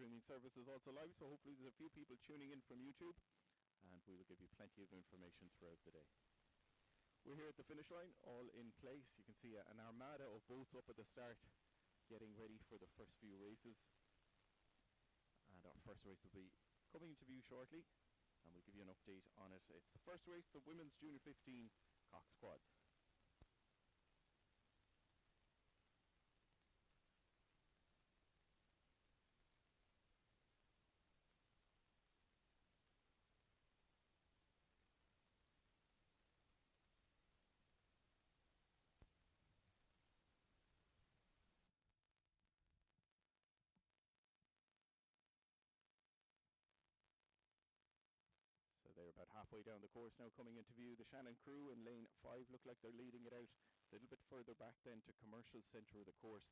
streaming service is also live, so hopefully there's a few people tuning in from YouTube, and we will give you plenty of information throughout the day. We're here at the finish line, all in place. You can see an armada of boats up at the start, getting ready for the first few races. And our first race will be coming into view shortly, and we'll give you an update on it. It's the first race, the Women's Junior 15 Cox Quads. So they're about halfway down the course now, coming into view. The Shannon crew in lane 5 look like they're leading it out. A little bit further back then to Commercial, centre of the course,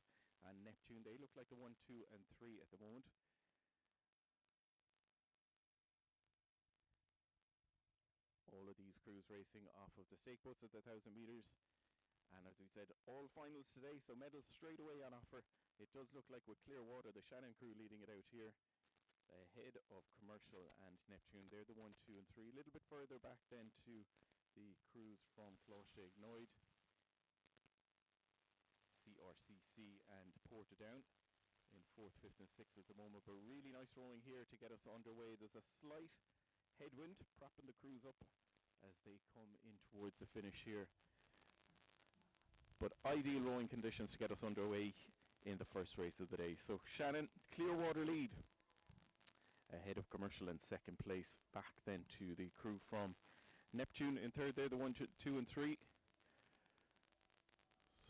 and Neptune, they look like the 1, 2 and 3 at the moment. All of these crews racing off of the stake boats at the 1,000 metres. And as we said, all finals today, so medals straight away on offer. It does look like with Clearwater, the Shannon crew leading it out here, ahead of Commercial and Neptune. They're the 1, 2 and 3. A little bit further back then to the crews from Closhegnoid, CRCC and Portadown in 4th, 5th and 6th at the moment. But really nice rowing here to get us underway. There's a slight headwind propping the crews up as they come in towards the finish here. But ideal rowing conditions to get us underway in the first race of the day. So Shannon, Clearwater lead, ahead of Commercial in 2nd place. Back then to the crew from Neptune in 3rd there, the 1, 2 and 3.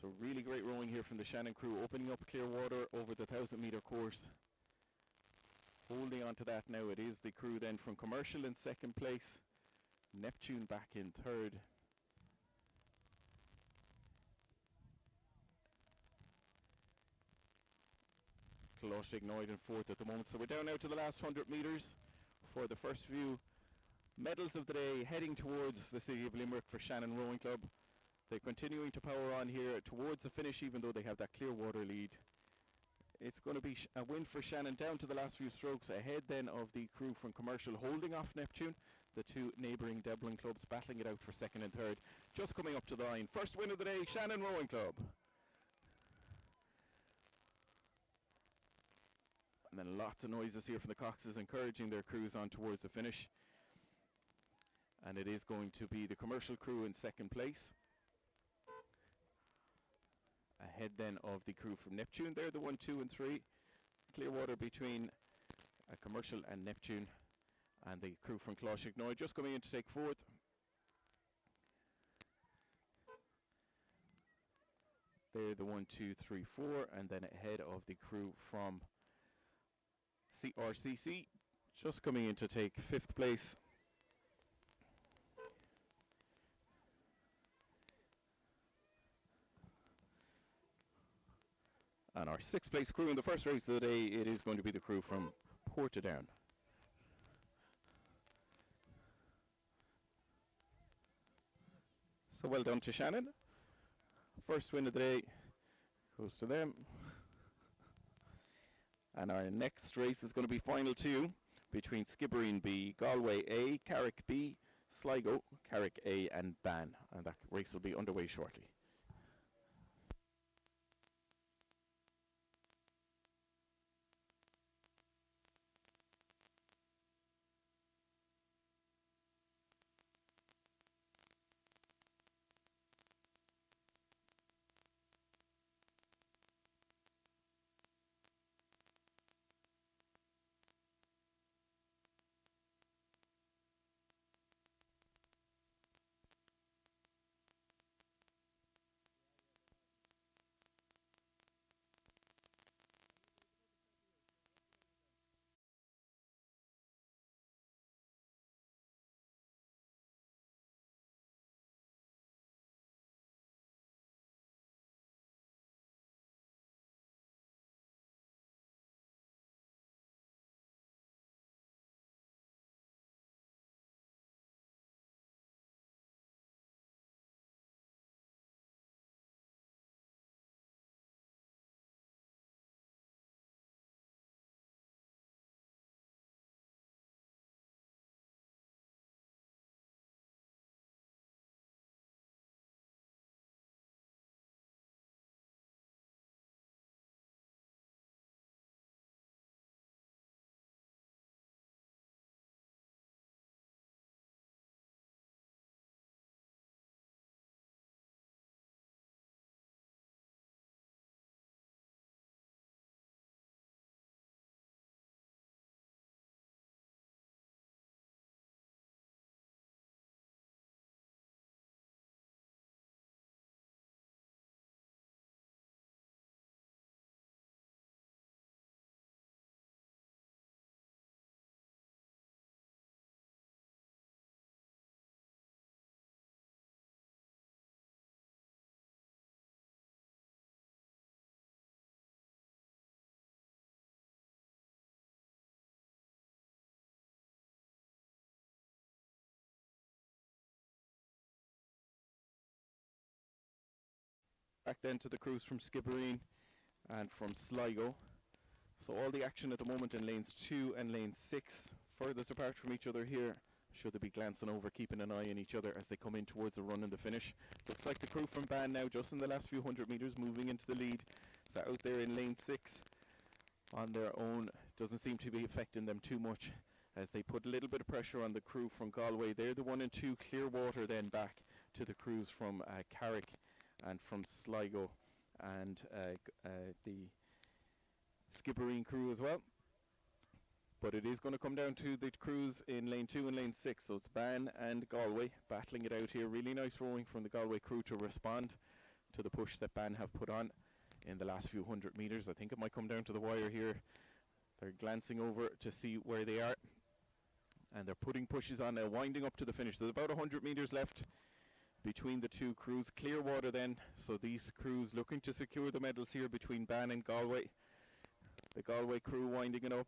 So really great rowing here from the Shannon crew, opening up Clearwater over the 1,000 metre course. Holding on to that now, it is the crew then from Commercial in 2nd place. Neptune back in 3rd. Closhegnoid in 4th at the moment. So we're down now to the last 100 metres for the first few medals of the day, heading towards the city of Limerick for Shannon Rowing Club. They're continuing to power on here towards the finish, even though they have that Clearwater lead. It's going to be a win for Shannon down to the last few strokes, ahead then of the crew from Commercial, holding off Neptune. The two neighbouring Dublin clubs battling it out for 2nd and 3rd. Just coming up to the line. First win of the day, Shannon Rowing Club. And then lots of noises here from the Coxes, encouraging their crews on towards the finish. And it is going to be the Commercial crew in 2nd place, ahead then of the crew from Neptune. They're the 1, 2 and 3. Clearwater between Commercial and Neptune, and the crew from Closhegnoid just coming in to take 4th. They're the 1, 2, 3, 4, and then ahead of the crew from CRCC, just coming in to take 5th place. And our 6th place crew in the first race of the day, it is going to be the crew from Portadown. So well done to Shannon. First win of the day goes to them. And our next race is going to be final 2 between Skibbereen B, Galway A, Carrick B, Sligo, Carrick A and Ban. And that race will be underway shortly. Back then to the crews from Skibbereen and from Sligo. So all the action at the moment in lanes 2 and lane 6, furthest apart from each other here. Should they be glancing over, keeping an eye on each other as they come in towards the run and the finish. Looks like the crew from Ban now, just in the last few hundred metres, moving into the lead. So out there in lane 6 on their own, doesn't seem to be affecting them too much as they put a little bit of pressure on the crew from Galway. They're the 1 and 2, Clearwater then back to the crews from Carrick and from Sligo and the Skibbereen crew as well. But it is going to come down to the crews in lane 2 and lane 6. So it's Ban and Galway battling it out here. Really nice rowing from the Galway crew to respond to the push that Ban have put on in the last few hundred metres. I think it might come down to the wire here. They're glancing over to see where they are. And they're putting pushes on now, winding up to the finish. There's about 100 metres left between the two crews. Clearwater then. So these crews looking to secure the medals here between Ban and Galway. The Galway crew winding it up.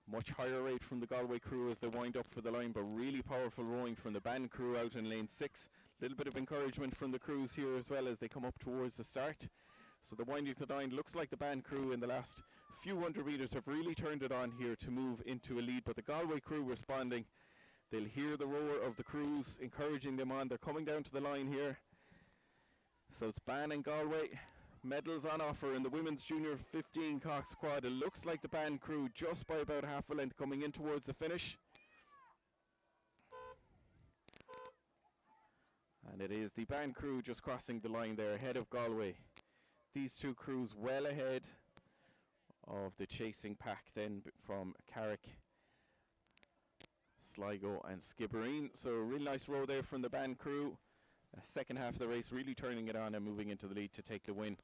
Much higher rate from the Galway crew as they wind up for the line, but really powerful rowing from the Ban crew out in lane 6. Little bit of encouragement from the crews here as well as they come up towards the start. So the winding to the line looks like the Ban crew in the last few hundred metres have really turned it on here to move into a lead, but the Galway crew responding. They'll hear the roar of the crews encouraging them on. They're coming down to the line here. So it's Ban and Galway. Medals on offer in the women's junior 15 cox squad. It looks like the Ban crew just by about half a length coming in towards the finish. And it is the Ban crew just crossing the line there ahead of Galway. These two crews well ahead of the chasing pack then from Carrick, Sligo and Skibbereen. So a real nice row there from the Ban crew. Second half of the race really turning it on and moving into the lead to take the win.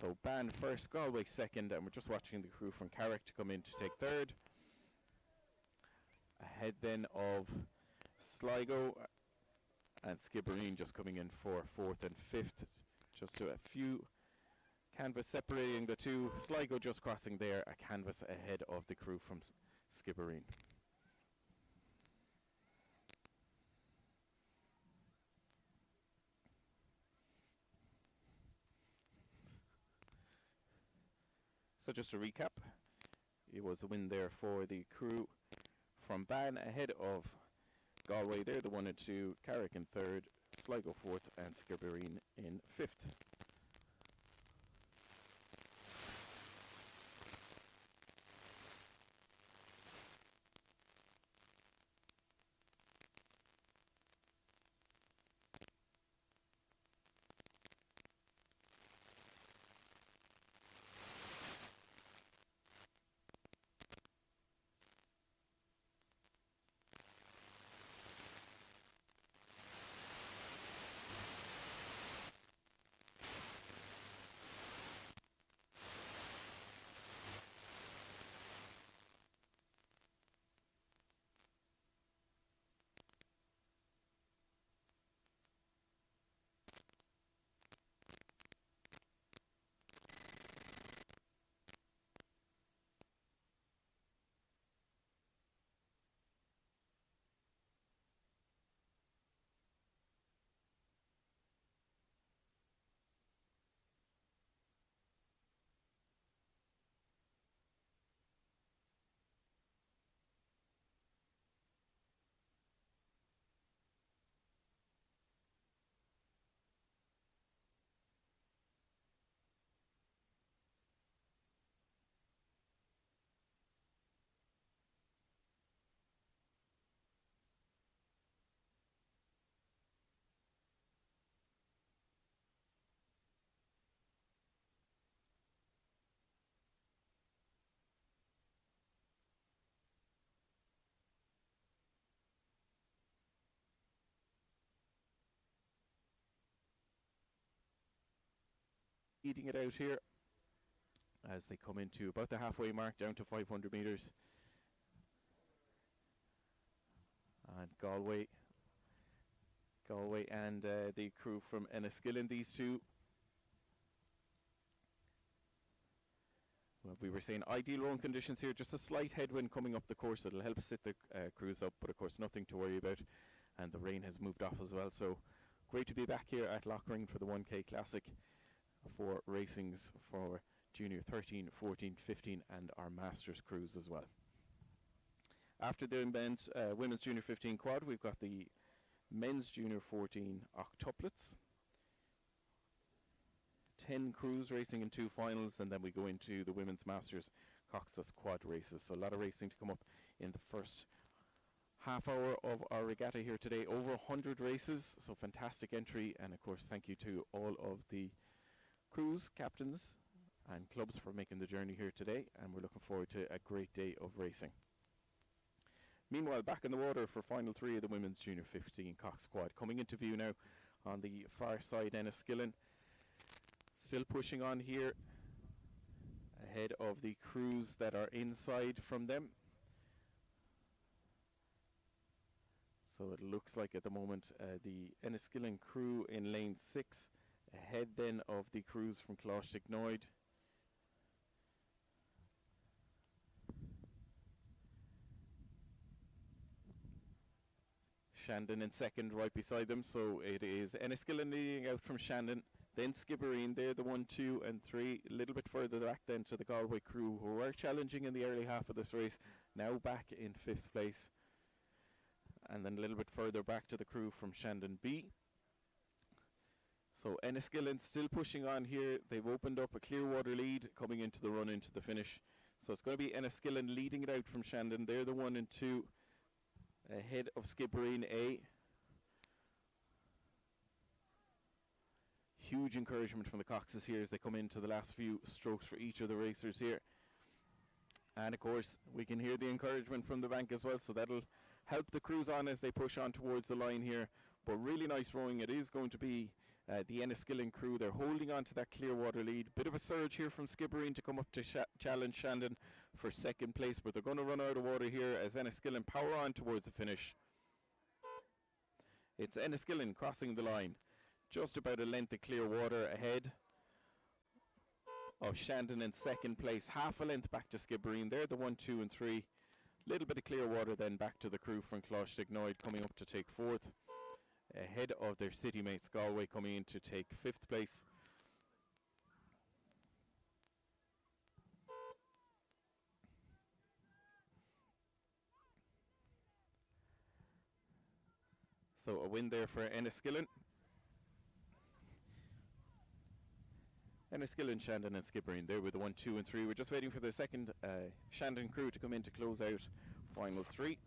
So Ban first, Galway second, and we're just watching the crew from Carrick to come in to take third. Ahead then of Sligo and Skibbereen just coming in for fourth and fifth. Just a few canvas separating the two. Sligo just crossing there, a canvas ahead of the crew from Skibbereen. So just to recap, it was a win there for the crew from Ban ahead of Galway. They're the 1 and 2, Carrick in third, Sligo fourth and Skibbereen in fifth. Eating it out here as they come into about the halfway mark, down to 500 metres. And Galway and the crew from Enniskillen, these two. Well, we were saying ideal rowing conditions here, just a slight headwind coming up the course. It'll help sit the crews up, but of course nothing to worry about. And the rain has moved off as well, so Great to be back here at Lockring for the 1K Classic for racings for Junior 13, 14, 15 and our Masters crews as well. After the Women's Junior 15 quad, we've got the Men's Junior 14 octuplets. 10 crews racing in 2 finals, and then we go into the Women's Masters coxed quad races. So a lot of racing to come up in the first half hour of our regatta here today. Over 100 races, so fantastic entry, and of course thank you to all of the crews, captains and clubs for making the journey here today, and we're looking forward to a great day of racing. Meanwhile, back in the water for final 3 of the Women's Junior 15 coxed quad. Coming into view now on the far side, Enniskillen still pushing on here ahead of the crews that are inside from them. So it looks like at the moment the Enniskillen crew in lane 6 ahead then of the crews from coxed. Shandon in second right beside them, so it is Enniskillen leading out from Shandon, then Skibbereen, they're the 1, 2 and 3, a little bit further back then to the Galway crew who were challenging in the early half of this race, now back in 5th place. And then a little bit further back to the crew from Shandon B. So Enniskillen still pushing on here, they've opened up a Clearwater lead coming into the run into the finish. So it's going to be Enniskillen leading it out from Shandon, they're the 1 and 2. Ahead of Skibbereen A. Huge encouragement from the coxes here as they come into the last few strokes for each of the racers here. And of course we can hear the encouragement from the bank as well, so that'll help the crews on as they push on towards the line here. But really nice rowing. It is going to be the Enniskillen crew. They're holding on to that Clearwater lead. Bit of a surge here from Skibbereen to come up to challenge Shandon for 2nd place, but they're going to run out of water here as Enniskillen power on towards the finish. It's Enniskillen crossing the line, just about a length of Clearwater ahead of Shandon in 2nd place, half a length back to Skibbereen. They're the 1, 2 and 3. Little bit of Clearwater then back to the crew from coxed coming up to take 4th, ahead of their city mates Galway coming in to take 5th place. So a win there for Enniskillen. Enniskillen, Shandon and Skibbereen, they were the 1, 2 and 3. We're just waiting for the second Shandon crew to come in to close out final 3.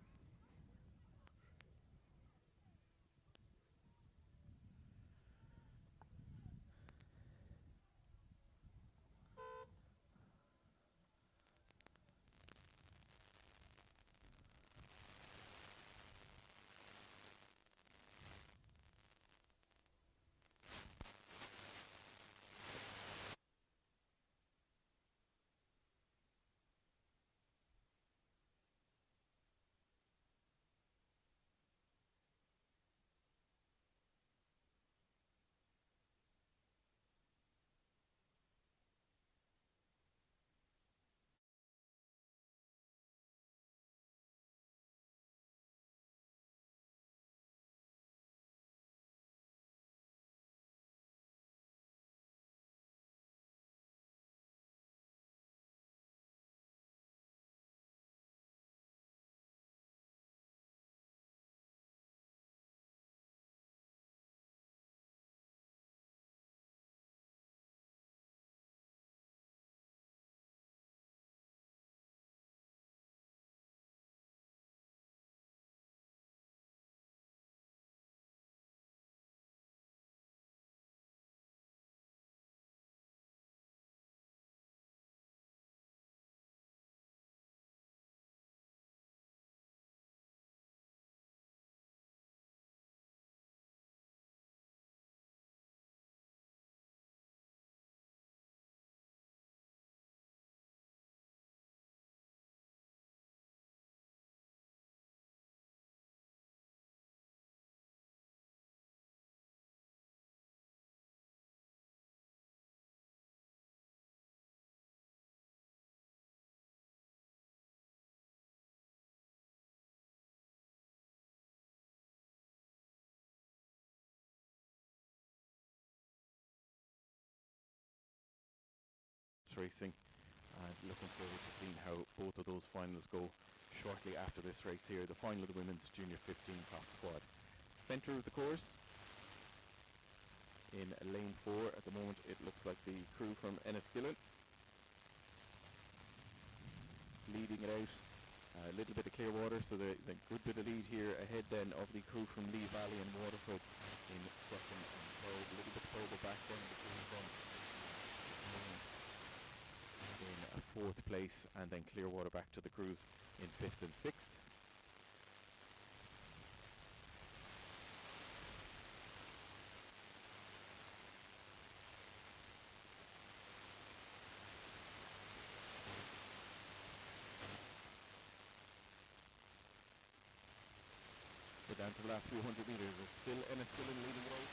octuplets racing, and looking forward to seeing how both of those finals go shortly after this race here, the final of the women's junior 15 cox squad. Centre of the course, in lane 4 at the moment, it looks like the crew from Enniskillen leading it out. A little bit of Clearwater, so the good bit of lead here ahead then of the crew from Lee Valley and Waterford in second and third. A little bit further back then the crew from in fourth place, and then Clearwater back to the crews in fifth and sixth. So down to the last few hundred metres, it's still Enniskillen leading the way,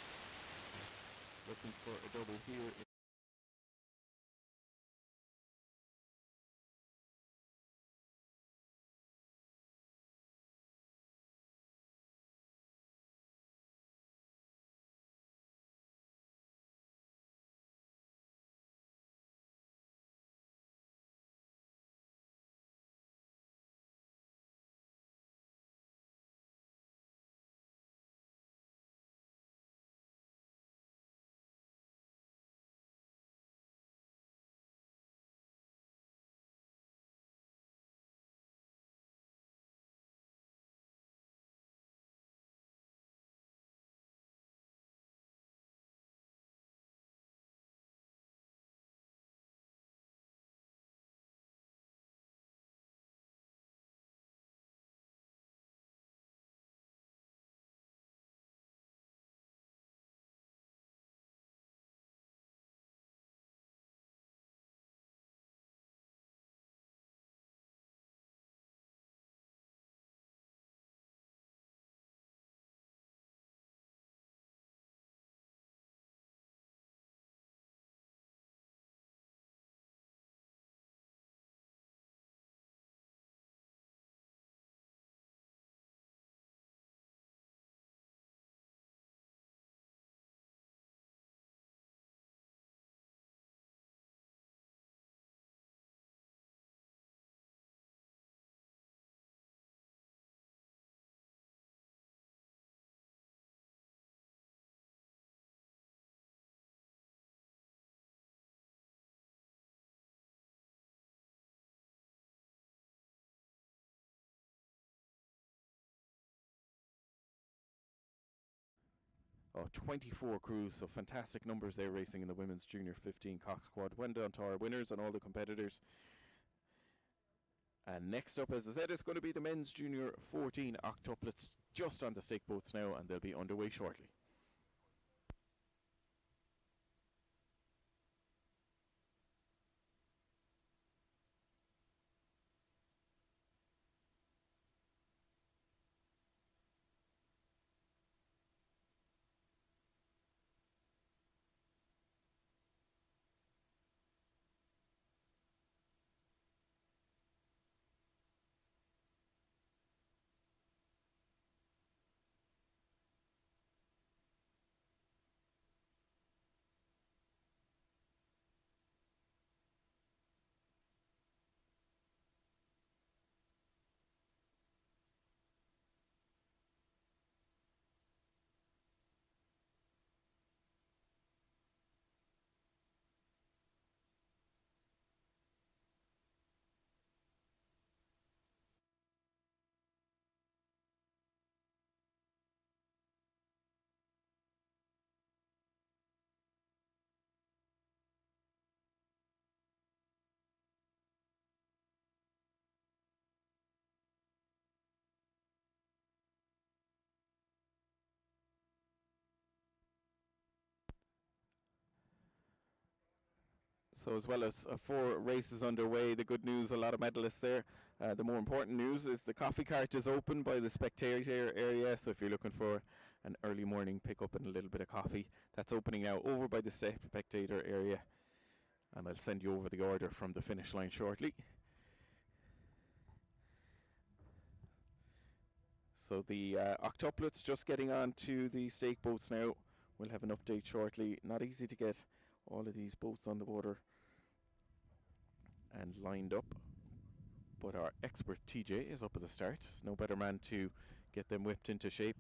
looking for a double here. Oh, 24 crews, so fantastic numbers there racing in the women's junior 15 cox squad. Well done to our winners and all the competitors. And next up, as I said, it's going to be the men's junior 14 octuplets, just on the stake boats now, and they'll be underway shortly. So as well as 4 races underway, the good news, a lot of medalists there. The more important news is the coffee cart is open by the spectator area, so if you're looking for an early morning pickup and a little bit of coffee, that's opening now over by the spectator area, and I'll send you over the order from the finish line shortly. So the octuplets just getting on to the stake boats now. We'll have an update shortly. Not easy to get all of these boats on the water. and lined up. But our expert TJ is up at the start. No better man to get them whipped into shape.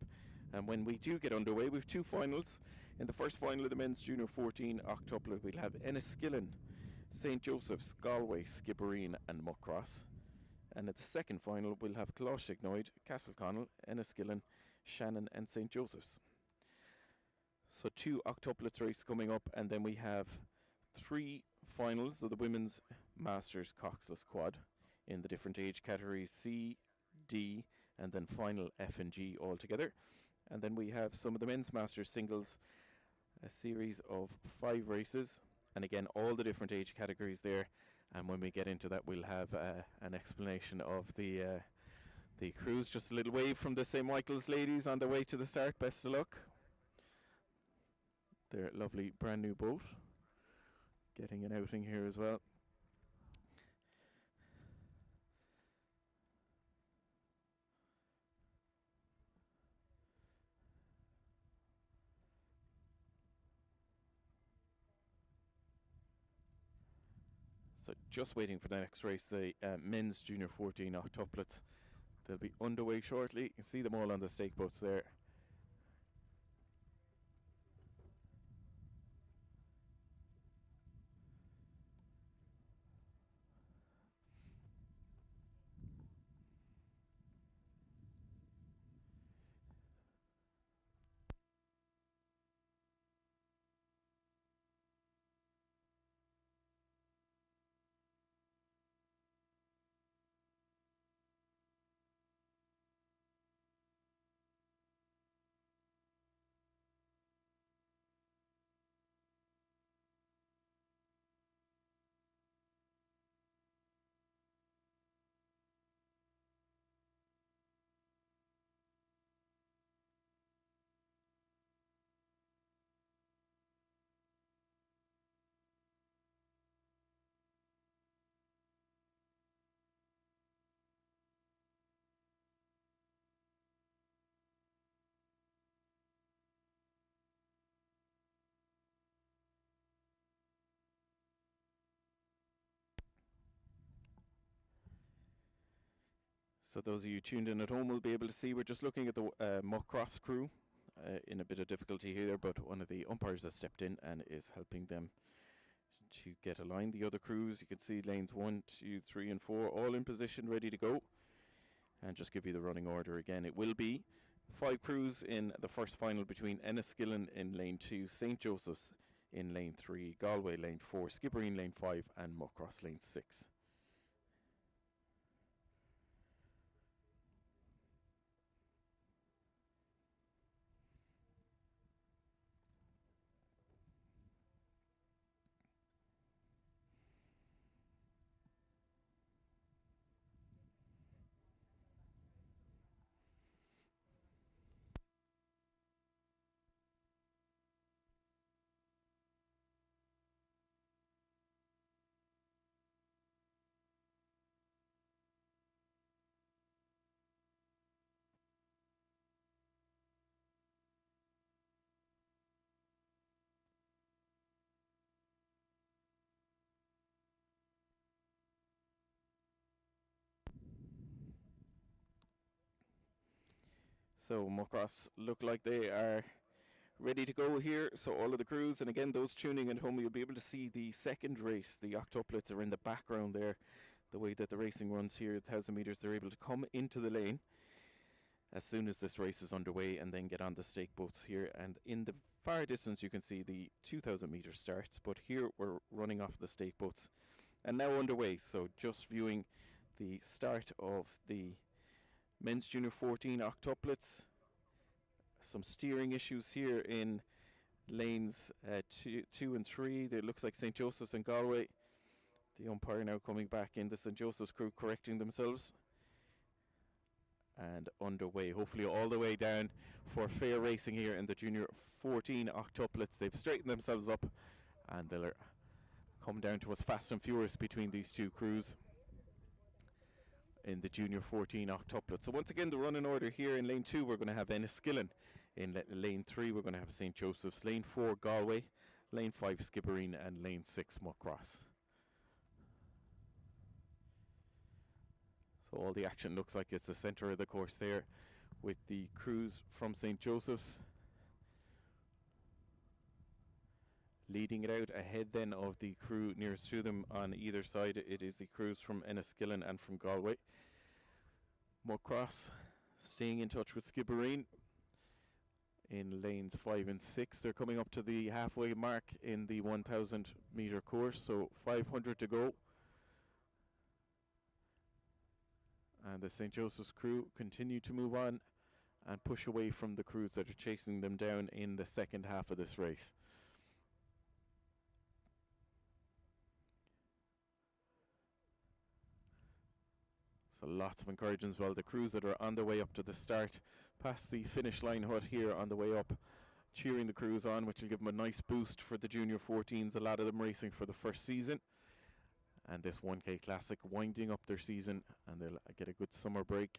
And when we do get underway, we've two finals. In the first final of the men's junior 14 octuplet, we'll have Enniskillen, St Joseph's, Galway, Skibbereen and Muckross. And at the second final, we'll have Closhignoid, Castleconnell, Enniskillen, Shannon and St Joseph's. So two octuplets race coming up, and then we have three finals of the women's Masters Coxless Quad in the different age categories C, D, and then final F and G all together. And then we have some of the men's Masters singles, a series of 5 races, and again all the different age categories there. And when we get into that, we'll have an explanation of the crews. Just a little wave from the St Michael's ladies on their way to the start. Best of luck. Their lovely brand new boat, getting an outing here as well. So just waiting for the next race, the men's junior 14 octuplets. They'll be underway shortly. You can see them all on the stake boats there. So those of you tuned in at home will be able to see we're just looking at the Muckross crew in a bit of difficulty here, but one of the umpires has stepped in and is helping them to get aligned. The other crews, you can see lanes 1, 2, 3 and 4 all in position ready to go. And just give you the running order again. It will be 5 crews in the first final between Enniskillen in lane 2, St Joseph's in lane 3, Galway lane 4, Skibbereen lane 5 and Muckross lane 6. So Muckross look like they are ready to go here. So all of the crews, and again those tuning at home, you'll be able to see the second race. The octuplets are in the background there. The way that the racing runs here, 1,000 meters, they're able to come into the lane as soon as this race is underway and then get on the stake boats here. And in the far distance you can see the 2,000 meter starts, but here we're running off the stake boats and now underway. So just viewing the start of the men's junior 14 octuplets. Some steering issues here in lanes 2 and 3. It looks like St Joseph's and Galway. The umpire now coming back in, the St Joseph's crew correcting themselves. And underway, hopefully all the way down for fair racing here in the junior 14 octuplets. They've straightened themselves up and they'll come down to us fast and furious between these two crews in the junior 14 octuplet. So once again, the running order here: in lane 2 we're going to have Enniskillen, in lane 3 we're going to have St Joseph's, lane 4 Galway, lane 5 Skibbereen and lane 6 Muckross. So all the action looks like it's the centre of the course there, with the crews from St. Joseph's leading it out. Ahead then of the crew nearest to them on either side, it is the crews from Enniskillen and from Galway. Muckross staying in touch with Skibbereen in lanes 5 and 6. They're coming up to the halfway mark in the 1,000 metre course, so 500 to go. And the St. Joseph's crew continue to move on and push away from the crews that are chasing them down in the second half of this race. So lots of encouragement as well. The crews that are on their way up to the start, past the finish line hut here on the way up, cheering the crews on, which will give them a nice boost for the junior 14s, a lot of them racing for the first season. And this 1K Classic winding up their season, and they'll get a good summer break.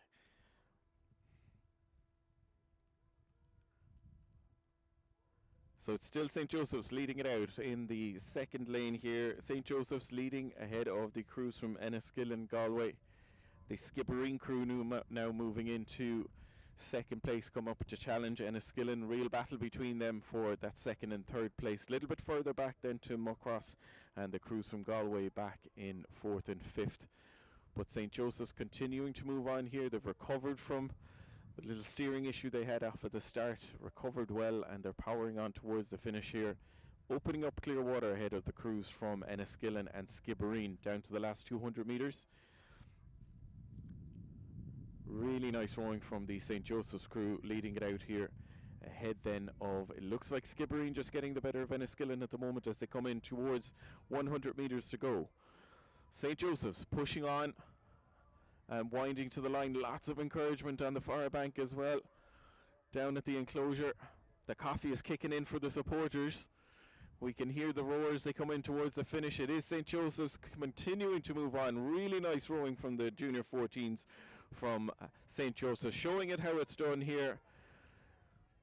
So it's still St. Joseph's leading it out in the second lane here. St. Joseph's leading ahead of the crews from Enniskillen, Galway. The Skibbereen crew now moving into second place, come up to challenge Enniskillen. Real battle between them for that second and third place. A little bit further back then to Muckross and the crews from Galway back in fourth and fifth. But St. Joseph's continuing to move on here. They've recovered from the little steering issue they had off at the start, recovered well, and they're powering on towards the finish here, opening up clear water ahead of the crews from Enniskillen and Skibbereen down to the last 200 metres. Really nice rowing from the St. Joseph's crew, leading it out here ahead then of, it looks like Skibbereen just getting the better of Enniskillen at the moment as they come in towards 100 metres to go. St. Joseph's pushing on and winding to the line. Lots of encouragement on the far bank as well. Down at the enclosure, the coffee is kicking in for the supporters. We can hear the roars. They come in towards the finish. It is St. Joseph's continuing to move on. Really nice rowing from the junior 14s from St. Joseph's, showing it how it's done here.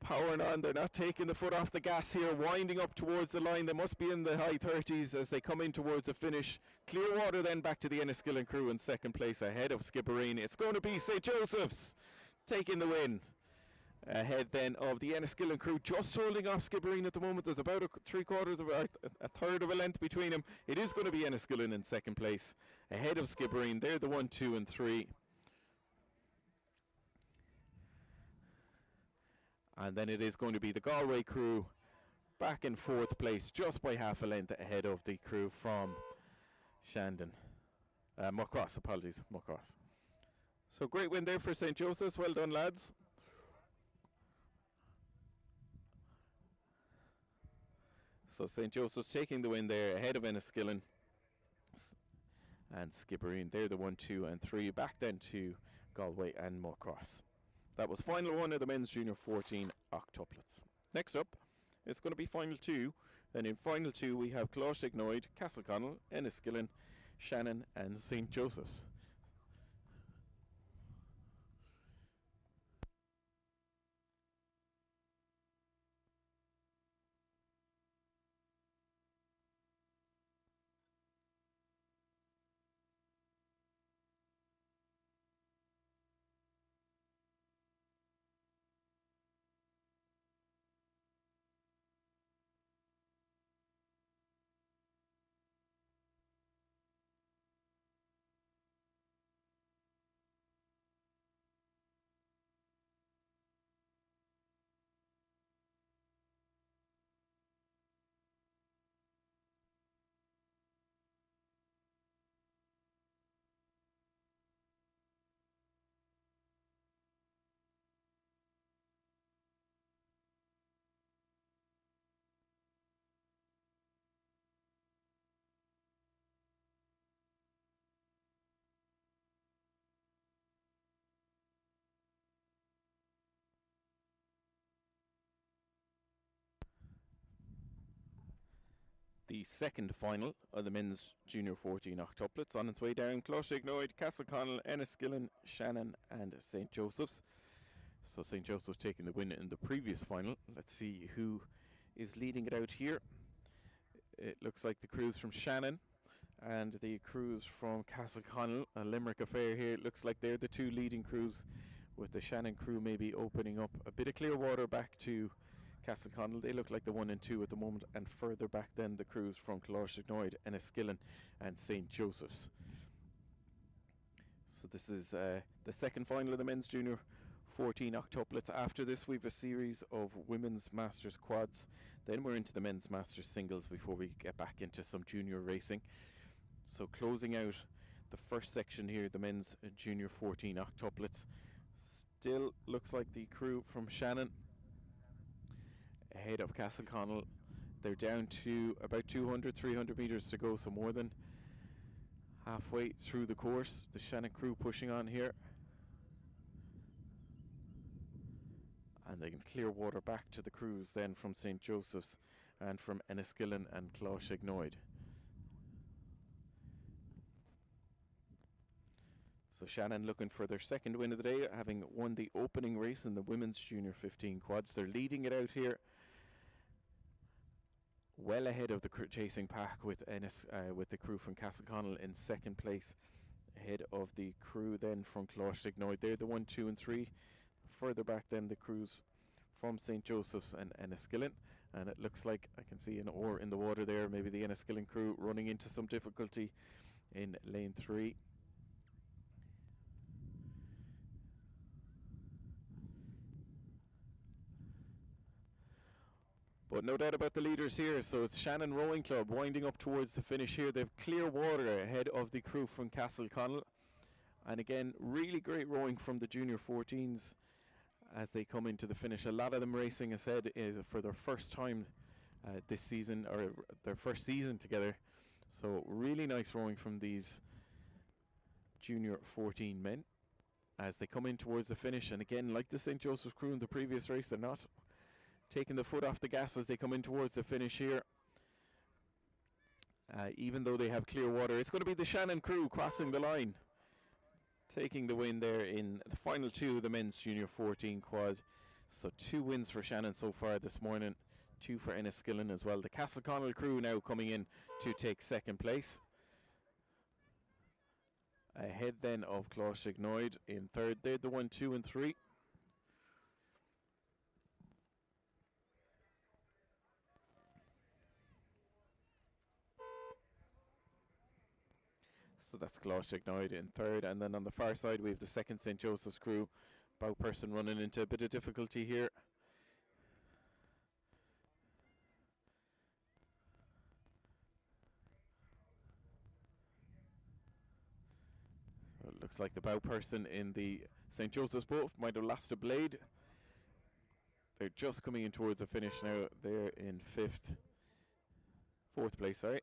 Powering on, they're not taking the foot off the gas here, winding up towards the line. They must be in the high 30s as they come in towards the finish. Clearwater then back to the Enniskillen crew in second place ahead of Skibbereen. It's going to be St. Joseph's taking the win. Ahead then of the Enniskillen crew, just holding off Skibbereen at the moment. There's about a third of a length between them. It is going to be Enniskillen in second place ahead of Skibbereen. They're the 1, 2 and 3. And then it is going to be the Galway crew back in fourth place, just by half a length ahead of the crew from Muckross, apologies, Muckross. So great win there for St. Joseph's. Well done, lads. So St. Joseph's taking the win there ahead of Enniskillen and Skibbereen. They're the 1, 2 and 3. Back then to Galway and Muckross. That was final one of the men's junior 14 octuplets. Next up, it's going to be final two. And in final two, we have Closhignoid, Castleconnell, Enniskillen, Shannon, and St. Joseph's. The second final of the men's junior 14 octuplets on its way down. Closhignoid, Castleconnell, Enniskillen, Shannon, and St. Joseph's. So St. Joseph's taking the win in the previous final. Let's see who is leading it out here. It looks like the crews from Shannon and the crews from Castleconnell, a Limerick affair here. It looks like they're the two leading crews, with the Shannon crew maybe opening up a bit of clear water back to Castleconnell. They look like the 1 and 2 at the moment, and further back then the crews from Closhignoid, Enniskillen and St. Joseph's. So this is the second final of the men's junior 14 octuplets. After this we've a series of women's masters quads, then we're into the men's masters singles before we get back into some junior racing. So closing out the first section here, the men's junior 14 octuplets, still looks like the crew from Shannon ahead of Castleconnell. They're down to about 200-300 metres to go, so more than halfway through the course. The Shannon crew pushing on here, and they can clear water back to the crews then from St. Joseph's and from Enniskillen and Closhignoid. So Shannon looking for their second win of the day, having won the opening race in the women's junior 15 quads. They're leading it out here, well ahead of the chasing pack, with the crew from Castleconnell in second place, ahead of the crew then from Closhignoid. They're the 1, 2 and 3. Further back then the crews from St. Joseph's and Enniskillen, and it looks like I can see an oar in the water there, maybe the Enniskillen crew running into some difficulty in lane 3. But no doubt about the leaders here. So it's Shannon Rowing Club winding up towards the finish here. They've clear water ahead of the crew from Castleconnell. And again, really great rowing from the junior 14s as they come into the finish. A lot of them racing, as said, is for their first time this season, or their first season together. So really nice rowing from these junior 14 men as they come in towards the finish. And again, like the St. Joseph's crew in the previous race, they're not taking the foot off the gas as they come in towards the finish here. Even though they have clear water, it's going to be the Shannon crew crossing the line, taking the win there in the final two of the men's junior 14 quad. So 2 wins for Shannon so far this morning, 2 for Enniskillen as well. The Castleconnell crew now coming in to take second place, ahead then of Closhignoid in third. They're the 1, 2 and 3. So that's Closhignoid in third, and then on the far side we have the second St. Joseph's crew. Bowperson running into a bit of difficulty here. Well, it looks like the Bowperson in the St. Joseph's boat might have lost a blade. They're just coming in towards the finish now. They're in fourth place, sorry.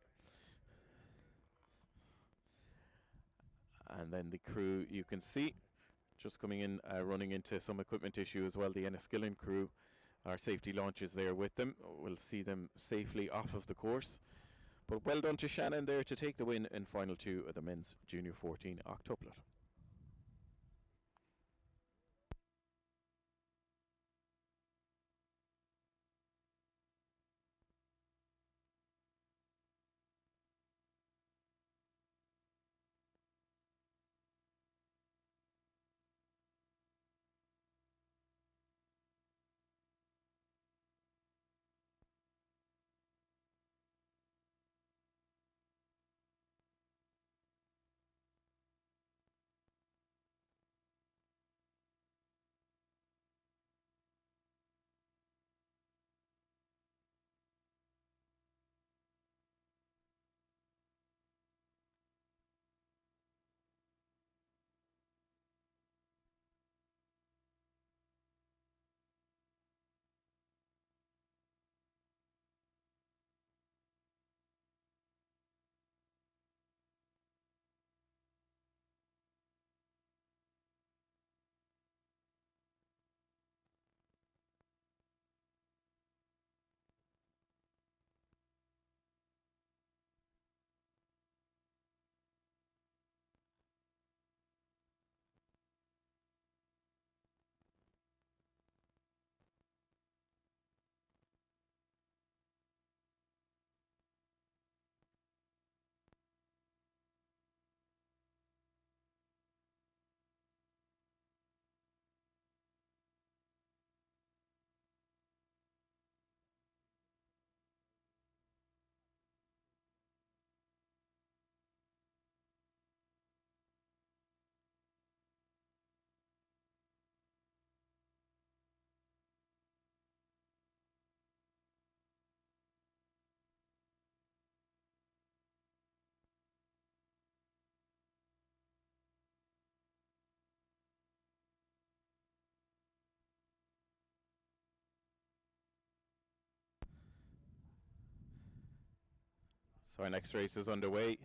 And then the crew, you can see, just coming in, running into some equipment issue as well. The Enniskillen crew, our safety launch is there with them. We'll see them safely off of the course. But well done to Shannon there to take the win in final 2 of the men's junior 14 octuplet. So our next race is underway.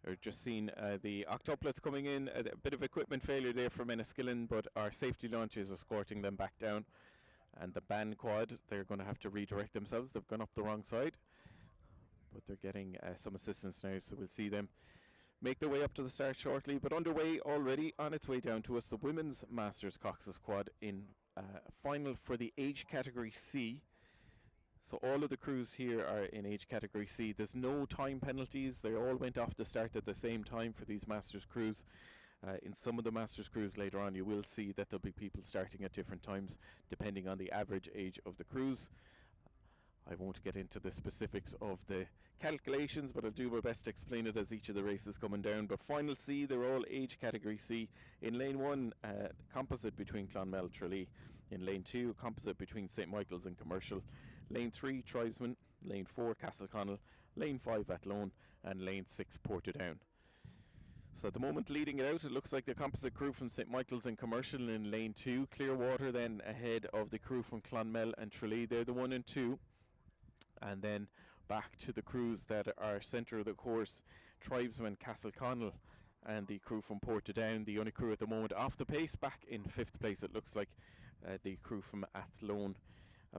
We've just seen the octuplets coming in, a bit of equipment failure there from Enniskillen, but our safety launch is escorting them back down. And the band quad, they're going to have to redirect themselves. They've gone up the wrong side, but they're getting some assistance now, so we'll see them make their way up to the start shortly. But underway already, on its way down to us, the women's Masters coxed quad in final for the age category C. So all of the crews here are in age category C. There's no time penalties. They all went off the start at the same time for these Masters crews. In some of the Masters crews later on, you will see that there'll be people starting at different times depending on the average age of the crews. I won't get into the specifics of the calculations, but I'll do my best to explain it as each of the races coming down. But final C, they're all age category C. In lane 1, composite between Clonmel, Tralee. In lane 2, composite between St Michael's and Commercial. Lane 3, Tribesman. Lane 4, Castleconnell. Lane 5, Athlone. And lane 6, Portadown. So at the moment leading it out, it looks like the composite crew from St Michael's and Commercial in lane 2. Clearwater then ahead of the crew from Clonmel and Tralee. They're the 1 and 2. And then back to the crews that are centre of the course, Tribesman, Castleconnell, and the crew from Portadown, the only crew at the moment off the pace. Back in 5th place, it looks like the crew from Athlone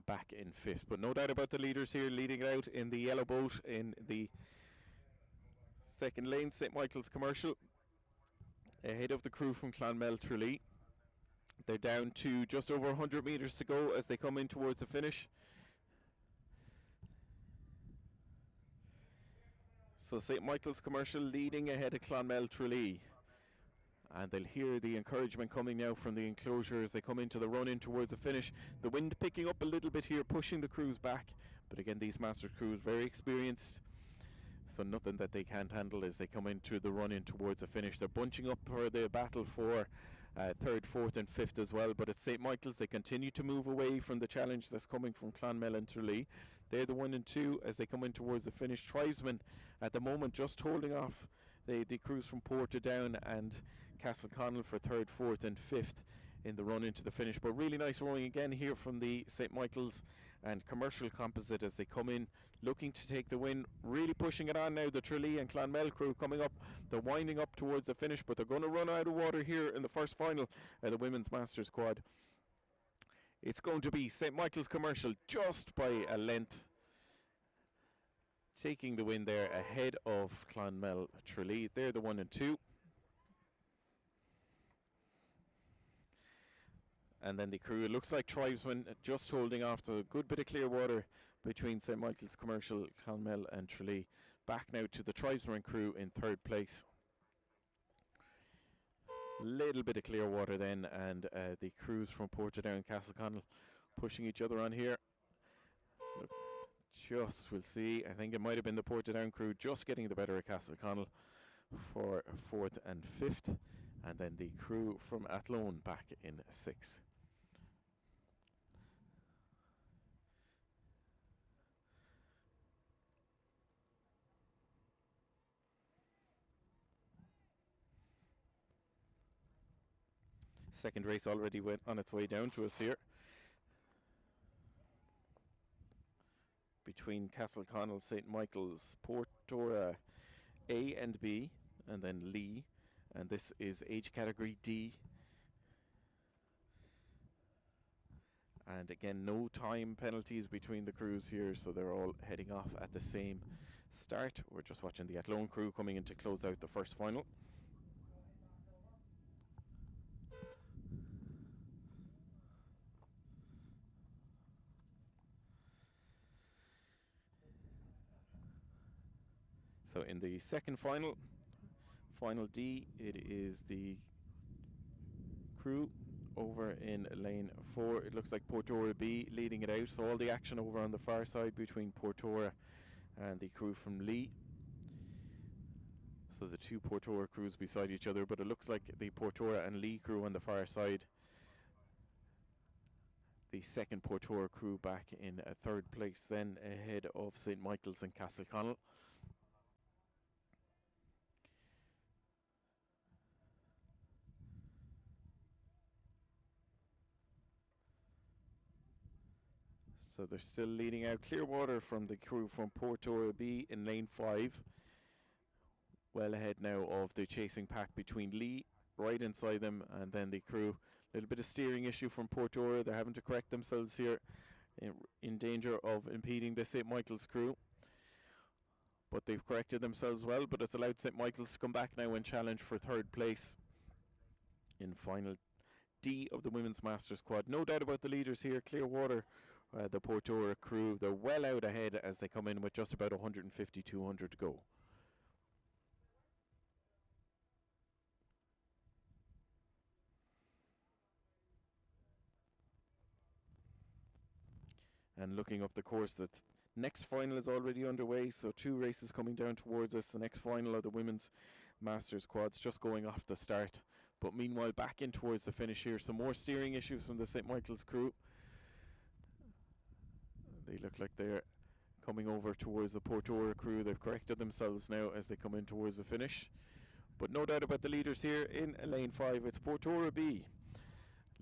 back in 5th. But no doubt about the leaders here leading it out in the yellow boat in the second lane, St Michael's Commercial, ahead of the crew from Clonmel, Tralee. They're down to just over 100 metres to go as they come in towards the finish. So St Michael's Commercial leading ahead of Clonmel, Tralee. And they'll hear the encouragement coming now from the enclosure as they come into the run-in towards the finish. The wind picking up a little bit here, pushing the crews back. But again, these Masters crews very experienced, so nothing that they can't handle as they come into the run-in towards the finish. They're bunching up for the battle for 3rd, 4th and 5th as well. But at St Michael's, they continue to move away from the challenge that's coming from Clonmel and Tralee. They're the 1 and 2 as they come in towards the finish. Tribesmen at the moment just holding off the crews from Portadown and Castleconnell for 3rd, 4th and 5th in the run into the finish. But really nice rowing again here from the St Michael's and Commercial composite as they come in looking to take the win, really pushing it on now. The Tralee and Clonmel crew coming up, they're winding up towards the finish, but they're going to run out of water here in the first final of the Women's Masters quad. It's going to be St Michael's Commercial just by a length, taking the win there ahead of Clonmel Tralee. They're the 1 and 2. And then the crew, it looks like Tribesmen just holding off to a good bit of clear water between St Michael's Commercial, Clonmel and Tralee. Back now to the Tribesmen crew in 3rd place. Little bit of clear water then, and the crews from Portadown, Castleconnell pushing each other on here. Just, we'll see, I think it might have been the Portadown crew just getting the better of Castleconnell for 4th and 5th, and then the crew from Athlone back in 6th. Second race already went on its way down to us here, between Castleconnell, St Michael's, Portora A and B, and then Lee, and this is age category D. And again, no time penalties between the crews here, so they're all heading off at the same start. We're just watching the Athlone crew coming in to close out the first final. So in the second final, final D, it is the crew over in lane 4. It looks like Portora B leading it out, so all the action over on the far side between Portora and the crew from Lee. So the two Portora crews beside each other, but it looks like the Portora and Lee crew on the far side. The second Portora crew back in 3rd place then, ahead of St Michael's and Castleconnell. So they're still leading out. Clearwater from the crew from Portora B in lane 5. Well ahead now of the chasing pack between Lee right inside them and then the crew. A little bit of steering issue from Portora. They're having to correct themselves here, in danger of impeding the St. Michael's crew. But they've corrected themselves well, but it's allowed St. Michael's to come back now and challenge for third place in final D of the Women's Masters Quad. No doubt about the leaders here. Clearwater, the Portora crew, they're well out ahead as they come in with just about 150, 200 to go. And looking up the course, the next final is already underway, so 2 races coming down towards us. The next final of the Women's Masters Quads just going off the start. But meanwhile, back in towards the finish here. Some more steering issues from the St. Michael's crew. They look like they're coming over towards the Portora crew. They've corrected themselves now as they come in towards the finish. But no doubt about the leaders here in lane 5. It's Portora B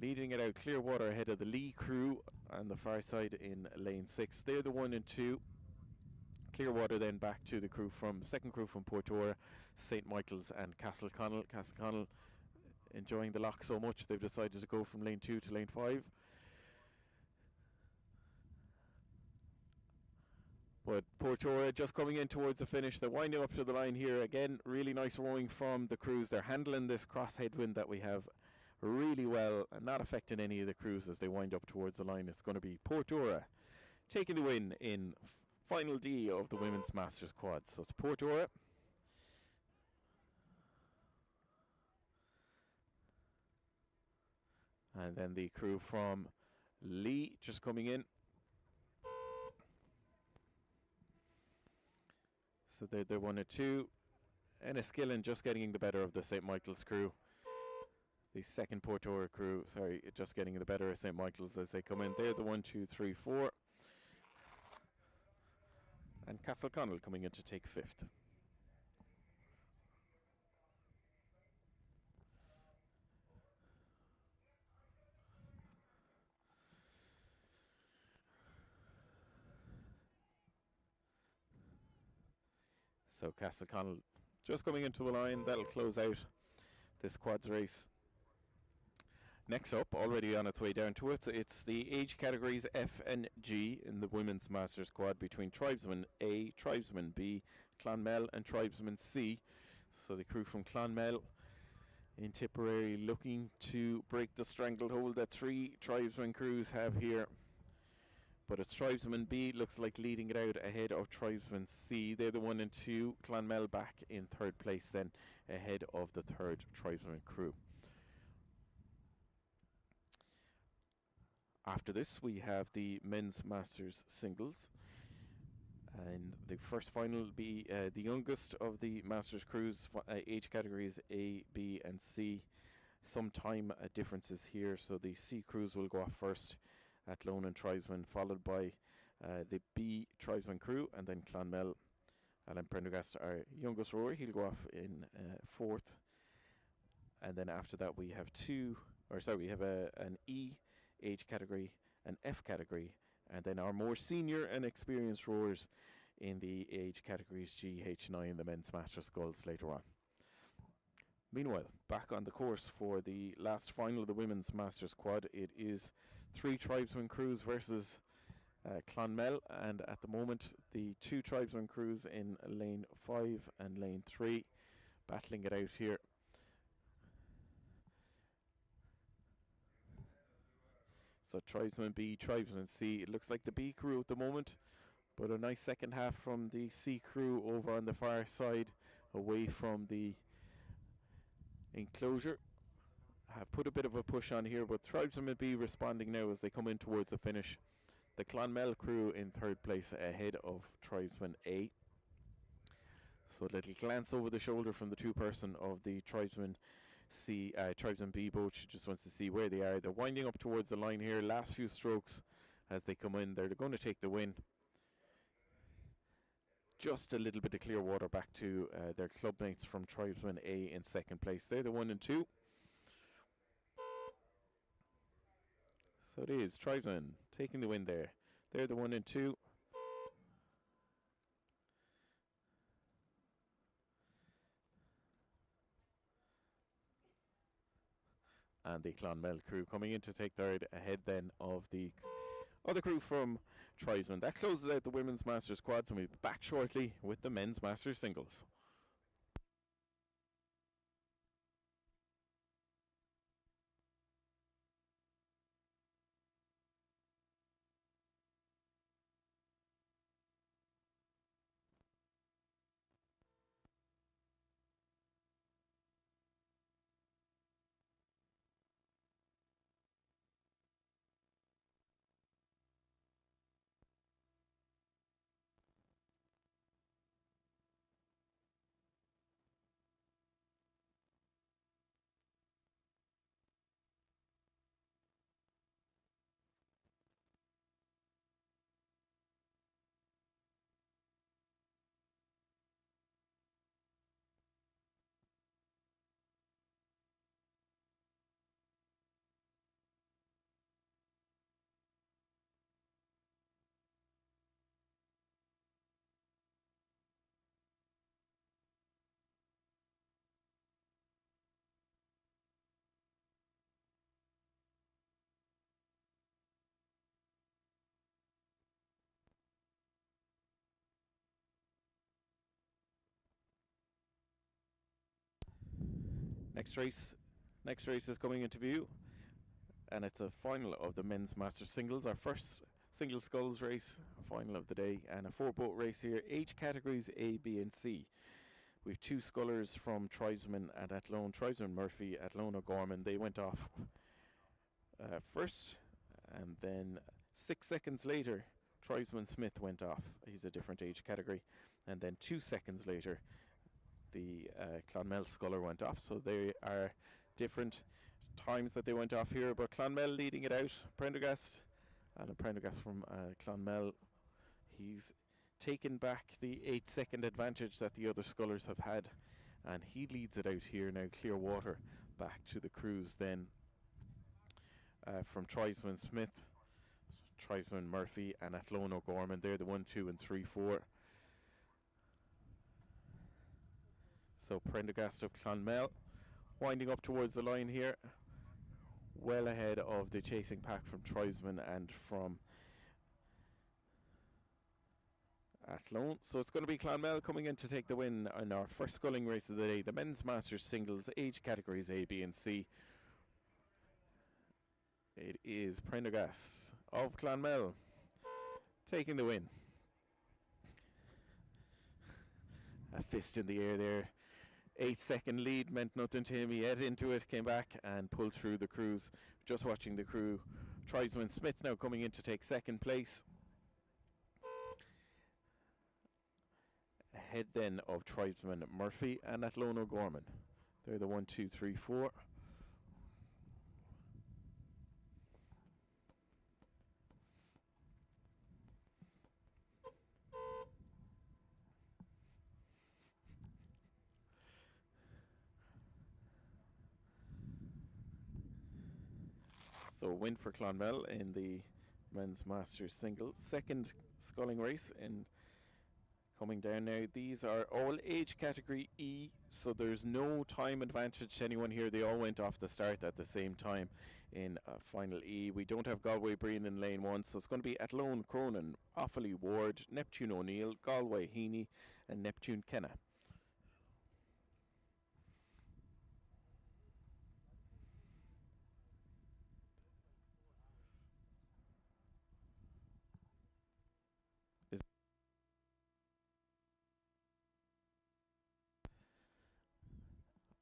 leading it out. Clearwater ahead of the Lee crew on the far side in lane 6. They're the 1 and 2. Clearwater then back to the crew from second crew from Portora, St. Michael's and Castleconnell. Castleconnell enjoying the lock so much they've decided to go from lane 2 to lane 5. But Portora just coming in towards the finish. They're winding up to the line here. Again, really nice rowing from the crews. They're handling this cross headwind that we have really well and not affecting any of the crews as they wind up towards the line. It's going to be Portora taking the win in final D of the Women's Masters Quad. So it's Portora. And then the crew from Lee just coming in. So they're 1 and 2. Enniskillen just getting the better of the St. Michael's crew. The second Portora crew, sorry, just getting the better of St. Michael's as they come in. They're the 1, 2, 3, 4. And Castleconnell coming in to take 5th. So Castleconnell just coming into the line. That'll close out this quads race. Next up, already on its way down to it, it's the age categories F and G in the Women's Masters Quad between Tribesman A, Tribesman B, Clonmel and Tribesman C. So the crew from Clonmel in Tipperary looking to break the stranglehold that 3 Tribesman crews have here. But it's Tribesman B looks like leading it out ahead of Tribesman C. They're the 1 and 2. Clonmel back in 3rd place then ahead of the 3rd Tribesman crew. After this, we have the Men's Masters Singles. And the first final will be the youngest of the Masters crews, age categories A, B and C. Some time differences here, so the C crews will go off first at Lone and Tribesman, followed by the B Tribesman crew, and then Clonmel. Alan Prendergast, our youngest rower, he'll go off in 4th. And then after that we have an E age category, an F category, and then our more senior and experienced rowers in the age categories G, H9, the Men's Masters Sculls later on. Meanwhile, back on the course for the last final of the Women's Masters Quad, it is 3 Tribesman crews versus Clonmel, and at the moment the 2 Tribesman crews in lane 5 and lane 3 battling it out here. So Tribesman B, Tribesman C. It looks like the B crew at the moment, but a nice second half from the C crew over on the far side, away from the enclosure. Have put a bit of a push on here, but Tribesman B responding now as they come in towards the finish. The Clonmel crew in 3rd place ahead of Tribesman A. So a little glance over the shoulder from the 2-person of the Tribesman Tribesman B boat. Just wants to see where they are. They're winding up towards the line here. Last few strokes as they come in. They're going to take the win. Just a little bit of clear water back to their clubmates from Tribesman A in 2nd place. They're the 1 and 2. So it is Tribesman taking the win there. They're the 1 and 2. And the Clonmel crew coming in to take third, ahead then of the other crew from Tribesman. That closes out the women's Masters quads, and we'll be back shortly with the men's Masters singles. Next race is coming into view, and it's a final of the men's Masters singles, our first single sculls race, final of the day, and a 4-boat race here, age categories A, B and C. We've 2 scullers from Tribesman and Athlone, Tribesman Murphy, Athlone O'Gorman. They went off first, and then 6 seconds later Tribesman Smith went off. He's a different age category. And then 2 seconds later the Clonmel sculler went off. So they are different times that they went off here, but Clonmel leading it out. Prendergast, and a Prendergast from Clonmel. He's taken back the 8-second advantage that the other scullers have had, and he leads it out here now. Clearwater back to the crews then from Tribesman Smith, Tribesman Murphy and Athlone O'Gorman. They're the 1, 2 and 3, 4. So Prendergast of Clonmel winding up towards the line here, well ahead of the chasing pack from Tribesman and from Athlone. So it's going to be Clonmel coming in to take the win in our first sculling race of the day, the men's Masters singles, age categories A, B and C. It is Prendergast of Clonmel taking the win. A fist in the air there. 8-second lead meant nothing to him. He headed into it, came back and pulled through the crews. Just watching the crew. Tribesman Smith now coming in to take second place. Ahead then of Tribesman Murphy and Athlone O'Gorman. They're the 1, 2, 3, 4. So win for Clonmel in the men's Masters single. Second sculling race in coming down now. These are all age category E, so there's no time advantage to anyone here. They all went off the start at the same time in final E. We don't have Galway Breen in lane 1, so it's going to be Athlone Cronin, Offaly Ward, Neptune O'Neill, Galway Heaney and Neptune Kenna.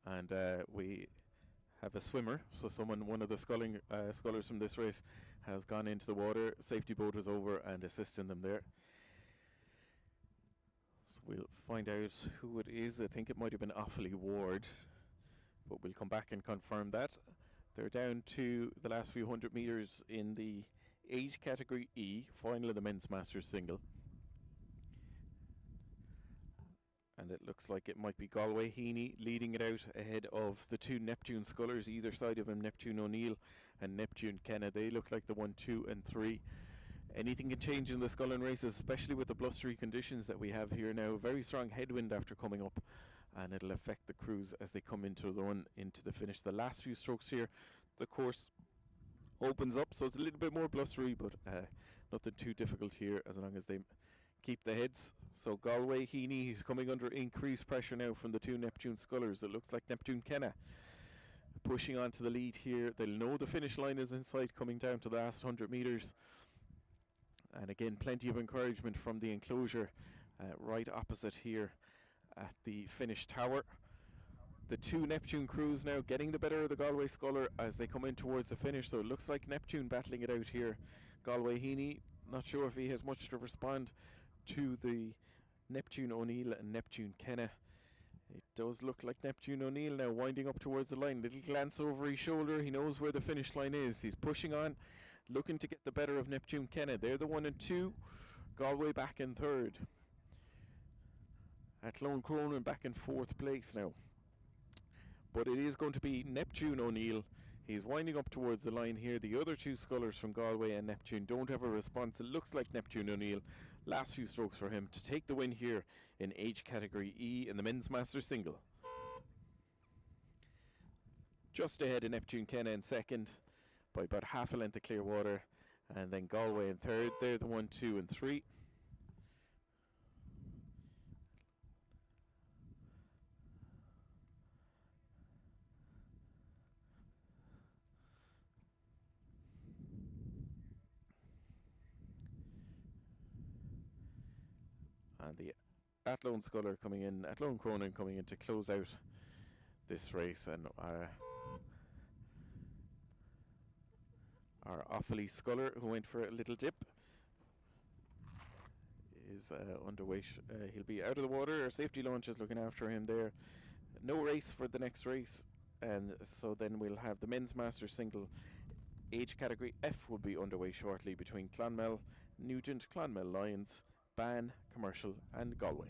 And we have a swimmer, so one of the scullers from this race has gone into the water. Safety boat was over and assisting them there. So we'll find out who it is. I think it might have been Offaly Ward, but we'll come back and confirm that. They're down to the last few hundred metres in the age category E, final of the men's Masters single. And it looks like it might be Galway Heaney leading it out ahead of the 2 Neptune scullers either side of him, Neptune O'Neill and Neptune Kenna. They look like the 1, 2 and 3. Anything can change in the sculling races, especially with the blustery conditions that we have here now. Very strong headwind after coming up, and it'll affect the crews as they come into the run, into the finish. The last few strokes here, the course opens up, so it's a little bit more blustery, but nothing too difficult here as long as they keep the heads. So Galway Heaney, he's coming under increased pressure now from the two Neptune scullers. It looks like Neptune Kenna pushing on to the lead here. They'll know the finish line is in sight coming down to the last 100 metres. And again, plenty of encouragement from the enclosure right opposite here at the finish tower. The two Neptune crews now getting the better of the Galway sculler as they come in towards the finish. So it looks like Neptune battling it out here. Galway Heaney, not sure if he has much to respond to the Neptune O'Neill and Neptune Kenna. It does look like Neptune O'Neill now winding up towards the line. Little glance over his shoulder. He knows where the finish line is. He's pushing on, looking to get the better of Neptune Kenna. They're the 1 and 2. Galway back in third. Athlone Cronin back in fourth place now. But it is going to be Neptune O'Neill. He's winding up towards the line here. The other two scullers from Galway and Neptune don't have a response. It looks like Neptune O'Neill. Last few strokes for him to take the win here in age category E in the men's Masters single. Just ahead of Neptune Kenna in second by about half a length of Clearwater. And then Galway in third. They're the 1, 2 and 3. And the Athlone sculler coming in, Athlone Cronin coming in to close out this race. And our Offaly sculler, who went for a little dip, is underway. He'll be out of the water. Our safety launch is looking after him there. No race for the next race, and so then we'll have the men's Masters single age category F will be underway shortly between Clonmel, Nugent, Clonmel Lions, Ban, Commercial and Galway.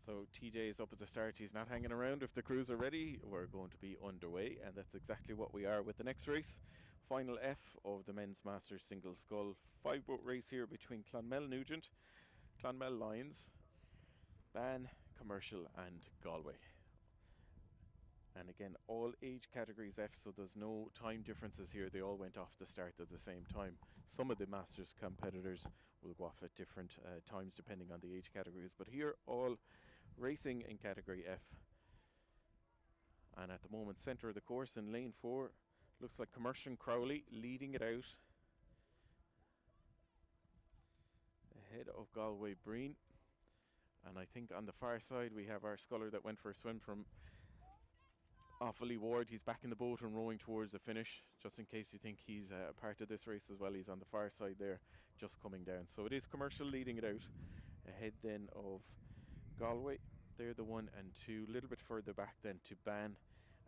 So TJ is up at the start. He's not hanging around. If the crews are ready, we're going to be underway, and that's exactly what we are with the next race. Final F of the men's Masters single scull 5-boat race here between Clonmel Nugent, Clonmel Lions, Ban, Commercial and Galway. And again, all age categories F, so there's no time differences here. They all went off the start at the same time. Some of the Masters competitors will go off at different times depending on the age categories, but here all racing in category F. And at the moment, centre of the course in lane 4, looks like Commercial Crowley leading it out ahead of Galway Breen. And I think on the far side we have our sculler that went for a swim from Offaly Ward. He's back in the boat and rowing towards the finish, just in case you think he's a part of this race as well. He's on the far side there, just coming down. So it is Commercial leading it out ahead then of Galway. They're the 1 and 2, a little bit further back then to Ban,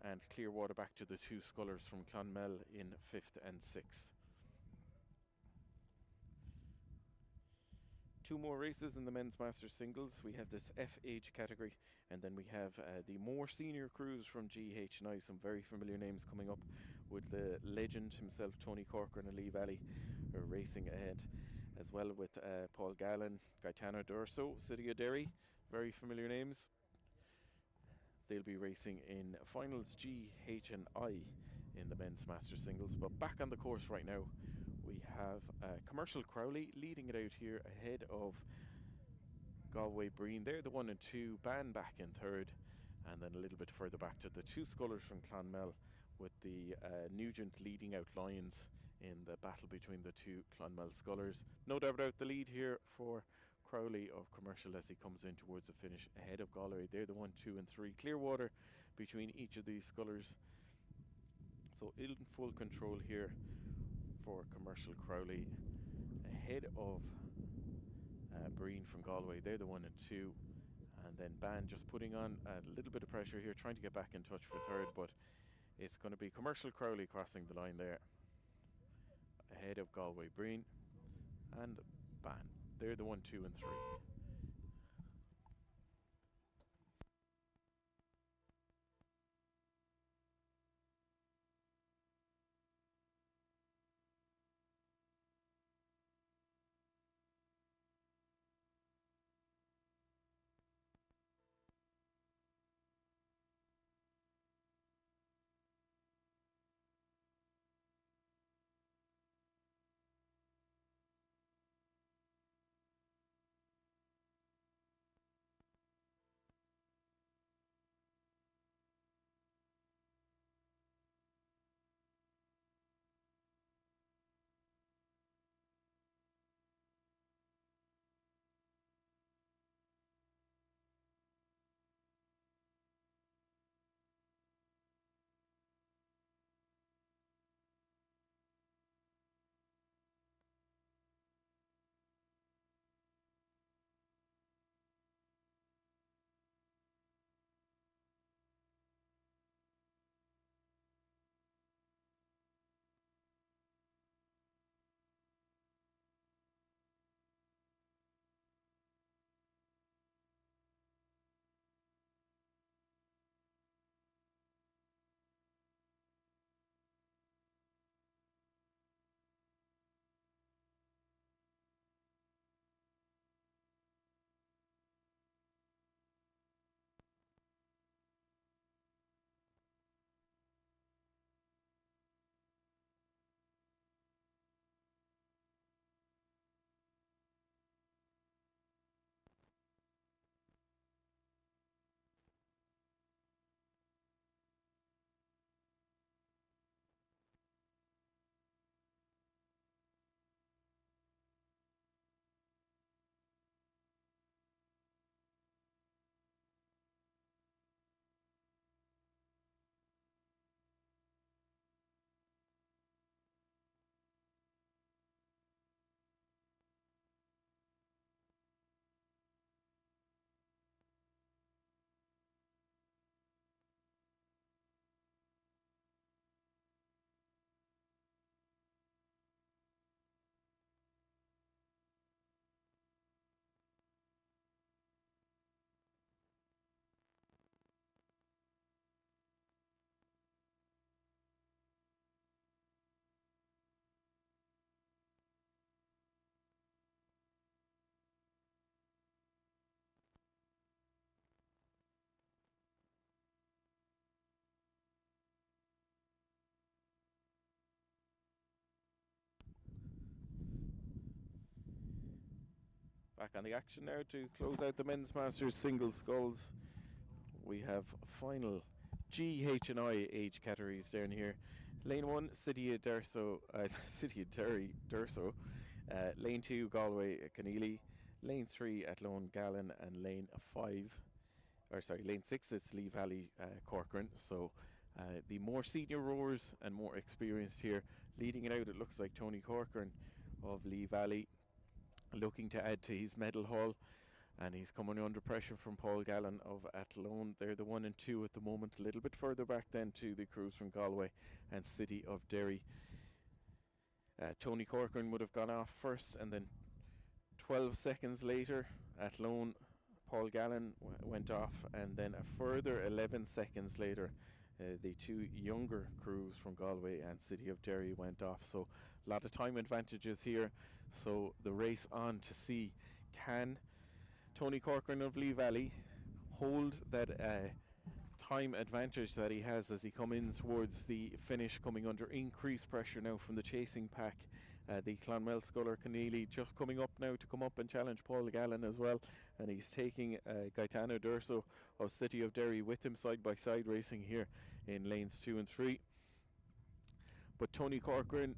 and Clearwater back to the 2 scullers from Clonmel in 5th and 6th. 2 more races in the men's Masters singles. We have this F age category, and then we have the more senior crews from GH&I. Some very familiar names coming up, with the legend himself, Tony Corcoran and Lee Valley, racing ahead, as well with Paul Gallen, Gaetano D'Urso, City of Derry, very familiar names. They'll be racing in finals GH&I in the men's Masters singles. But back on the course right now, we have Commercial Crowley leading it out here ahead of Galway Breen. They're the 1 and 2, Ban back in 3rd, and then a little bit further back to the 2 scullers from Clonmel, with the Nugent leading out Lions in the battle between the 2 Clonmel scullers. No doubt about the lead here for Crowley of Commercial as he comes in towards the finish ahead of Galway. They're the 1, 2 and 3. Clearwater between each of these scullers. So in full control here for Commercial Crowley ahead of Breen from Galway. They're the 1 and 2, and then Ban just putting on a little bit of pressure here, trying to get back in touch for 3rd, but it's going to be Commercial Crowley crossing the line there ahead of Galway Breen and Ban. They're the 1, 2 and 3. Back on the action now to close out the men's masters single sculls. We have final G, H and I age categories down here. Lane 1, City of Derso, City of Derry, Derso. Lane 2, Galway, Keneally. Lane 3, Athlone, Gallen, and Lane 6 is Lee Valley, Corcoran. So the more senior rowers and more experienced here. Leading it out, it looks like Tony Corcoran of Lee Valley, looking to add to his medal haul, and he's coming under pressure from Paul Gallen of Athlone. They're the 1 and 2 at the moment, a little bit further back then to the crews from Galway and City of Derry. Tony Corcoran would have gone off first, and then 12 seconds later Athlone, Paul Gallen went off, and then a further 11 seconds later the two younger crews from Galway and City of Derry went off. So a lot of time advantages here. So the race on to see, can Tony Corcoran of Lee Valley hold that time advantage that he has as he come in towards the finish, coming under increased pressure now from the chasing pack. The Clonmel Sculler Keneally just coming up now to come up and challenge Paul Gallen as well, and he's taking Gaetano Durso of City of Derry with him side by side, racing here in lanes 2 and 3. But Tony Corcoran,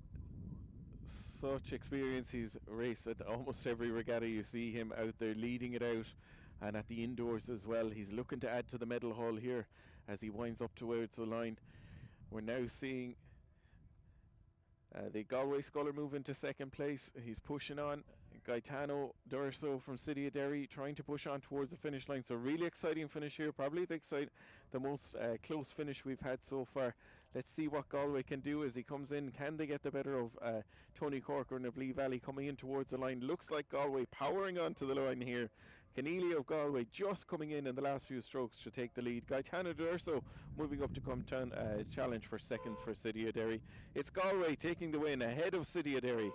such experience, he's raced at almost every regatta. You see him out there leading it out, and at the indoors as well. He's looking to add to the medal haul here as he winds up towards the line. We're now seeing the Galway Sculler move into second place. He's pushing on. Gaetano Durso from City of Derry trying to push on towards the finish line. So really exciting finish here. Probably the most close finish we've had so far. Let's see what Galway can do as he comes in. Can they get the better of Tony Corcoran of Lee Valley coming in towards the line? Looks like Galway powering onto the line here. Keneally of Galway just coming in the last few strokes to take the lead. Gaetano Durso moving up to come challenge for seconds for City of Derry. It's Galway taking the win ahead of City of Derry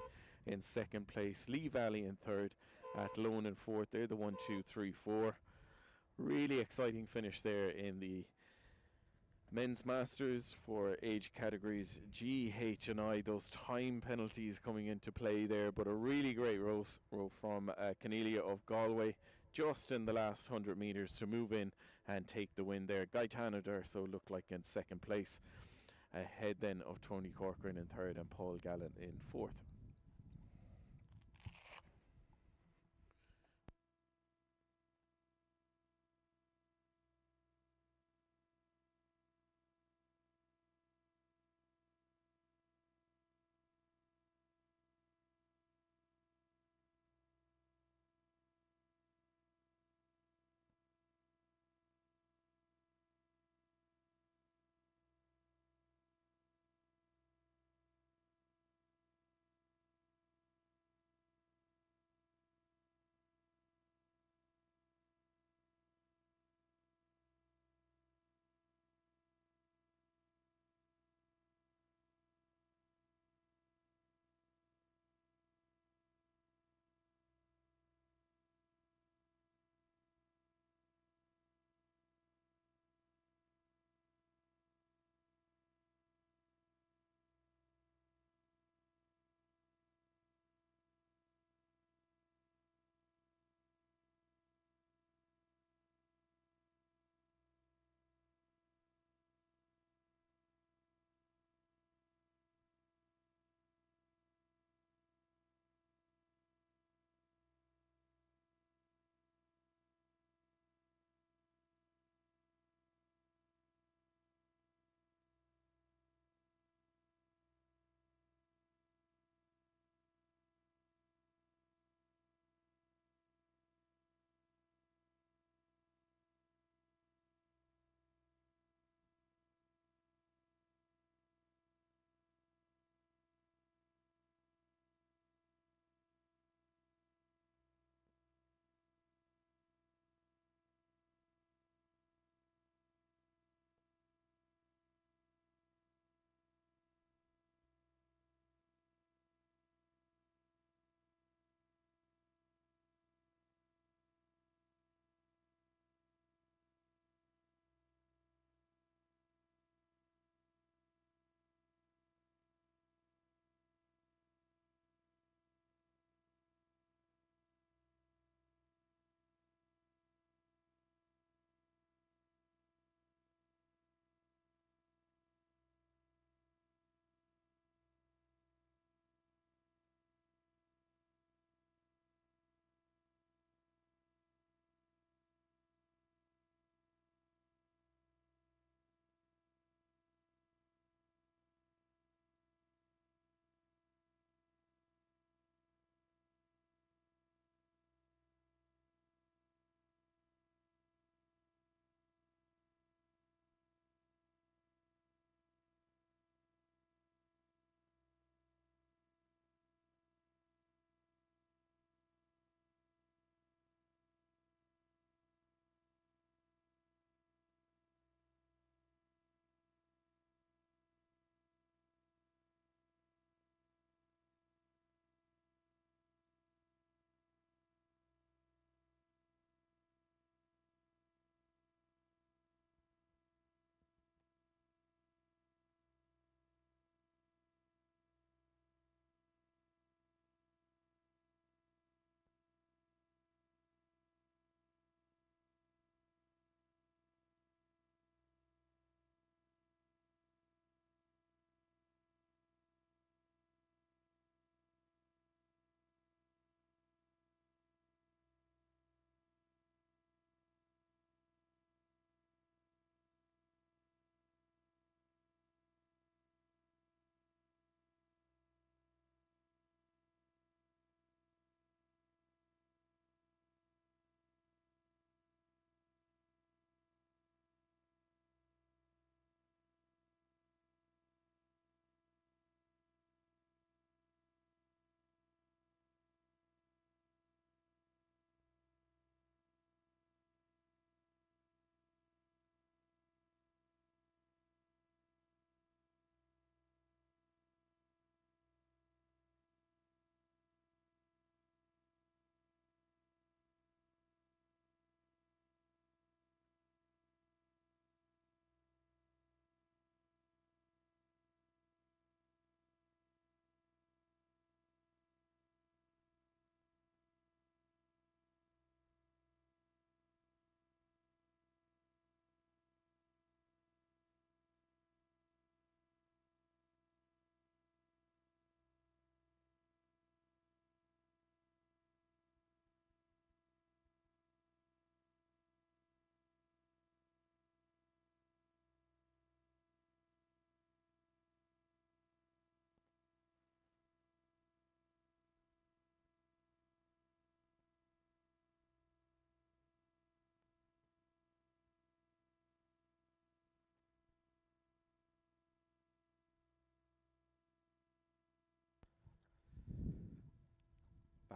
in second place. Lee Valley in third, Athlone in fourth. They're the 1, 2, 3, 4. Really exciting finish there in the men's masters for age categories G, H and I. Those time penalties coming into play there, but a really great row from Keneally of Galway just in the last 100 metres to move in and take the win there. Gaetano Durso looked like in second place, ahead then of Tony Corcoran in third and Paul Gallen in fourth.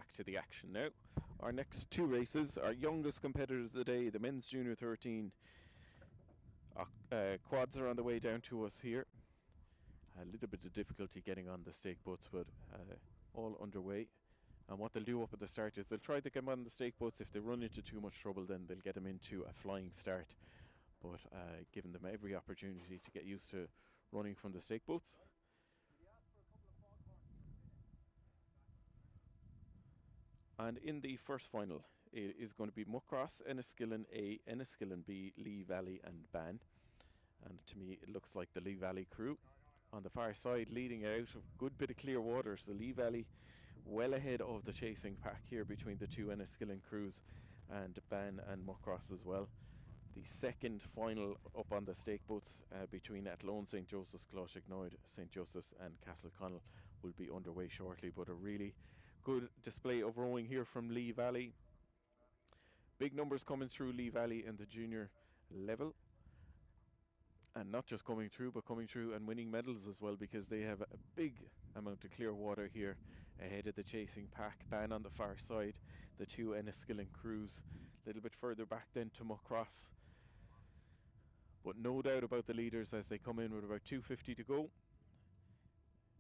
back to the action now. Our next two races, our youngest competitors of the day, the men's junior 13 quads are on the way down to us here. A little bit of difficulty getting on the stake boats, but all underway. And what they'll do up at the start is they'll try to get on the stake boats. If they run into too much trouble, then they'll get them into a flying start, but giving them every opportunity to get used to running from the stake boats. And in the first final, it is going to be Muckross, Enniskillen A, Enniskillen B, Lee Valley and Ban. And to me, it looks like the Lee Valley crew on the far side leading out. A good bit of clear water, so Lee Valley well ahead of the chasing pack here between the two Enniskillen crews, and Ban and Muckross as well. The second final up on the stake boats between Athlone, St. Joseph's, Closhignoid, St. Joseph's and Castleconnell will be underway shortly, but a really good display of rowing here from Lee Valley. Big numbers coming through Lee Valley in the junior level, and not just coming through, but coming through and winning medals as well, because they have a big amount of clear water here ahead of the chasing pack. Ban on the far side, the two Enniskillen crews a little bit further back then to Muckross, but no doubt about the leaders as they come in with about 2:50 to go.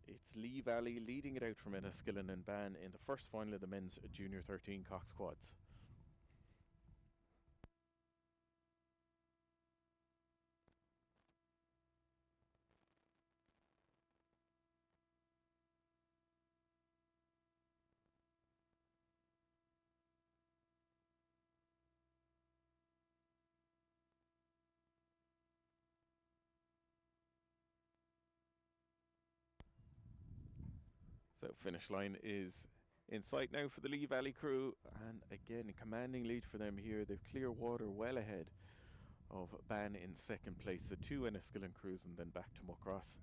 It's Lee Valley leading it out from Enniskillen and Ban in the first final of the men's junior 13 Cox quads. So finish line is in sight now for the Lee Valley crew, and again a commanding lead for them here. They've clear water well ahead of Ban in second place, the two Enniskillen crews, and then back to Muckross.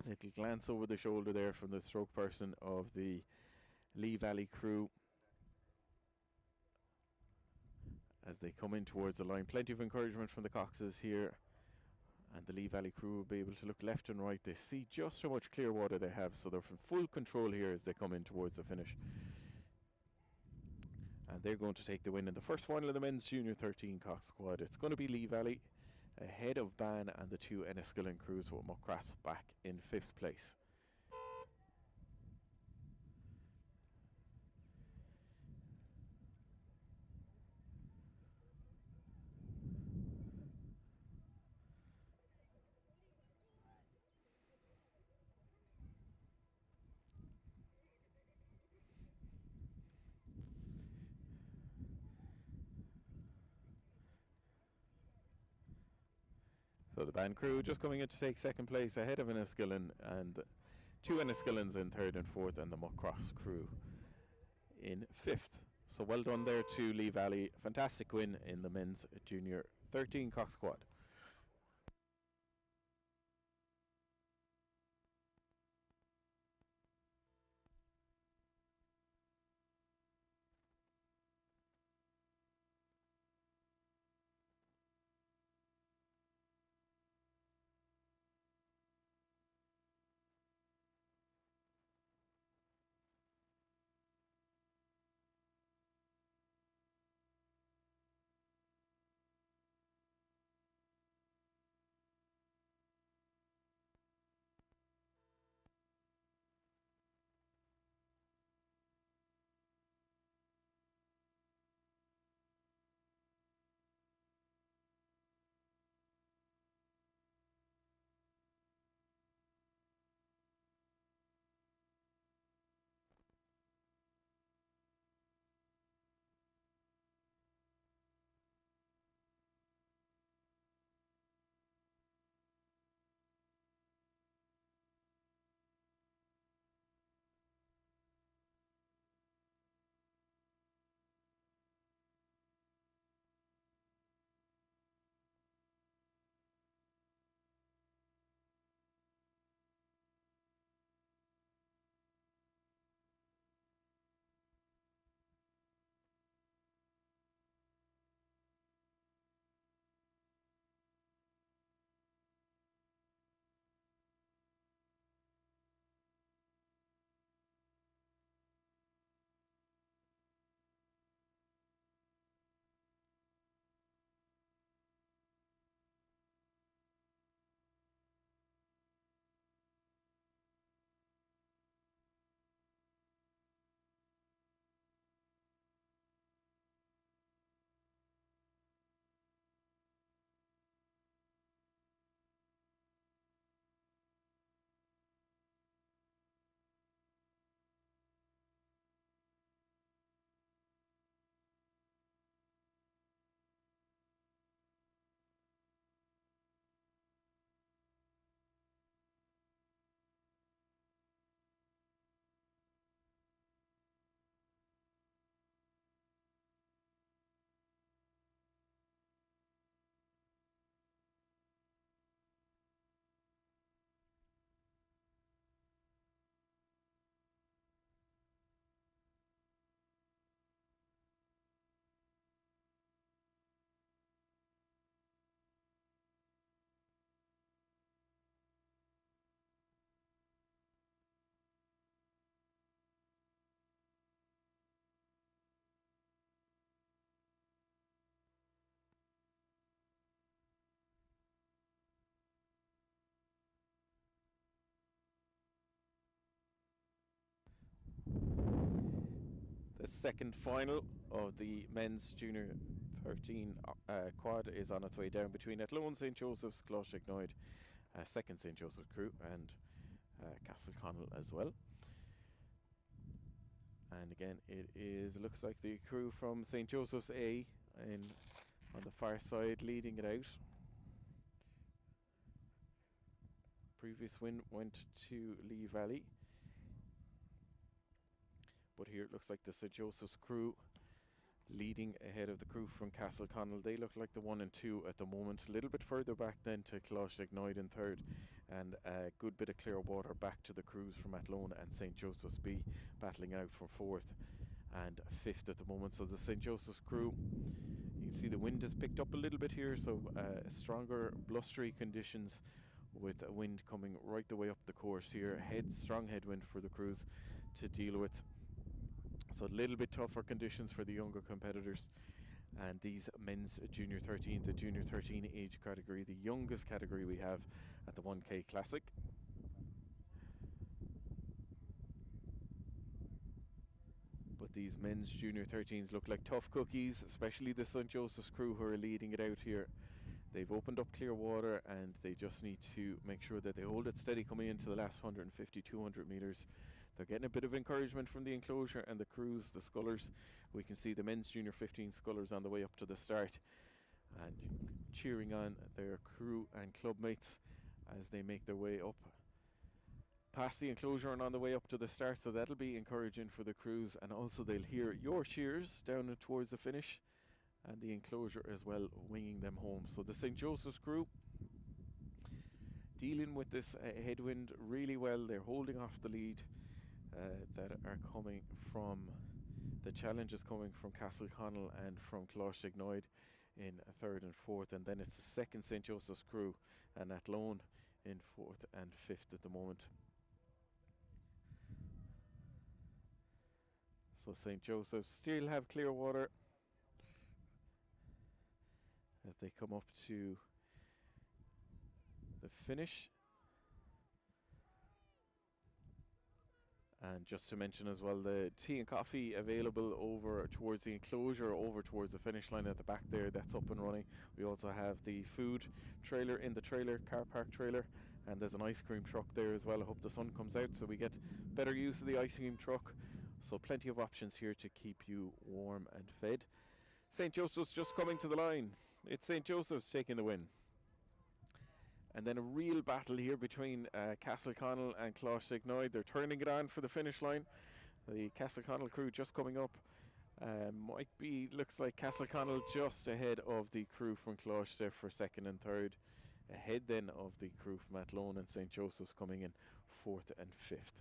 Little glance over the shoulder there from the stroke person of the Lee Valley crew as they come in towards the line. Plenty of encouragement from the coxes here, and the Lee Valley crew will be able to look left and right. They see just how much clear water they have, so they're from full control here as they come in towards the finish. And they're going to take the win in the first final of the men's junior 13 Cox squad. It's going to be Lee Valley ahead of Ban and the two Enniskillen crews, with Muckross back in 5th place. So the Ban crew just coming in to take second place ahead of Enniskillen, and two Enniskillens in 3rd and 4th, and the Muckross crew in 5th. So well done there to Lee Valley. Fantastic win in the men's junior 13 Cox squad. second final of the men's junior 13 quad is on its way down between Athlone, St Joseph's, Closhignoid, second St Joseph's crew, and Castleconnell as well. And again, it looks like the crew from St Joseph's A on the far side leading it out. Previous win went to Lee Valley, but here it looks like the St Joseph's crew leading ahead of the crew from Castleconnell. They look like the 1 and 2 at the moment. A little bit further back then to Closhignoid in third, and a good bit of clear water back to the crews from Athlone and St Joseph's B, battling out for fourth and fifth at the moment. So the St Joseph's crew, you can see the wind has picked up a little bit here, so stronger blustery conditions with a wind coming right the way up the course here. Strong headwind for the crews to deal with. So a little bit tougher conditions for the younger competitors. And these men's junior 13, the junior 13 age category, the youngest category we have at the 1K Classic. But these men's junior 13s look like tough cookies, especially the St Joseph's crew who are leading it out here. They've opened up clear water and they just need to make sure that they hold it steady coming into the last 150, 200 metres. They're getting a bit of encouragement from the enclosure and the crews, the scullers. We can see the men's junior 15 scullers on the way up to the start and cheering on their crew and club mates as they make their way up past the enclosure and on the way up to the start. So that'll be encouraging for the crews, and also they'll hear your cheers down towards the finish and the enclosure as well, winging them home. So the St Joseph's crew dealing with this headwind really well. They're holding off the lead that are coming from the challenges coming from Castleconnell and from Closhignoid in third and fourth, and then it's the second St Joseph's crew and Athlone in fourth and fifth at the moment. So St Joseph's still have clear water as they come up to the finish. And just to mention as well, the tea and coffee available over towards the enclosure, over towards the finish line at the back there, that's up and running. We also have the food trailer in the trailer, car park trailer, and there's an ice cream truck there as well. I hope the sun comes out so we get better use of the ice cream truck. So plenty of options here to keep you warm and fed. St Joseph's just coming to the line. It's St Joseph's taking the win. And then a real battle here between Castleconnell and Closhignoid. They're turning it on for the finish line. The Castleconnell crew just coming up. Looks like Castleconnell just ahead of the crew from Closh there for second and third. Ahead then of the crew from Athlone and St Joseph's coming in fourth and fifth.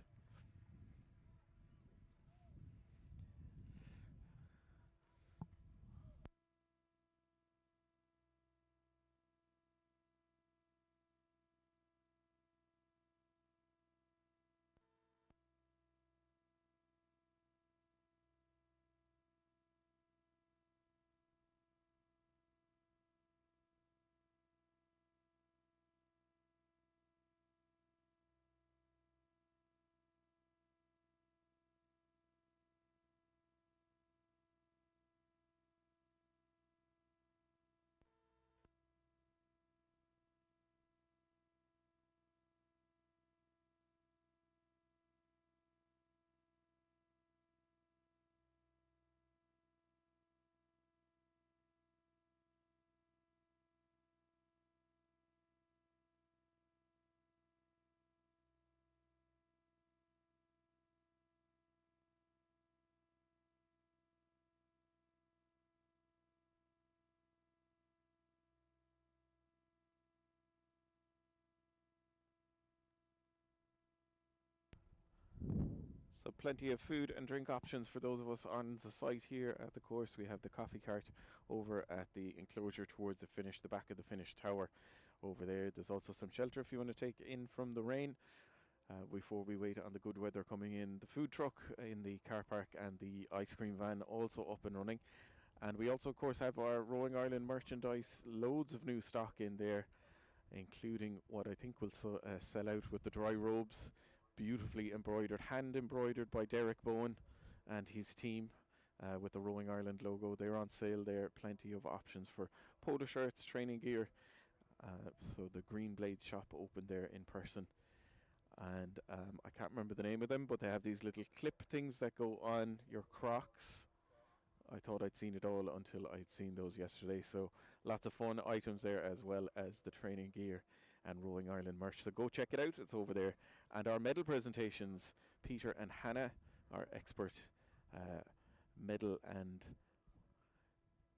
So plenty of food and drink options for those of us on the site here at the course. We have the coffee cart over at the enclosure towards the finish, the back of the finish tower over there. There's also some shelter if you want to take in from the rain before we wait on the good weather coming in. The food truck in the car park and the ice cream van also up and running. And we also of course have our Rowing Ireland merchandise, loads of new stock in there, including what I think will sell out with the dry robes, beautifully embroidered, hand embroidered by Derek Bowen and his team. with the Rowing Ireland logo. They're on sale there. Plenty of options for polo shirts, training gear. So the Green Blade shop opened there in person. And I can't remember the name of them, but they have these little clip things that go on your Crocs. I thought I'd seen it all until I'd seen those yesterday. So lots of fun items there, as well as the training gear and Rowing Ireland merch. So go check it out. It's over there. And our medal presentations, Peter and Hannah, our expert medal and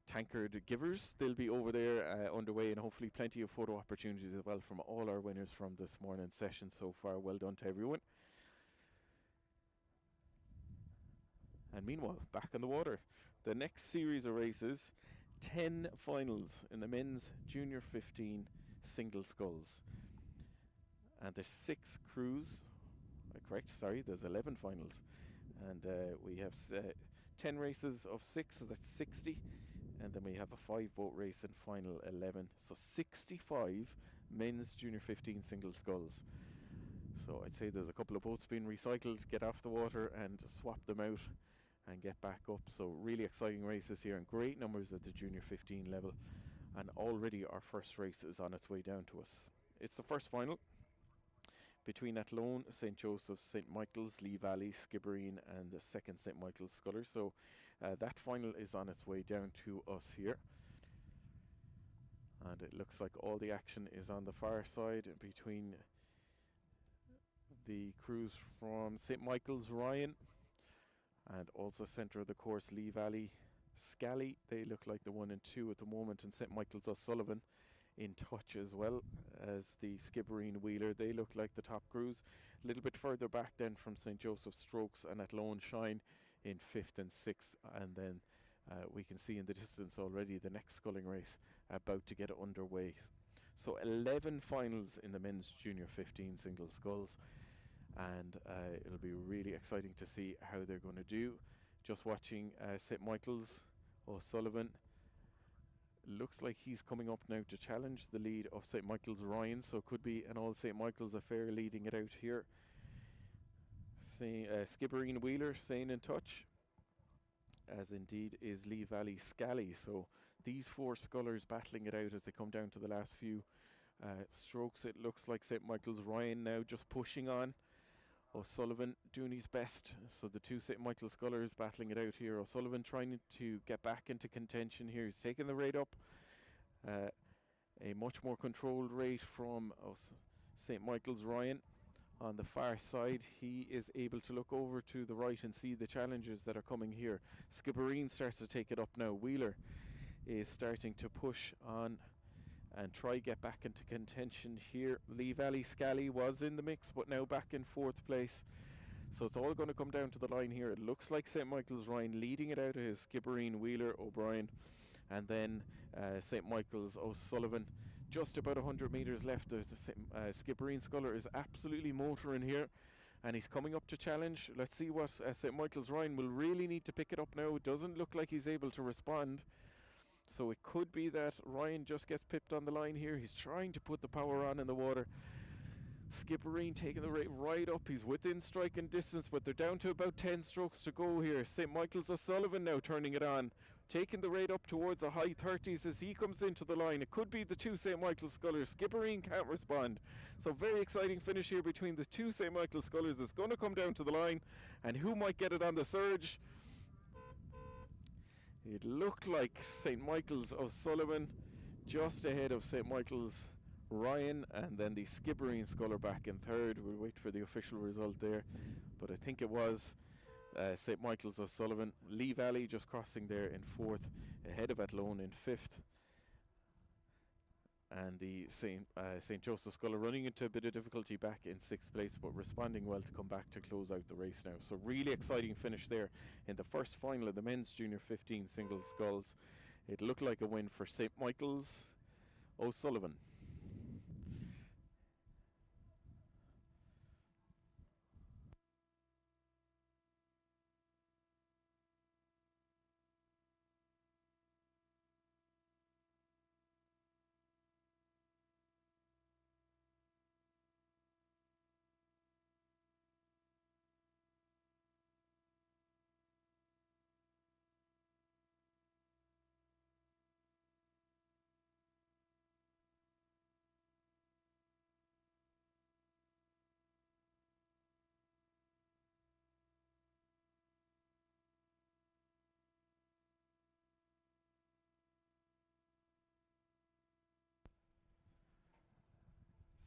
tankard givers, they'll be over there underway, and hopefully plenty of photo opportunities as well from all our winners from this morning's session so far. Well done to everyone. And meanwhile, back on the water, the next series of races, 10 finals in the men's junior 15 single sculls. And there's 6 crews, there's 11 finals. And we have 10 races of 6, so that's 60. And then we have a 5-boat race in final 11. So 65 men's junior 15 single sculls. So I'd say there's a couple of boats being recycled, get off the water and swap them out and get back up. So really exciting races here, and great numbers at the junior 15 level. And already our first race is on its way down to us. It's the first final between Athlone, St. Joseph's, St. Michael's, Lee Valley, Skibbereen and the second St. Michael's Sculler. So that final is on its way down to us here. And it looks like all the action is on the far side between the crews from St. Michael's, Ryan, and also centre of the course, Lee Valley, Scally. They look like the 1 and 2 at the moment, and St. Michael's O'Sullivan in touch, as well as the Skibbereen Wheeler. They look like the top crews. A little bit further back then from St. Joseph's Strokes and Athlone Shine in 5th and 6th, and then we can see in the distance already the next sculling race about to get underway. So 11 finals in the men's junior 15 single sculls, and it'll be really exciting to see how they're going to do. Just watching St. Michael's O'Sullivan, looks like he's coming up now to challenge the lead of St. Michael's Ryan, so could be an all St. Michael's affair leading it out here. Skibbereen Wheeler staying in touch, as indeed is Lee Valley Scally. So these 4 scullers battling it out as they come down to the last few strokes. It looks like St. Michael's Ryan now just pushing on. O'Sullivan doing his best. So the 2 St. Michael's scullers battling it out here. O'Sullivan trying to get back into contention here. He's taking the rate up. A much more controlled rate from St. Michael's Ryan. On the far side, he is able to look over to the right and see the challenges that are coming here. Skibbereen starts to take it up now. Wheeler is starting to push on and try get back into contention here. Lee Valley Scally was in the mix, but now back in 4th place. So it's all going to come down to the line here. It looks like St. Michael's Ryan leading it out of his Skibbereen, Wheeler, O'Brien, and then St. Michael's O'Sullivan. Just about 100 metres left. The Skibbereen sculler is absolutely motoring here, and he's coming up to challenge. Let's see what St. Michael's Ryan will really need to pick it up now. It doesn't look like he's able to respond. So it could be that Ryan just gets pipped on the line here. He's trying to put the power on in the water. Skibbereen taking the rate right up. He's within striking distance, but they're down to about 10 strokes to go here. St. Michael's O'Sullivan now turning it on, taking the rate up towards the high 30s as he comes into the line. It could be the 2 St. Michael's scullers. Skibbereen can't respond. So very exciting finish here between the 2 St. Michael's scullers. It's going to come down to the line, and who might get it on the surge? It looked like St. Michael's O'Sullivan just ahead of St. Michael's Ryan, and then the Skibbereen sculler back in 3rd. We'll wait for the official result there, but I think it was St. Michael's O'Sullivan. Lee Valley just crossing there in 4th, ahead of Athlone in 5th. And the St. Joseph's sculler running into a bit of difficulty back in 6th place, but responding well to come back to close out the race now. So really exciting finish there in the first final of the men's junior 15 single sculls. It looked like a win for St. Michael's O'Sullivan.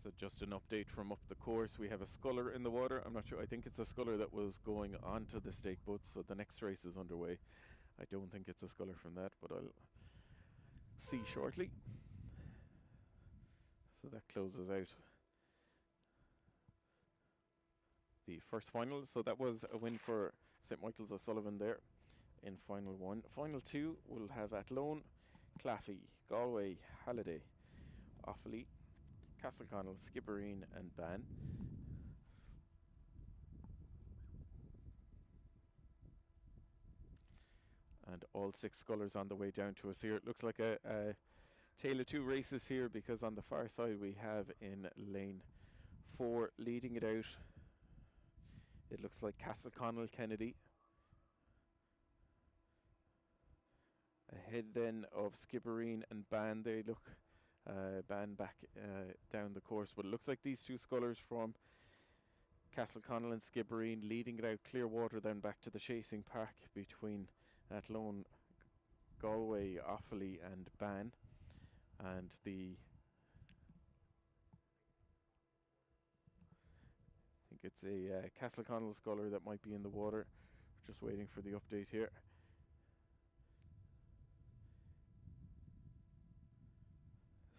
So just an update from up the course. We have a sculler in the water. I'm not sure. I think it's a sculler that was going onto the stake boats. So the next race is underway. I don't think it's a sculler from that, but I'll see shortly. So that closes out the first final. So that was a win for St Michael's O'Sullivan there in final one. Final two will have Athlone, Claffey, Galway, Halliday, Offaly, Castleconnell, Skibbereen and Ban. And all 6 scullers on the way down to us here. It looks like a tale of 2 races here, because on the far side we have in lane 4 leading it out. It looks like Castleconnell Kennedy. Ahead then of Skibbereen and Ban. They look Ban back down the course, but it looks like these 2 scullers from Castleconnell and Skibbereen leading it out. Clearwater then back to the chasing pack between Athlone, Galway, Offaly and Ban. And I think it's a Castleconnell sculler that might be in the water. Just waiting for the update here.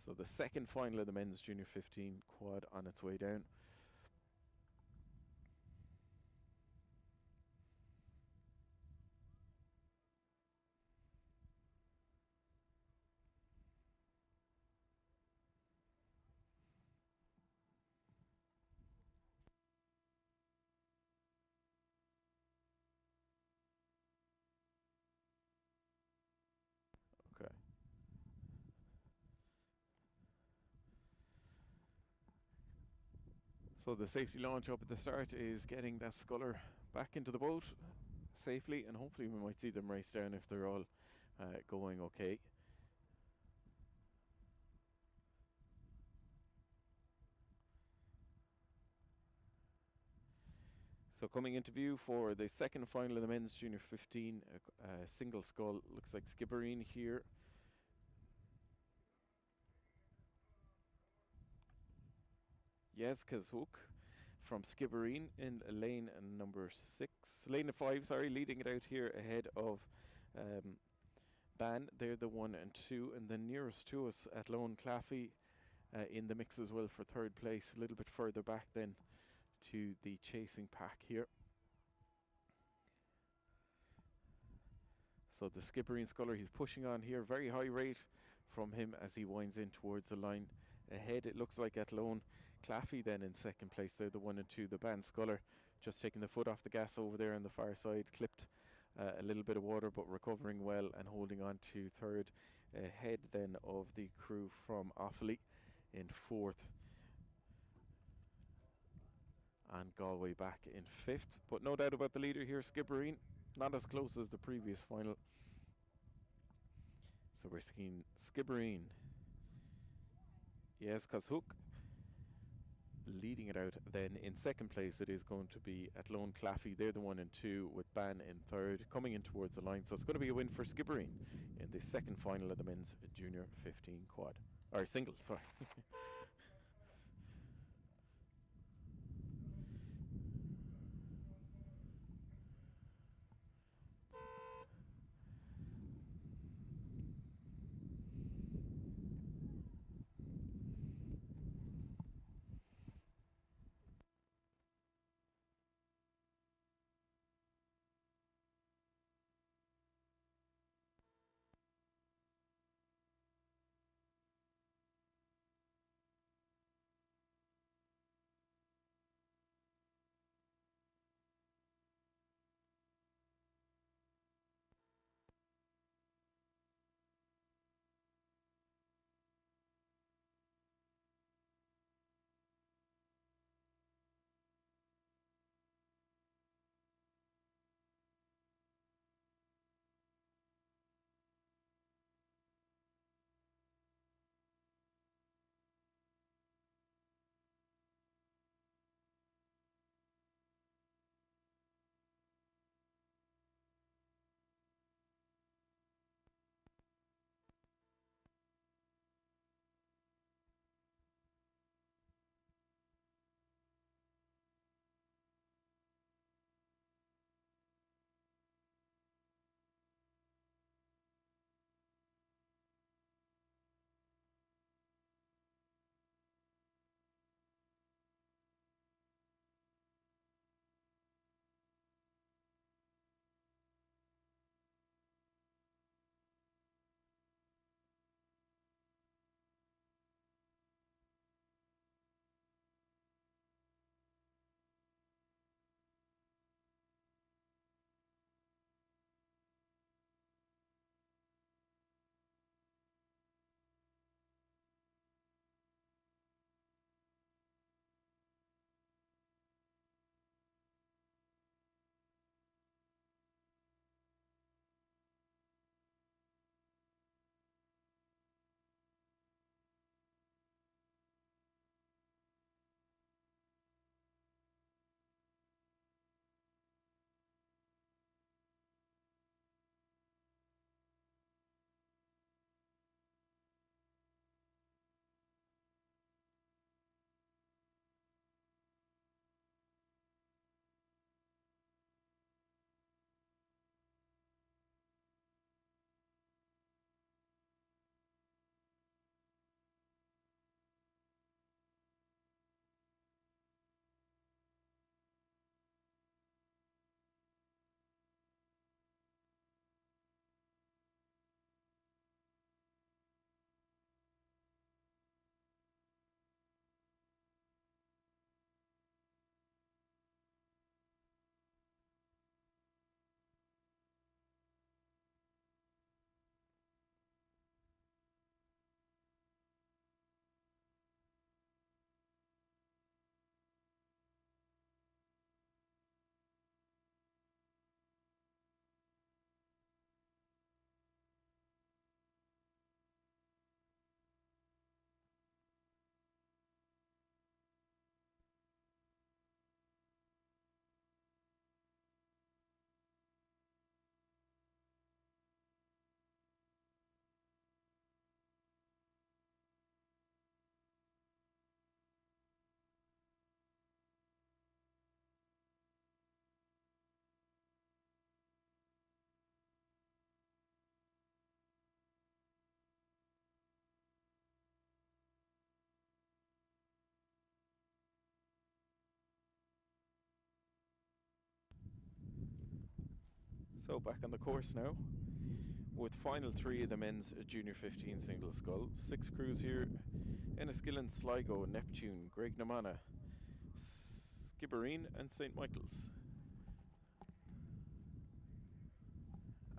So the second final of the men's junior 15 quad on its way down. Okay. So the safety launch up at the start is getting that sculler back into the boat safely, and hopefully we might see them race down if they're all going okay. So coming into view for the second final of the men's junior 15, single scull, looks like Skibbereen here. Yes, Kazhook from Skibbereen in lane number 6, lane 5, sorry, leading it out here ahead of Ban. They're the 1 and 2, and then nearest to us Athlone Claffey in the mix as well for 3rd place, a little bit further back then to the chasing pack here. So the Skibbereen sculler, he's pushing on here, very high rate from him as he winds in towards the line. Ahead it looks like Athlone Claffey then in 2nd place. They're the 1 and 2. The Ban sculler just taking the foot off the gas over there on the far side, clipped a little bit of water but recovering well and holding on to 3rd. Ahead then of the crew from Offaly in 4th. And Galway back in 5th. But no doubt about the leader here, Skibbereen. Not as close as the previous final. So we're seeing Skibbereen. Yes, Kazhook leading it out. Then in 2nd place it is going to be Athlone Claffey. They're the 1 and 2 with Ban in 3rd, coming in towards the line. So it's going to be a win for Skibbereen in the 2nd final of the men's junior 15 quad. Or single, sorry. So back on the course now, with final 3 of the men's junior 15 single scull. 6 crews here: Enniskillen, Sligo, Neptune, Graiguenamanagh, Skibbereen and St Michael's.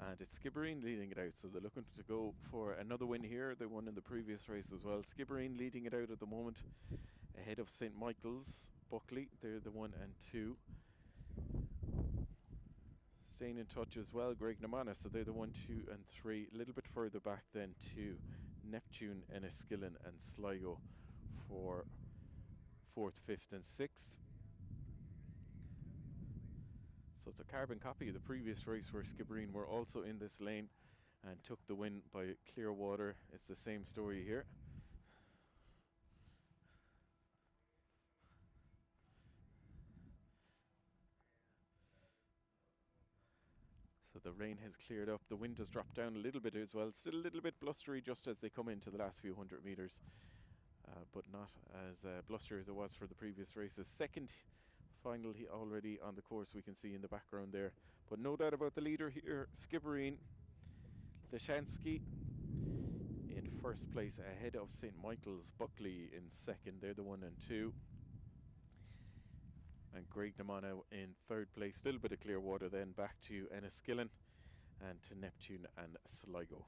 And it's Skibbereen leading it out, so they're looking to go for another win here. They won in the previous race as well. Skibbereen leading it out at the moment, ahead of St Michael's, Buckley. They're the 1 and 2. Staying in touch as well, Graiguenamanagh, so they're the 1, 2 and 3. A little bit further back then to Neptune, Enniskillen and Sligo for 4th, 5th and 6th. So it's a carbon copy of the previous race where Skibbereen were also in this lane and took the win by Clearwater. It's the same story here. So the rain has cleared up, the wind has dropped down a little bit as well. Still a little bit blustery just as they come into the last few hundred metres, but not as blustery as it was for the previous races. Second final already on the course, we can see in the background there. But no doubt about the leader here, Skibbereen. Leshansky in first place ahead of St Michael's. Buckley in second, they're the 1 and 2. And Graiguenamanagh in third place. A little bit of Clearwater then back to Enniskillen and to Neptune and Sligo.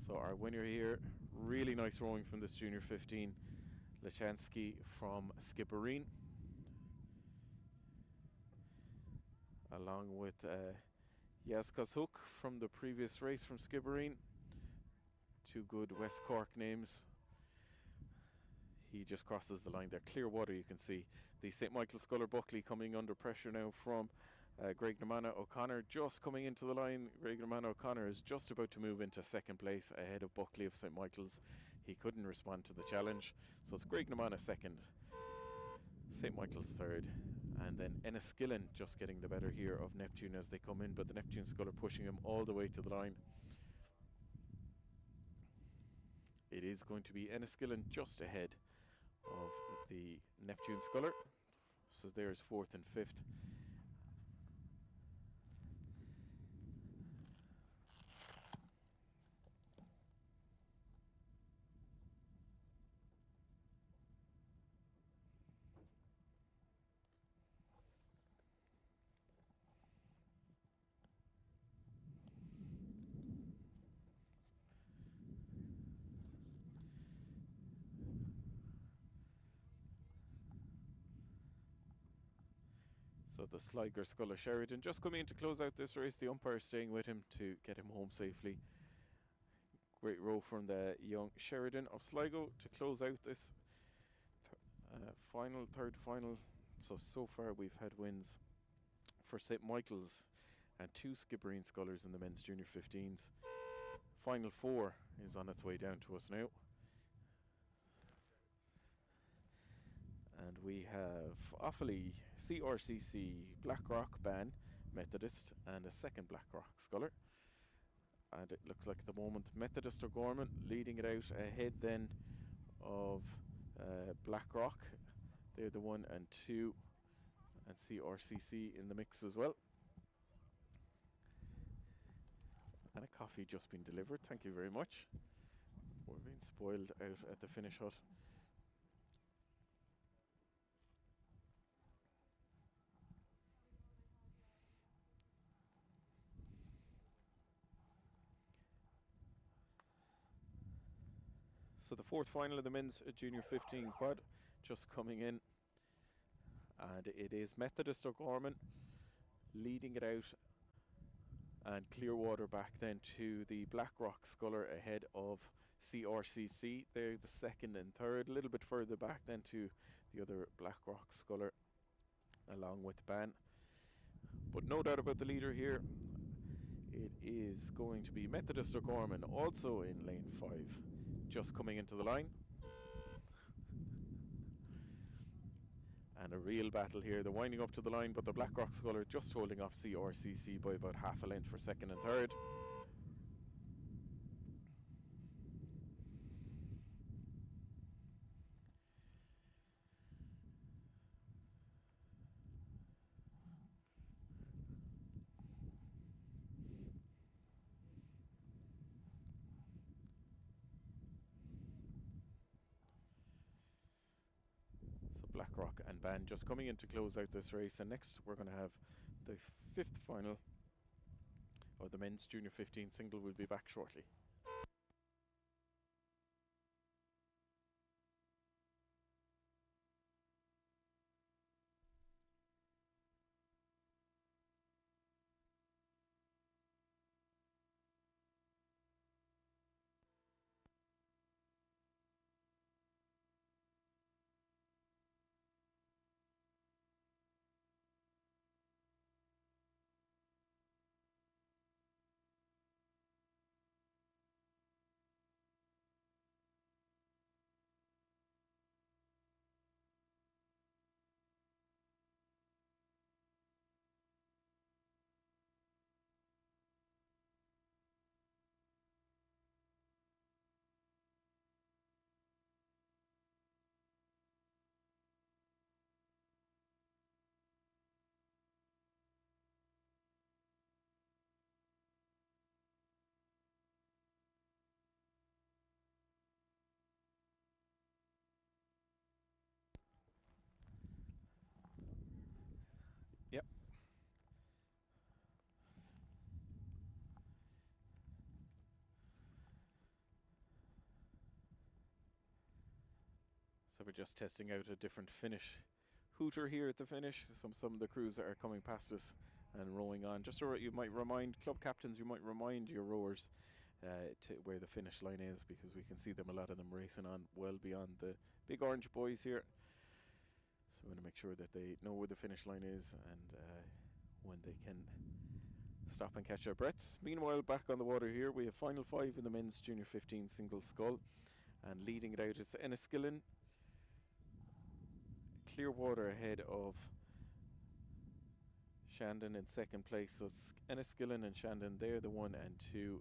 So our winner here, really nice rowing from this junior 15, Leshansky from Skibbereen, along with Yazkaz Hook from the previous race from Skibbereen. 2 good West Cork names. He just crosses the line there. Clearwater, you can see the St Michael's sculler Buckley coming under pressure now from Graiguenamanagh. O'Connor just coming into the line. Graiguenamanagh O'Connor is just about to move into second place ahead of Buckley of St Michael's. He couldn't respond to the challenge, so it's Graiguenamanagh second, St Michael's third, and then Enniskillen just getting the better here of Neptune as they come in, but the Neptune sculler pushing him all the way to the line. It is going to be Enniskillen just ahead of the Neptune sculler. So there's 4th and 5th. So the Sligo sculler Sheridan just coming in to close out this race. The umpire staying with him to get him home safely. Great row from the young Sheridan of Sligo to close out this third final. So far we've had wins for St Michael's and 2 Skibbereen scullers in the men's junior 15s. Final 4 is on its way down to us now. And we have Offaly, CRCC, Blackrock, Ban, Methodist, and a second Blackrock sculler. And it looks like at the moment Methodist O'Gorman leading it out ahead then of Blackrock. They're the 1 and 2, and CRCC in the mix as well. And a coffee just been delivered, thank you very much. We're being spoiled out at the finish hut. So the 4th final of the men's junior 15 quad just coming in, and it is Methodist O'Gorman leading it out, and Clearwater back then to the Blackrock sculler ahead of CRCC. They're the 2nd and 3rd, a little bit further back then to the other Blackrock sculler along with Ban. But no doubt about the leader here, it is going to be Methodist O'Gorman, also in lane 5, just coming into the line. And a real battle here. They're winding up to the line, but the Blackrock sculler just holding off CRCC by about half a length for 2nd and 3rd. Blackrock and Ban just coming in to close out this race. And next we're going to have the fifth final of the men's junior 15 single. Will be back shortly. Yep. So we're just testing out a different finish hooter here at the finish. Some of the crews that are coming past us and rowing on. Just so you might remind club captains, you might remind your rowers to where the finish line is, because we can see them, a lot of them racing on well beyond the big orange boys here. So we want to make sure that they know where the finish line is and when they can stop and catch their breaths. Meanwhile, back on the water here, we have final 5 in the men's junior 15 single scull, and leading it out is Enniskillen. Clearwater ahead of Shandon in second place. So it's Enniskillen and Shandon, they're the 1 and 2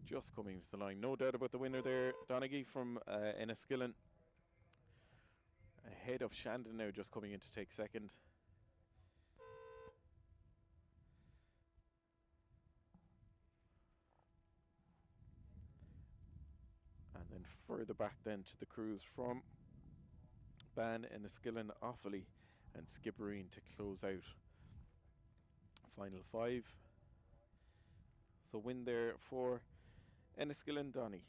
just coming to the line. No doubt about the winner there, Donaghy from Enniskillen, ahead of Shandon now, just coming in to take second. And then further back then to the crews from Ban, Enniskillen, Offaly and Skibbereen to close out final 5. So win there for Enniskillen, Donny.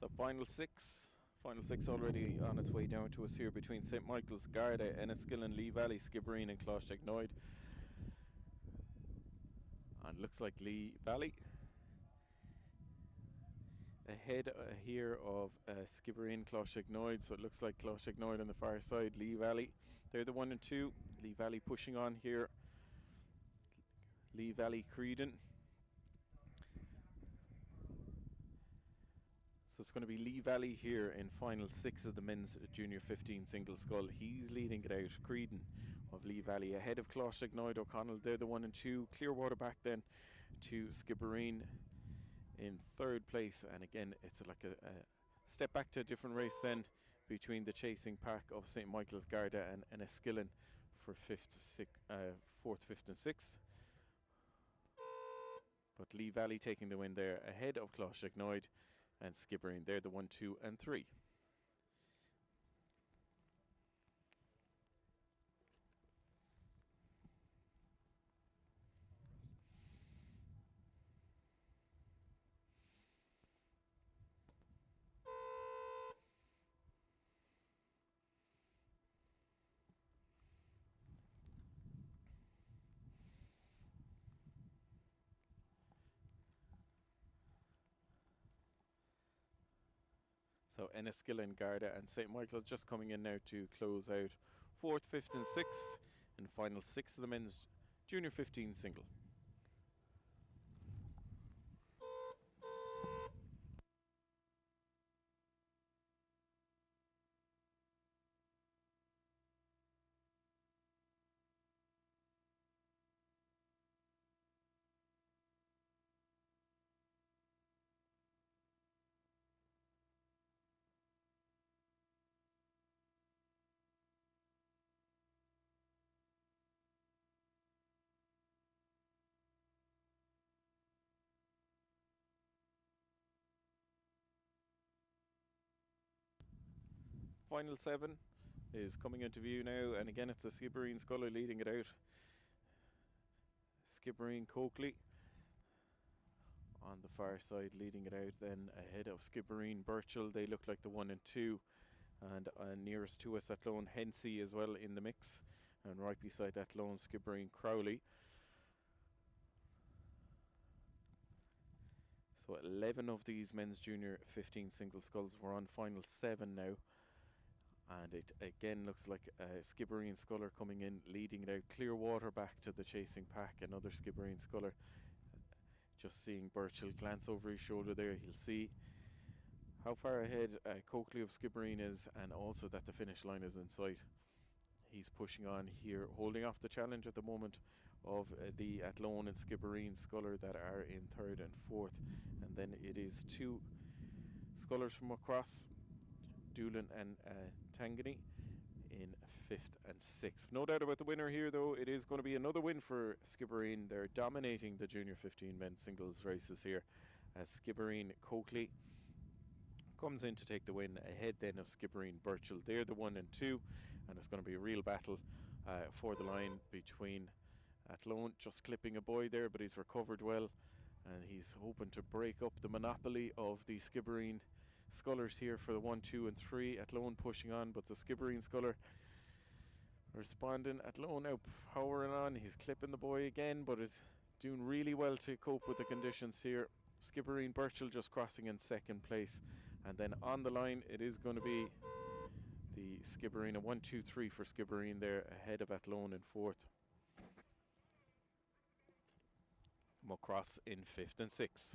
So final six already on its way down to us here between St Michael's, Garda, Enniskillen, Lee Valley, Skibbereen and Closhtegnoid. And looks like Lee Valley ahead here of Skibbereen, Closhtegnoid. So it looks like Closhtegnoid on the far side, Lee Valley, they're the 1 and 2. Lee Valley pushing on here. Lee Valley, Creedon. So it's going to be Lee Valley here in final 6 of the men's junior 15 single scull. He's leading it out. Creedon of Lee Valley ahead of Closhtegnoid, O'Connell, they're the 1 and 2. Clearwater back then to Skibbereen in 3rd place. And again, it's like a step back to a different race then between the chasing pack of St Michael's, Garda and Enniskillen for 4th, 5th and 6th. But Lee Valley taking the win there ahead of Closhignoid and Skibbereen. They're the 1, 2 and 3. So Enniskillen, Garda and St. Michael just coming in now to close out 4th, 5th and 6th in final 6 of the men's junior 15 single. Final 7 is coming into view now, and again it's the Skibbereen Sculler leading it out. Skibbereen Coakley on the far side leading it out, then ahead of Skibbereen Birchall. They look like the 1 and 2, and nearest to us at lone Hensey as well in the mix, and right beside that lone Skibbereen Crowley. So 11 of these men's junior 15 single sculls. We're on final 7 now, and it again looks like Skibbereen Sculler coming in leading it out. Clearwater back to the chasing pack, another Skibbereen Sculler. Just seeing Birchall glance over his shoulder there, he'll see how far ahead Coakley of Skibbereen is, and also that the finish line is in sight. He's pushing on here, holding off the challenge at the moment of the Athlone and Skibbereen Sculler that are in 3rd and 4th, and then it is 2 scullers from across, Doolin and Tangany in 5th and 6th. No doubt about the winner here, though. It is going to be another win for Skibbereen. They're dominating the junior 15 men's singles races here, as Skibbereen Coakley comes in to take the win ahead then of Skibbereen Birchall. They're the 1 and 2, and it's going to be a real battle for the line between Athlone, just clipping a boy there, but he's recovered well, and he's hoping to break up the monopoly of the Skibbereen Scullers here for the 1, 2 and 3. Athlone pushing on, but the Skibbereen Sculler responding. Athlone now powering on. He's clipping the boy again, but is doing really well to cope with the conditions here. Skibbereen Birchall just crossing in 2nd place, and then on the line it is going to be the Skibbereen, a 1, 2, 3 for Skibbereen there ahead of Athlone in 4th. Muckross in 5th and 6th.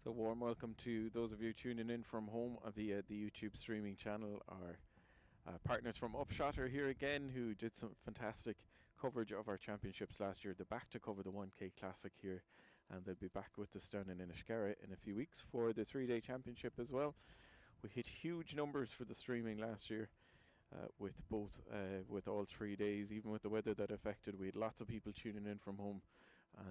So warm welcome to those of you tuning in from home via the YouTube streaming channel. Our partners from Upshot are here again, who did some fantastic coverage of our championships last year. They're back to cover the 1K Classic here, and they'll be back with us down in Inniscarra in a few weeks for the 3-day championship as well. We hit huge numbers for the streaming last year, with all 3 days, even with the weather that affected. We had lots of people tuning in from home,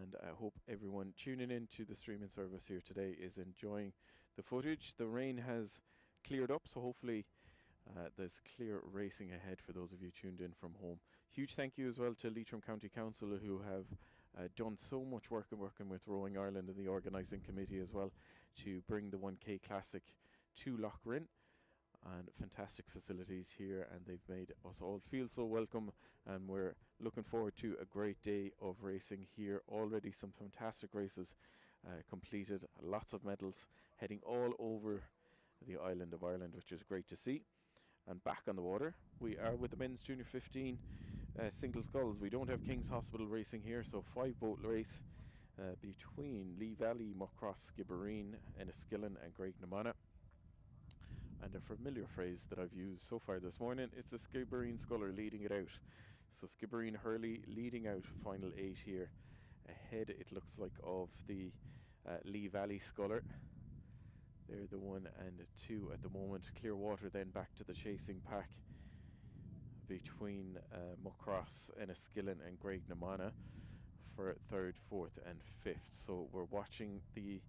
and I hope everyone tuning in to the streaming service here today is enjoying the footage. The rain has cleared up, so hopefully there's clear racing ahead for those of you tuned in from home. Huge thank you as well to Leitrim County Council, who have done so much work and working with Rowing Ireland and the organising committee as well to bring the 1K Classic to Lochrin. And fantastic facilities here, and they've made us all feel so welcome, and we're looking forward to a great day of racing here. Already some fantastic races completed, lots of medals heading all over the island of Ireland, which is great to see. And back on the water we are with the men's junior 15 single sculls. We don't have King's Hospital racing here, so 5-boat race between Lee Valley, Muckross, Skibbereen, Enniskillen and Graignamanagh. And a familiar phrase that I've used so far this morning, it's the Skibbereen Sculler leading it out. So Skibbereen Hurley leading out final 8 here. Ahead, it looks like, of the Lee Valley Sculler. They're the 1 and 2 at the moment. Clearwater then back to the chasing pack between Muckross, Enniskillen and Graignamanagh for 3rd, 4th and 5th. So we're watching the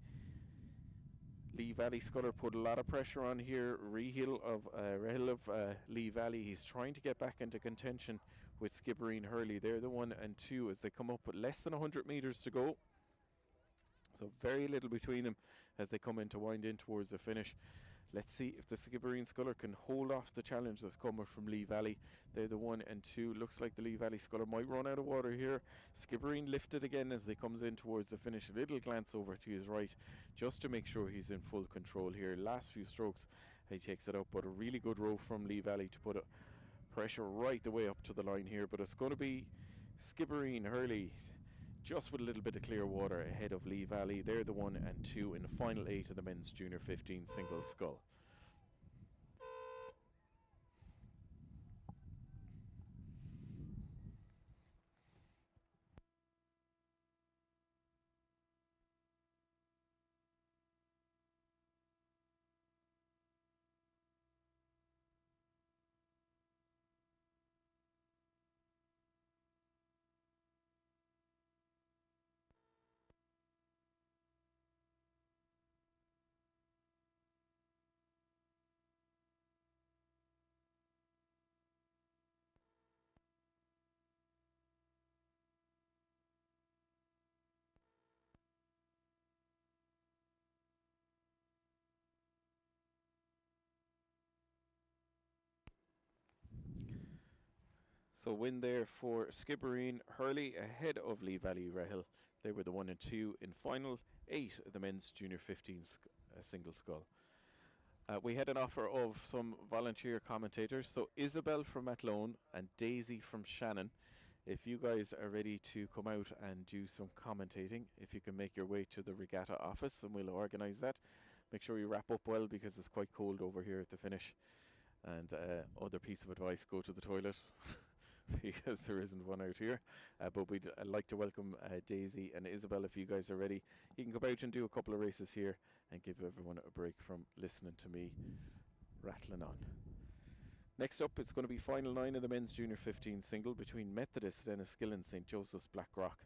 Lee Valley Sculler put a lot of pressure on here. Rahil of Lee Valley, he's trying to get back into contention with Skibbereen Hurley. They're the 1 and 2 as they come up with less than 100 metres to go. So very little between them as they come in to wind in towards the finish. Let's see if the Skibbereen Sculler can hold off the challenge that's coming from Lee Valley. They're the 1 and 2. Looks like the Lee Valley Sculler might run out of water here. Skibbereen lifted again as they comes in towards the finish. A little glance over to his right just to make sure he's in full control here. Last few strokes he takes it up, but a really good row from Lee Valley to put a pressure right the way up to the line here. But it's going to be Skibbereen Hurley just with a little bit of clear water ahead of Lee Valley. They're the 1 and 2 in the final 8 of the men's junior 15 single scull. So win there for Skibbereen Hurley ahead of Lee Valley Rahil. They were the 1 and 2 in final 8 of the men's junior 15 single scull. We had an offer of some volunteer commentators. So Isabel from Athlone and Daisy from Shannon. If you guys are ready to come out and do some commentating, if you can make your way to the regatta office, and we'll organise that. Make sure you wrap up well because it's quite cold over here at the finish. And other piece of advice, go to the toilet because there isn't one out here. But we'd like to welcome Daisy and Isabel. If you guys are ready, you can come out and do a couple of races here and give everyone a break from listening to me rattling on. Next up, it's going to be final 9 of the men's junior 15 single between Methodist, Enniskillen, St. Joseph's, Blackrock,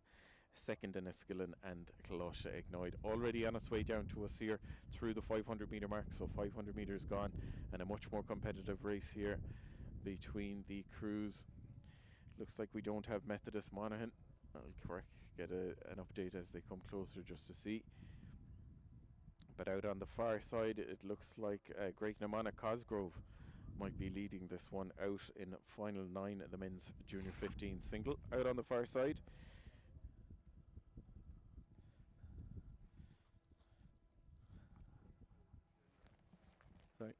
2nd Enniskillen and Closh Ignoid. Already on its way down to us here through the 500 metre mark, so 500 metres gone, and a much more competitive race here between the crews. Looks like we don't have Methodist Monaghan. I'll get an update as they come closer just to see. But out on the far side, it looks like Graignamanagh Cosgrove might be leading this one out in final 9 of the men's junior 15 single. Out on the far side. Sorry.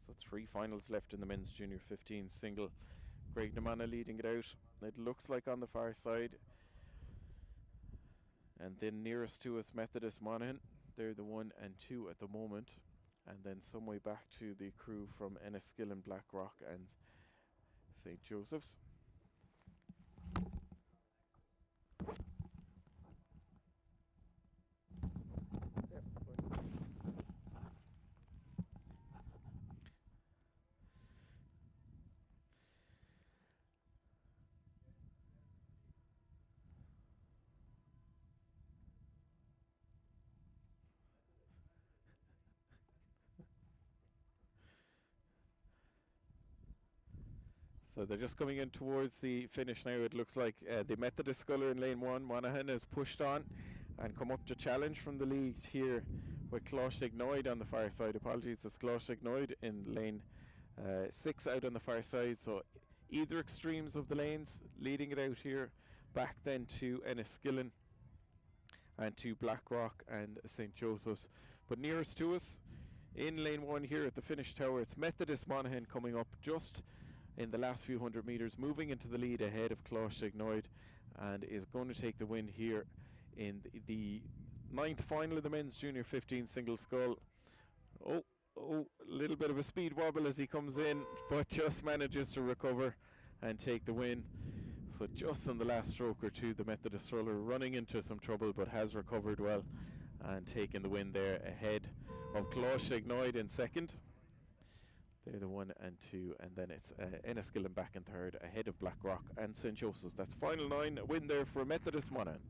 So 3 finals left in the men's junior 15 single. Greg Namana leading it out. It looks like on the far side. And then nearest to us, Methodist Monaghan. They're the 1 and 2 at the moment. And then some way back to the crew from Enniskillen, Blackrock and St. Joseph's. So they're just coming in towards the finish now. It looks like the Methodist Sculler in lane 1, Monaghan, has pushed on and come up to challenge from the lead here with Closhignoid on the far side. Apologies, it's Closhignoid in lane 6 out on the far side. So either extremes of the lanes leading it out here. Back then to Enniskillen and to Blackrock and St. Joseph's. But nearest to us in lane 1 here at the finish tower, it's Methodist Monaghan coming up just in the last few hundred metres, moving into the lead ahead of Closhignoid, and is going to take the win here in the 9th final of the men's junior 15 single scull. A little bit of a speed wobble as he comes in, but just manages to recover and take the win. So just on the last stroke or two, the Methodist stroller running into some trouble, but has recovered well and taken the win there ahead of Closhignoid in second. They're the 1 and 2, and then it's Enniskillen back in third, ahead of Blackrock and St. Joseph's. That's final 9, a win there for Methodist Monaghan.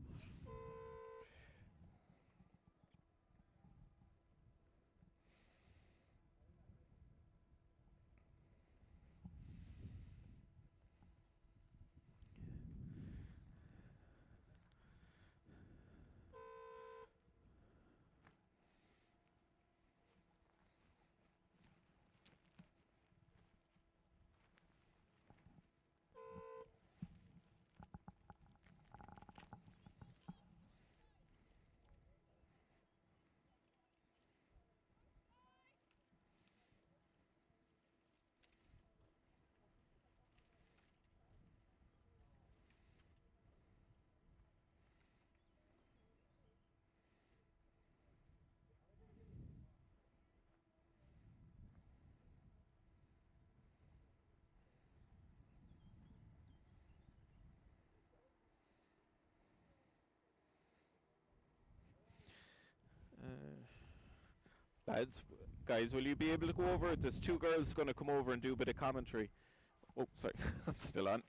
Lads, guys, will you be able to go over it? There's 2 girls going to come over and do a bit of commentary. Oh, sorry, I'm still on.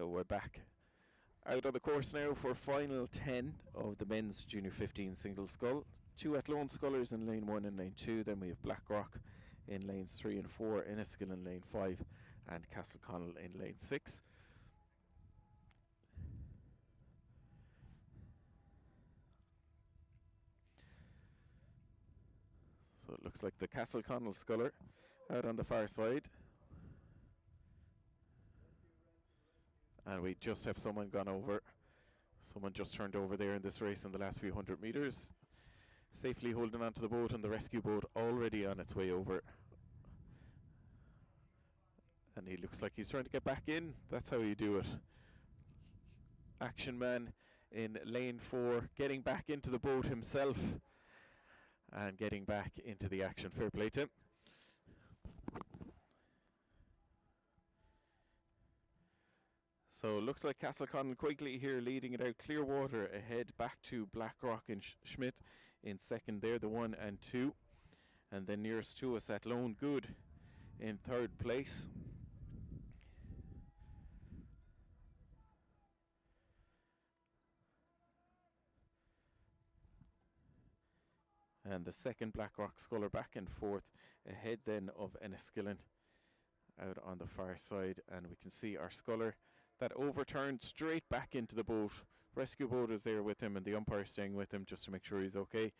So we're back out on the course now for final 10 of the men's junior 15 single scull. 2 Athlone scullers in lane 1 and lane 2. Then we have Blackrock in lanes 3 and 4, Enniskillen in lane 5, and Castleconnell in lane 6. So it looks like the Castleconnell sculler out on the far side. And we just have someone gone over. Someone just turned over there in this race in the last few hundred meters. Safely holding onto the boat, and the rescue boat already on its way over. And he looks like he's trying to get back in. That's how you do it. Action man in lane 4, getting back into the boat himself and getting back into the action. Fair play to him. So looks like Castleconnell Quigley here leading it out. Clearwater ahead, back to Blackrock and Schmidt in second there, the 1 and 2. And then nearest to us, Athlone Good in third place. And the second Blackrock sculler back in fourth, ahead then of Enniskillen out on the far side. And we can see our sculler that overturned straight back into the boat. Rescue boat is there with him, and the umpire staying with him just to make sure he's okay.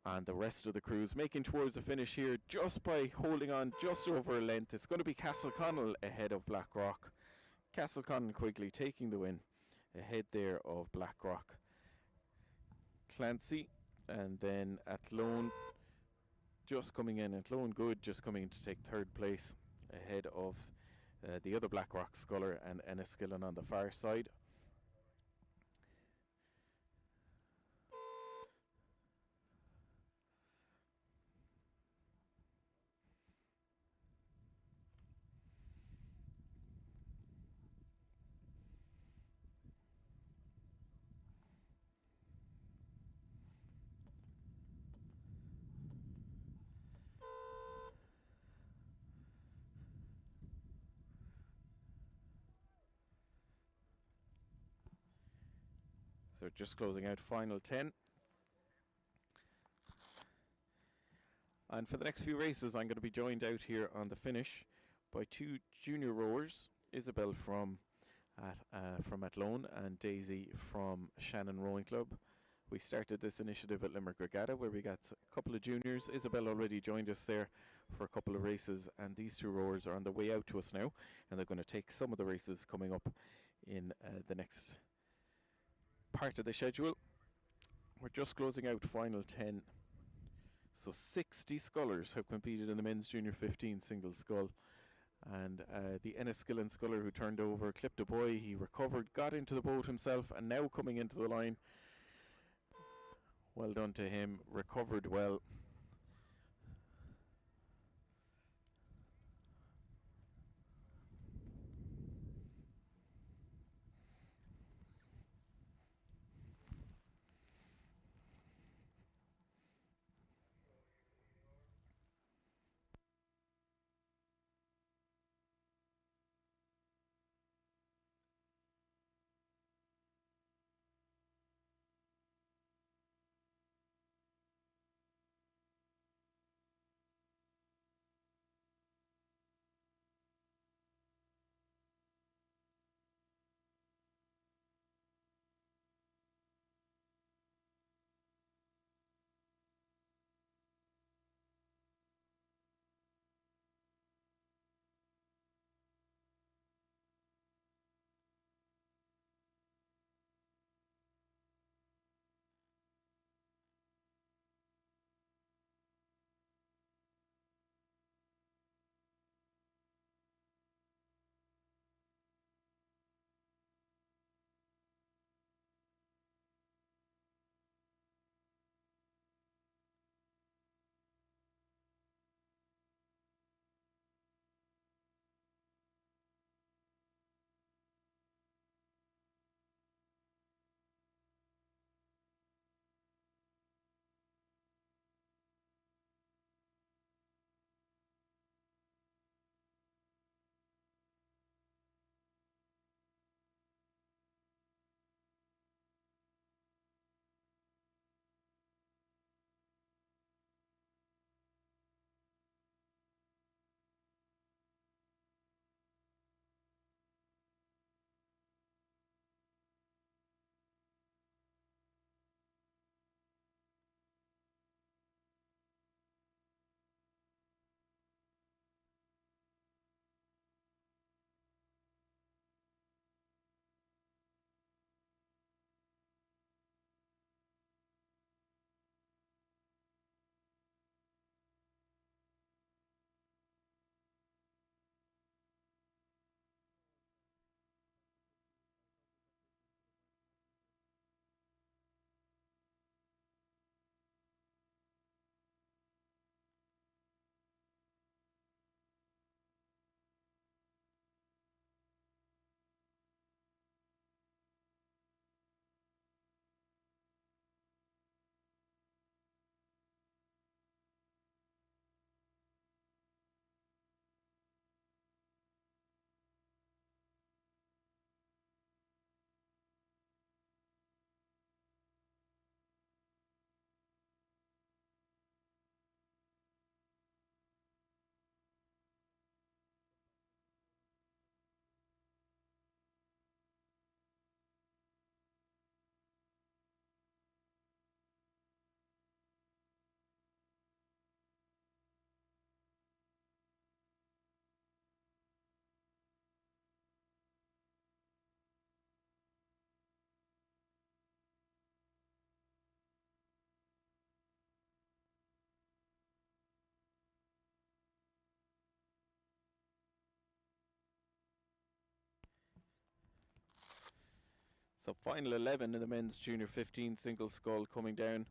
And the rest of the crews making towards the finish here just by holding on just over a length. It's going to be Castleconnell ahead of Blackrock. Castleconnell Quigley taking the win ahead there of Blackrock. Clancy, and then Athlone just coming in. Athlone Good just coming in to take third place ahead of the other Blackrock sculler and Enniskillen on the far side. So just closing out final 10. And for the next few races, I'm going to be joined out here on the finish by 2 junior rowers, Isabel from Athlone and Daisy from Shannon Rowing Club. We started this initiative at Limerick Regatta where we got a couple of juniors. Isabel already joined us there for a couple of races, and these 2 rowers are on the way out to us now, and they're going to take some of the races coming up in the next part of the schedule. We're just closing out final 10. So 60 scullers have competed in the men's junior 15 single scull, and the Enniskillen sculler who turned over clipped a buoy. He recovered, got into the boat himself, and now coming into the line. Well done to him, recovered well. So final 11 in the men's junior 15 single scull coming down.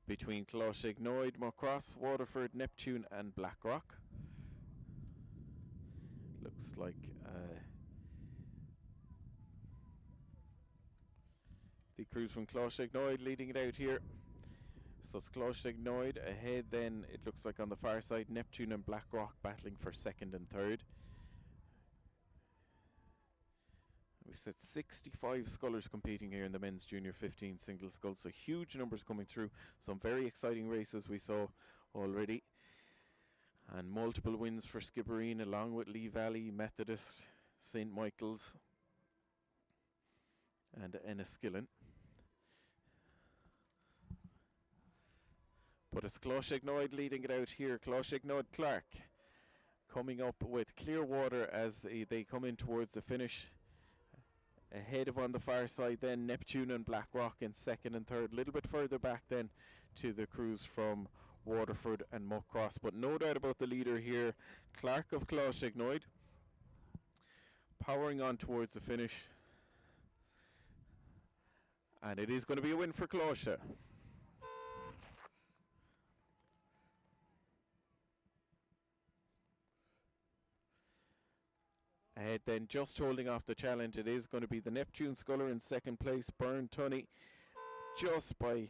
Between Closhignoid, Moorcross, Waterford, Neptune and Blackrock. Looks like the crews from Closhignoid leading it out here. So it's Closhignoid ahead, then it looks like on the far side Neptune and Blackrock battling for second and third. We said 65 scullers competing here in the men's junior 15 single scull, so huge numbers coming through. Some very exciting races we saw already, and multiple wins for Skibbereen along with Lee Valley, Methodist, St. Michael's and Enniskillen. But it's Closhignoid leading it out here. Closhignoid Clark coming up with Clearwater as they come in towards the finish. Ahead of on the far side then Neptune and Blackrock in second and third. A little bit further back then to the crews from Waterford and Muckcross. But no doubt about the leader here, Clark of Closhignoid, powering on towards the finish. And it is going to be a win for Closha. Ahead then, just holding off the challenge, it is going to be the Neptune sculler in second place, Byrne Tunney, just by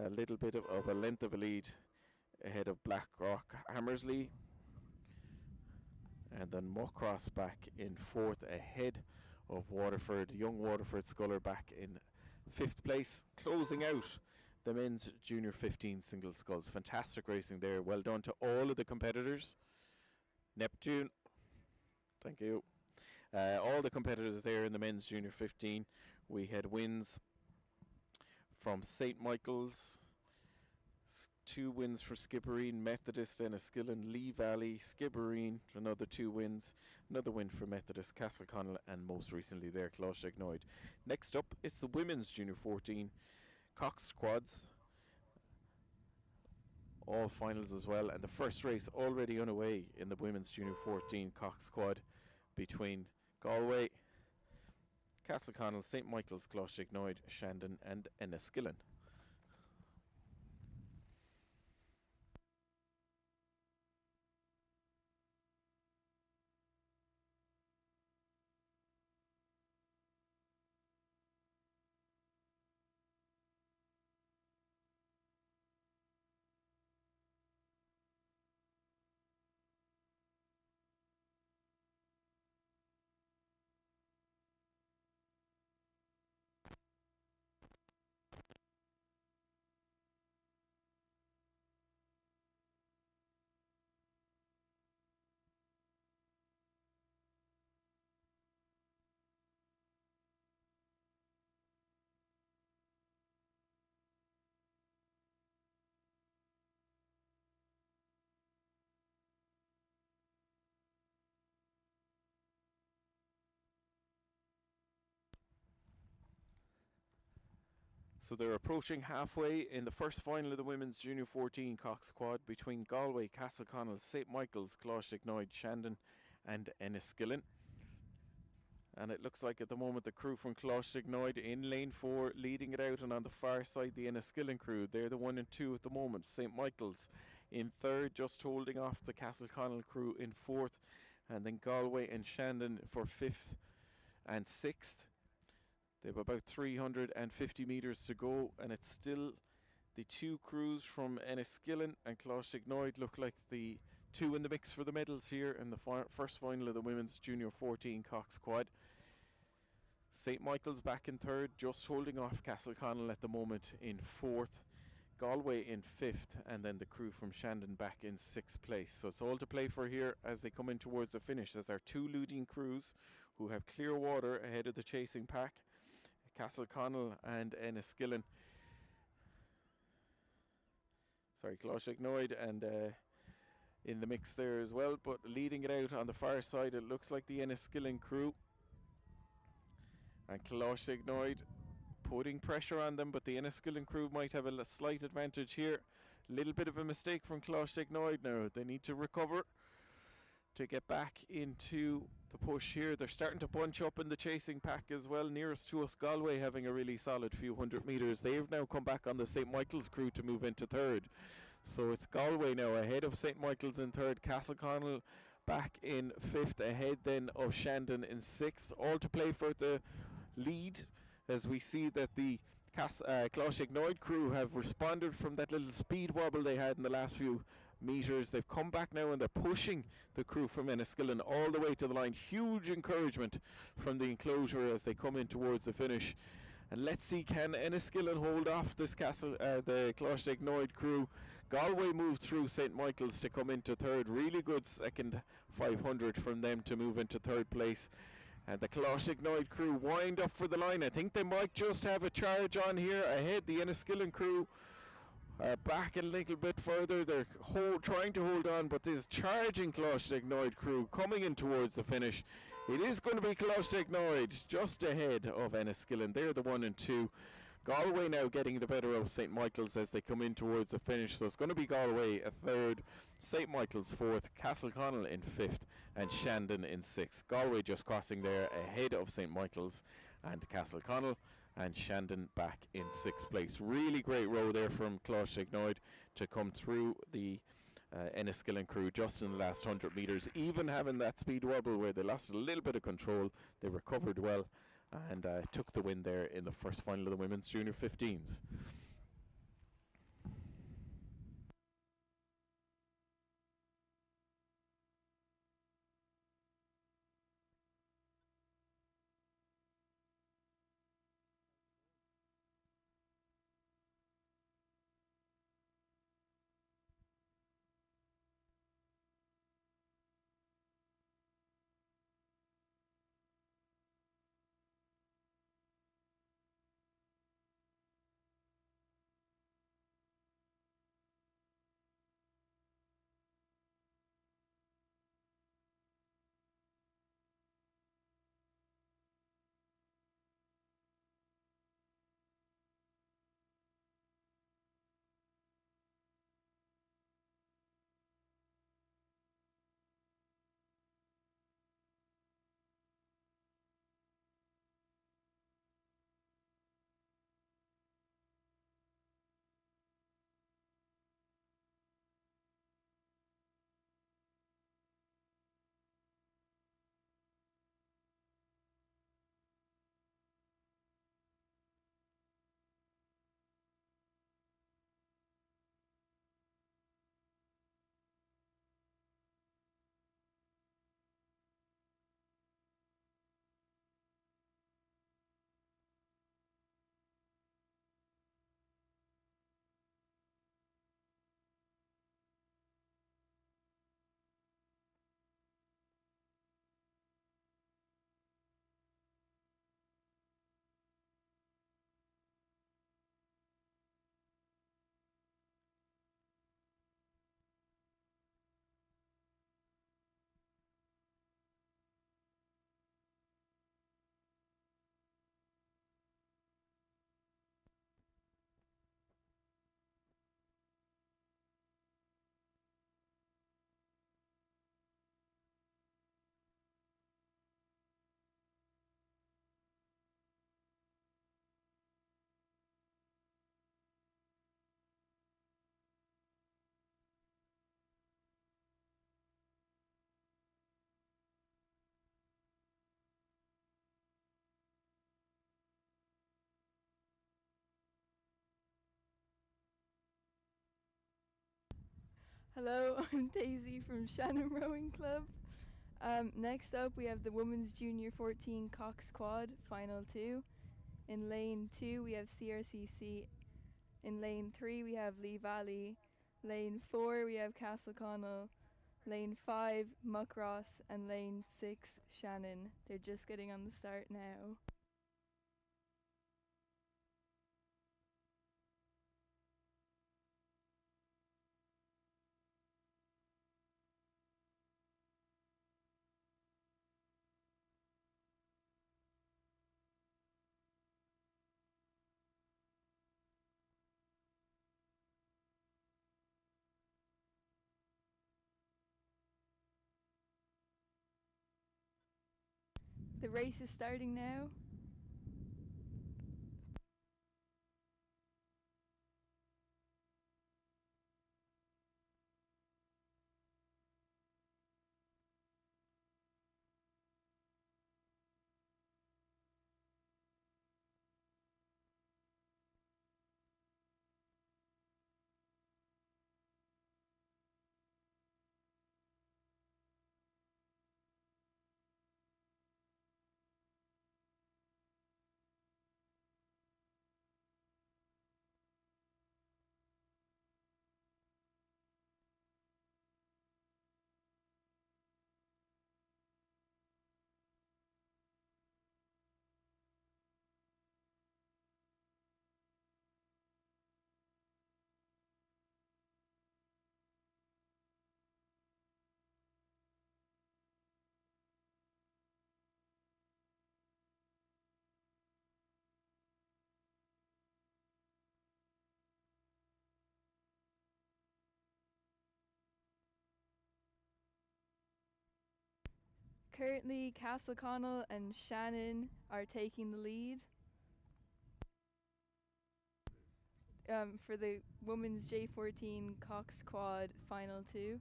a little bit of a length of a lead ahead of Blackrock Hammersley. And then Muckcross back in fourth ahead of Waterford, young Waterford sculler back in fifth place, closing out the men's junior 15 single sculls. Fantastic racing there. Well done to all of the competitors. Neptune, thank you. All the competitors there in the men's junior 15. We had wins from St. Michael's, 2 wins for Skibbereen, Methodist, Enniskillen, Lee Valley, Skibbereen, another 2 wins, another win for Methodist, Castleconnell, and most recently there, Closhignoid. Next up, it's the women's junior 14, coxed quads, all finals as well, and the first race already underway in the women's junior 14 coxed quad between Galway, Castleconnell, St. Michael's, Closhignoid, Shandon, and Enniskillen. So they're approaching halfway in the first final of the women's junior 14 coxed quad between Galway, Castleconnell, St. Michael's, Closhignoid, Shandon and Enniskillen. And it looks like at the moment the crew from Closhignoid in lane 4 leading it out, and on the far side the Enniskillen crew, they're the 1 and 2 at the moment. St. Michael's in third, just holding off the Castleconnell crew in fourth, and then Galway and Shandon for 5th and 6th. They have about 350 metres to go, and it's still the 2 crews from Enniskillen and Closhignoid look like the 2 in the mix for the medals here in the first final of the women's junior 14 coxed quad. St. Michael's back in third, just holding off Castleconnell at the moment in fourth. Galway in fifth, and then the crew from Shandon back in 6th place. So it's all to play for here as they come in towards the finish. There's our 2 leading crews who have clear water ahead of the chasing pack, Castleconnell and Enniskillen. Sorry, Closhignoid and in the mix there as well, but leading it out on the far side it looks like the Enniskillen crew, and Closhignoid putting pressure on them, but the Enniskillen crew might have a slight advantage here. Little bit of a mistake from Closheg Noid now. They need to recover to get back into the push here. They're starting to bunch up in the chasing pack as well. Nearest to us, Galway, having a really solid few hundred metres. They've now come back on the St Michael's crew to move into third. So it's Galway now ahead of St Michael's in third. Castleconnell back in fifth, ahead then of Shandon in sixth. All to play for the lead, as we see that the Closheg Noid crew have responded from that little speed wobble they had in the last few metres. They've come back now and they're pushing the crew from Enniskillen all the way to the line. Huge encouragement from the enclosure as they come in towards the finish. And let's see, can Enniskillen hold off this the Closheg Noid crew? Galway moved through St Michael's to come into third. Really good second 500 from them to move into third place. And the Closheg Noid crew wind up for the line. I think they might just have a charge on here ahead. The Enniskillen crew are back a little bit further. They're trying to hold on, but this charging Closheg Noid crew coming in towards the finish. It is going to be Closheg Noid just ahead of Enniskillen. They're the 1 and 2. Galway now getting the better of St Michael's as they come in towards the finish. So it's going to be Galway a third, St Michael's fourth, Castleconnell in fifth, and Shandon in sixth. Galway just crossing there ahead of St Michael's and Castleconnell, and Shandon back in sixth place. Really great row there from Closheg Noid to come through the Enniskillen crew just in the last 100 metres. Even having that speed wobble where they lost a little bit of control, they recovered well and took the win there in the first final of the women's junior 15s. Hello, I'm Daisy from Shannon Rowing Club. Next up, we have the Women's Junior 14 Cox Quad Final 2. In Lane 2, we have CRCC. In Lane 3, we have Lee Valley. Lane 4, we have Castleconnell. Lane 5, Muckross. And Lane 6, Shannon. They're just getting on the start now. The race is starting now. Currently, Castleconnell and Shannon are taking the lead. For the women's J14 Cox Quad Final 2.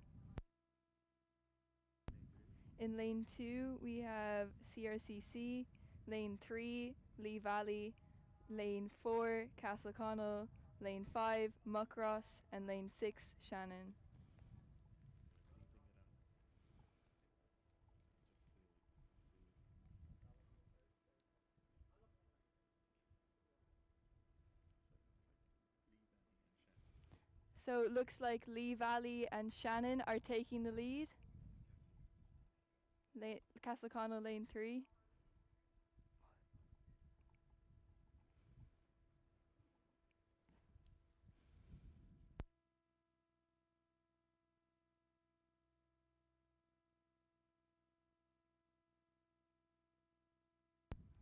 In lane 2, we have CRCC, lane 3, Lee Valley, lane 4, Castleconnell, lane 5, Muckross, and lane 6, Shannon. So it looks like Lee Valley and Shannon are taking the lead. Castleconnell lane 3.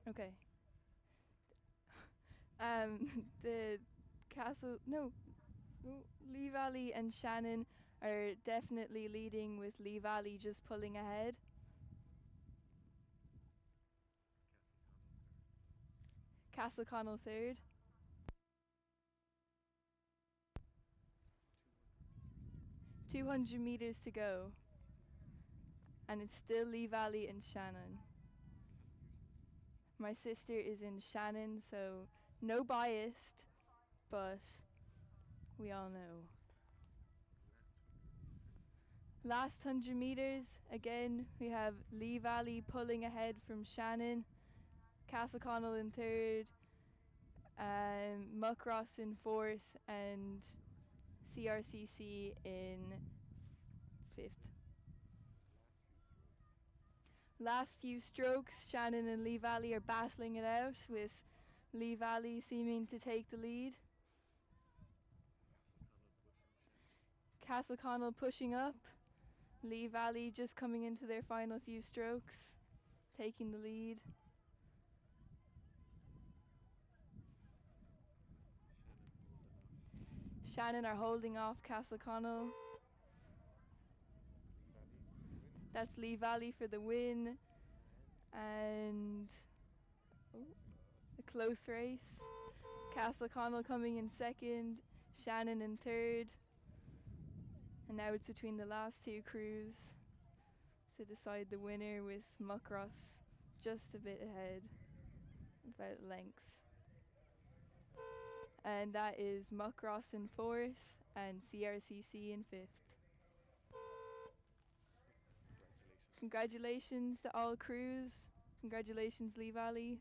Okay. The Lee Valley and Shannon are definitely leading, with Lee Valley just pulling ahead. Castleconnell third. 200 meters to go. And it's still Lee Valley and Shannon. My sister is in Shannon, so no biased, but we all know. Last 100 meters, again, we have Lee Valley pulling ahead from Shannon, Castleconnell in third, Muckross in fourth, and CRCC in fifth. Last few strokes, Shannon and Lee Valley are battling it out, with Lee Valley seeming to take the lead. Castleconnell pushing up. Lee Valley just coming into their final few strokes, taking the lead. Shannon are holding off Castleconnell. That's Lee Valley for the win. And a close race. Castleconnell coming in second, Shannon in third. And now it's between the last two crews to decide the winner, with Muckross just a bit ahead, about length. And that is Muckross in fourth and CRCC in fifth. Congratulations to all crews. Congratulations, Lee Valley.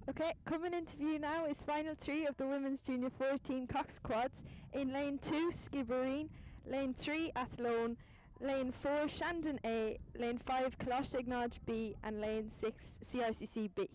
Okay, coming into view now is final 3 of the women's junior 14 coxed quads. In lane 2, Skibbereen, lane 3, Athlone, lane 4, Shandon A, lane 5, Colossagnodge B, and lane 6, CRCC B.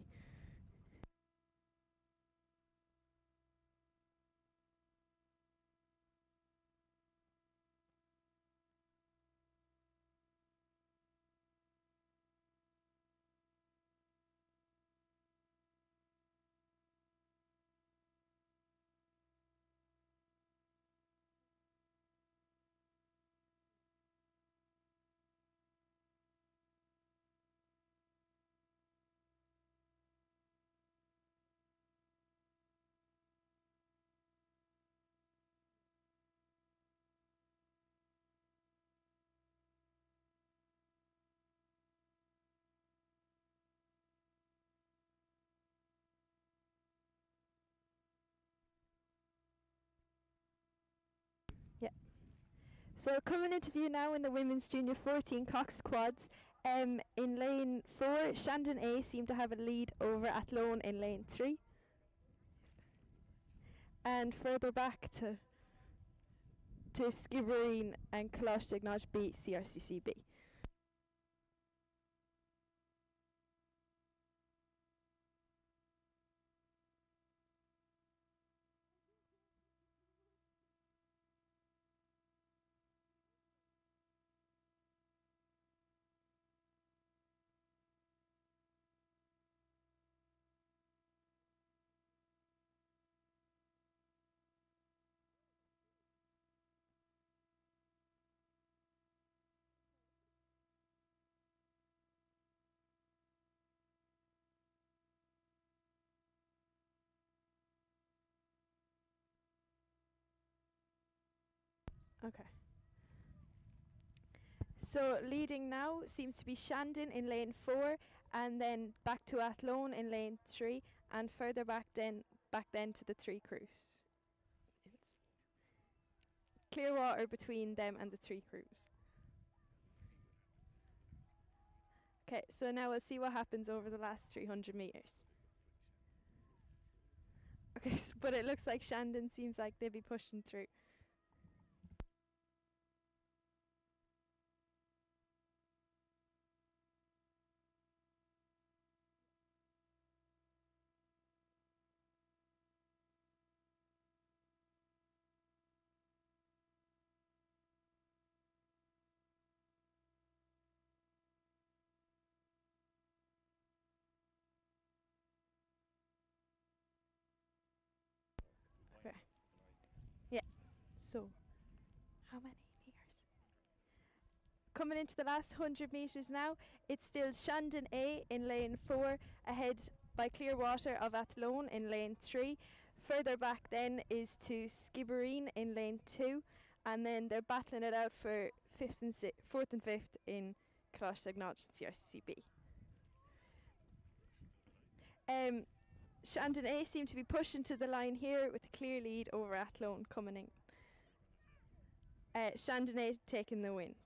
Yeah. So coming into view now in the women's junior 14 coxed quads. In lane 4, Shandon A seem to have a lead over Athlone in lane 3. And further back to Skibbereen and Colossagnodge B, CRCC B. Okay. So leading now seems to be Shandon in lane 4, and then back to Athlone in lane 3, and further back then to the 3 crews. Clear water between them and the 3 crews. Okay, so now we'll see what happens over the last 300 meters. Okay, but it looks like Shandon seems like they'll be pushing through. Okay. Yeah. So, how many meters? Coming into the last 100 meters now, it's still Shandon A in lane 4, ahead by Clearwater of Athlone in lane 3. Further back then is to Skibbereen in lane 2, and then they're battling it out for 4th and 5th in Colossagnodge and CRCB. Shandon A seem to be pushing to the line here with a clear lead over Athlone coming in. Shandon A taking the win.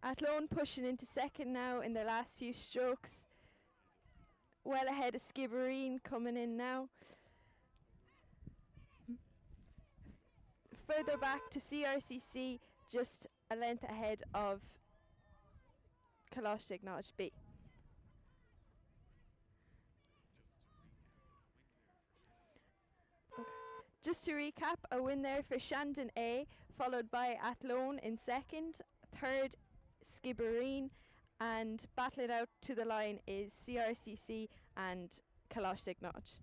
Athlone pushing into second now in their last few strokes. Well ahead of Skibbereen coming in now. Further back to CRCC, just a length ahead of Colossagnodge B. Just to recap, a win there for Shandon A, followed by Athlone in second, third Skibbereen, and battling out to the line is CRCC and Colossagnodge.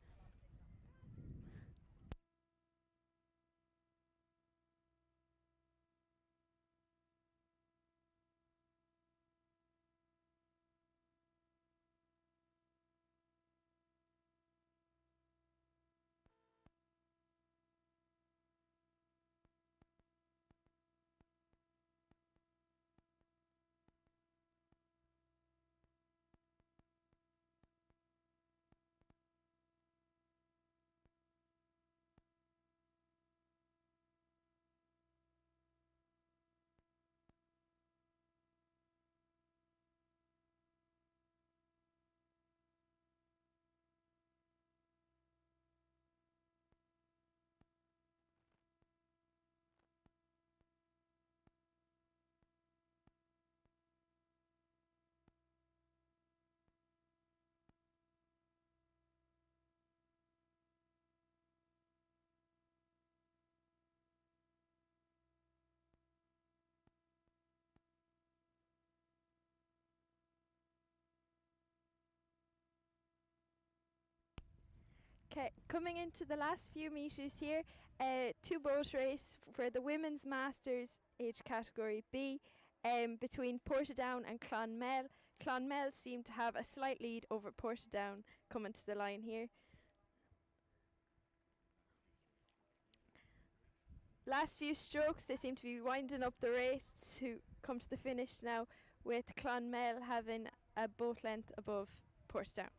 Okay, coming into the last few meters here, two boat race for the women's masters age category B, between Portadown and Clonmel. Clonmel seem to have a slight lead over Portadown coming to the line here. Last few strokes, they seem to be winding up the race to come to the finish now, with Clonmel having a boat length above Portadown.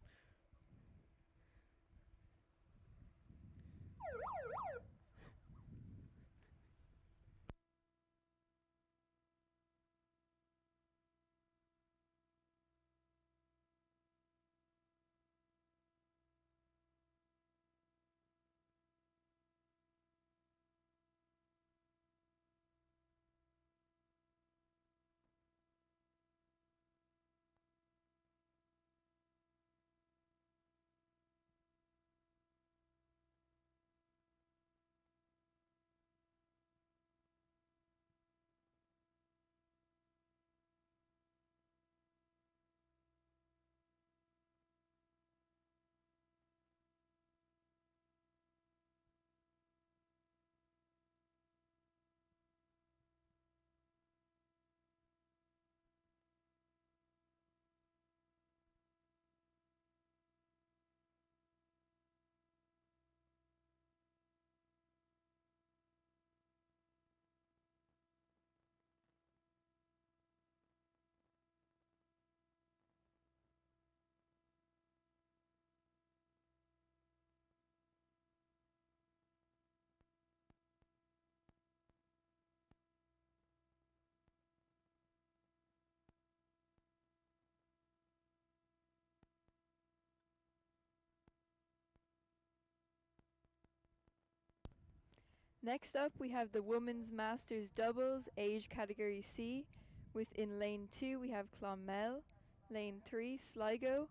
Next up, we have the Women's Masters Doubles, age category C. Within lane 2, we have Clonmel, lane 3, Sligo,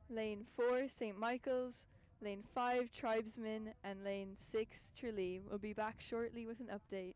lane 4, St. Michael's, lane 5, Tribesmen, and lane 6, Tralee. We'll be back shortly with an update.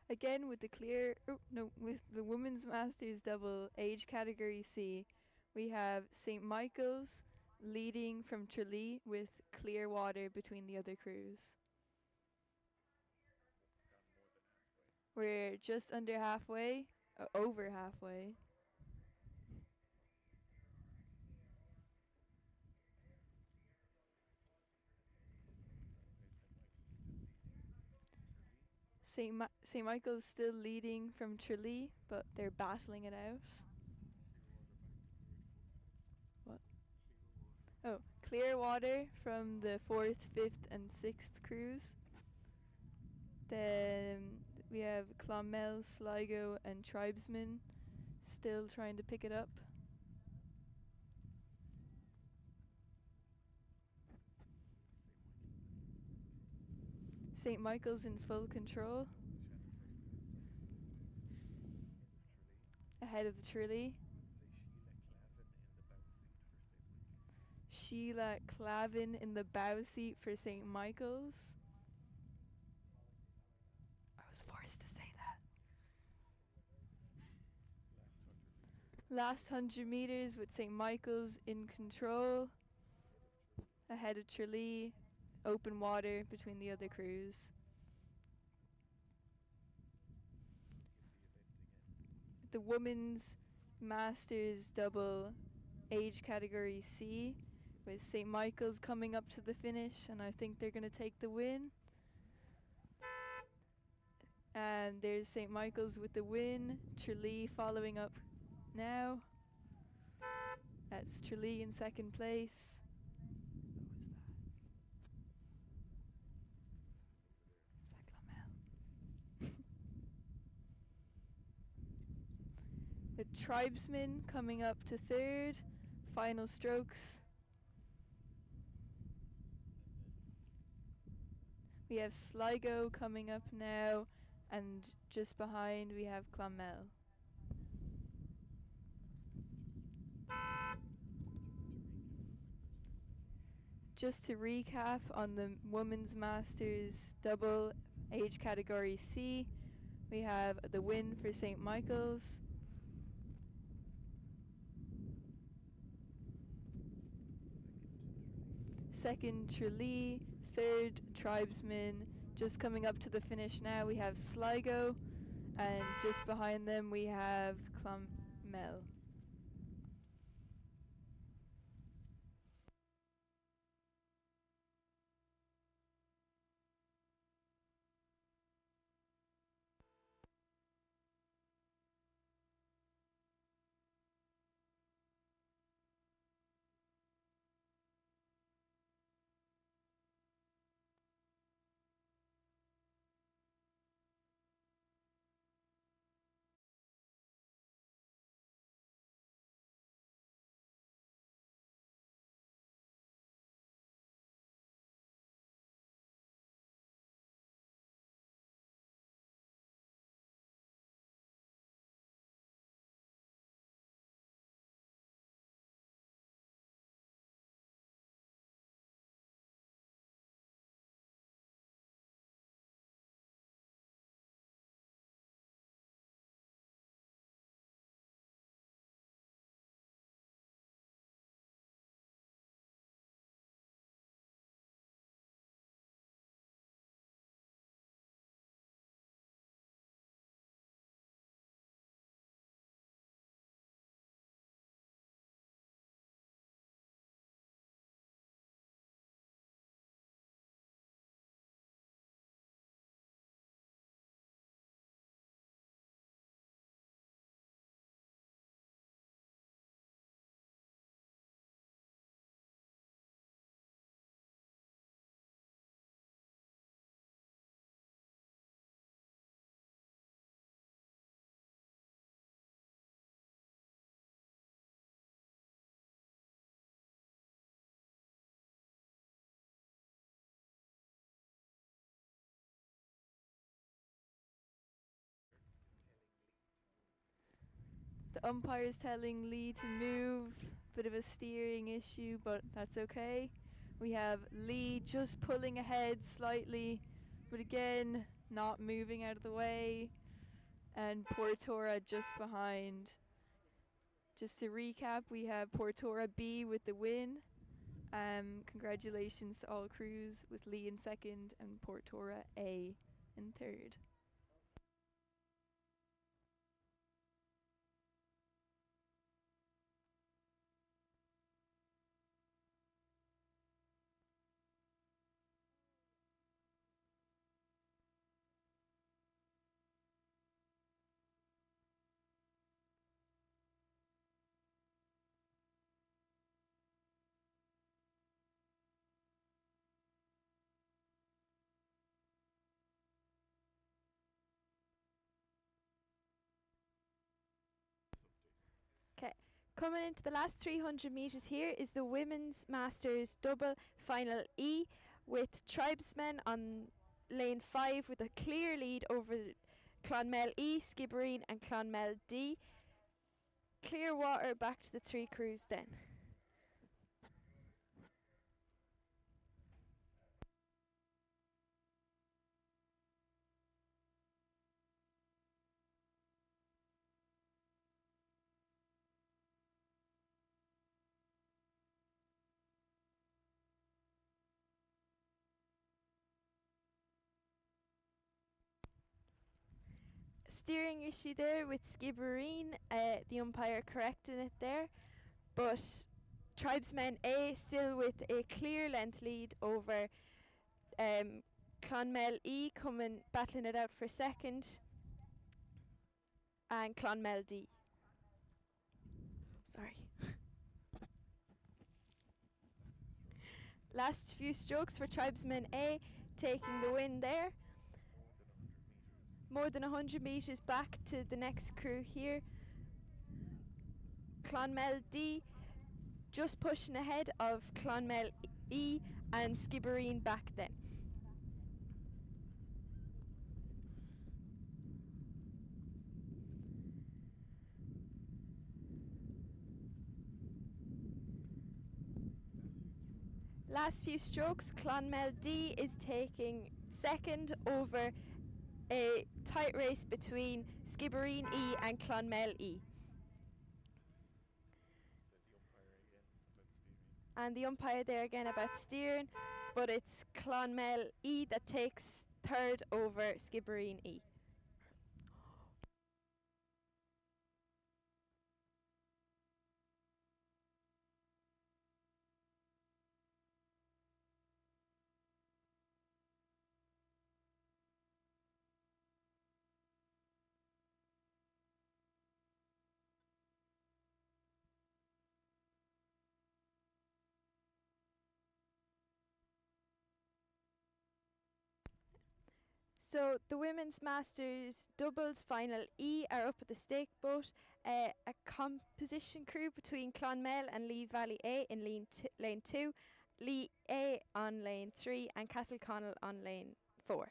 Again, with with the Women's Masters Double, age category C, we have St. Michael's, leading from Tralee with clear water between the other crews. We're just under halfway, over halfway. St. Michael's still leading from Tralee, but they're battling it out. What? Oh, clear water from the 4th, 5th and 6th crews. Then we have Clonmel, Sligo and Tribesmen still trying to pick it up. St. Michael's in full control. Ahead of the Tralee. Sheila Clavin in the bow seat for St. Michael's. I was forced to say that. Last 100 meters with St. Michael's in control. Ahead of Tralee. Open water between the other crews. The women's Masters double age category C with St. Michael's coming up to the finish, and I think they're going to take the win. And there's St. Michael's with the win. Tralee following up now. That's Tralee in second place. The Tribesmen coming up to third. Final strokes. We have Sligo coming up now, and just behind we have Clonmel. Just to recap on the Women's Masters double age category C, we have the win for St. Michael's. Second, Tralee. Third, Tribesmen. Just coming up to the finish now, we have Sligo. And just behind them, we have Clonmel. The umpire is telling Lee to move. Bit of a steering issue, but that's okay. We have Lee just pulling ahead slightly, but again, not moving out of the way. And Portora just behind. Just to recap, we have Portora B with the win. Congratulations to all crews with Lee in second and Portora A in third. Okay. Coming into the last 300 metres here is the Women's Masters Double Final E, with Tribesmen on lane 5 with a clear lead over Clonmel E, Skibbereen and Clonmel D. Clear water back to the three crews then. Steering issue there with Skibbereen, the umpire correcting it there, but Tribesmen A still with a clear length lead over Clonmel E, coming battling it out for second, and Clonmel D. Sorry. Last few strokes for Tribesmen A, taking the win there. More than 100 metres back to the next crew here. Clonmel D just pushing ahead of Clonmel E and Skibbereen back then. Last few strokes, Clonmel D is taking second over a tight race between Skibbereen E and Clonmel E. And the umpire there again about steering, but it's Clonmel E that takes third over Skibbereen E. So the Women's Masters Doubles Final E are up at the stake boat. A composition crew between Clonmel and Lee Valley A in lane 2, Lee A on lane 3 and Castleconnell on lane 4.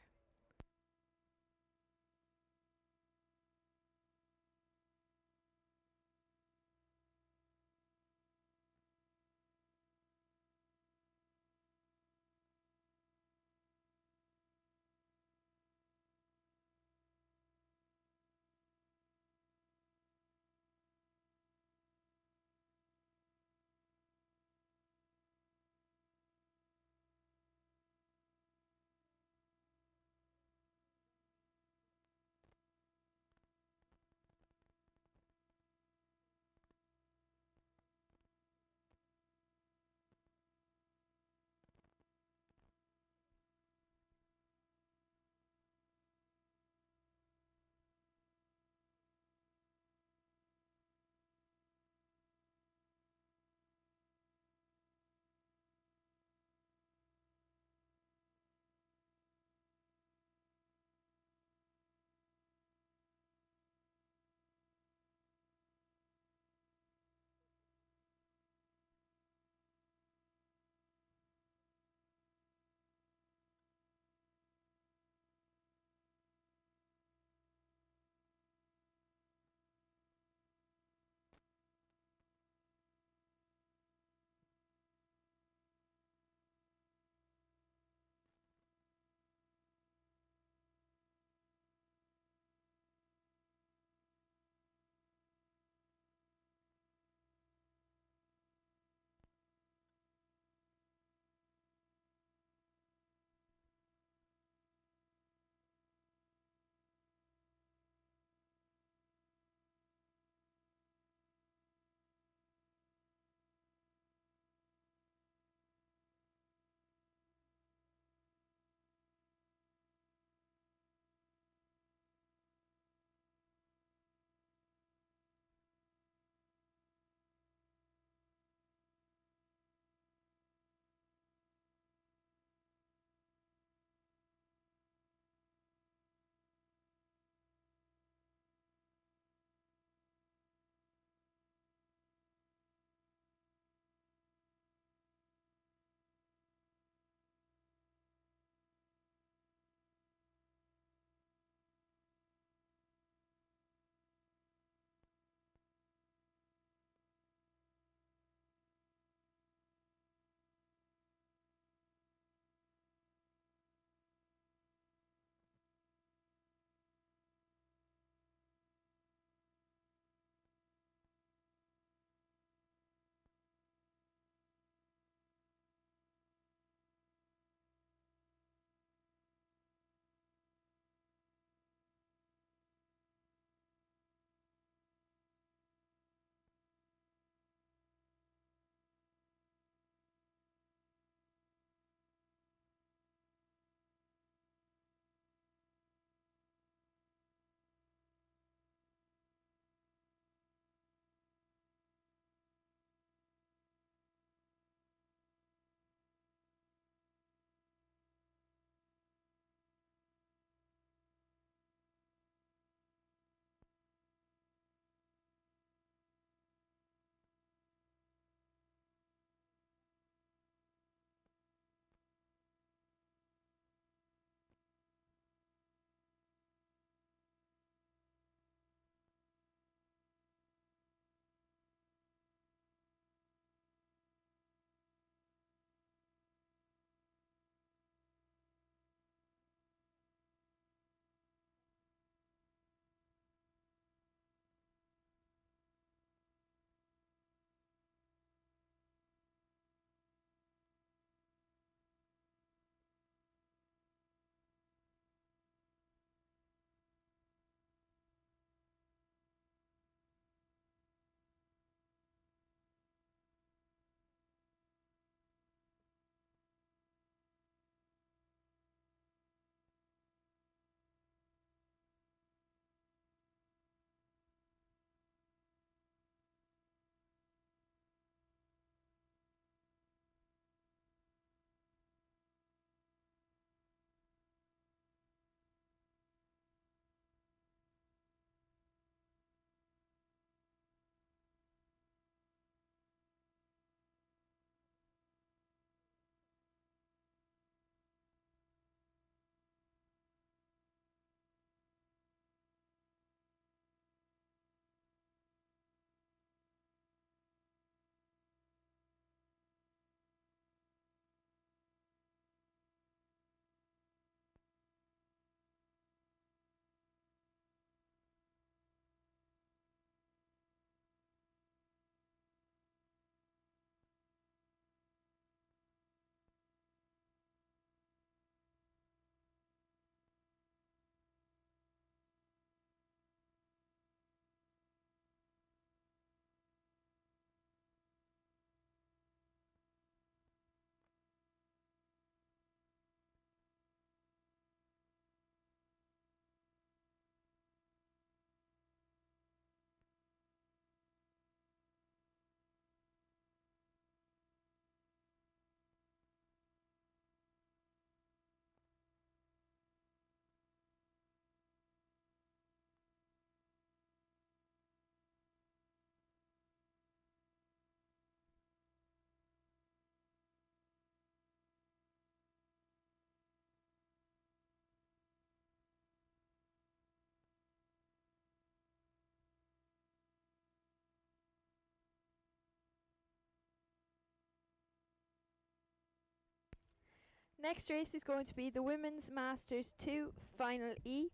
Next race is going to be the Women's Masters 2 Final E.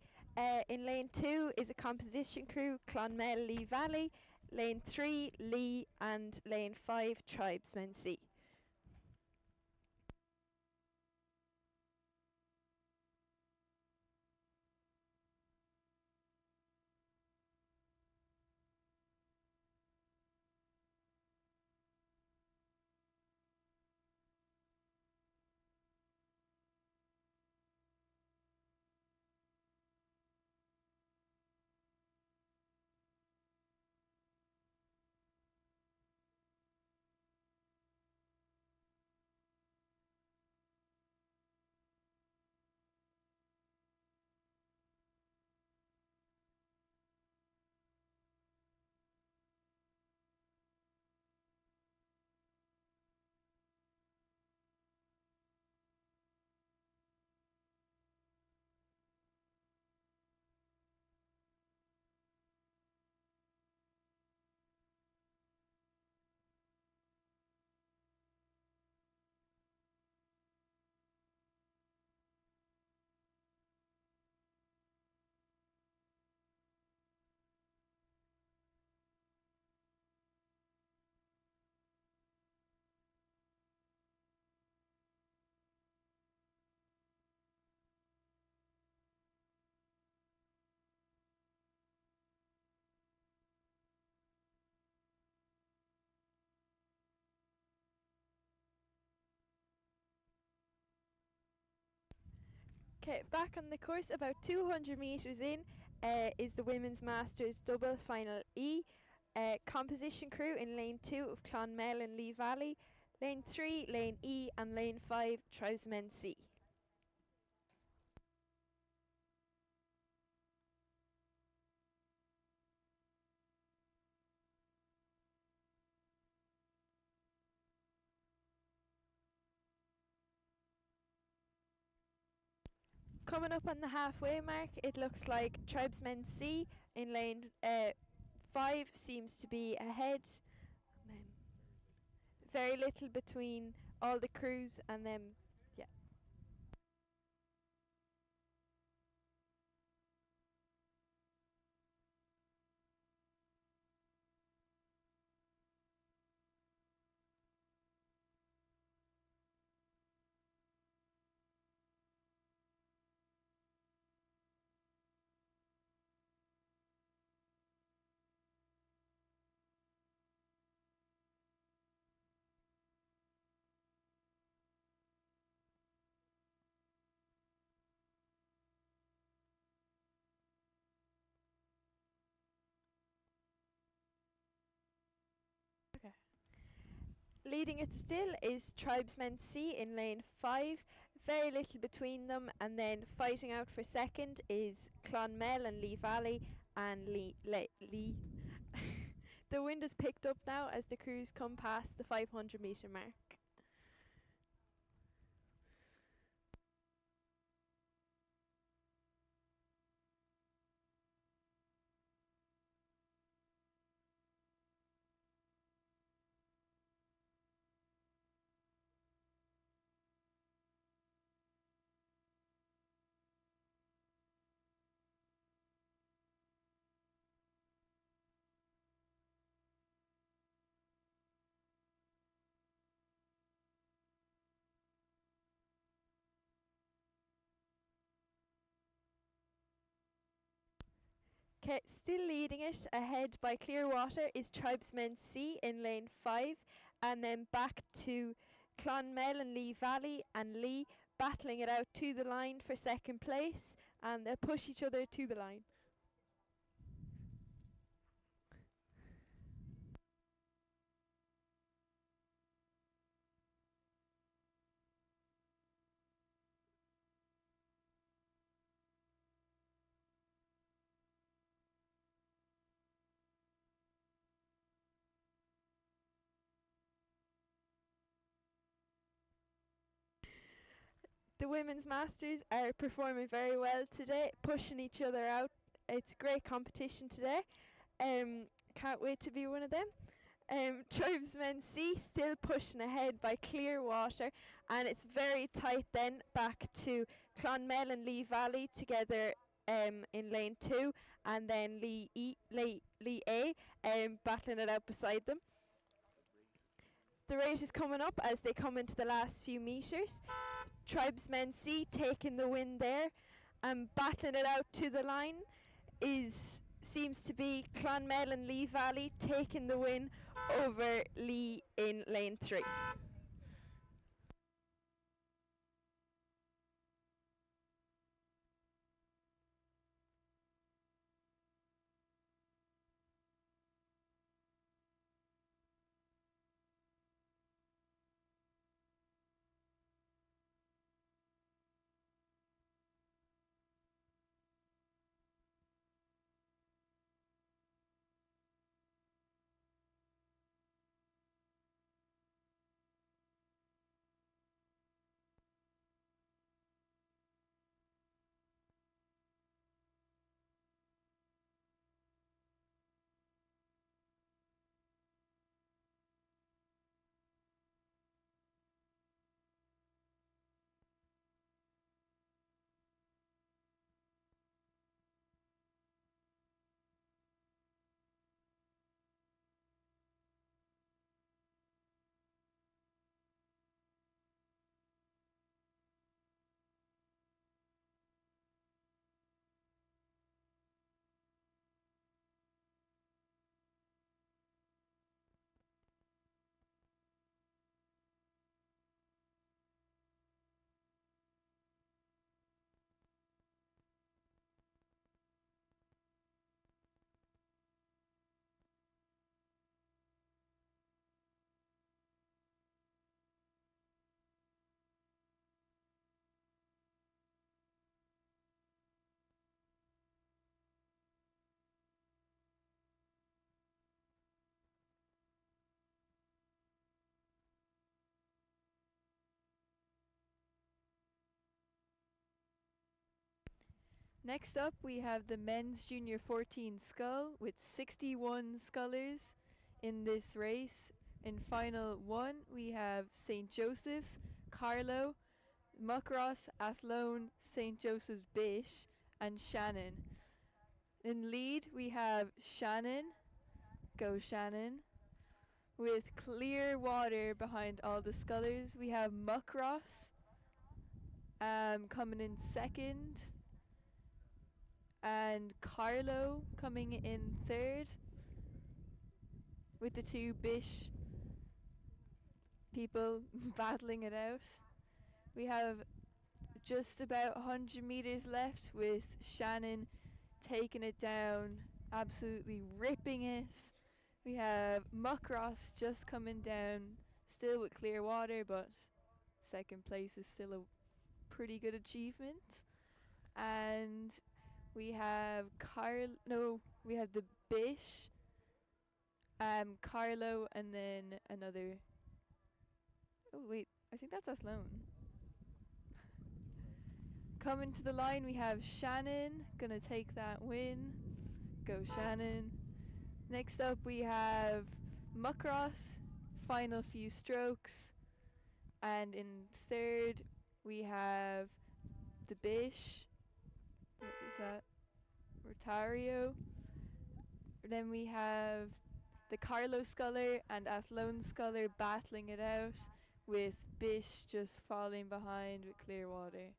In lane 2 is a composition crew, Clonmel Lee Valley. Lane 3, Lee, and lane 5, Tribesmen C. Okay, back on the course, about 200 metres in, is the Women's Masters Double Final E. Composition crew in lane 2 of Clonmel and Lee Valley. Lane 3, lane E, and lane 5, Tribesmen C. Coming up on the halfway mark, it looks like Tribesmen C in lane 5 seems to be ahead. And then very little between all the crews and them. Yeah. Okay. Leading it still is Tribesmen C in lane 5. Very little between them, and then fighting out for second is Clonmel and Lee Valley and Lee. The wind has picked up now as the crews come past the 500 metre mark. Okay, still leading it ahead by Clearwater is Tribesmen C in lane 5, and then back to Clonmel and Lee Valley, and Lee battling it out to the line for second place, and they push each other to the line. The Women's Masters are performing very well today, pushing each other out. It's great competition today. Can't wait to be one of them. Tribesmen C still pushing ahead by Clearwater, and it's very tight then back to Clonmel and Lee Valley together in lane 2, and then Lee A battling it out beside them. The rate is coming up as they come into the last few metres. Tribesmen C taking the win there, and battling it out to the line seems to be Clonmel and Lee Valley taking the win over Lee in lane 3. Next up, we have the men's junior 14 scull with 61 scullers in this race. In final 1, we have St. Joseph's, Carlow, Muckross, Athlone, St. Joseph's Bish, and Shannon. In lead, we have Shannon, go Shannon. With clear water behind all the scullers, we have Muckross coming in second, and Carlo coming in third, with the 2 Bish people battling it out. We have just about 100 meters left with Shannon taking it down, absolutely ripping it. We have Muckross just coming down, still with clear water, but second place is still a pretty good achievement. And we have we have the Bish, Carlo, and then another. Oh wait, I think that's Athlone. Coming to the line, we have Shannon gonna take that win. Go Shannon. Next up, we have Muckross, final few strokes, and in third, we have the Bish. What is that? Rotario. Then we have the Carlo sculler and Athlone sculler battling it out, with Bish just falling behind with clear water.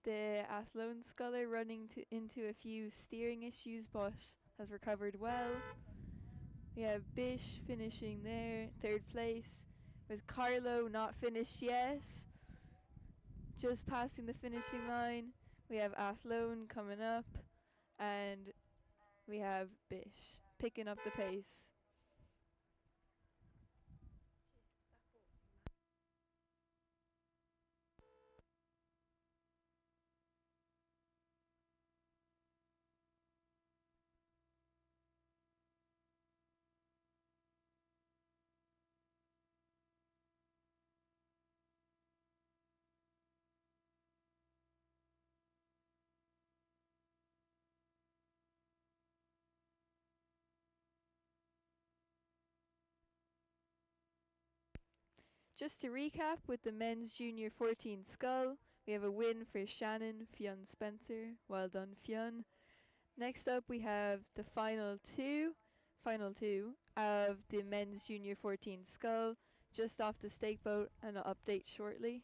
The Athlone sculler running into a few steering issues, but has recovered well. We have Bish finishing there, third place, with Carlo not finished yet, just passing the finishing line. We have Athlone coming up, and we have Bish picking up the pace. Just to recap, with the men's junior 14 scull, we have a win for Shannon Fionn Spencer. Well done, Fionn. Next up, we have the final two of the men's junior 14 scull, just off the stake boat, and I'll update shortly.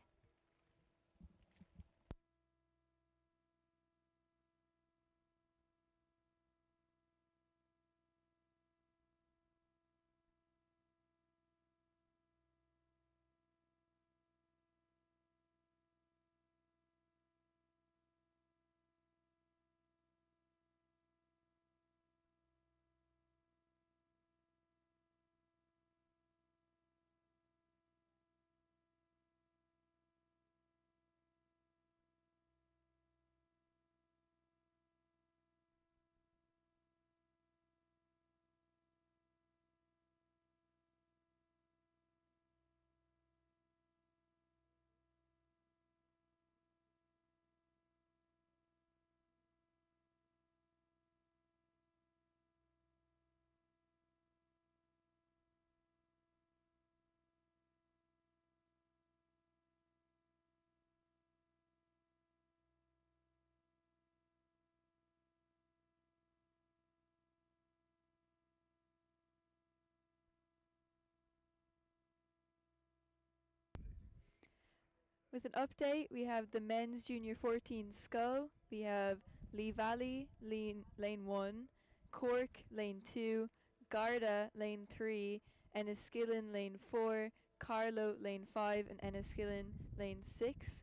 With an update, we have the men's junior 14 scull. We have Lee Valley, lane 1, Cork, lane 2, Garda, lane 3, Enniskillen, lane 4, Carlow, lane 5, and Enniskillen, lane 6,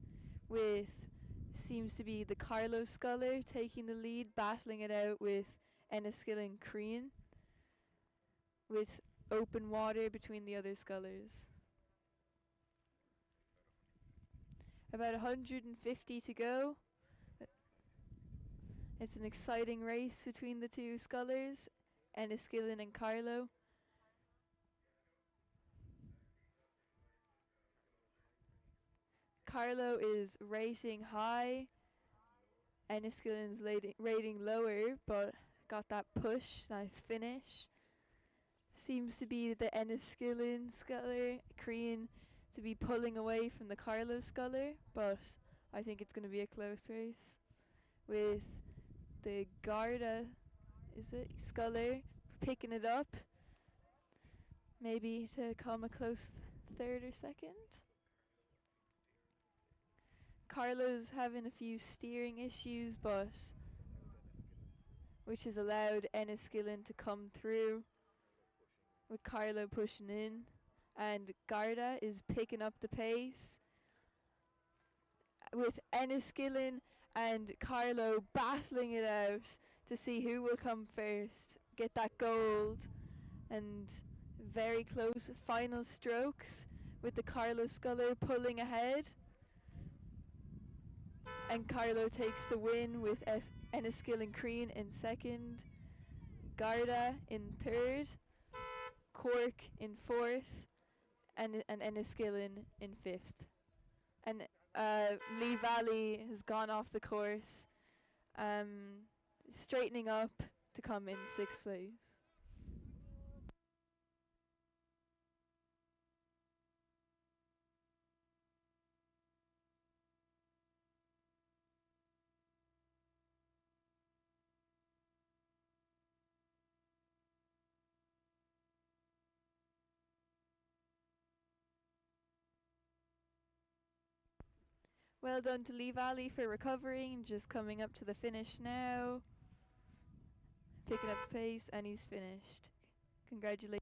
with seems to be the Carlow sculler taking the lead, battling it out with Enniskillen Crean, with open water between the other scullers. About 150 to go. It's an exciting race between the two scullers, Enniskillen and Carlow. Carlow is rating high, Enniskillen's rating lower, but got that push, nice finish. Seems to be the Enniskillen sculler, Crean, to be pulling away from the Carlow sculler, but I think it's going to be a close race. With the Garda, sculler, picking it up, maybe to come a close third or second. Carlo's having a few steering issues, but which has allowed Enniskillen to come through, with Carlow pushing in, and Garda is picking up the pace, with Enniskillen and Carlow battling it out to see who will come first, get that gold, and very close final strokes with the Carlow sculler pulling ahead, and Carlow takes the win with Enniskillen Crean in second, Garda in third, Cork in fourth, and Enniskillen in fifth. And Lee Valley has gone off the course, straightening up to come in sixth place. Well done to Lee Valley for recovering, just coming up to the finish now. Picking up pace, and he's finished. Congratulations.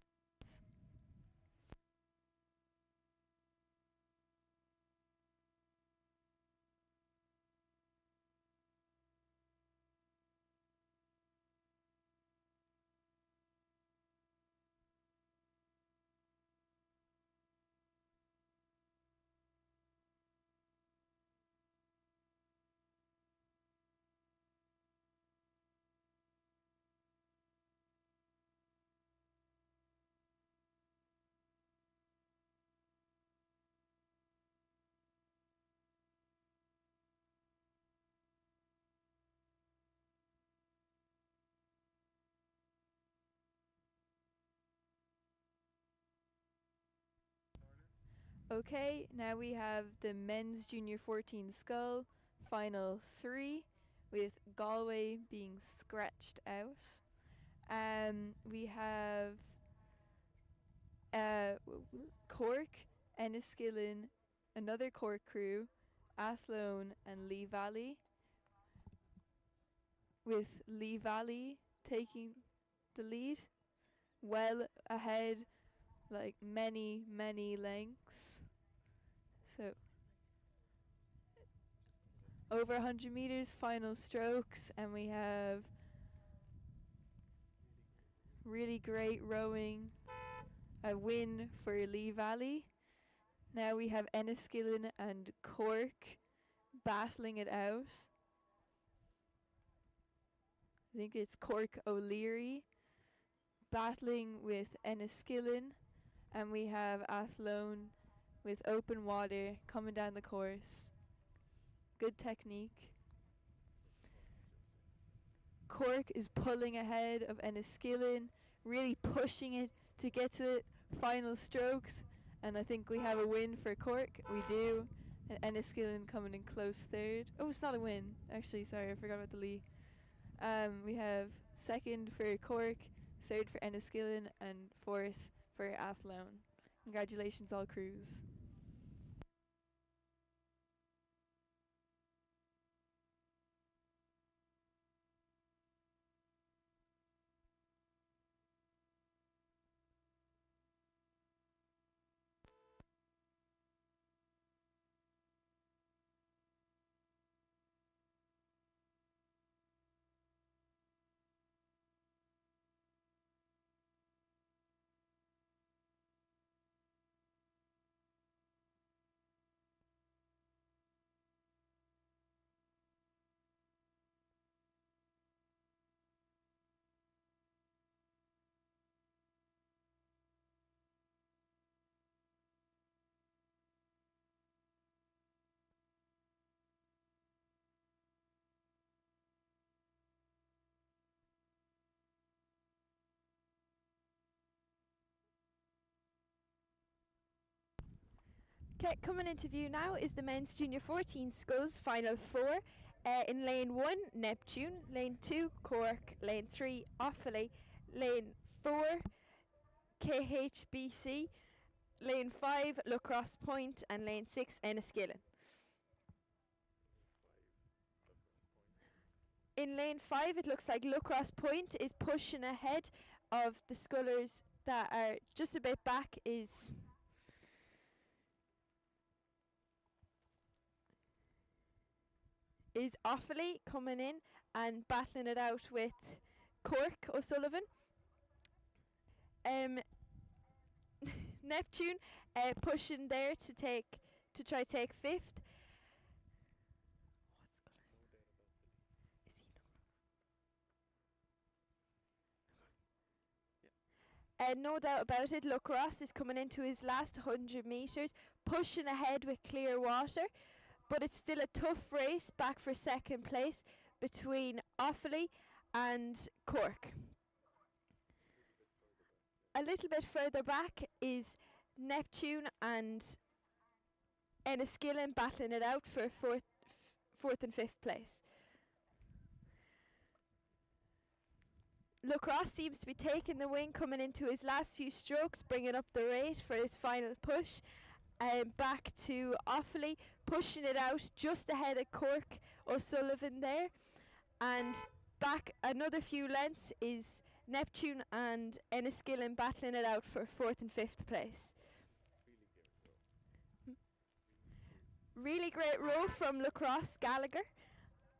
Okay, now we have the men's junior 14 scull, final 3, with Galway being scratched out. We have Cork, Enniskillen, another Cork crew, Athlone and Lee Valley, with Lee Valley taking the lead, well ahead, like many, many lengths. So over 100 meters, final strokes, and we have really great rowing, a win for Lee Valley. Now we have Enniskillen and Cork battling it out. I think it's Cork O'Leary battling with Enniskillen, and we have Athlone with open water coming down the course. Good technique. Cork is pulling ahead of Enniskillen, really pushing it to get to the final strokes, and I think we have a win for Cork. We do. And Enniskillen coming in close third. Oh, it's not a win. Actually, sorry, I forgot about the Lee. We have second for Cork, third for Enniskillen, and fourth for Athlone. Congratulations, all crews. Okay, coming into view now is the men's junior 14 sculls final 4. In lane 1, Neptune, lane 2, Cork, lane 3, Offaly, lane 4, KHBC, lane 5, Lacrosse Point, and lane 6, Enniskillen. In lane 5, it looks like Lacrosse Point is pushing ahead of the scullers that are just a bit back. Is Offaly coming in and battling it out with Cork O'Sullivan. Neptune pushing there to try take 5th. No doubt about it, Lacrosse is coming into his last 100 metres, pushing ahead with clear water, but it's still a tough race back for second place between Offaly and Cork. A little bit further back is Neptune and Enniskillen battling it out for fourth and 5th place. Lacrosse seems to be taking the win, coming into his last few strokes, bringing up the rate for his final push. Back to Offaly, pushing it out just ahead of Cork O'Sullivan there. And back another few lengths is Neptune and Enniskillen battling it out for 4th and 5th place. Really great row from Lacrosse Gallagher.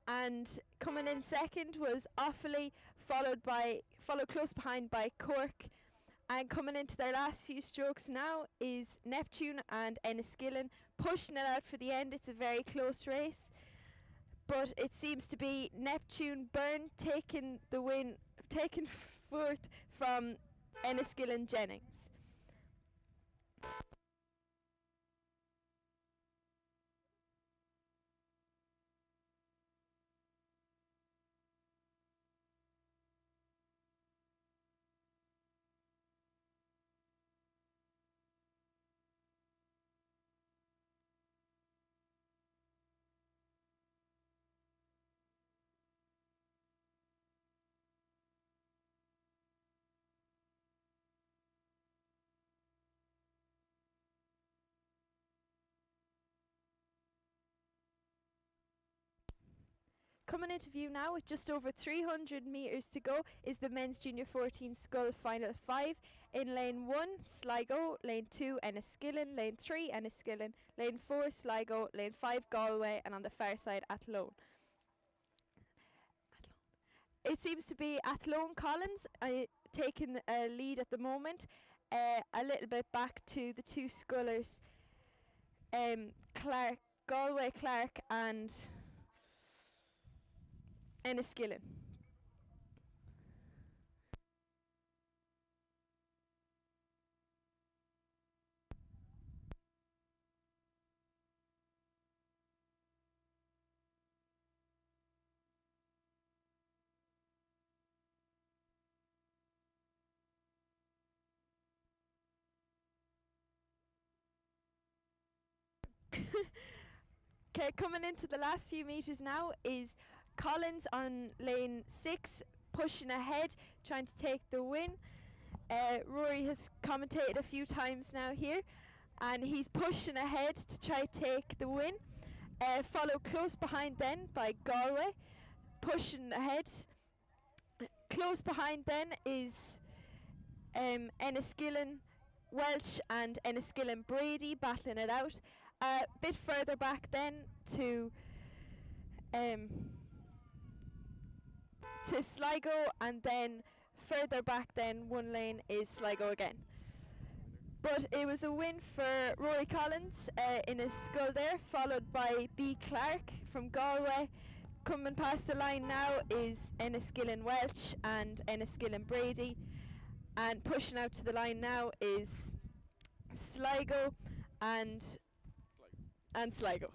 And coming in second was Offaly, followed close behind by Cork. And coming into their last few strokes now is Neptune and Enniskillen, pushing it out for the end. It's a very close race, but it seems to be Neptune Byrne taking the win, taking 4th from Enniskillen Jennings. coming into view now with just over 300 metres to go is the men's junior 14 scull final 5. In lane 1, Sligo, lane 2, Enniskillen, lane 3, Enniskillen, lane 4, Sligo, lane 5, Galway, and on the far side, Athlone. It seems to be Athlone Collins taking a lead at the moment, a little bit back to the two scullers, Galway Clark and Enniskillen. Okay, coming into the last few metres now is Collins on lane 6, pushing ahead, trying to take the win. Rory has commentated a few times now here, and he's pushing ahead to try to take the win. Followed close behind then by Galway, pushing ahead. Close behind then is Enniskillen Welsh and Enniskillen Brady battling it out. A bit further back then to Sligo, and then further back then one lane is Sligo again. But it was a win for Rory Collins in his scull there, followed by B. Clark from Galway. Coming past the line now is Enniskillen Welch and Enniskillen Brady, and pushing out to the line now is Sligo and Sligo.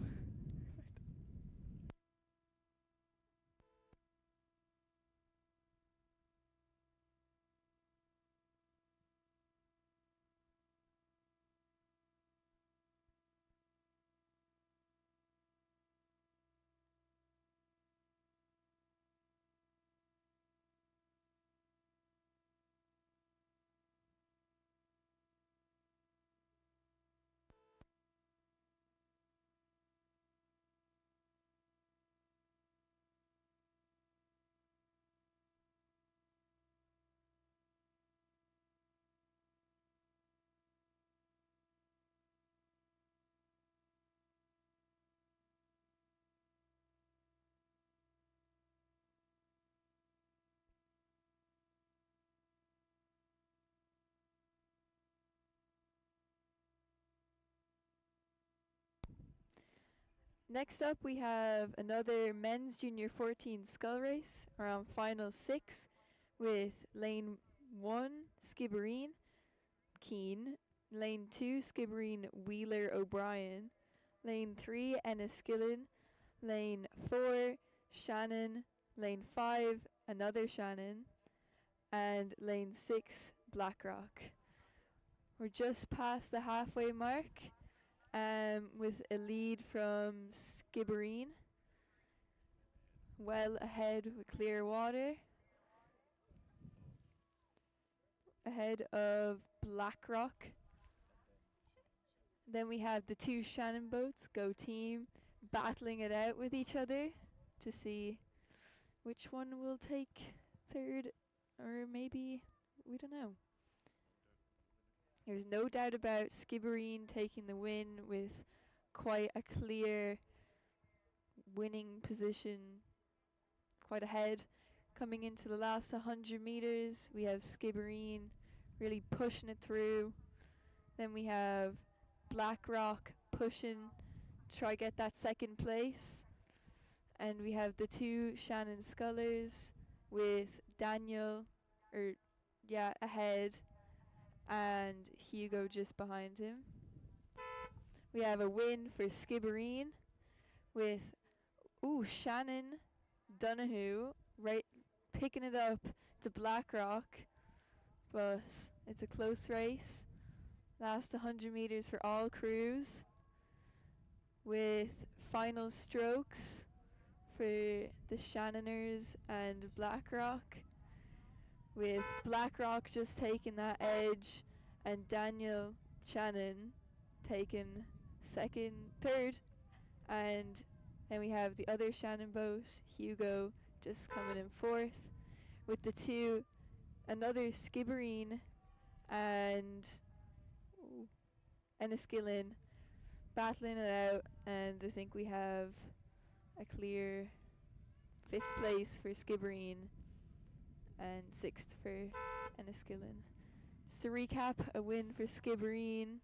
Next up, we have another men's junior 14 scull race around final 6 with lane 1 Skibbereen Keane, lane 2 Skibbereen Wheeler O'Brien, lane 3 Enniskillen, lane 4 Shannon, lane 5 another Shannon, and lane 6 Blackrock. We're just past the halfway mark. With a lead from Skibbereen, well ahead with clear water, ahead of Blackrock. Then we have the two Shannon boats, Go Team, battling it out with each other to see which one will take third, or maybe, we don't know. There's no doubt about Skibbereen taking the win with quite a clear winning position, quite ahead. Coming into the last 100 metres, we have Skibbereen really pushing it through. Then we have Blackrock pushing, try get that second place. And we have the two Shannon Scullers with Daniel, ahead, and Hugo just behind him. We have a win for Skibbereen with Shannon Donahue right picking it up to Blackrock, but it's a close race. Last 100 metres for all crews, with final strokes for the Shannoners and Blackrock, with Blackrock just taking that edge and Daniel Shannon taking third, and Then we have the other Shannon boat, Hugo, just coming in fourth, with the two, another Skibbereen and Enniskillen battling it out, and I think we have a clear 5th place for Skibbereen and 6th for Enniskillen. Just to recap, a win for Skibbereen.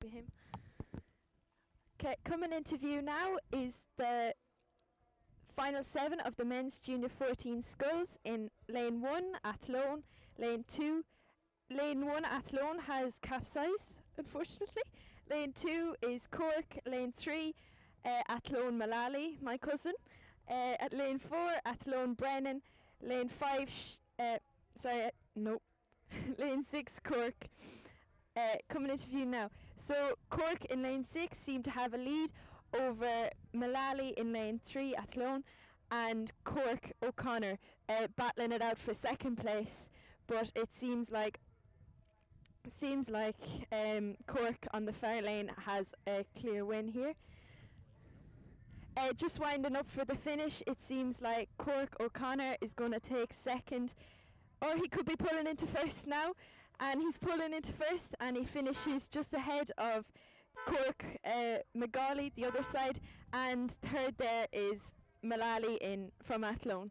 Him. Okay, coming into view now is the final 7 of the men's junior 14 sculls in lane 1 Athlone, lane 2. Lane 1 Athlone has capsized, unfortunately. Lane 2 is Cork, lane 3 Athlone Malali, my cousin. At lane 4 Athlone Brennan, lane 5 lane 6 Cork. Coming into view now. So Cork in lane 6 seem to have a lead over Malali in lane 3 Athlone, and Cork O'Connor battling it out for 2nd place. But it seems like Cork on the far lane has a clear win here. Just winding up for the finish, it seems like Cork O'Connor is going to take 2nd, or he could be pulling into 1st now, and he's pulling into 1st, and he finishes just ahead of Cork Magali, the other side, and 3rd there is Malali from Athlone.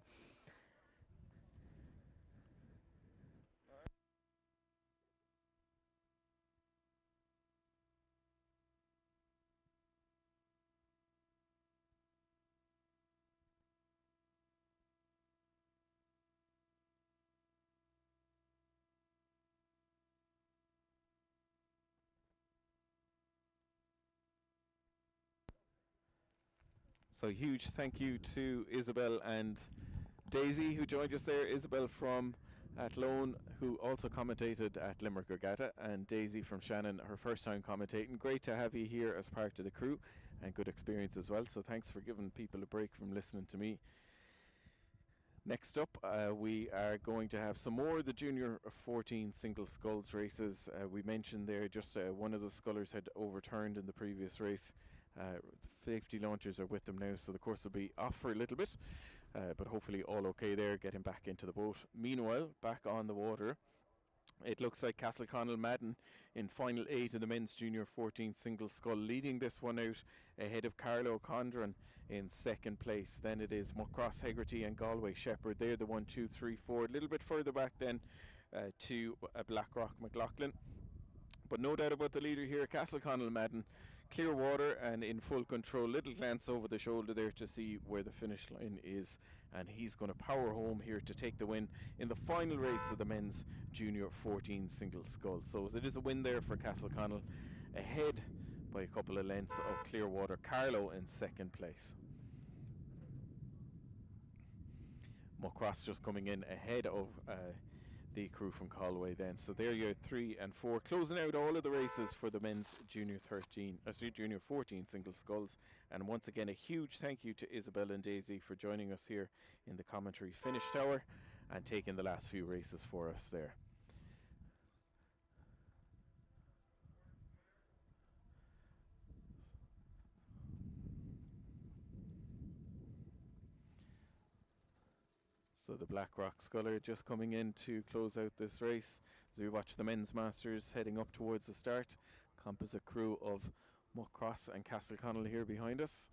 So huge thank you to Isabel and Daisy who joined us there. Isabel from Athlone, who also commentated at Limerick Regatta, and Daisy from Shannon, her first time commentating. Great to have you here as part of the crew, and good experience as well, so thanks for giving people a break from listening to me. Next up, we are going to have some more of the Junior 14 single sculls races. We mentioned there just one of the scullers had overturned in the previous race. Safety launchers are with them now, so the course will be off for a little bit, but hopefully all okay there, getting back into the boat. Meanwhile, back on the water, it looks like Castleconnell Madden in final 8 in the men's junior 14 single scull, leading this one out ahead of Carlo Condren in 2nd place. Then it is Muckross, Hegarty and Galway Shepherd. They're the 1, 2, 3, 4. A little bit further back then to Blackrock McLaughlin. But no doubt about the leader here, Castleconnell Madden. Clear water and in full control. Little glance over the shoulder there to see where the finish line is, and he's going to power home here to take the win in the final race of the men's junior 14 single scull. So it is a win there for Castleconnell, ahead by a couple of lengths of Clearwater. Carlo in 2nd place. Muckross just coming in ahead of the crew from Galway then. So there you're 3 and 4, closing out all of the races for the men's junior 14 single sculls. And once again, a huge thank you to Isabel and Daisy for joining us here in the commentary finish tower and taking the last few races for us there. So the Blackrock Sculler just coming in to close out this race as we watch the men's masters heading up towards the start. Composite crew of Muckross and Castleconnell here behind us.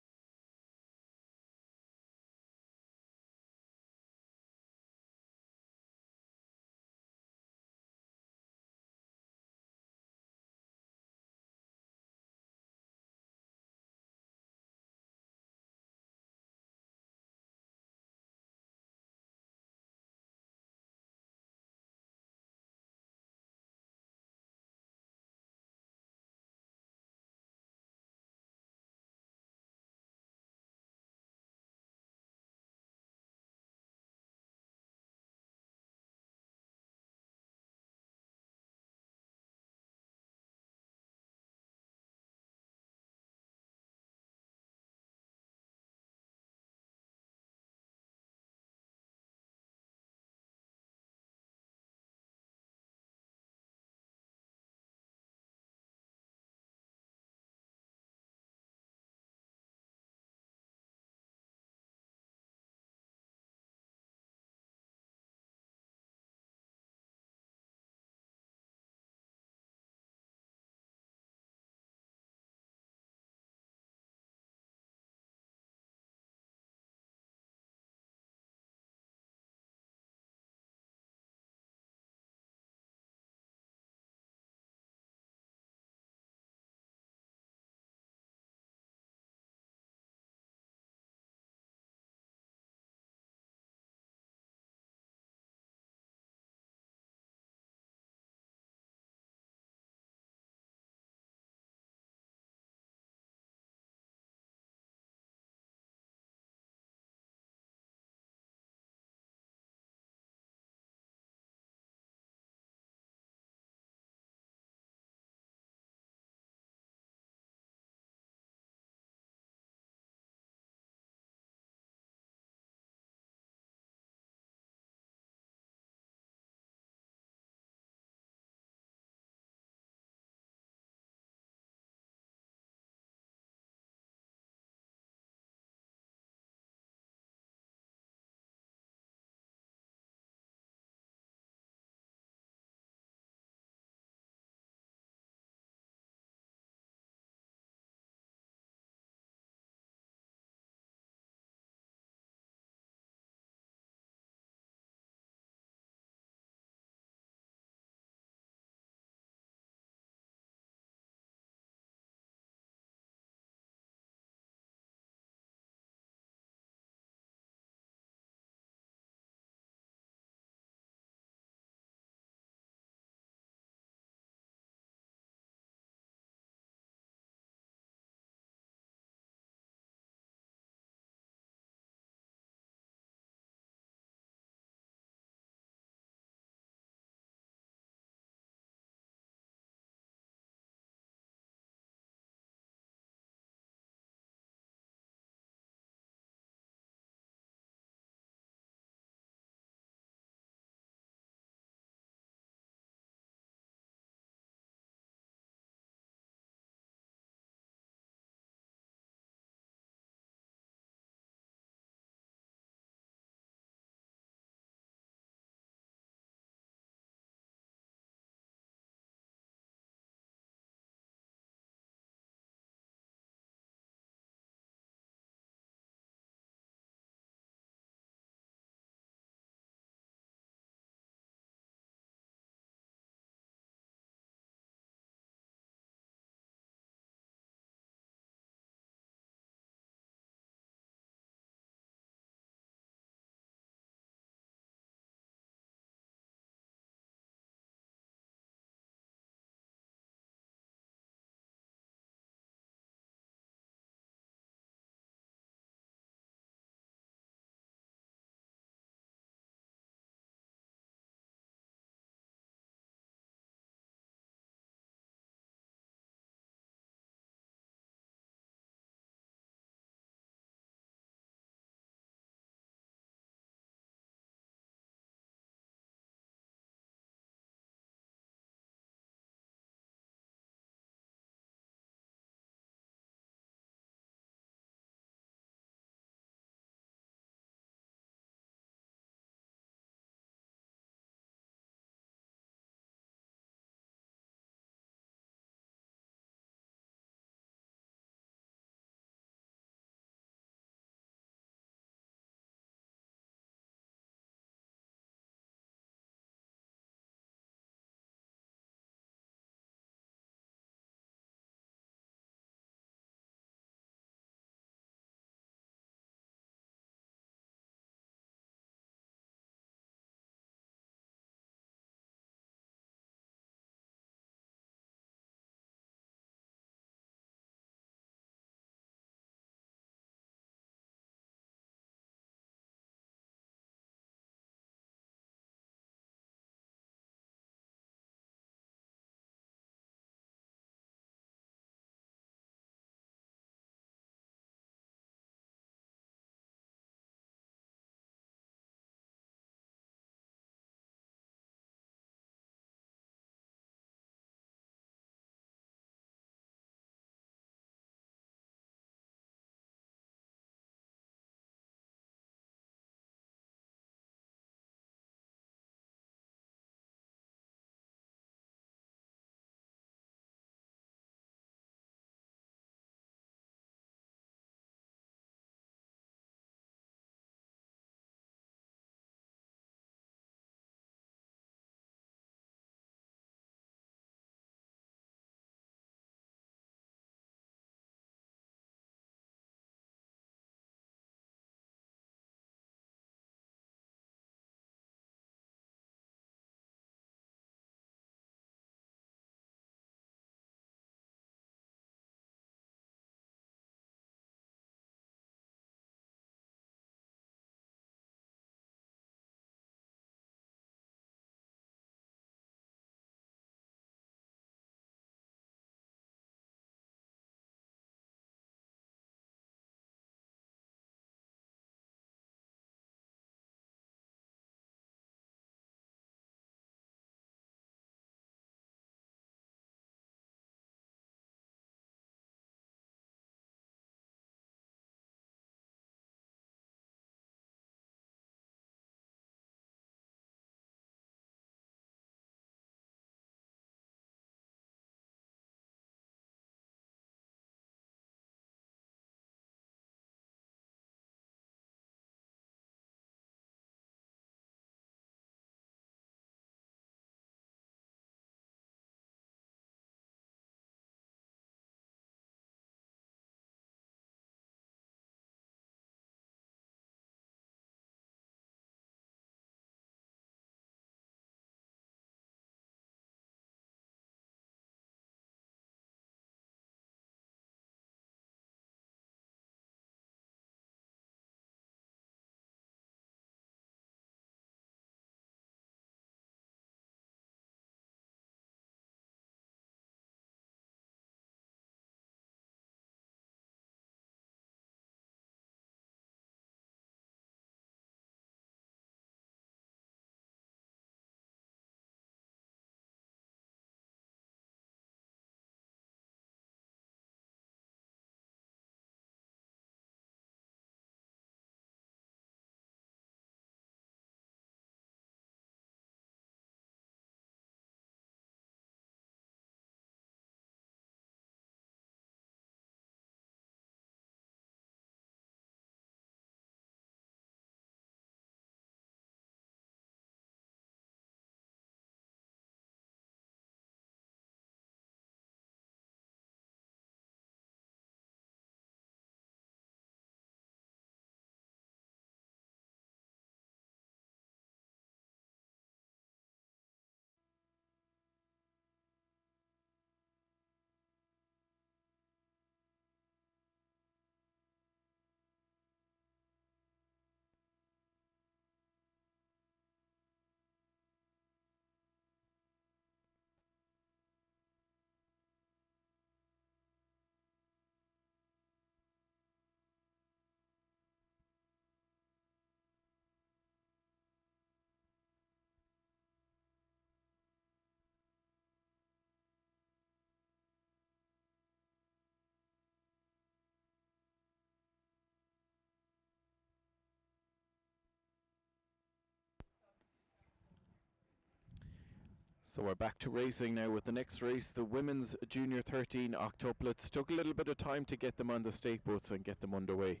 So we're back to racing now with the next race, the women's junior 13 octuplets. Took a little bit of time to get them on the stake boats and get them underway,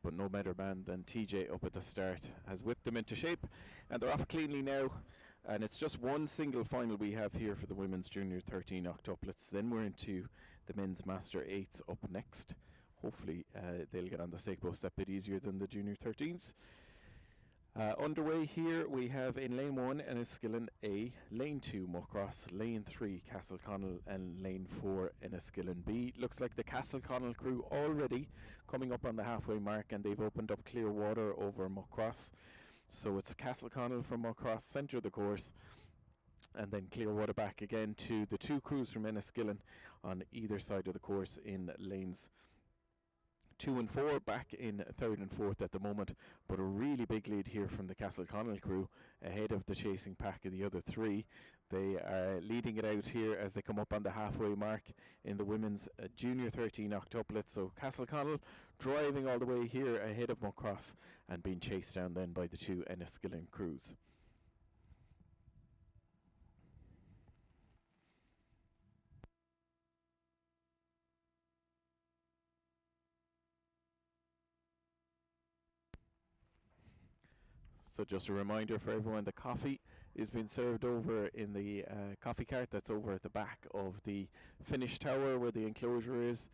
but no better man than TJ up at the start has whipped them into shape, and they're off cleanly now. And it's just one single final we have here for the women's junior 13 octuplets. Then we're into the men's master 8s up next. Hopefully they'll get on the stake boats that bit easier than the junior 13s. Underway here we have in lane 1 Enniskillen A, lane 2 Muckross, lane 3 Castleconnell, and lane 4 Enniskillen B. Looks like the Castleconnell crew already coming up on the halfway mark, and they've opened up clear water over Muckross. So it's Castleconnell from Muckross, centre of the course, and then clear water back again to the two crews from Enniskillen on either side of the course in lanes 2 and 4, back in 3rd and 4th at the moment, but a really big lead here from the Castleconnell crew ahead of the chasing pack of the other three. They are leading it out here as they come up on the halfway mark in the women's junior 13 octuplet. So Castleconnell driving all the way here ahead of Muckross and being chased down then by the two Enniskillen crews. So just a reminder for everyone, the coffee is being served over in the coffee cart that's over at the back of the finish tower where the enclosure is.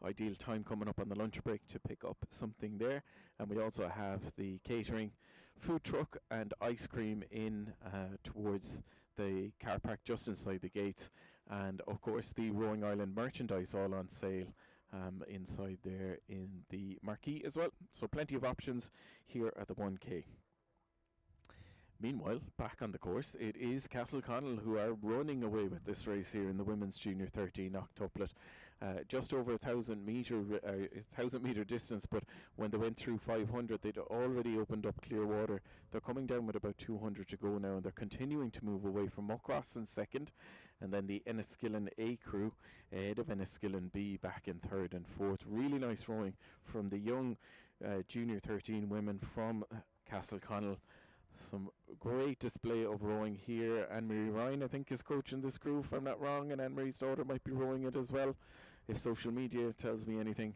Ideal time coming up on the lunch break to pick up something there. And we also have the catering, food truck and ice cream in towards the car park just inside the gates. And of course the Rowing Island merchandise all on sale inside there in the marquee as well. So plenty of options here at the 1K. Meanwhile, back on the course, it is Castleconnell who are running away with this race here in the women's junior 13 octuplet. Just over 1,000 metre distance, but when they went through 500, they'd already opened up clear water. They're coming down with about 200 to go now, and they're continuing to move away from Muckross in second, and then the Enniskillen A crew ahead of Enniskillen B back in 3rd and 4th. Really nice rowing from the young junior 13 women from Castleconnell. Some great display of rowing here. Anne-Marie Ryan, I think, is coaching this crew, if I'm not wrong, and Anne-Marie's daughter might be rowing it as well, if social media tells me anything.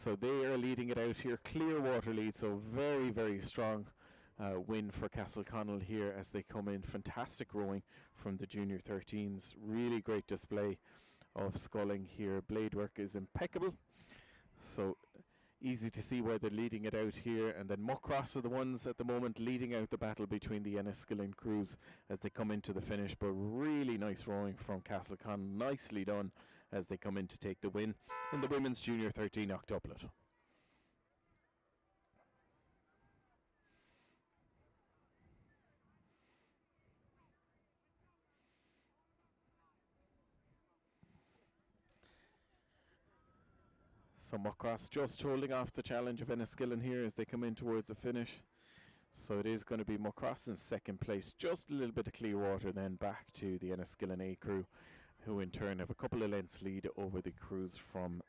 So they are leading it out here. Clear water lead, so very, very strong win for Castleconnell here as they come in. Fantastic rowing from the junior 13s. Really great display of sculling here. Blade work is impeccable. So easy to see why they're leading it out here, and then Muckross are the ones at the moment leading out the battle between the Enniskillen crews as they come into the finish. But really nice rowing from Castleconnell, nicely done as they come in to take the win in the women's junior 13 octuplet. So Muckross just holding off the challenge of Enniskillen here as they come in towards the finish. So it is going to be Muckross in second place. Just a little bit of clear water then back to the Enniskillen A crew, who in turn have a couple of lengths lead over the crews from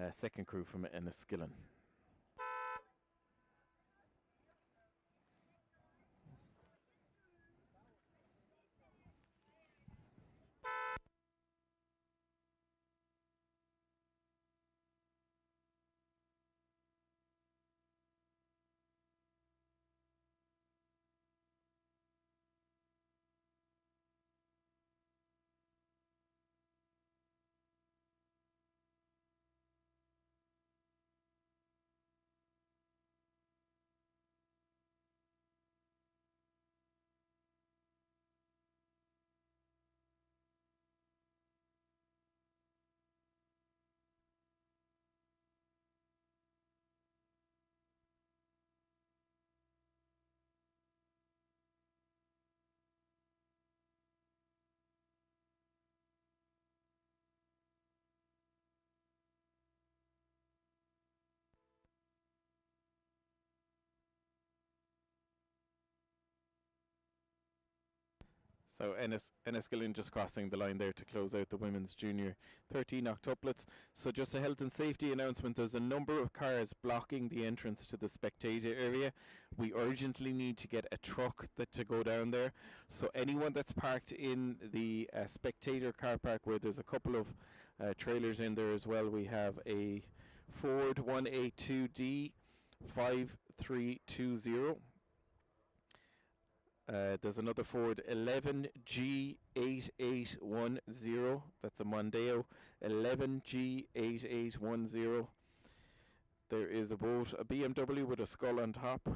second crew from Enniskillen. So Enniskillen just crossing the line there to close out the women's junior 13 octuplets. So just a health and safety announcement, there's a number of cars blocking the entrance to the spectator area. We urgently need to get a truck to go down there. So anyone that's parked in the spectator car park, where there's a couple of trailers in there as well, we have a Ford 182D 5320. There's another Ford 11G8810. That's a Mondeo 11G8810. There is a BMW with a skull on top.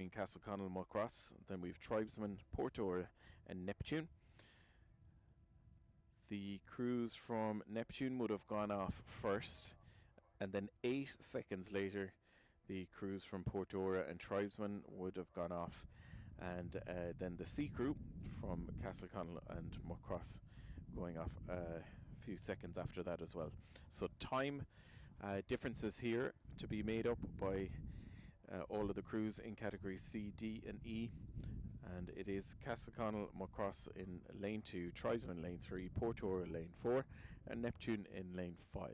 in Castleconnell, Muckross. Then we've Tribesman, Portora, and Neptune. The crews from Neptune would have gone off first, and then 8 seconds later, the crews from Portora and Tribesman would have gone off, and then the sea crew from Castleconnell and Muckross going off a few seconds after that as well. So time differences here to be made up by all of the crews in categories C, D and E, and it is Castleconnell, Muckross in lane 2, Tribesman lane 3, Portora lane 4 and Neptune in lane 5.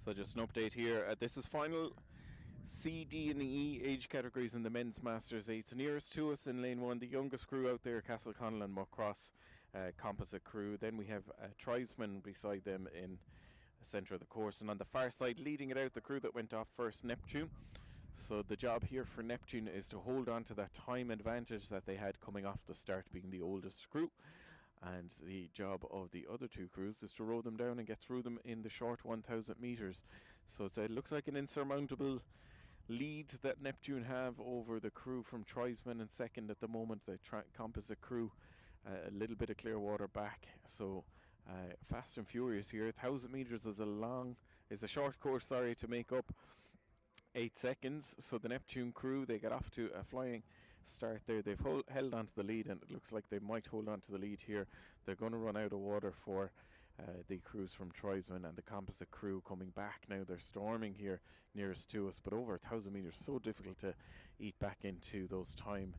So just an update here. This is final C, D and E age categories in the men's Masters 8s. Nearest to us in lane 1, the youngest crew out there, Castleconnell and Muckross, composite crew. Then we have Tribesman beside them in the centre of the course. And on the far side, leading it out, the crew that went off first, Neptune. So the job here for Neptune is to hold on to that time advantage that they had coming off the start, being the oldest crew. And the job of the other two crews is to row them down and get through them in the short 1,000 metres. So it looks like an insurmountable lead that Neptune have over the crew from Tribesman in second at the moment. The composite crew a little bit of clear water back. So fast and furious here. 1,000 metres is a short course, to make up 8 seconds. So the Neptune crew, they get off to a flying start there. They've held on to the lead, and it looks like they might hold on to the lead here. They're going to run out of water for the crews from Tribesman and the composite crew coming back now. They're storming here nearest to us, but over 1,000 metres, so difficult to eat back into those time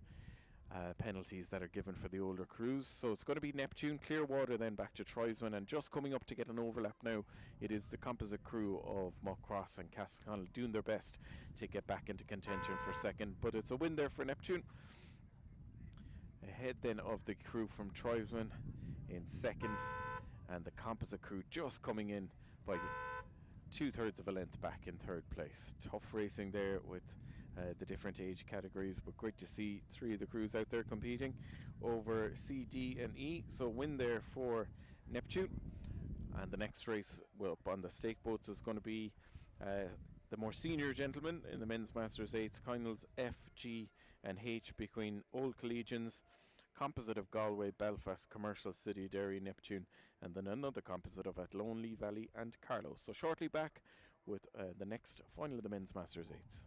penalties that are given for the older crews. So it's going to be Neptune, clear water, then back to Tribesman, and just coming up to get an overlap now, it is the composite crew of Muckross and Castleconnell doing their best to get back into contention for second, but it's a win there for Neptune. Ahead then of the crew from Tribesman in second, and the composite crew just coming in by 2/3 of a length back in third place. Tough racing there with the different age categories, but great to see 3 of the crews out there competing over C, D and E. So win there for Neptune, and the next race up on the stake boats is going to be the more senior gentlemen in the men's Masters 8s, Connells F, G and H between Old Collegians, composite of Galway, Belfast, Commercial, City, Derry, Neptune, and then another composite of Athlone, Lee Valley and Carlow. So shortly back with the next final of the men's Masters 8s.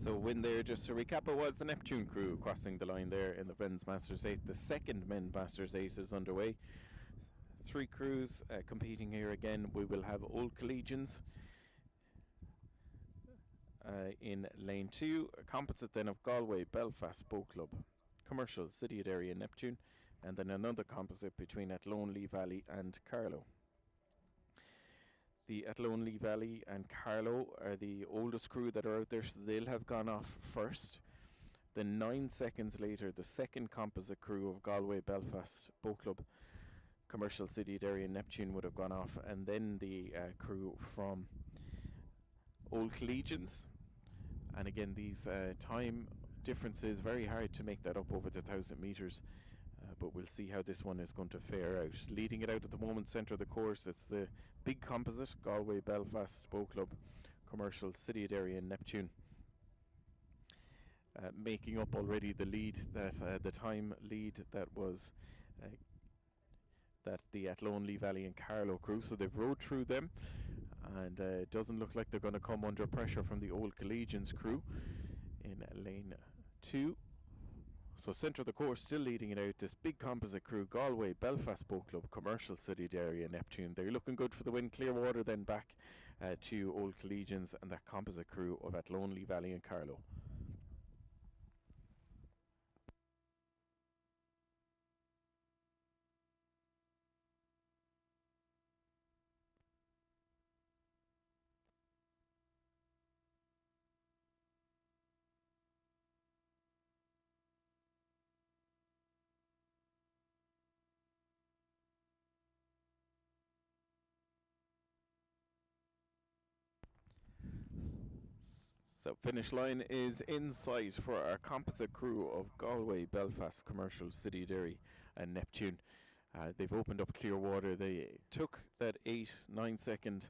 So win there, just to recap, it was the Neptune crew crossing the line there in the men's Masters 8. The second men's Masters 8 is underway. 3 crews competing here again. We will have Old Collegians in lane 2, a composite then of Galway, Belfast, Boat Club, Commercial, City of Derry and Neptune, and then another composite between Athlone, Lee Valley and Carlow. The Athlone, Lee Valley and Carlow are the oldest crew that are out there, so they'll have gone off first. Then 9 seconds later, the second composite crew of Galway, Belfast, Boat Club, Commercial, City, Derry and Neptune would have gone off, and then the crew from Old Collegians. And again, these time difference is very hard to make that up over the 1,000 metres. But we'll see how this one is going to fare out. Leading it out at the moment, centre of the course, it's the big composite, Galway, Belfast, Bow Club, Commercial, City of Derry and Neptune. Making up already the lead, that the time lead that was that the Athlone, Lee Valley and Carlow crew. So they've rode through them, and it doesn't look like they're going to come under pressure from the Old Collegians crew in lane 2. So centre of the course still leading it out, this big composite crew, Galway, Belfast Boat Club, Commercial, City Derry and Neptune. They're looking good for the win. Clearwater then back to Old Collegians and that composite crew of Athlone, Lee Valley and Carlow. So finish line is in sight for our composite crew of Galway, Belfast, Commercial, City, Derry and Neptune. They've opened up Clearwater. They took that 8-9 second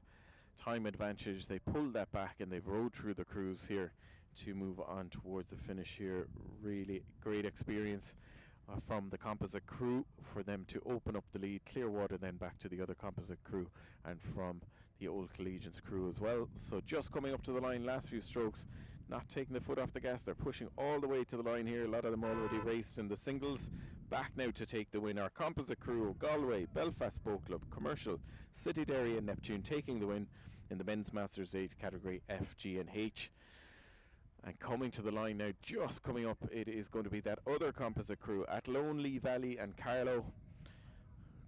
time advantage. They pulled that back and they've rode through the crews here to move on towards the finish here. Really great experience from the composite crew for them to open up the lead. Clearwater then back to the other composite crew and from the Old Collegians crew as well. So just coming up to the line, last few strokes, not taking the foot off the gas. They're pushing all the way to the line here. A lot of them already raced in the singles. Back now to take the win. Our composite crew, Galway, Belfast Boat Club, Commercial, City Derry and Neptune taking the win in the Men's Masters 8 category F, G and H. And coming to the line now, just coming up, it is going to be that other composite crew, Athlone, Lee Valley and Carlow,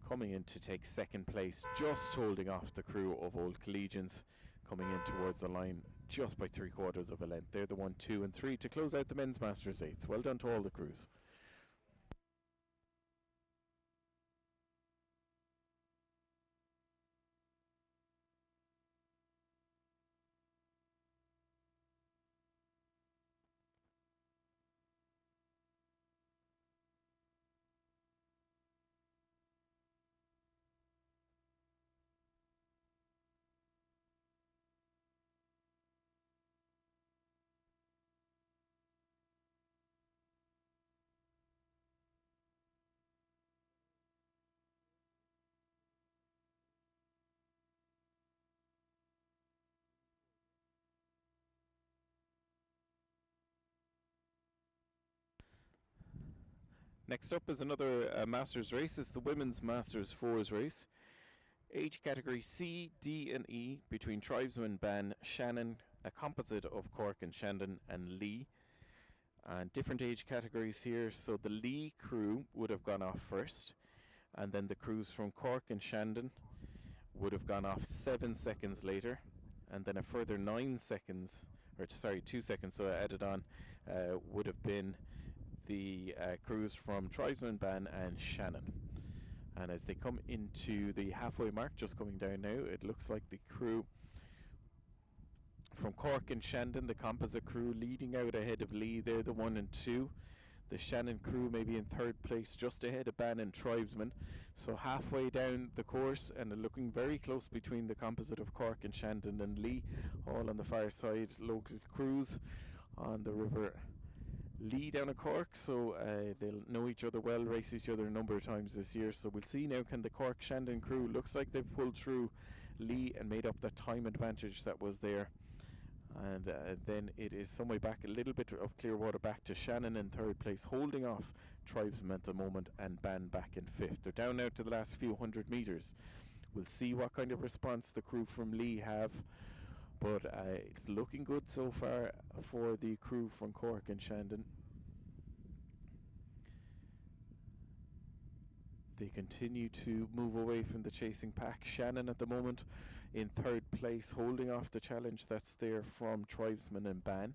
coming in to take second place, just holding off the crew of Old Collegians, coming in towards the line just by 3/4 of a length. They're the 1, 2 and 3 to close out the Men's Masters 8s. Well done to all the crews. Next up is another Masters race. It's the Women's Masters 4s race. Age category C, D and E between Tribesman, Ban, Shannon, a composite of Cork and Shandon and Lee. And different age categories here. So the Lee crew would have gone off first, and then the crews from Cork and Shandon would have gone off 7 seconds later, and then a further 9 seconds, or sorry, 2 seconds, so added on, would have been the crews from Tribesman, Ban and Shannon. And as they come into the halfway mark, just coming down now, it looks like the crew from Cork and Shandon, the composite crew, leading out ahead of Lee. They're the 1 and 2. The Shannon crew maybe in third place, just ahead of Ban and Tribesman. So halfway down the course, and looking very close between the composite of Cork and Shandon and Lee, all on the far side. Local crews on the River Lee down at Cork, so they'll know each other well, race each other a number of times this year. So we'll see now, can the Cork Shandon crew, looks like they've pulled through Lee and made up that time advantage that was there. And then it is some way back, a little bit of Clearwater back to Shannon in third place, holding off Tribesmen at the moment, and Ban back in fifth. They're down now to the last few hundred metres. We'll see what kind of response the crew from Lee have, but it's looking good so far for the crew from Cork and Shandon. They continue to move away from the chasing pack. Shannon at the moment in third place, holding off the challenge that's there from Tribesmen and Ban.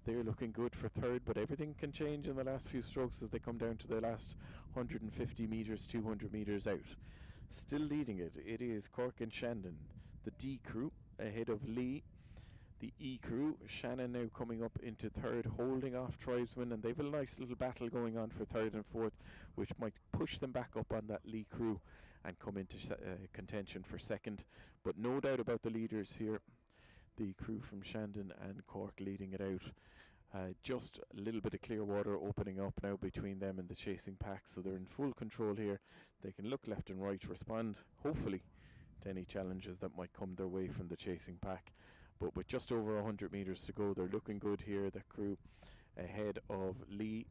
They're looking good for third, but everything can change in the last few strokes as they come down to the last 150 metres, 200 metres out. Still leading it, it is Cork and Shandon, the D crew, ahead of Lee. the E crew. Shannon now coming up into third, holding off Tribesman, and they've a nice little battle going on for third and fourth, which might push them back up on that Lee crew and come into contention for second. But no doubt about the leaders here, the crew from Shandon and Cork leading it out. Just a little bit of clear water opening up now between them and the chasing pack, so they're in full control here. They can look left and right, respond hopefully to any challenges that might come their way from the chasing pack. But with just over 100 metres to go, they're looking good here. The crew ahead of Lee.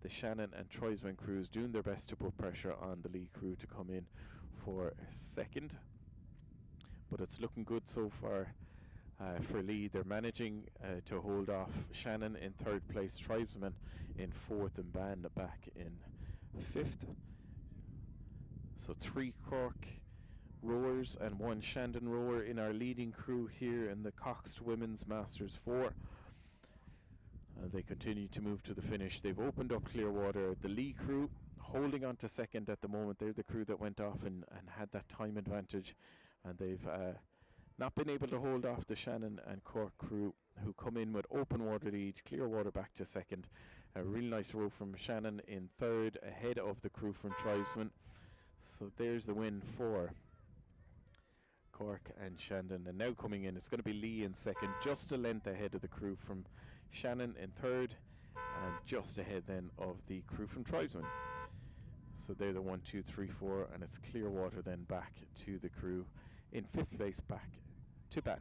The Shannon and Tribesman crews doing their best to put pressure on the Lee crew to come in for second. But it's looking good so far for Lee. They're managing to hold off Shannon in third place, Tribesman in fourth, and Ban back in fifth. So 3 Cork rowers and 1 Shandon rower in our leading crew here in the Coxed Women's Masters 4. They continue to move to the finish. They've opened up clear water. The Lee crew holding on to second at the moment. They're the crew that went off and had that time advantage, and they've not been able to hold off the Shannon and Cork crew, who come in with open water lead, clear water back to second. A real nice row from Shannon in third, ahead of the crew from Tribesman. So there's the win for Cork and Shandon. And now coming in, it's going to be Lee in second, just a length ahead of the crew from Shannon in third, and just ahead then of the crew from Tribesman. So they're the 1, 2, 3, 4, and it's clear water then back to the crew in fifth place, back to Ban.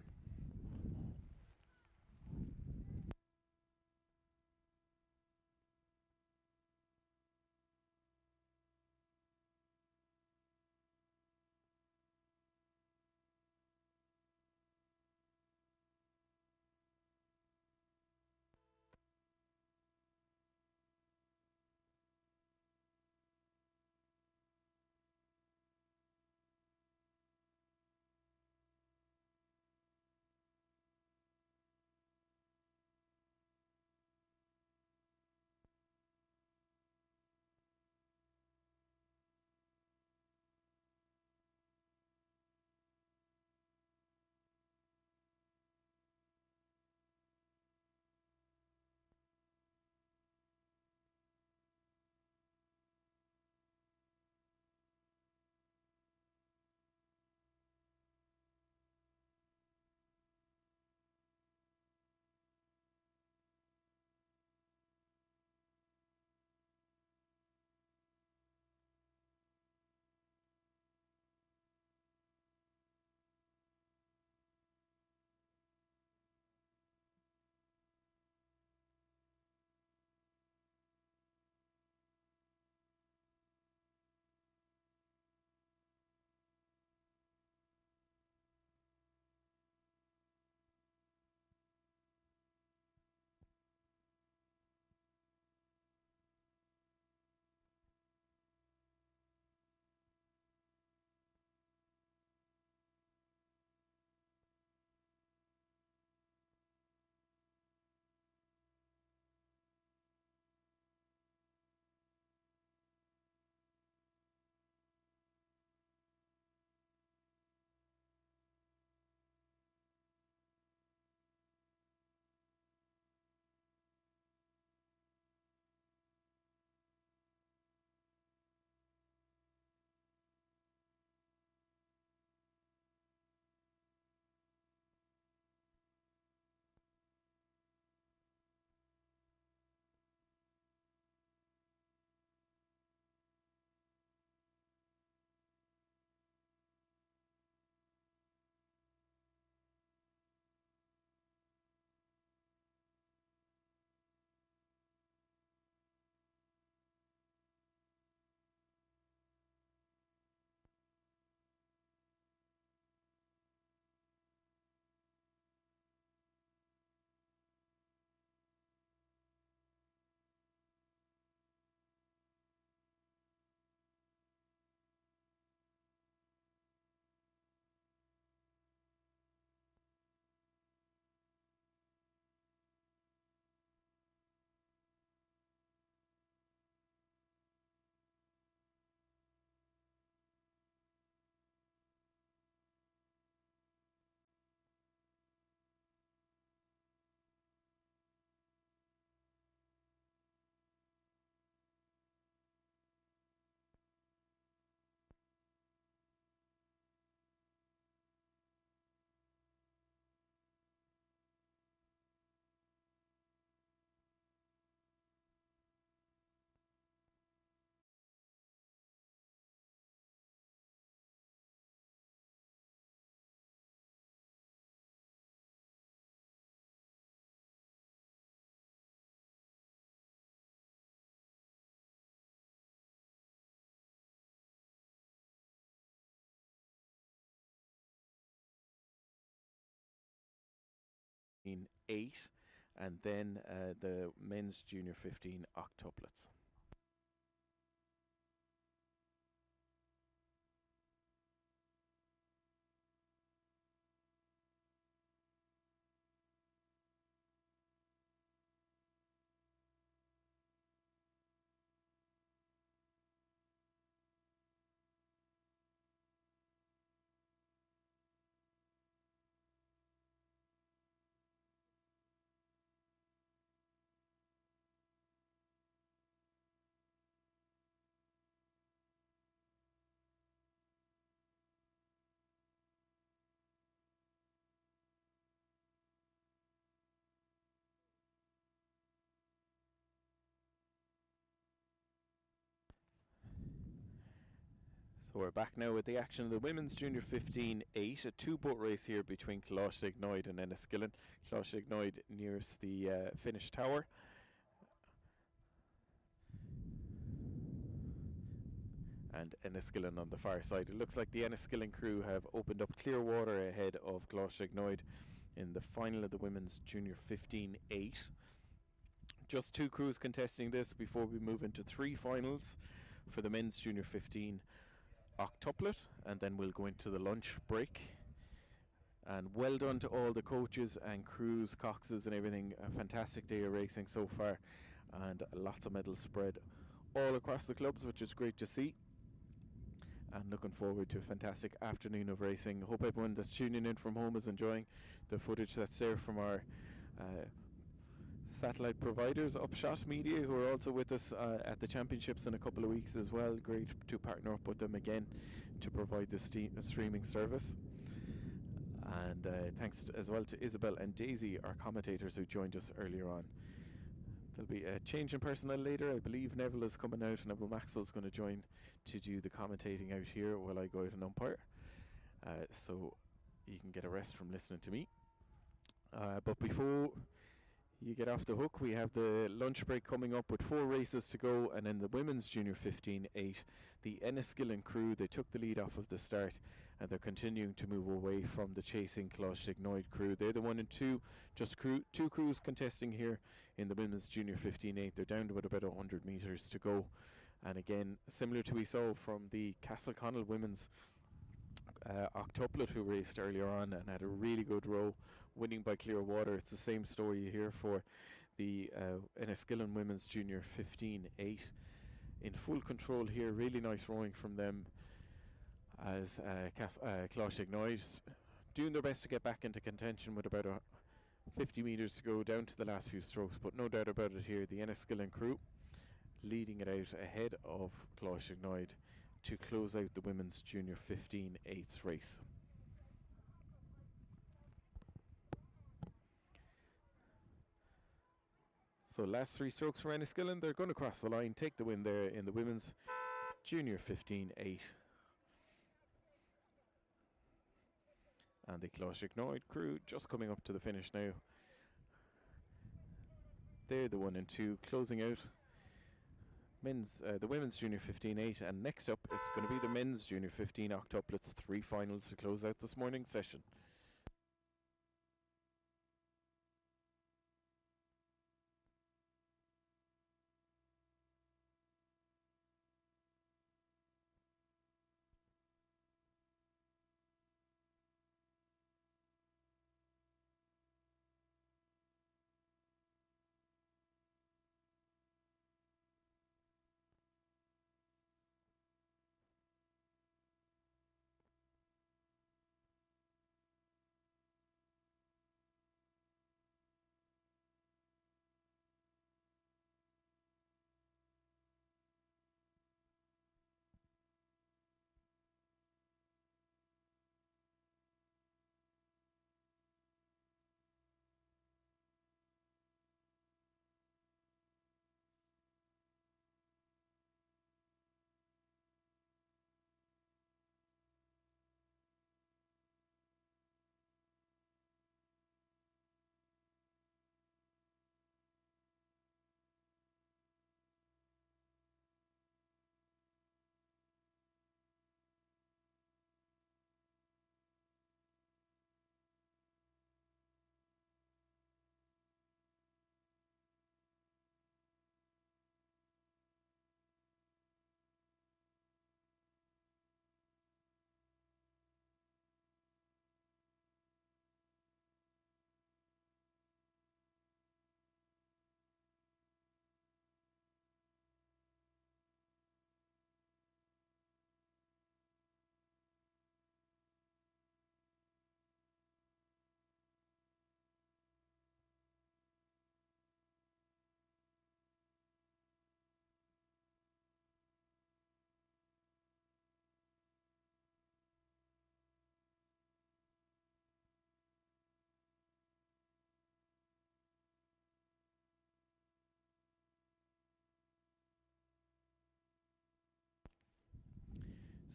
8, and then the men's junior 15 octuplets. So we're back now with the action of the women's junior 15-8, a two-boat race here between Coxed and Enniskillen. Coxed nearest the finish tower. And Enniskillen on the far side. It looks like the Enniskillen crew have opened up clear water ahead of Coxed in the final of the women's junior 15-8. Just two crews contesting this before we move into three finals for the men's junior 15 octuplet, and then we'll go into the lunch break. And well done to all the coaches and crews, coxes and everything. A fantastic day of racing so far, and lots of medals spread all across the clubs, which is great to see. And looking forward to a fantastic afternoon of racing. Hope everyone that's tuning in from home is enjoying the footage that's there from our satellite providers, Upshot Media, who are also with us at the championships in a couple of weeks as well. Great to partner up with them again to provide the streaming service. And thanks as well to Isabel and Daisy, our commentators, who joined us earlier on. There'll be a change in personnel later. I believe Neville is coming out, and Neville Maxwell's going to join to do the commentating out here while I go out and umpire. So you can get a rest from listening to me. But before you get off the hook, we have the lunch break coming up with 4 races to go, and then the women's junior 15-8. The Enniskillen crew, they took the lead off of the start, and they're continuing to move away from the chasing Coxed crew. They're the 1 and 2, just two crews contesting here in the women's junior 15-8. They're down to about 100 metres to go. And again, similar to we saw from the Castleconnell women's octuplet, who raced earlier on and had a really good row, winning by clear water. It's the same story here for the Enniskillen women's junior 15-8. In full control here, really nice rowing from them, as Coxed doing their best to get back into contention with about 50 metres to go, down to the last few strokes. But no doubt about it here, the Enniskillen crew leading it out ahead of Coxed to close out the women's junior 15-8's race. So last 3 strokes for Enniskillen. They're going to cross the line, take the win there in the women's junior 15-8. And the Coxed crew just coming up to the finish now. They're the 1 and 2, closing out the women's junior 15-8, and next up it's going to be the men's junior 15 octuplets, 3 finals to close out this morning's session.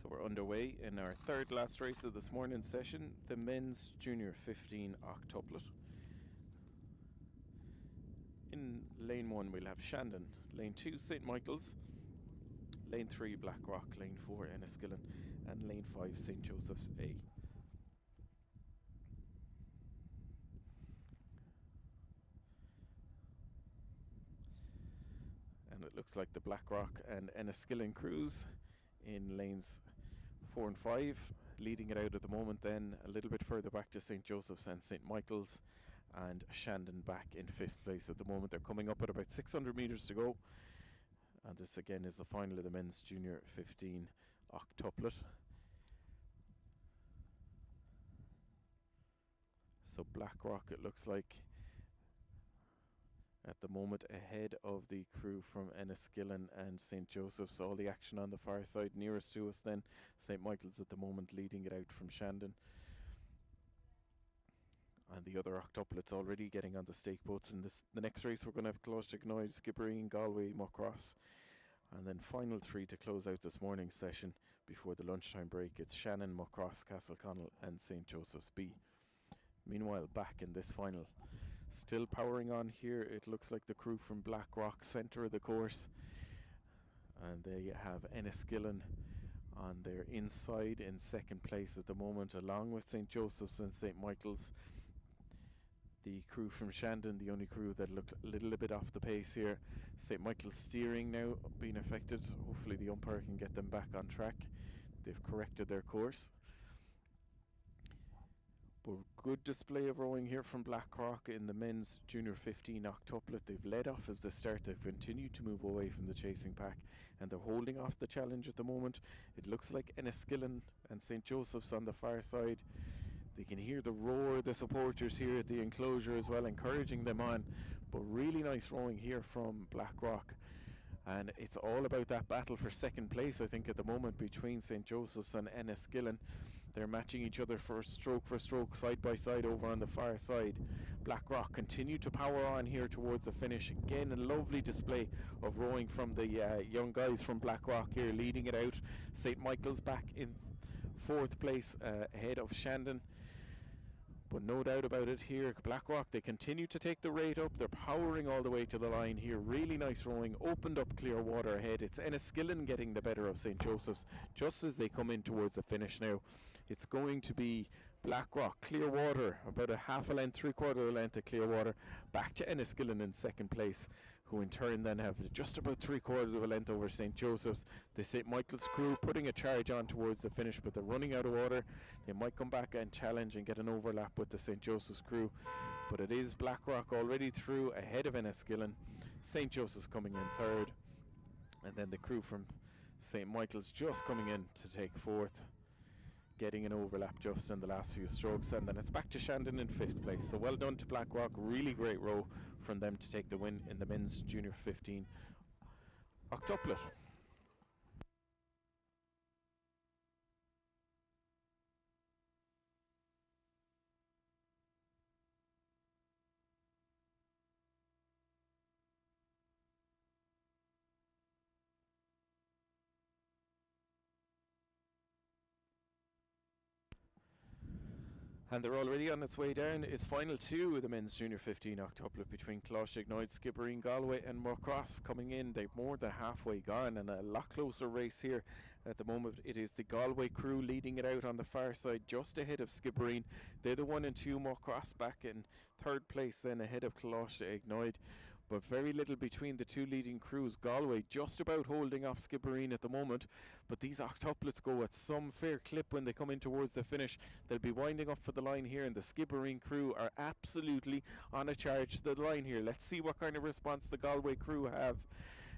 So we're underway in our third last race of this morning's session, the men's junior 15 octuplet. In lane 1 we'll have Shandon, lane 2 St Michael's, lane 3 Blackrock, lane 4 Enniskillen, and lane 5 St Joseph's A. And it looks like the Blackrock and Enniskillen crews in lanes 4 and 5, leading it out at the moment. Then a little bit further back to St Joseph's and St Michael's, and Shandon back in 5th place at the moment. They're coming up at about 600 metres to go, and this again is the final of the men's junior 15 octuplet. So Blackrock, it looks like at the moment ahead of the crew from Enniskillen and St Joseph's. All the action on the far side nearest to us then. St Michael's at the moment leading it out from Shandon. And the other octuplets already getting on the stake boats. In the next race we're going to have Closhignoid, Skibbereen, Galway, Muckross. And then final 3 to close out this morning's session before the lunchtime break. It's Shannon, Muckross, Castleconnell and St Joseph's B. Meanwhile, back in this final, still powering on here, it looks like the crew from Blackrock, centre of the course, and they have Enniskillen on their inside in 2nd place at the moment, along with St Joseph's and St Michael's. The crew from Shandon, the only crew that looked a little bit off the pace here. St Michael's steering now being affected. Hopefully the umpire can get them back on track. They've corrected their course. But good display of rowing here from Blackrock in the men's junior 15 octuplet. They've led off as the start. They've continued to move away from the chasing pack, and they're holding off the challenge at the moment. It looks like Enniskillen and St Joseph's on the far side. They can hear the roar of the supporters here at the enclosure as well, encouraging them on. But really nice rowing here from Blackrock. And it's all about that battle for 2nd place, I think, at the moment between St Joseph's and Enniskillen. They're matching each other for stroke, side by side over on the far side. Blackrock continue to power on here towards the finish. Again, a lovely display of rowing from the young guys from Blackrock here, leading it out. St Michael's back in 4th place ahead of Shandon. But no doubt about it here, Blackrock, they continue to take the rate up. They're powering all the way to the line here. Really nice rowing, opened up clear water ahead. It's Enniskillen getting the better of St Joseph's just as they come in towards the finish now. It's going to be Blackrock, Clearwater, about a half a length, 3/4 of a length of Clearwater, back to Enniskillen in 2nd place, who in turn then have just about 3/4 of a length over St Joseph's. The St Michael's crew putting a charge on towards the finish, but they're running out of water. They might come back and challenge and get an overlap with the St Joseph's crew, but it is Blackrock already through ahead of Enniskillen. St Joseph's coming in 3rd, and then the crew from St Michael's just coming in to take 4th, getting an overlap just in the last few strokes. And then it's back to Shandon in 5th place. So well done to Blackrock, really great row from them to take the win in the men's junior 15 octuplet. And they're already on its way down. It's final 2 of the men's junior 15 octuplet between Closhignoid, Skibbereen, Galway and Muckross coming in. They're more than halfway gone, and a lot closer race here at the moment. It is the Galway crew leading it out on the far side, just ahead of Skibbereen. They're the 1 and 2. Muckross back in 3rd place then ahead of Closhignoid. But very little between the 2 leading crews. Galway just about holding off Skibbereen at the moment, but these octuplets go at some fair clip when they come in towards the finish. They'll be winding up for the line here, and the Skibbereen crew are absolutely on a charge to the line here. Let's see what kind of response the Galway crew have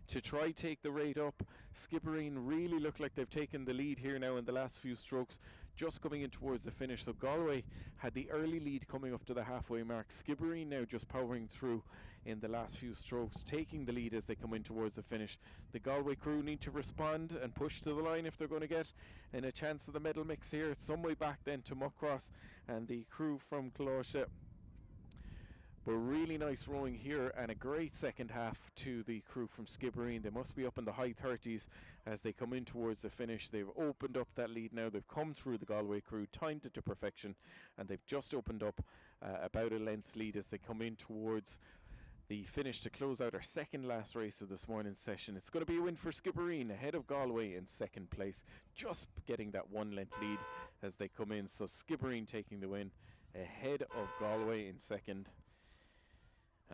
to try take the rate up. Skibbereen really look like they've taken the lead here now in the last few strokes, just coming in towards the finish. So Galway had the early lead coming up to the halfway mark. Skibbereen now just powering through in the last few strokes, taking the lead as they come in towards the finish. The Galway crew need to respond and push to the line if they're going to get in a chance of the medal mix here. It's some way back then to Muckross and the crew from Closhignoid. But really nice rowing here, and a great second half to the crew from Skibbereen. They must be up in the high 30s as they come in towards the finish. They've opened up that lead now. They've come through the Galway crew, timed it to perfection, and they've just opened up about a length's lead as they come in towards the finish to close out our second last race of this morning's session. It's going to be a win for Skibbereen ahead of Galway in second place, just getting that 1 length lead as they come in. So Skibbereen taking the win ahead of Galway in second.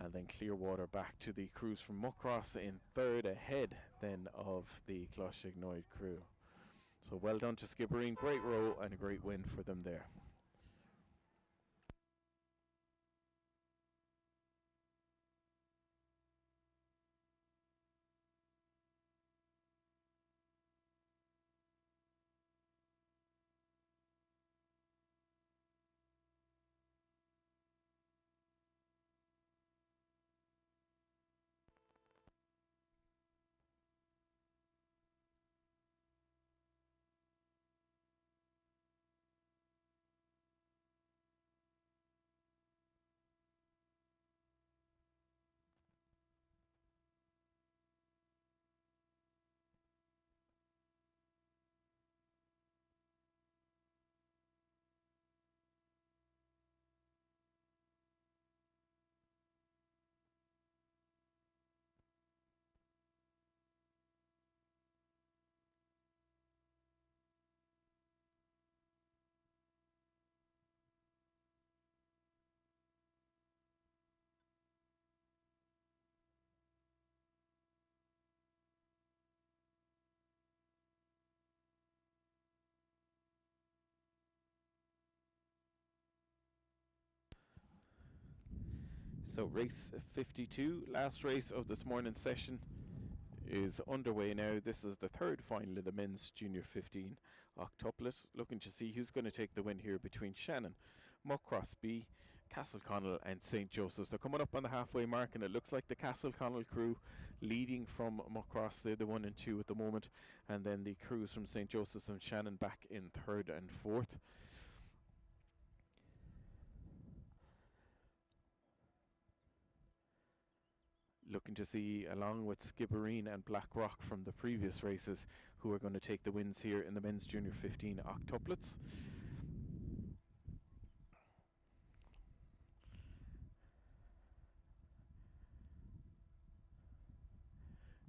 And then Clearwater back to the crews from Muckross in third, ahead then of the Closhignoid crew. So well done to Skibbereen, great row and a great win for them there. So race 52, last race of this morning's session, is underway now. This is the third final of the men's junior 15 octuplet. Looking to see who's going to take the win here between Shannon, Muckross B, Castleconnell and St. Joseph's. They're coming up on the halfway mark, and it looks like the Castleconnell crew leading from Muckross. They're the 1 and 2 at the moment, and then the crews from St. Joseph's and Shannon back in third and fourth. Looking to see, along with Skibbereen and Blackrock from the previous races, who are going to take the wins here in the men's junior 15 octuplets.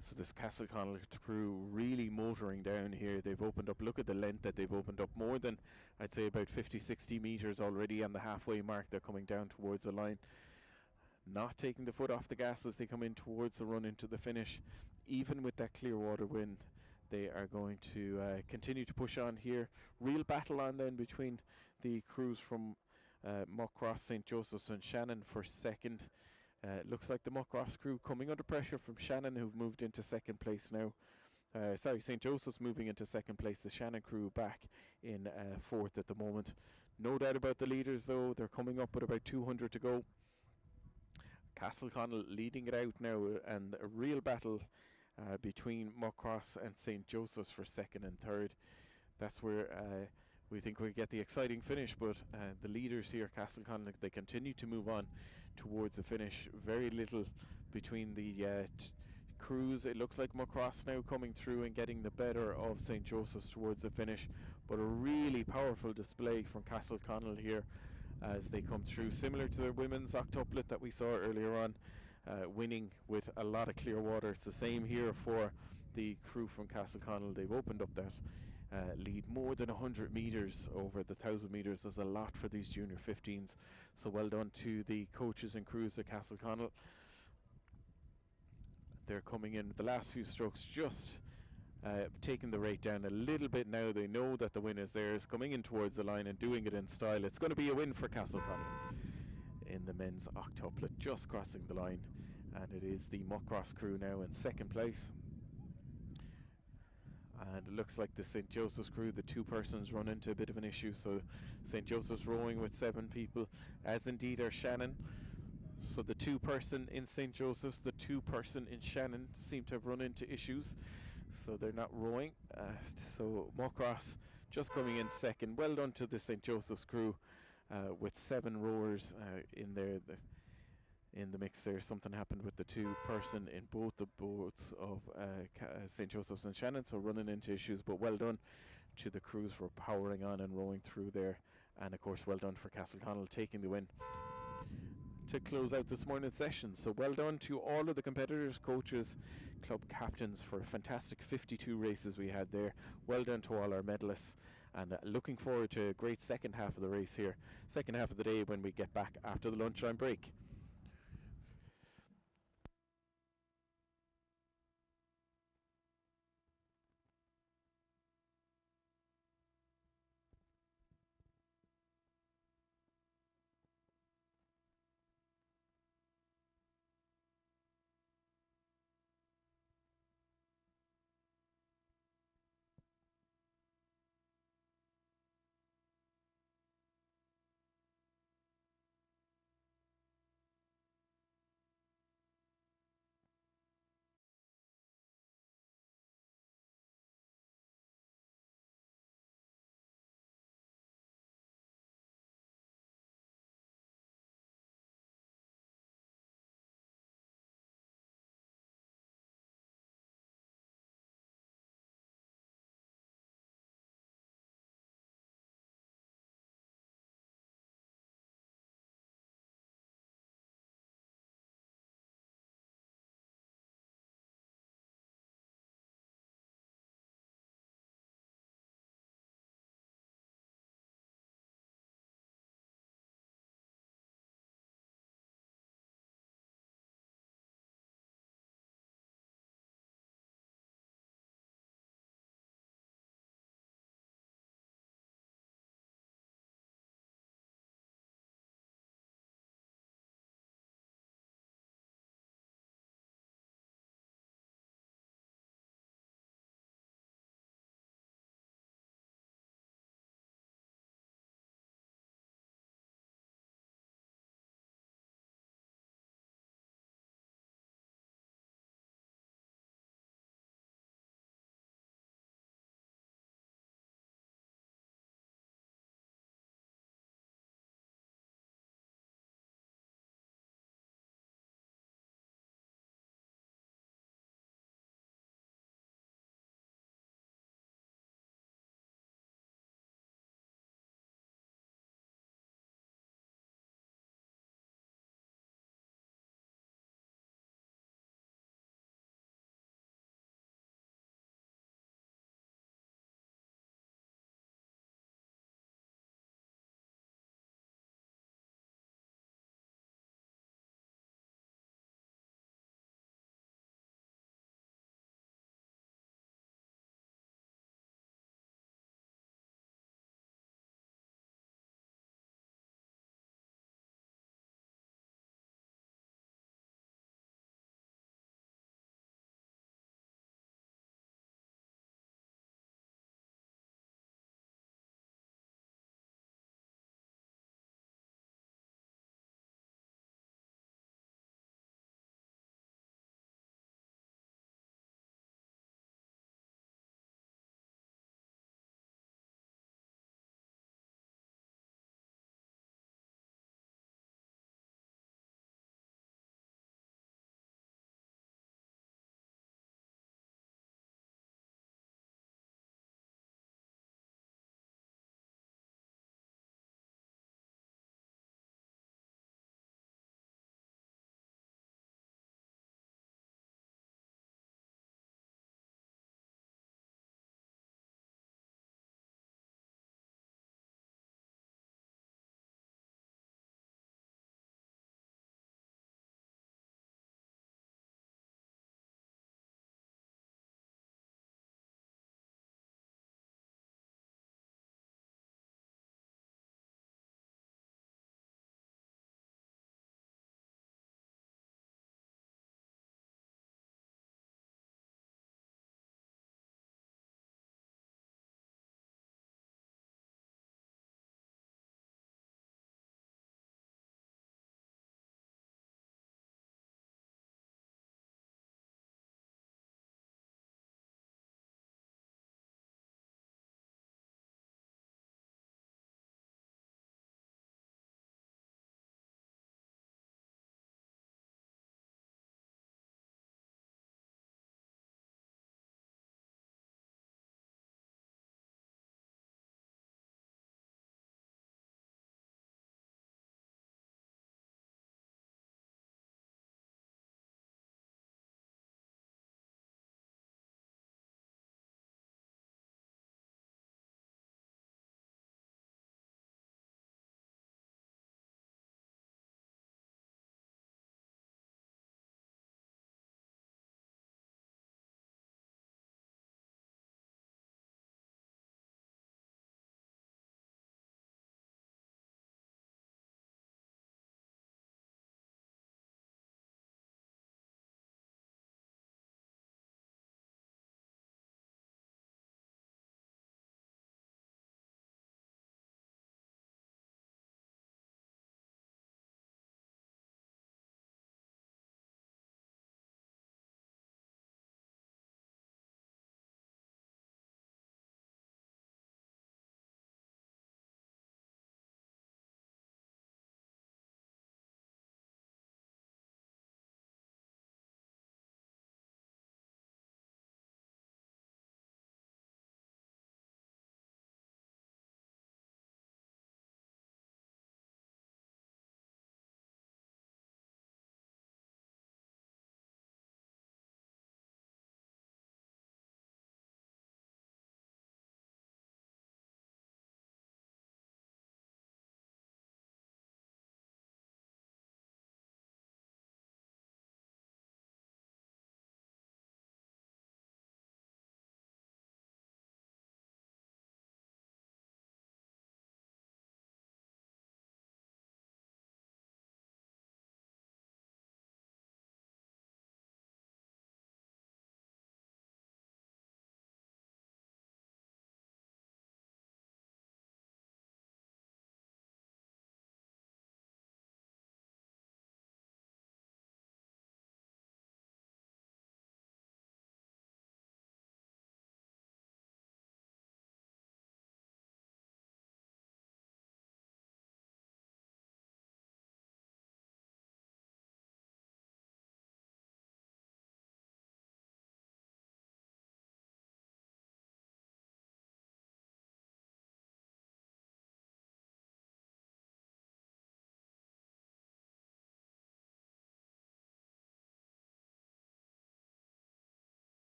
So this Castleconnell crew really motoring down here. They've opened up, look at the length that they've opened up, more than, I'd say, about 50-60 metres already on the halfway mark. They're coming down towards the line, not taking the foot off the gas as they come in towards the run into the finish. Even with that Clearwater win, they are going to continue to push on here. Real battle on then between the crews from Muckross, St. Joseph's and Shannon for second. Looks like the Muckross crew coming under pressure from Shannon, who've moved into second place now. St. Joseph's moving into second place. The Shannon crew back in fourth at the moment. No doubt about the leaders though. They're coming up with about 200 to go. Castleconnell leading it out now, and a real battle between Muckross and St. Joseph's for second and third. That's where we think we get the exciting finish, but the leaders here, Castleconnell, they continue to move on towards the finish. Very little between the crews. It looks like Muckross now coming through and getting the better of St. Joseph's towards the finish, but a really powerful display from Castleconnell here as they come through, similar to their women's octuplet that we saw earlier on, winning with a lot of clear water. It's the same here for the crew from Castleconnell. They've opened up that lead more than 100 metres over the 1,000 metres. There's a lot for these junior 15s, so well done to the coaches and crews at Castleconnell. They're coming in with the last few strokes, just taking the rate down a little bit now. They know that the win is theirs, coming in towards the line and doing it in style. It's going to be a win for Castleconnell in the men's octuplet, just crossing the line, and it is the Muckross crew now in second place. And it looks like the St. Joseph's crew, the two persons, run into a bit of an issue. So St. Joseph's rowing with 7 people, as indeed are Shannon. So the 2-person in St. Joseph's, the 2-person in Shannon seem to have run into issues, so they're not rowing. So Muckross just coming in second. Well done to the St. Joseph's crew with 7 rowers in there. in the mix there. Something happened with the two-person in both the boats of St. Joseph's and Shannon, so running into issues, but well done to the crews for powering on and rowing through there. And of course, well done for Castleconnell taking the win to close out this morning's session. So well done to all of the competitors, coaches, club captains for a fantastic 52 races we had there. Well done to all our medalists, and looking forward to a great second half of the race here, second half of the day when we get back after the lunchtime break.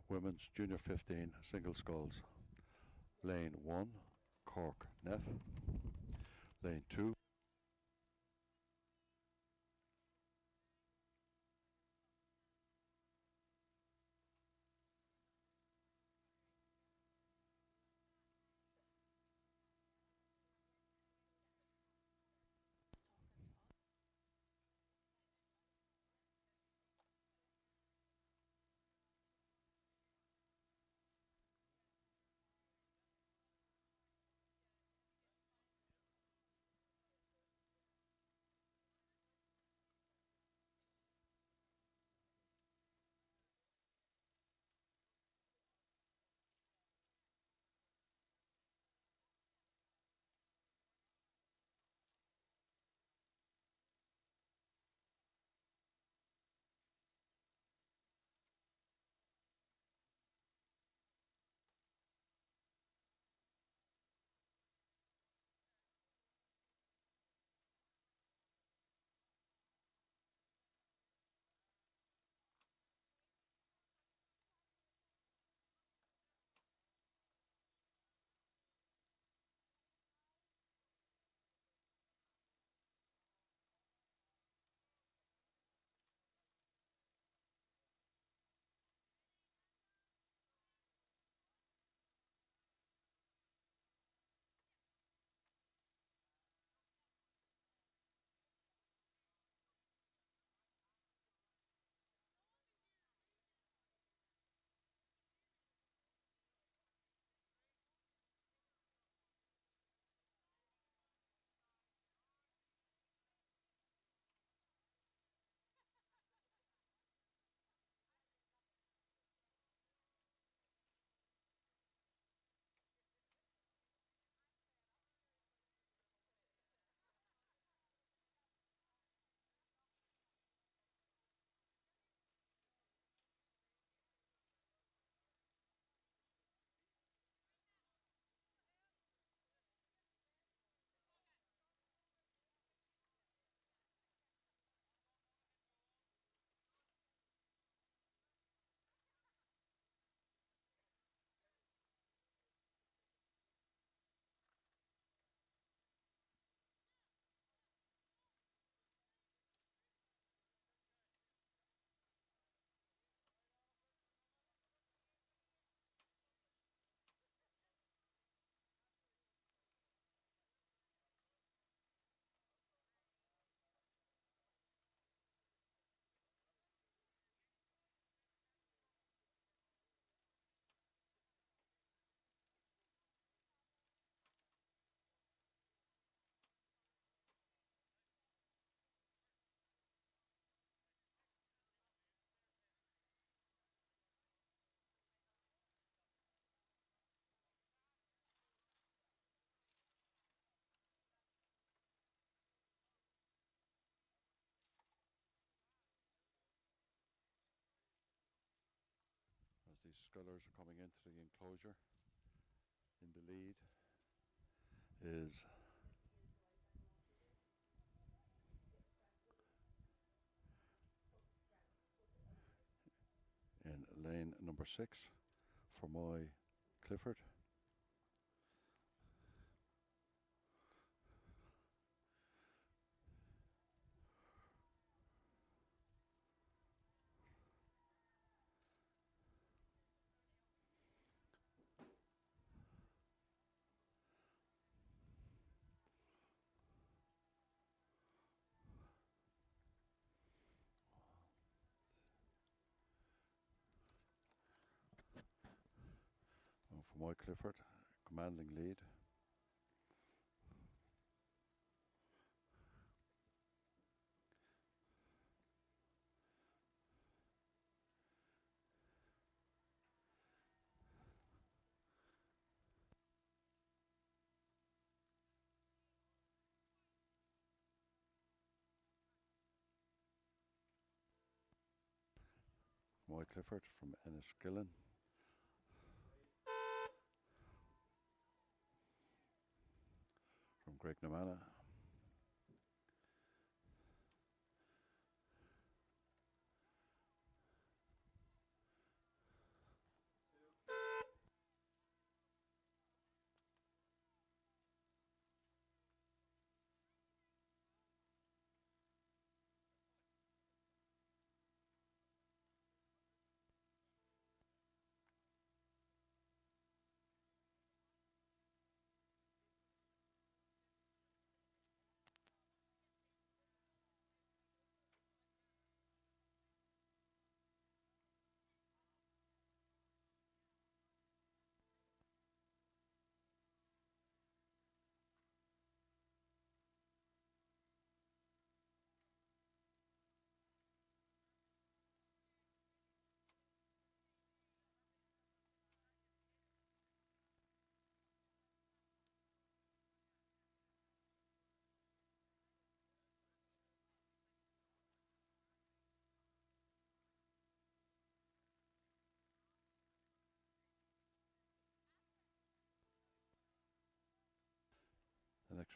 Women's Junior 15 single sculls. Lane 1, Cork Neff. Lane 2, as these scullers are coming into the enclosure. In the lead is in lane number 6 for my Clifford. And for my Clifford, commanding lead. My Clifford from Enniskillen. From Greg Namana.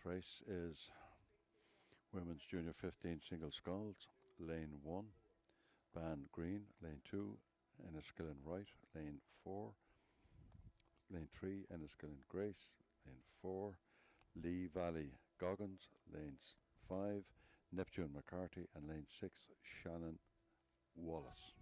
Next race is Women's Junior 15 Single Sculls, lane 1, Ban Green, lane 2, Enniskillen Right, lane 4, lane 3, Enniskillen Grace, lane 4, Lee Valley Goggins, lanes 5, Neptune McCarthy, and lane 6, Shannon Wallace.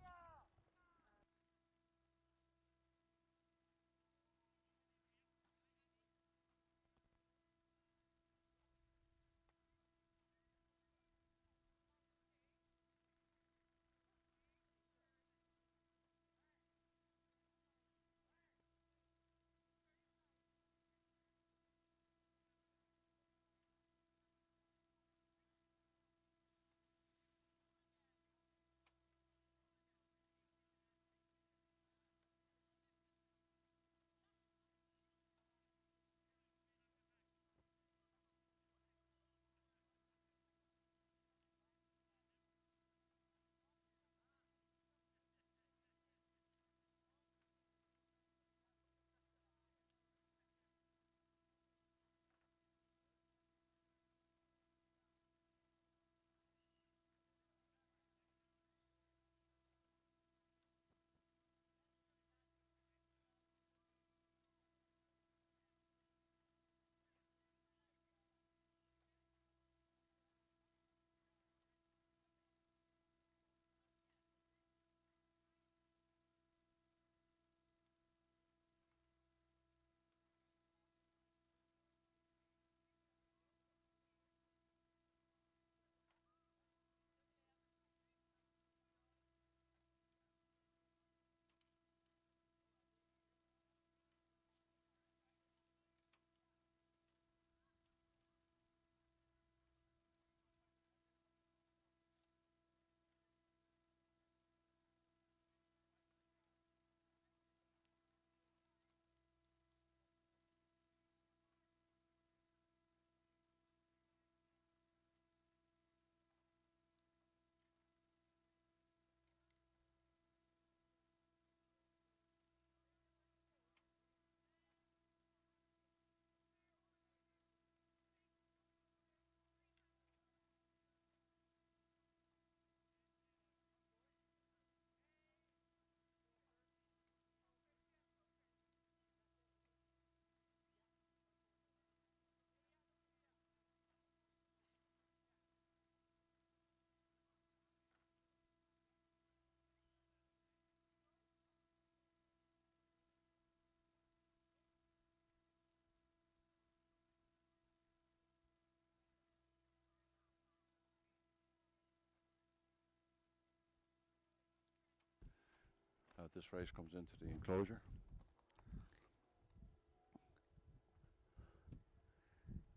This race comes into the enclosure.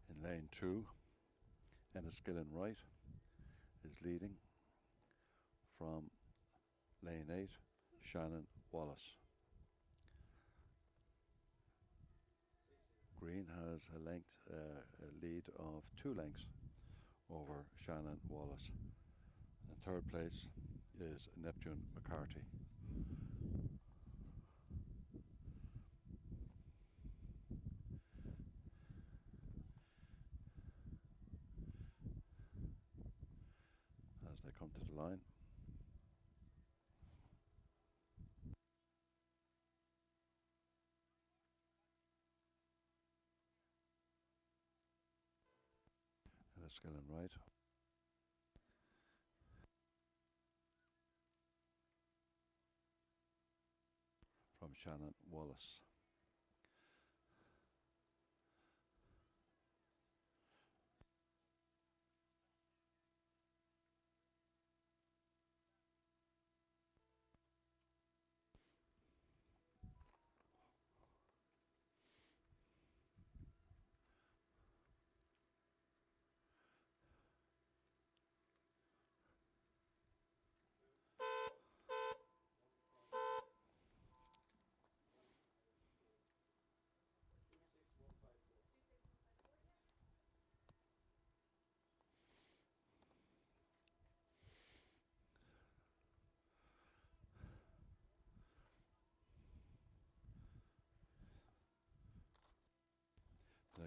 In lane 2, Enniskillen Right is leading from lane 8, Shannon Wallace. Green has a lead of 2 lengths over Shannon Wallace. In third place is Neptune McCarthy. As they come to the line, Enniskillen Right from Shannon Wallace.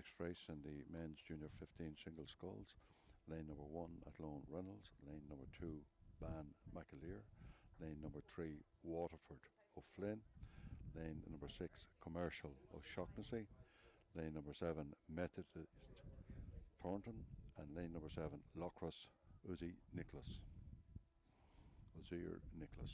Next race in the men's junior 15 single sculls. Lane number 1 Athlone Reynolds. Lane number 2 Ban McAleer. Lane number 3 Waterford O'Flynn. Lane number 6 Commercial O'Shaughnessy. Lane number 7 Methodist Thornton. And lane number 7 Lockross Uzi Nicholas. Uzir Nicholas.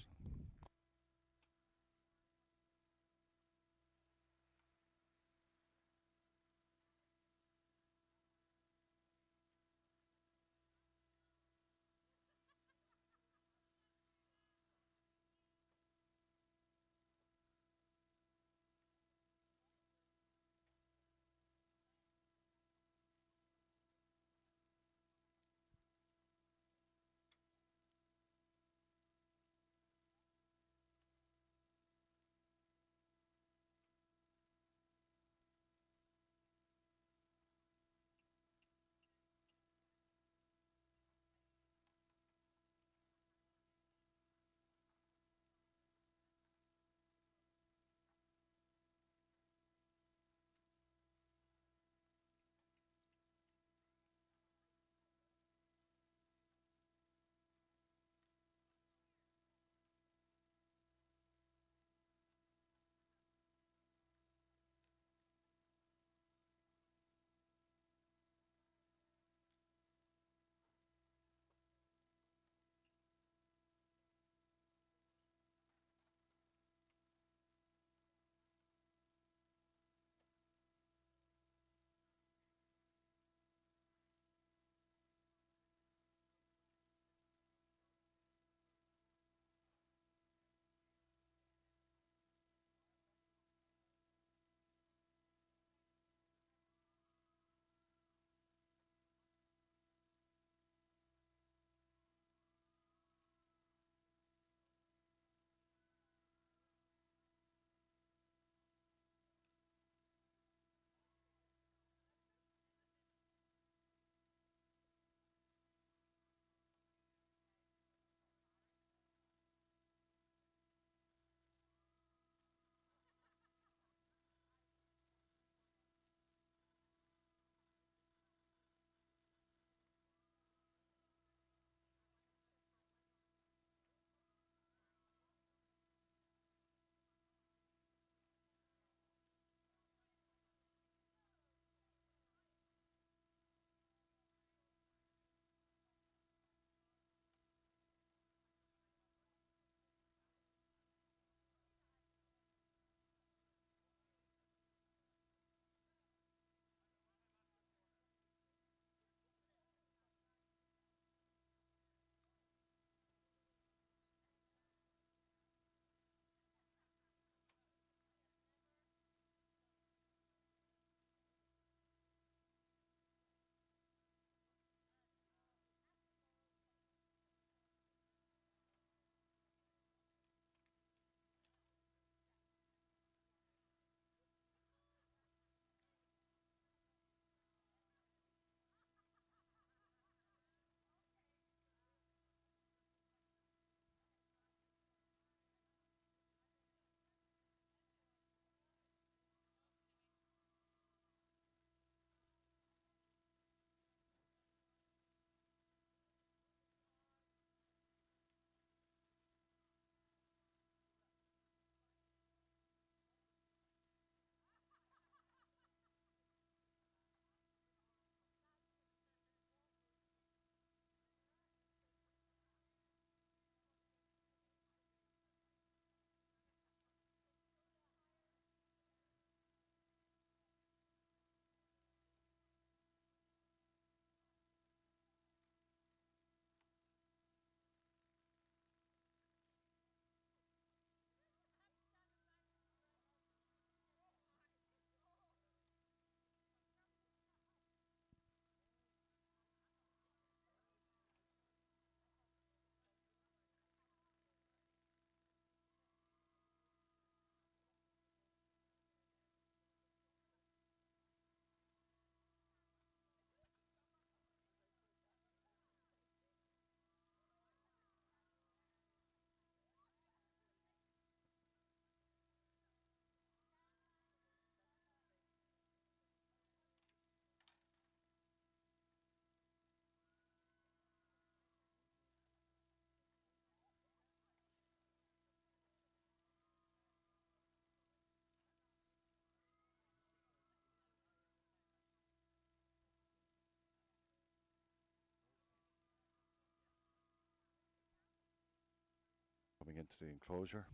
into the enclosure.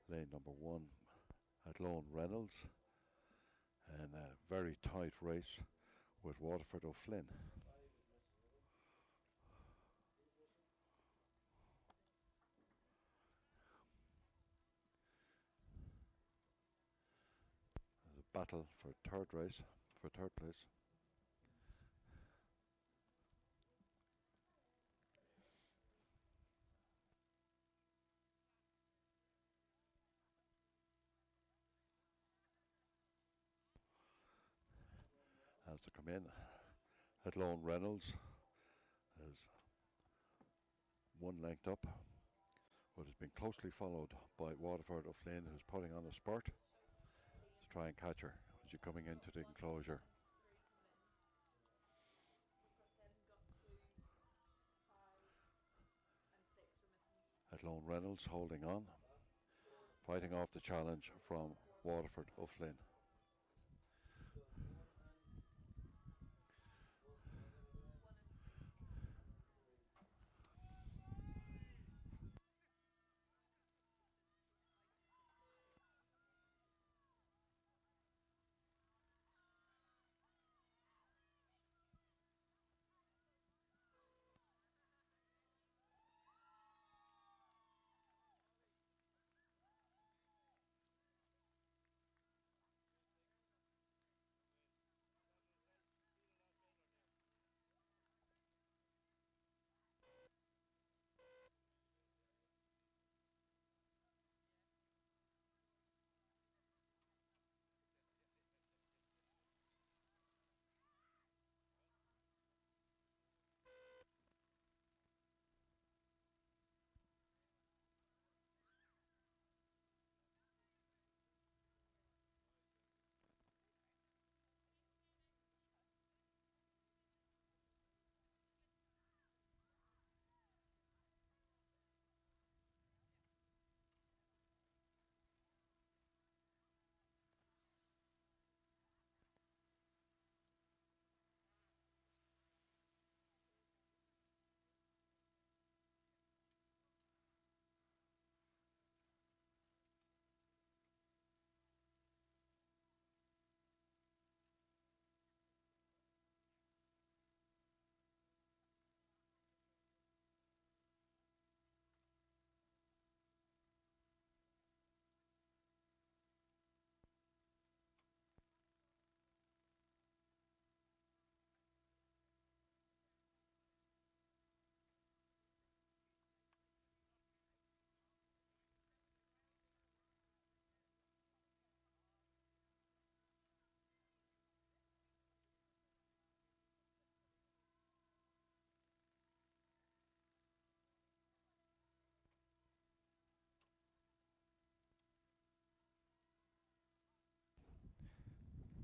Lane number 1, Athlone Reynolds, and a very tight race with Waterford O'Flynn. There's a battle for third place. As to come in, Athlone Reynolds is one length up, but has been closely followed by Waterford O'Flynn, who's putting on a spurt to try and catch her as you're coming into the enclosure. Athlone Reynolds holding on, fighting off the challenge from Waterford O'Flynn.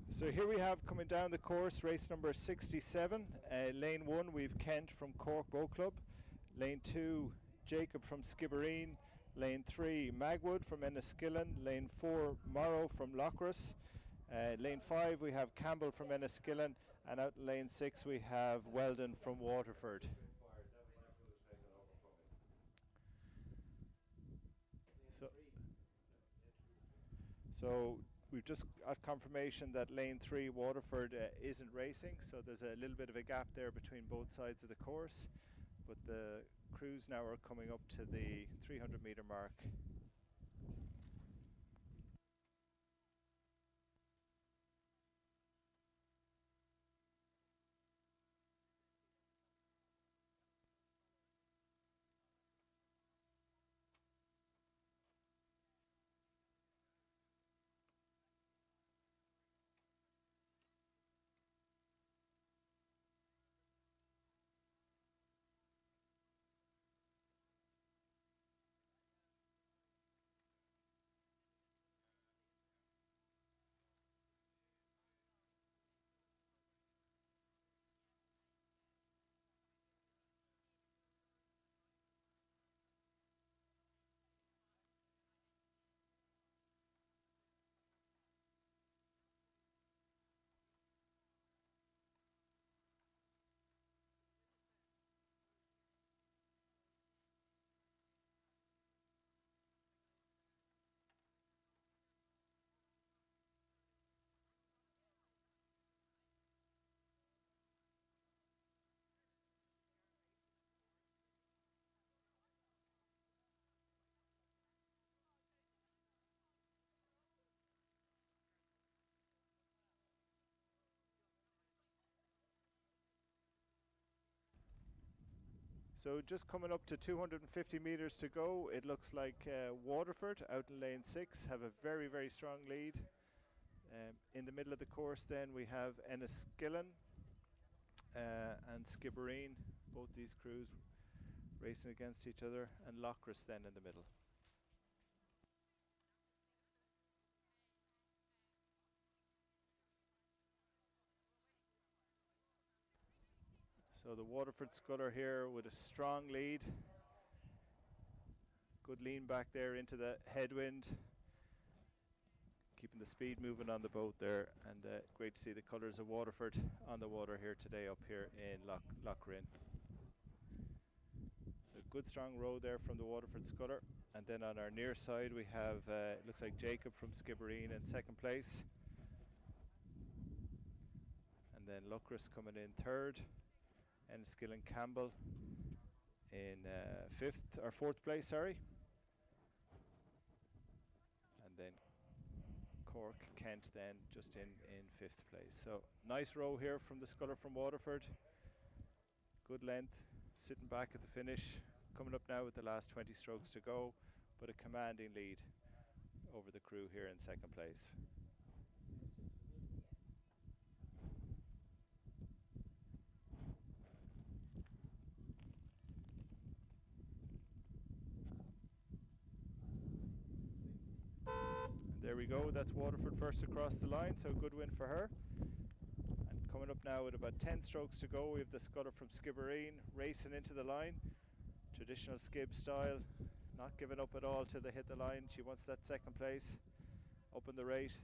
So here we have coming down the course race number 67. Lane 1 we've Kent from Cork Boat Club. Lane 2 Jacob from Skibbereen. Lane 3 Magwood from Enniskillen. Lane 4 Morrow from Lochras. Lane 5 we have Campbell from Enniskillen, and out in lane 6 we have Weldon from Waterford. So we've just got confirmation that lane 3 Waterford isn't racing, so there's a little bit of a gap there between both sides of the course, but the crews now are coming up to the 300 metre mark. So just coming up to 250 metres to go, it looks like Waterford out in lane 6 have a very, very strong lead. In the middle of the course then we have Enniskillen and Skibbereen, both these crews racing against each other, and Lochras then in the middle. So the Waterford sculler here with a strong lead. Good lean back there into the headwind. Keeping the speed moving on the boat there, and great to see the colours of Waterford on the water here today up here in Lochrin. So good strong row there from the Waterford sculler. And then on our near side we have, it looks like Jacob from Skibbereen in second place. And then Lochras coming in third. Enniskillen Campbell in fourth place, sorry. And then Cork Kent then just in fifth place. So nice row here from the sculler from Waterford. Good length, sitting back at the finish. Coming up now with the last 20 strokes to go, but a commanding lead over the crew here in second place. There we go, that's Waterford first across the line, so good win for her. And coming up now with about 10 strokes to go, we have the sculler from Skibbereen racing into the line. Traditional Skib style, not giving up at all till they hit the line. She wants that second place, up in the rate.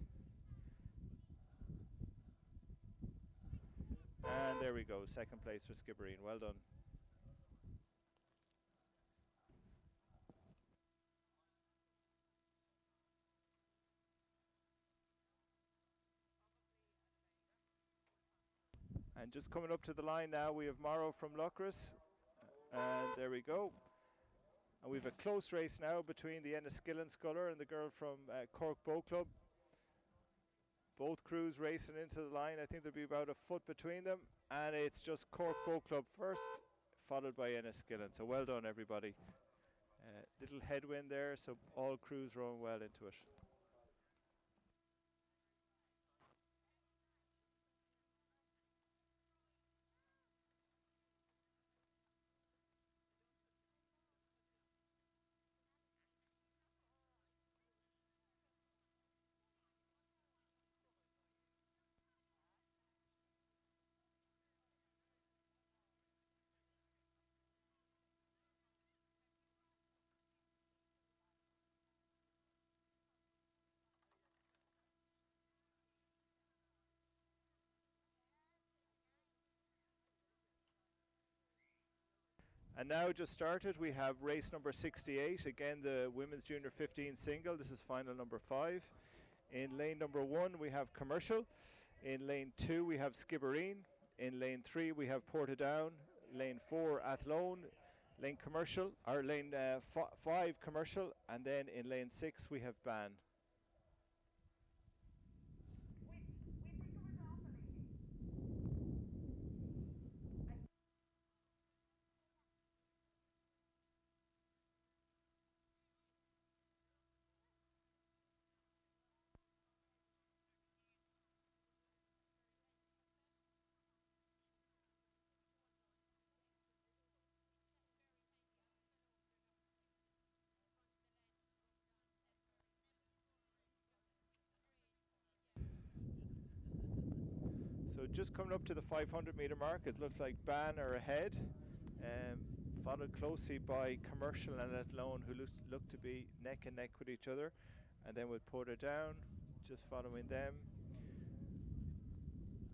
And there we go, second place for Skibbereen, well done. And just coming up to the line now, we have Morrow from Lochras. And there we go. And we have a close race now between the Enniskillen sculler and the girl from Cork Boat Club. Both crews racing into the line. I think there'll be about a foot between them. And it's just Cork Boat Club first, followed by Enniskillen. So well done, everybody. Little headwind there, so all crews rowing well into it. And now just started, we have race number 68, again the Women's Junior 15 single. This is final number 5. In lane number 1 we have Commercial. In lane 2 we have Skibbereen. In lane 3 we have Portadown. Lane 4 Athlone. Lane 5 Commercial. And then in lane 6 we have Ban. So just coming up to the 500 metre mark, it looks like Ban are ahead, followed closely by Commercial and Athlone, who look to be neck and neck with each other. And then with Portadown, just following them.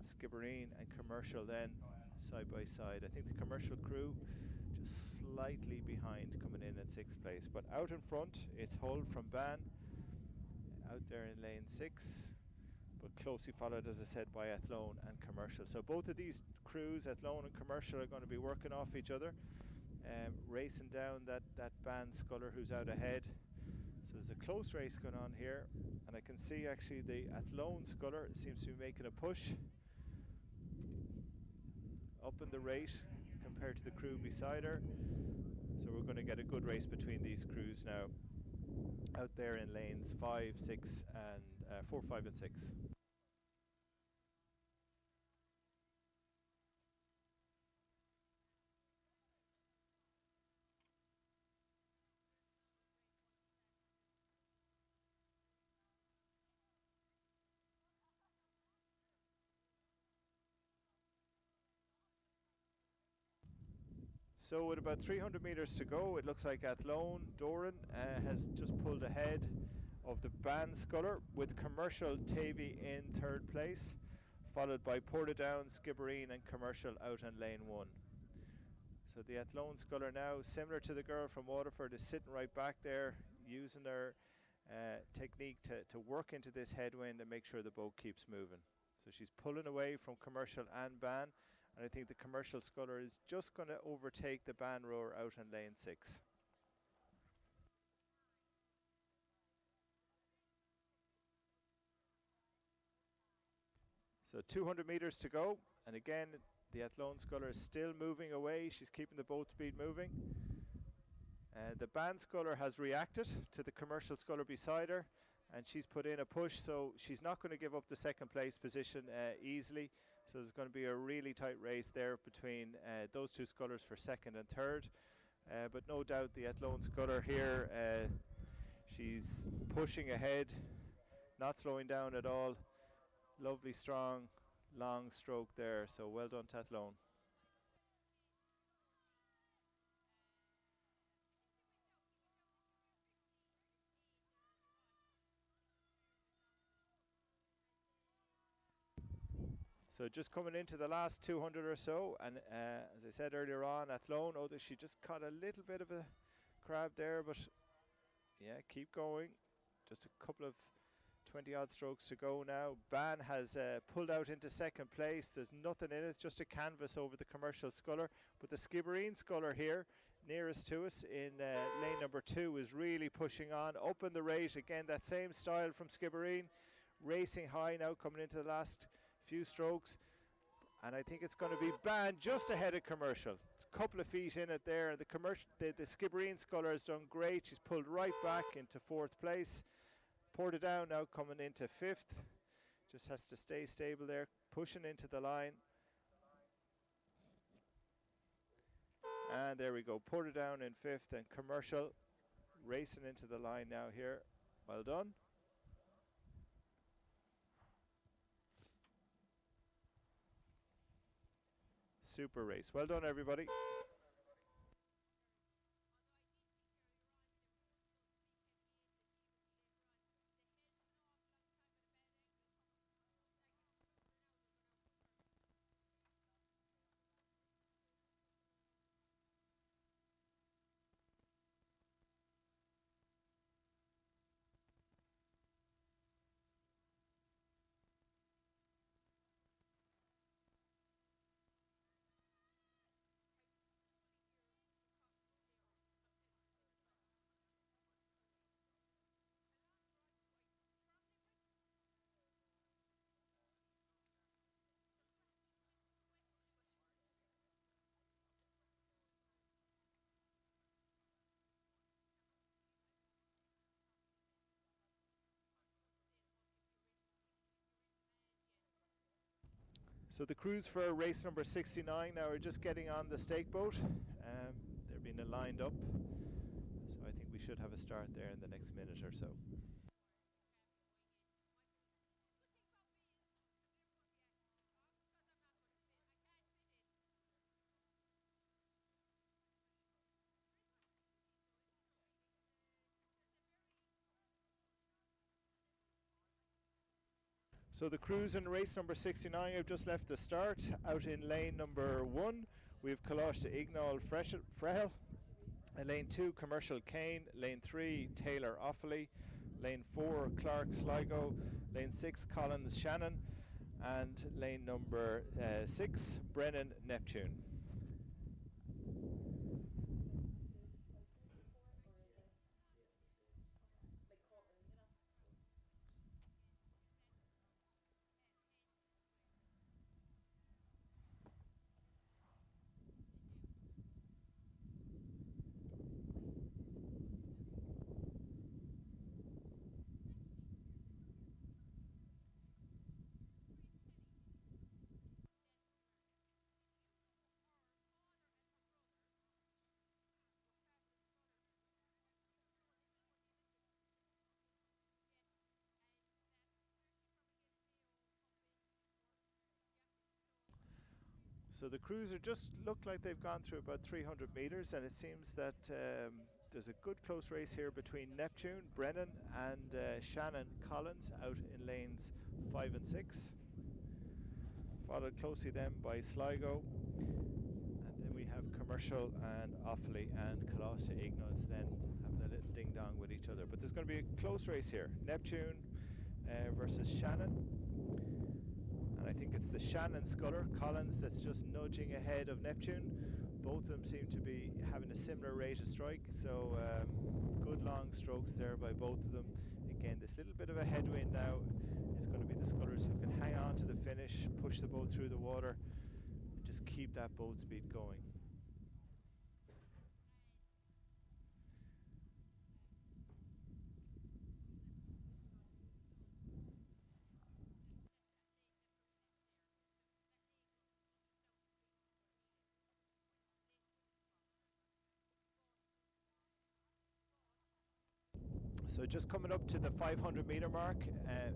Skibbereen and Commercial then side by side. I think the Commercial crew just slightly behind, coming in at 6th place. But out in front, it's Hull from Ban, out there in lane 6. But closely followed, as I said, by Athlone and Commercial. So both of these crews, Athlone and Commercial, are going to be working off each other, racing down that Ban sculler who's out ahead. So there's a close race going on here, and I can see actually the Athlone sculler seems to be making a push up in the rate compared to the crew beside her. So we're going to get a good race between these crews now out there in lanes 5, 6 and 4, 5 and 6. So with about 300 meters to go, it looks like Athlone Doran has just pulled ahead of the Ban Sculler, with Commercial Tavy in third place, followed by Portadown, Skibbereen and Commercial out in lane 1. So the Athlone Sculler now, similar to the girl from Waterford, is sitting right back there, using their technique to work into this headwind and make sure the boat keeps moving. So she's pulling away from Commercial and Ban, and I think the Commercial Sculler is just going to overtake the Ban rower out in lane 6. So 200 meters to go, and again the Athlone Sculler is still moving away. She's keeping the boat speed moving. The Ban Sculler has reacted to the Commercial Sculler beside her, and she's put in a push, so she's not going to give up the second place position easily. So there's going to be a really tight race there between those two scullers for second and third. But no doubt the Athlone Sculler here, she's pushing ahead, not slowing down at all. Lovely, strong, long stroke there, so well done to Athlone. So just coming into the last 200 or so, and as I said earlier on, Athlone, she just caught a little bit of a crab there, but yeah, keep going. Just a couple of 20 odd strokes to go now. Ban has pulled out into second place. There's nothing in it, just a canvas over the Commercial Sculler. But the Skibbereen Sculler here, nearest to us in lane number 2, is really pushing on, up in the rate. Again, that same style from Skibbereen, racing high now, coming into the last few strokes. And I think it's going to be Ban just ahead of Commercial. A couple of feet in it there. And the Skibbereen Sculler has done great. She's pulled right back into 4th place. Portadown now coming into 5th. Just has to stay stable there, pushing into the line. And there we go, Portadown in 5th, and Commercial racing into the line now here. Well done. Super race. Well done, everybody. So the crews for race number 69 now are just getting on the stake boat. They're being lined up. So I think we should have a start there in the next minute or so. So the crews in race number 69 have just left the start. Out in lane number 1, we have Kalash to Ignal Frehel. Lane 2, Commercial Kane. Lane 3, Taylor Offaly. Lane 4, Clark Sligo. Lane 6, Collins Shannon. And lane number 6, Brennan Neptune. So the crews are just look like they've gone through about 300 meters, and it seems that there's a good close race here between Neptune, Brennan, and Shannon Collins out in lanes 5 and 6. Followed closely then by Sligo, and then we have Commercial and Offaly and Colossia Ignaz then having a little ding dong with each other. But there's going to be a close race here. Neptune versus Shannon. And I think it's the Shannon sculler, Collins, that's just nudging ahead of Neptune. Both of them seem to be having a similar rate of strike, so good long strokes there by both of them. Again, this little bit of a headwind now. It's going to be the scullers who can hang on to the finish, push the boat through the water, and just keep that boat speed going. So just coming up to the 500 meter mark,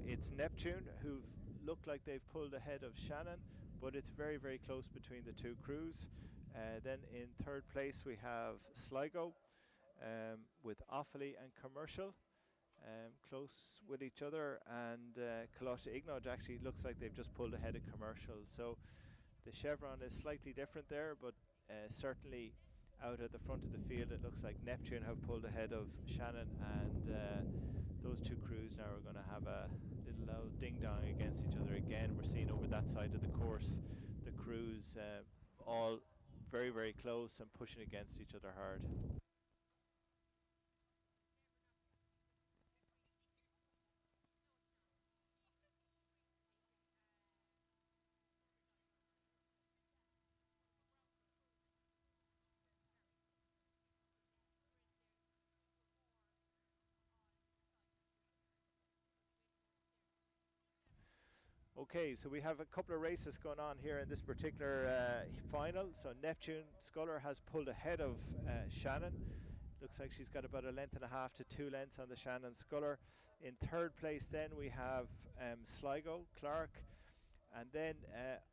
it's Neptune who've looked like they've pulled ahead of Shannon, but it's very, very close between the two crews. Then in third place we have Sligo with Offaly and Commercial close with each other, and Colossia Ignaz actually looks like they've just pulled ahead of Commercial. So the chevron is slightly different there, but certainly out at the front of the field it looks like Neptune have pulled ahead of Shannon, and those two crews now are going to have a little ding dong against each other again. We're seeing over that side of the course the crews all very, very close and pushing against each other hard. Okay, so we have a couple of races going on here in this particular final. So Neptune sculler has pulled ahead of Shannon. Looks like she's got about 1.5 lengths to 2 lengths on the Shannon sculler. In third place then we have Sligo, Clark. And then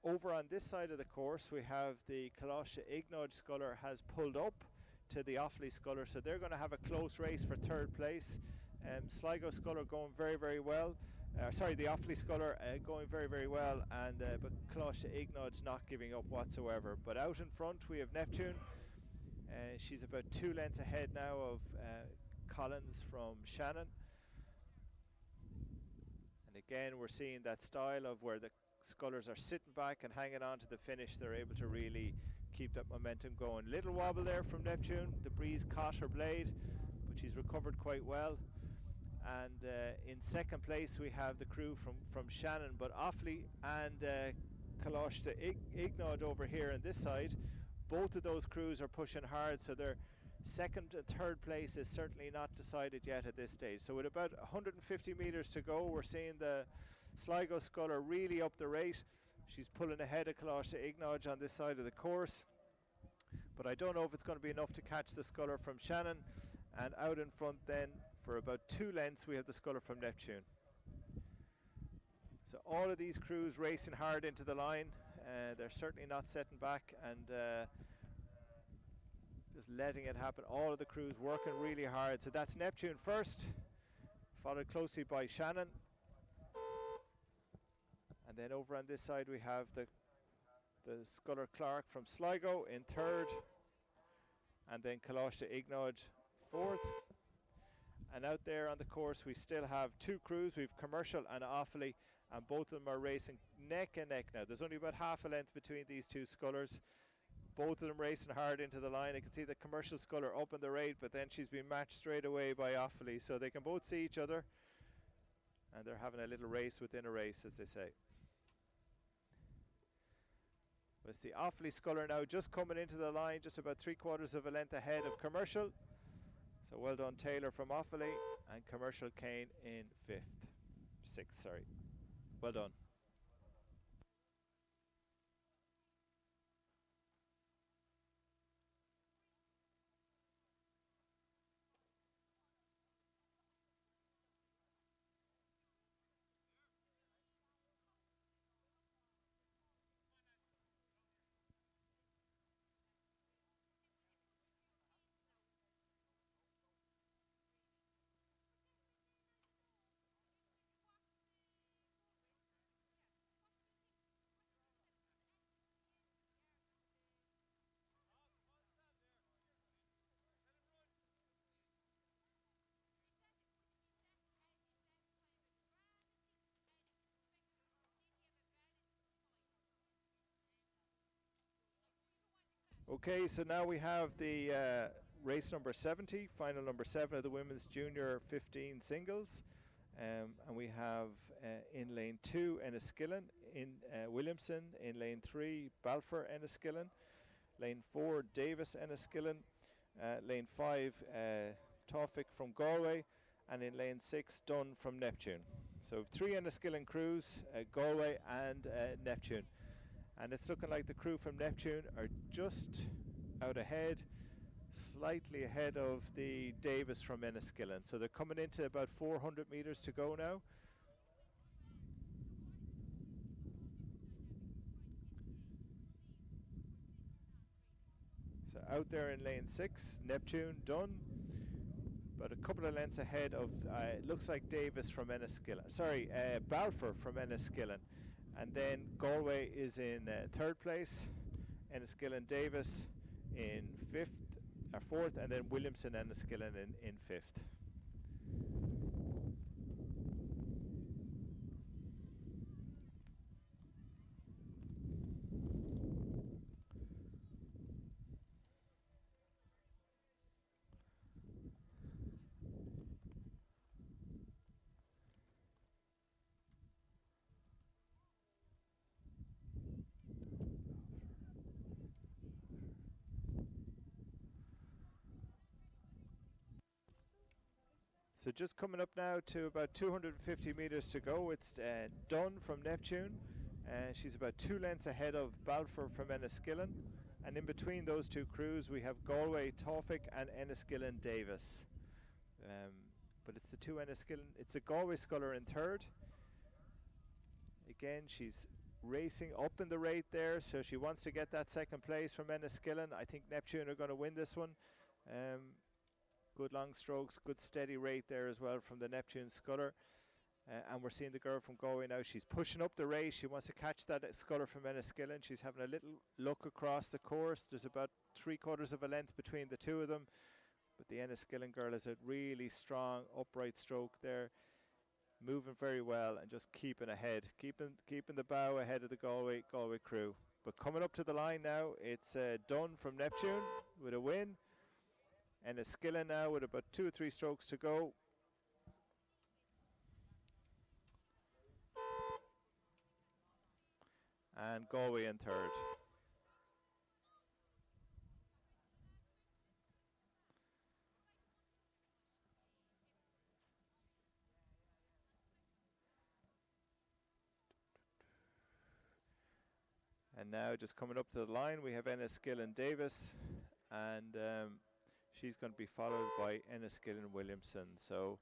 over on this side of the course we have the Colossia Ignaz sculler has pulled up to the Offaly sculler. So they're going to have a close race for third place. Sligo sculler going very, very well. Sorry, the Offaly sculler going very, very well, and but Colossia Ignaz not giving up whatsoever. But out in front we have Neptune. She's about 2 lengths ahead now of Collins from Shannon. And again we're seeing that style of where the scullers are sitting back and hanging on to the finish. They're able to really keep that momentum going. Little wobble there from Neptune. The breeze caught her blade, but she's recovered quite well. And in second place we have the crew from Shannon, but Offaly and Colossia Ignaz over here on this side. Both of those crews are pushing hard, so their second and third place is certainly not decided yet at this stage. So with about 150 meters to go, we're seeing the Sligo sculler really up the rate. She's pulling ahead of Colossia Ignaz on this side of the course, but I don't know if it's going to be enough to catch the sculler from Shannon. And out in front then, for about 2 lengths, we have the sculler from Neptune. So all of these crews racing hard into the line. They're certainly not setting back and just letting it happen. All of the crews working really hard. So that's Neptune first, followed closely by Shannon. And then over on this side we have the sculler Clark from Sligo in third, and then Colossia Ignaz fourth. And out there on the course we still have 2 crews. We've Commercial and Offaly, and both of them are racing neck and neck now. There's only about half a length between these two scullers. Both of them racing hard into the line. I can see the Commercial sculler up in the rate, but then she's been matched straight away by Offaly, so they can both see each other, and they're having a little race within a race, as they say. But it's the Offaly sculler now just coming into the line, just about 3/4 of a length ahead of Commercial. So well done Taylor from Offaly, and Commercial Kane in 6th, sorry. Well done. Okay, so now we have the race number 70, final number 7 of the women's junior 15 singles. And we have in lane 2 Enniskillen, in Williamson, in lane 3 Balfour Enniskillen, lane 4 Davis Enniskillen, lane 5 Tawfik from Galway, and in lane 6 Dunn from Neptune. So 3 Enniskillen crews, Galway and Neptune. And it's looking like the crew from Neptune are just out ahead, slightly ahead of the Davis from Enniskillen. So they're coming into about 400 metres to go now. So out there in lane 6, Neptune, Dunn, but a couple of lengths ahead of, it looks like Davis from Enniskillen. Sorry, Balfour from Enniskillen. And then Galway is in 3rd place, Enniskillen Davis in 4th, and then Williamson Enniskillen in 5th. So just coming up now to about 250 metres to go. It's Dunn from Neptune. She's about 2 lengths ahead of Balfour from Enniskillen. And in between those two crews we have Galway Tawfik and Enniskillen Davis. But it's the 2 Enniskillen. It's a Galway sculler in 3rd. Again, she's racing up in the rate there, so she wants to get that 2nd place from Enniskillen. I think Neptune are going to win this one. Good long strokes, good steady rate there as well from the Neptune sculler. And we're seeing the girl from Galway now. She's pushing up the race. She wants to catch that sculler from Enniskillen. She's having a little look across the course. There's about 3/4 of a length between the two of them. But the Enniskillen girl has a really strong upright stroke there. Moving very well and just keeping ahead. Keeping the bow ahead of the Galway crew. But coming up to the line now, it's Dunn from Neptune with a win. Enniskillen now with about 2 or 3 strokes to go. And Galway in 3rd. And now just coming up to the line we have Enniskillen Davis, and she's going to be followed by Enniskillen Williamson. So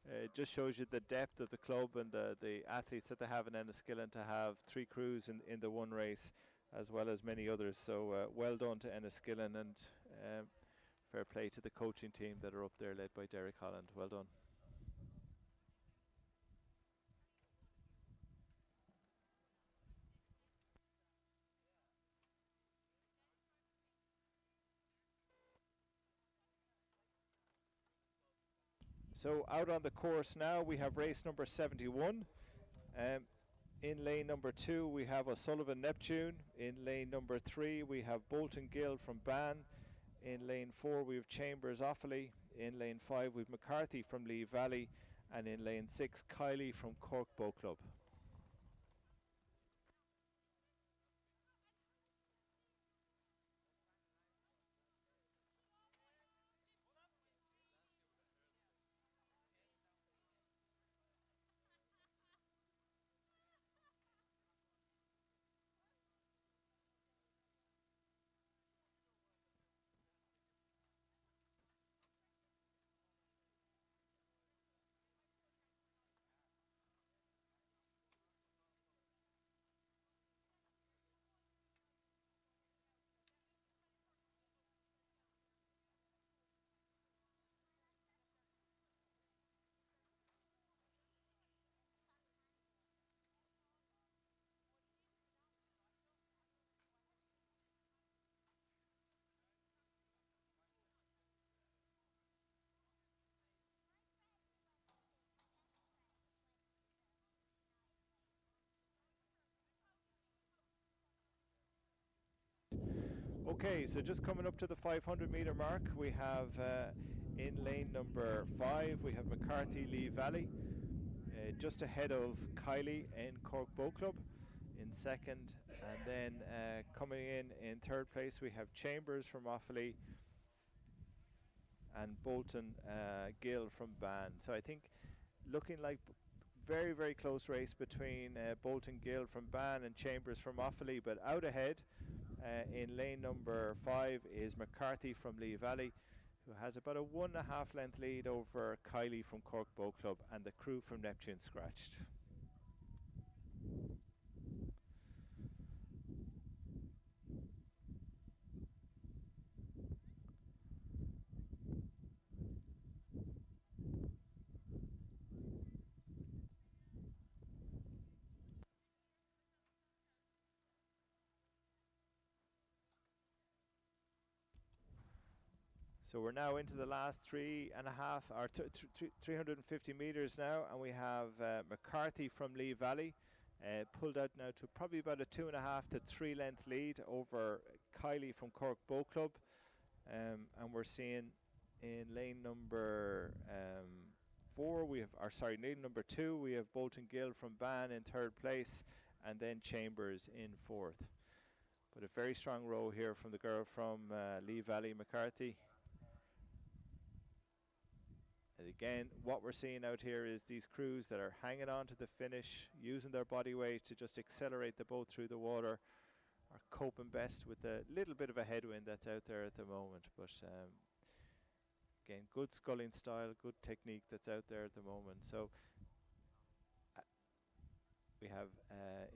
it just shows you the depth of the club and the athletes that they have in Enniskillen to have 3 crews in the one race, as well as many others. So well done to Enniskillen, and fair play to the coaching team that are up there led by Derek Holland. Well done. So out on the course now we have race number 71. In lane number 2 we have O'Sullivan Neptune. In lane number 3 we have Bolton Gill from Ban. In lane 4 we have Chambers Offaly. In lane 5 we have McCarthy from Lee Valley. And in lane 6 Kiley from Cork Boat Club. Okay, so just coming up to the 500 metre mark, we have in lane number 5, we have McCarthy Lee Valley, just ahead of Kylie in Cork Boat Club in second, and then coming in third place we have Chambers from Offaly and Bolton Gill from Ban. So I think looking like very, very close race between Bolton Gill from Ban and Chambers from Offaly, but out ahead in lane number 5 is McCarthy from Lee Valley, who has about a 1.5 length lead over Kylie from Cork Boat Club and the crew from Neptune scratched. So we're now into the last 3.5 or 350 meters now, and we have McCarthy from Lee Valley pulled out now to probably about a 2.5 to 3 length lead over Kylie from Cork Boat Club, and we're seeing in lane number 4 we have, or sorry, lane number 2 we have Bolton Gill from Ban in third place, and then Chambers in fourth. But a very strong row here from the girl from Lee Valley, McCarthy. And again, what we're seeing out here is these crews that are hanging on to the finish, using their body weight to just accelerate the boat through the water, are coping best with the little bit of a headwind that's out there at the moment. But again, good sculling style, good technique that's out there at the moment. So we have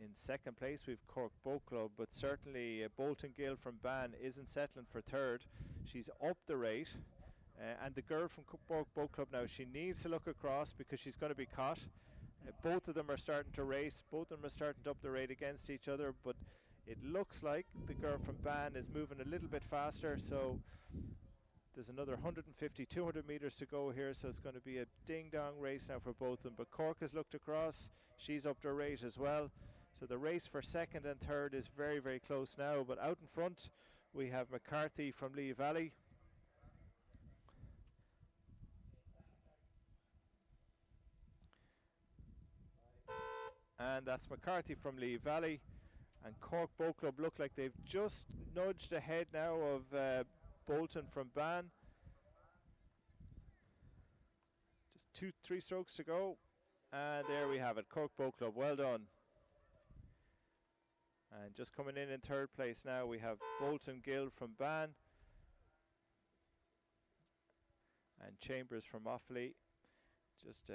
in second place we've Cork Boat Club, but certainly Bolton Gill from Ban isn't settling for third. She's up the rate. And the girl from Cork Boat Club now, she needs to look across because she's going to be caught. Both of them are starting to race. Both of them are starting to up the rate against each other. But it looks like the girl from Ban is moving a little bit faster. So there's another 150, 200 meters to go here. So it's going to be a ding-dong race now for both of them. But Cork has looked across. She's up their rate as well. So the race for second and third is very, very close now. But out in front, we have McCarthy from Lee Valley. And that's McCarthy from Lee Valley, and Cork Boat Club look like they've just nudged ahead now of Bolton from Ban. Just 2-3 strokes to go, and there we have it, Cork Boat Club, well done. And just coming in third place now we have Bolton Gill from Ban and Chambers from Offaly. Just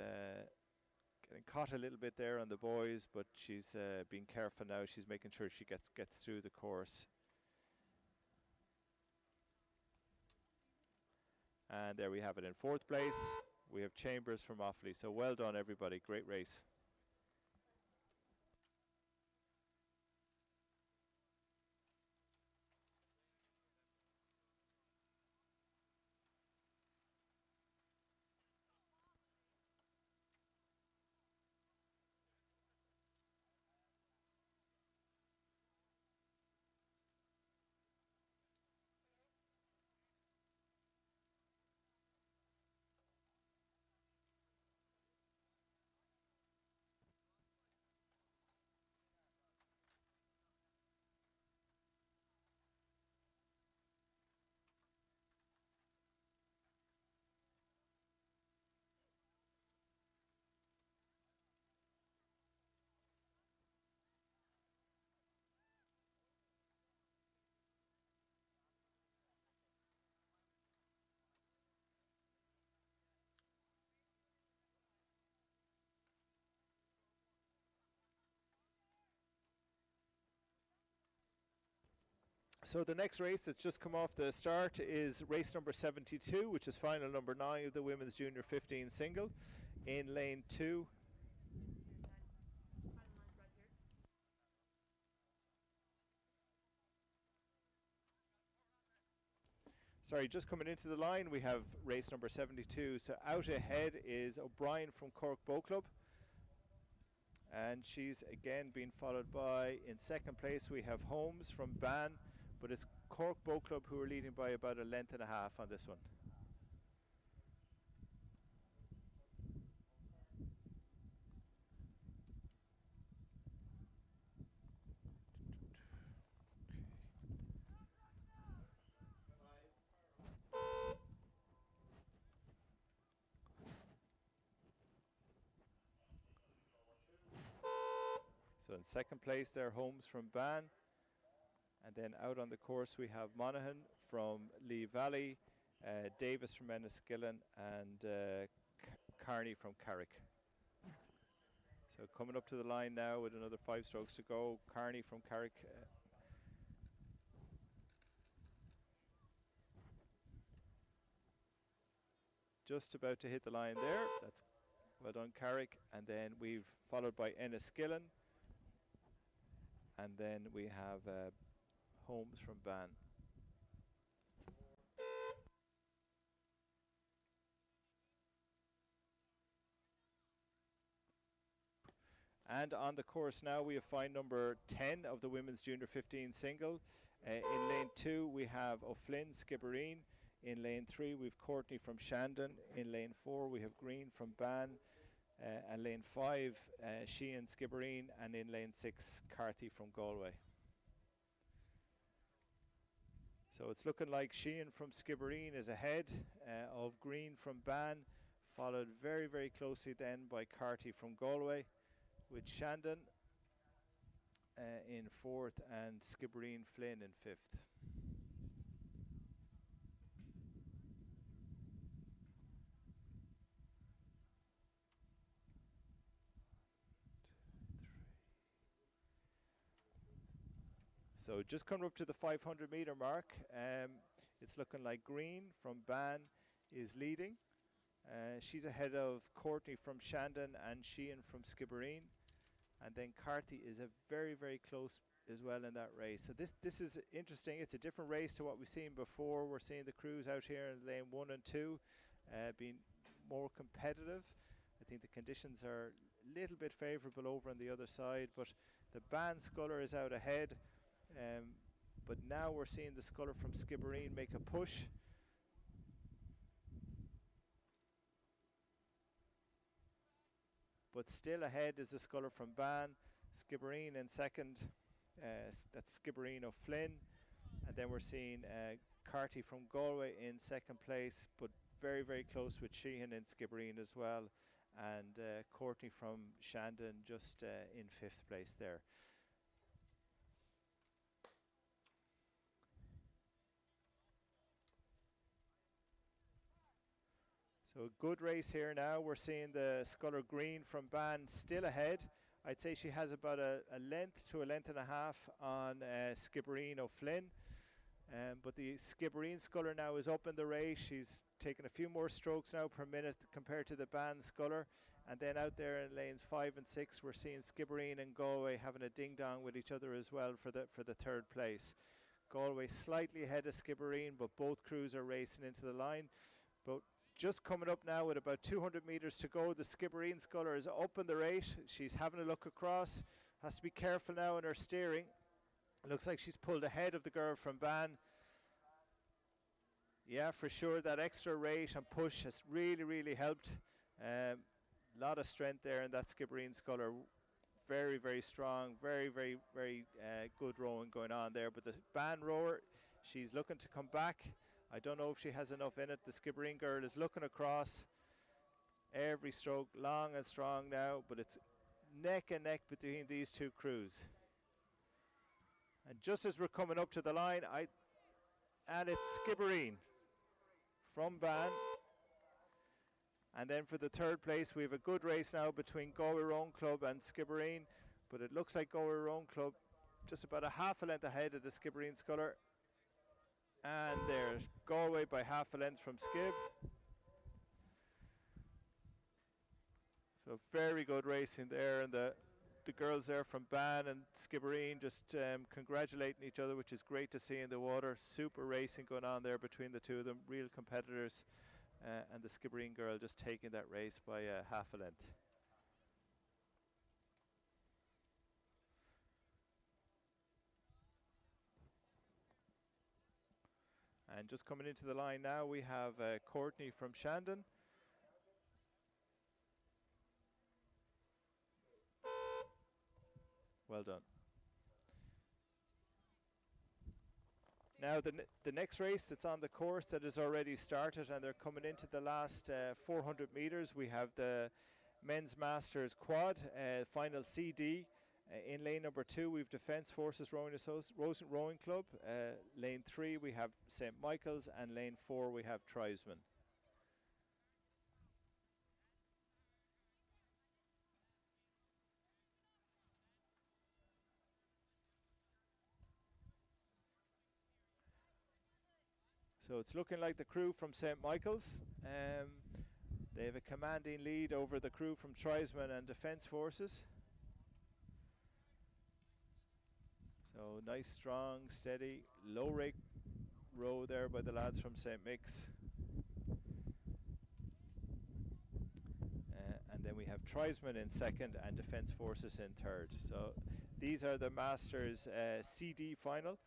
getting caught a little bit there on the boys, but she's being careful now. She's making sure she gets through the course. And there we have it in fourth place. We have Chambers from Offaly. So well done, everybody. Great race. So the next race that's just come off the start is race number 72, which is final number 9 of the Women's Junior 15 single in lane 2. Sorry, just coming into the line, we have race number 72. So out ahead is O'Brien from Cork Boat Club. And she's again being followed by, in second place, we have Holmes from Ban. But it's Cork Boat Club, who are leading by about a length and a half on this one. So in second place there, Holmes from Ban. And then out on the course we have Monaghan from Lee Valley, Davis from Enniskillen, and Carney from Carrick. So coming up to the line now with another 5 strokes to go. Carney from Carrick. Just about to hit the line there. That's well done, Carrick. And then we've followed by Enniskillen. And then we have Holmes from Ban. And on the course now we have find number 10 of the Women's Junior 15 single. In lane 2 we have O'Flynn, Skibbereen. In lane 3 we've Courtney from Shandon. In lane 4 we have Green from Ban. And lane 5 Sheehan, Skibbereen. And in lane 6 Carthy from Galway. So it's looking like Sheehan from Skibbereen is ahead of Green from Ban, followed very, very closely then by Carty from Galway, with Shandon in 4th and Skibbereen Flynn in 5th. So just coming up to the 500 metre mark, it's looking like Green from Ban is leading. She's ahead of Courtney from Shandon and Sheehan from Skibbereen. And then Carthy is a very, very close as well in that race. So this is interesting. It's a different race to what we've seen before. We're seeing the crews out here in lane 1 and 2 being more competitive. I think the conditions are a little bit favourable over on the other side, but the Ban sculler is out ahead. But now we're seeing the sculler from Skibbereen make a push. But still ahead is the sculler from Ban. Skibbereen in second. That's Skibbereen of Flynn. And then we're seeing Carty from Galway in second place, but very, very close with Sheehan in Skibbereen as well. And Courtney from Shandon just in 5th place there. So a good race here now. We're seeing the sculler Green from Ban still ahead. I'd say she has about a length to a length and a half on Skibbereen O'Flynn. But the Skibbereen sculler now is up in the race. She's taken a few more strokes now per minute compared to the Ban sculler. And then out there in lanes 5 and 6, we're seeing Skibbereen and Galway having a ding-dong with each other as well for the 3rd place. Galway slightly ahead of Skibbereen, but both crews are racing into the line. But just coming up now with about 200 metres to go, the Skibbereen sculler is up in the race. She's having a look across. Has to be careful now in her steering. It looks like she's pulled ahead of the girl from Ban. Yeah, for sure, that extra rate and push has really, really helped. Lot of strength there in that Skibbereen sculler. Very, very strong. Very, very, very good rowing going on there. But the Ban rower, she's looking to come back. I don't know if she has enough in it. The Skibbereen girl is looking across. Every stroke long and strong now, but it's neck and neck between these two crews. And just as we're coming up to the line, and it's Skibbereen from Ban. And then for the 3rd place, we have a good race now between Galway Rowing Club and Skibbereen, but it looks like Galway Rowing Club just about a half a length ahead of the Skibbereen sculler. And there's Galway by half a length from Skib. So very good racing there, and the girls there from Ban and Skibbereen just congratulating each other, which is great to see in the water. Super racing going on there between the two of them, real competitors, and the Skibbereen girl just taking that race by half a length. And just coming into the line now, we have Courtney from Shandon. Well done. Now the next race that's on the course that has already started, and they're coming into the last 400 meters. We have the Men's Masters Quad, final CD. In lane number 2, we've Defence Forces Rowing Club. Lane 3, we have St. Michael's, and lane 4, we have Tribesmen. So it's looking like the crew from St. Michael's. They have a commanding lead over the crew from Tribesmen and Defence Forces. So nice, strong, steady, low rake row there by the lads from St. Mick's. And then we have Tribesmen in second and Defence Forces in third. So these are the Masters CD final.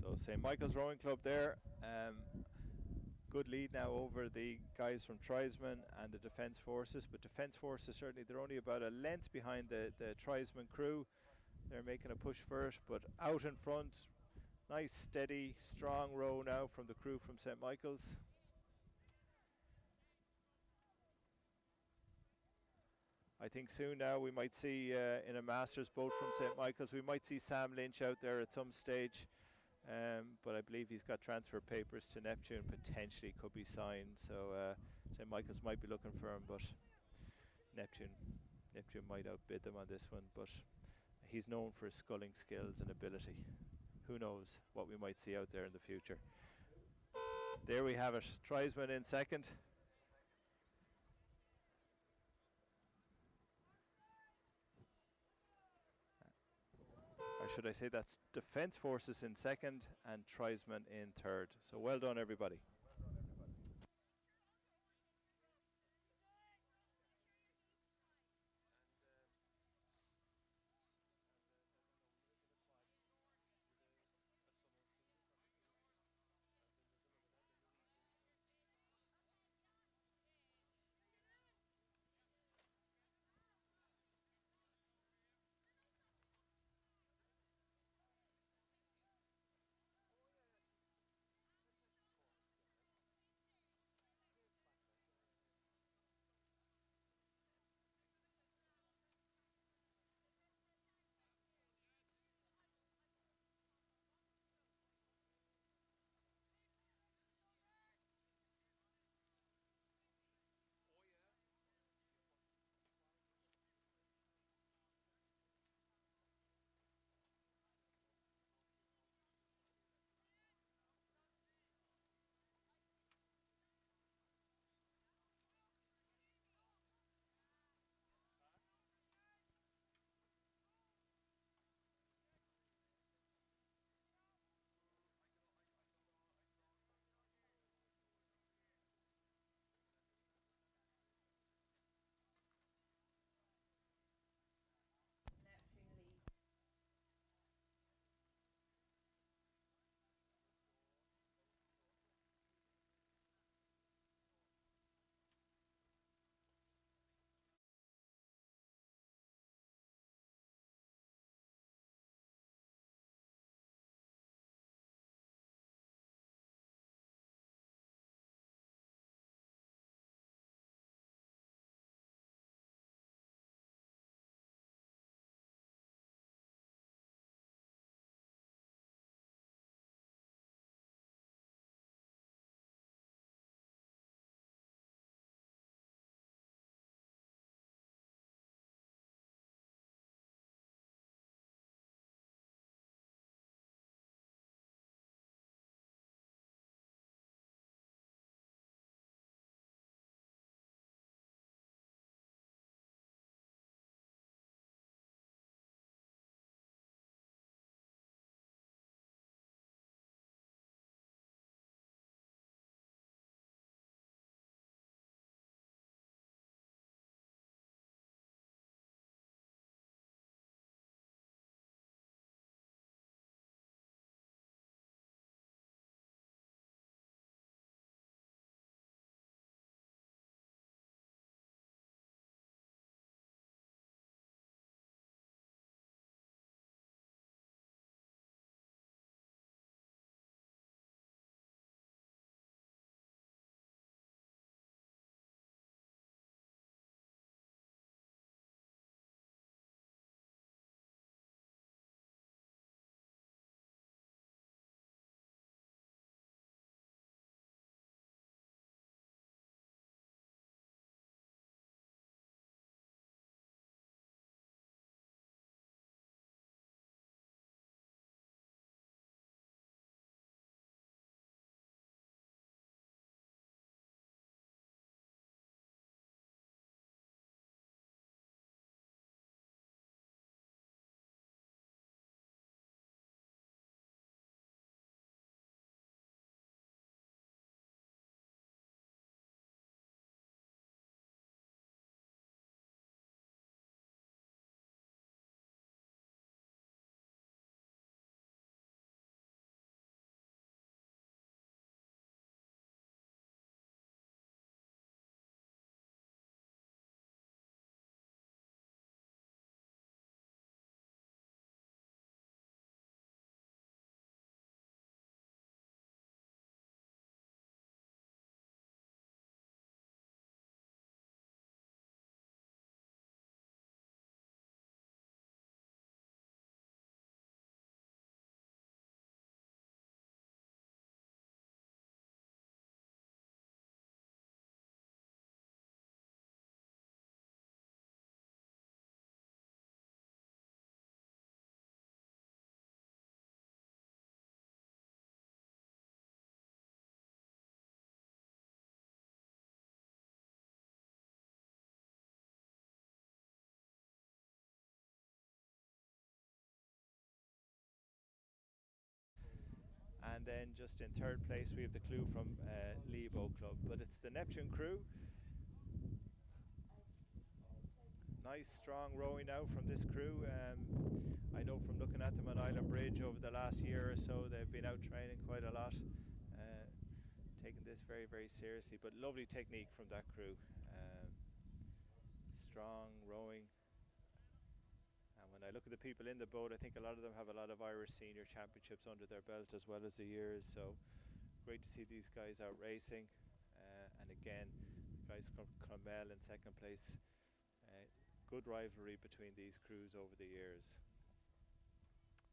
So St. Michael's Rowing Club there. Good lead now over the guys from Tribesmen and the Defence Forces, but Defence Forces certainly, they're only about a length behind the Tribesmen crew. They're making a push for it, but out in front, nice steady strong row now from the crew from St. Michael's. I think soon now we might see in a Masters boat from St. Michael's, we might see Sam Lynch out there at some stage. But I believe he's got transfer papers to Neptune, potentially could be signed. So St. Michael's might be looking for him, but Neptune might outbid them on this one. But he's known for his sculling skills and ability. Who knows what we might see out there in the future. There we have it. Tribesmen in second. Or should I say that's Defence Forces in second and Tribesmen in third. So well done, everybody. And then just in third place we have the crew from Lee Boat Club. But it's the Neptune crew. Nice strong rowing now from this crew. I know from looking at them on Island Bridge over the last year or so, they've been out training quite a lot, taking this very, very seriously. But lovely technique from that crew. Strong rowing. And when I look at the people in the boat, I think a lot of them have a lot of Irish senior championships under their belt as well as the years. So great to see these guys out racing. And again, guys from Clonmel in second place. Good rivalry between these crews over the years.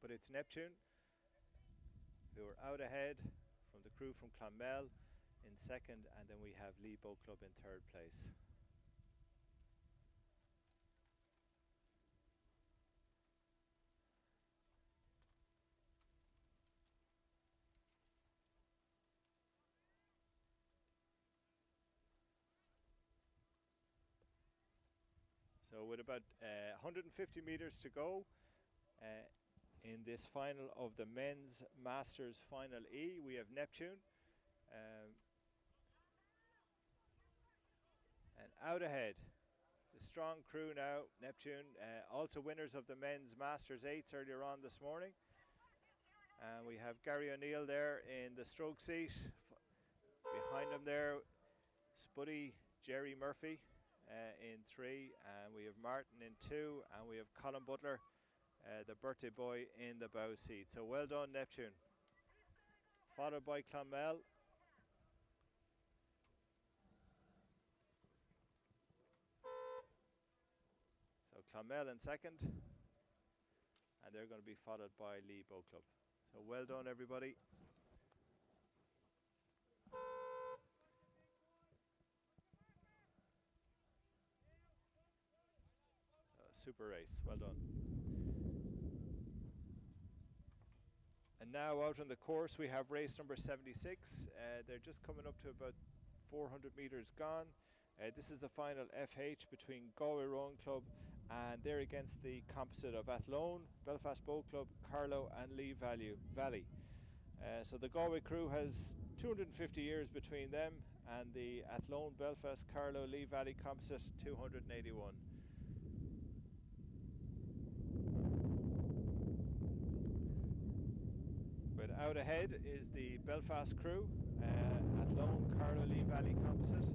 But it's Neptune who are out ahead from the crew from Clonmel in second, and then we have Lee Boat Club in third place. So with about 150 meters to go in this final of the men's Masters Final E, we have Neptune. And out ahead, the strong crew now, Neptune, also winners of the men's Masters 8s earlier on this morning. And we have Gary O'Neill there in the stroke seat. Behind him there, Spuddy Jerry Murphy in 3, and we have Martin in 2, and we have Colin Butler, the birthday boy, in the bow seat. So well done, Neptune. Followed by Clonmel. So Clonmel in second, and they're going to be followed by Lee Boat Club. So well done, everybody. Super race, well done. And now out on the course we have race number 76. They're just coming up to about 400 meters gone. This is the final FH between Galway Rowing Club, and they're against the composite of Athlone, Belfast Boat Club, Carlow and Lee Valley. So the Galway crew has 250 years between them, and the Athlone, Belfast, Carlow, Lee Valley composite 281. But out ahead is the Belfast crew, Athlone, Carlow, Lee Valley composite.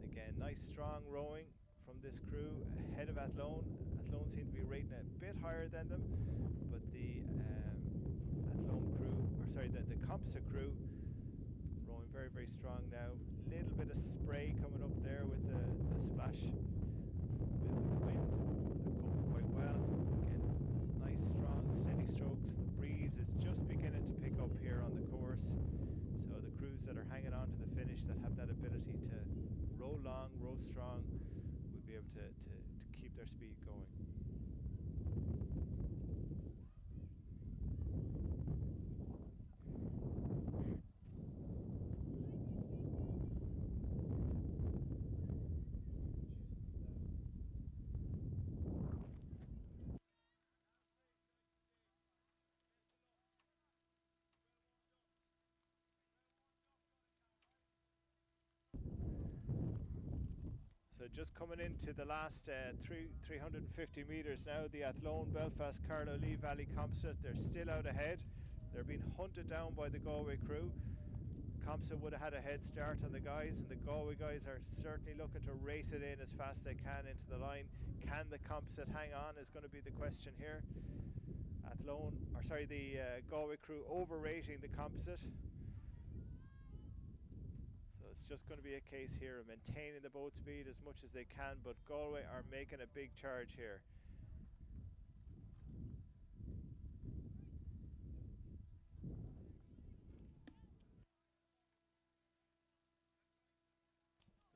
Again, nice strong rowing from this crew ahead of Athlone. Athlone seem to be rating a bit higher than them, but the Athlone crew, or sorry, the composite crew, rowing very, very strong now. Little bit of spray coming up there with the splash. A bit of the wind. They're coping quite well. Again, nice, strong, steady strokes. The breeze is just beginning to pick up here on the course. So the crews that are hanging on to the finish, that have that ability to row long, row strong, will be able to keep their speed going. So just coming into the last 350 metres now, the Athlone, Belfast, Carlow, Lee Valley composite, they're still out ahead. They're being hunted down by the Galway crew. Composite would have had a head start on the guys, and the Galway guys are certainly looking to race it in as fast as they can into the line. Can the composite hang on is going to be the question here. The Galway crew overrating the composite. It's just going to be a case here of maintaining the boat speed as much as they can, but Galway are making a big charge here.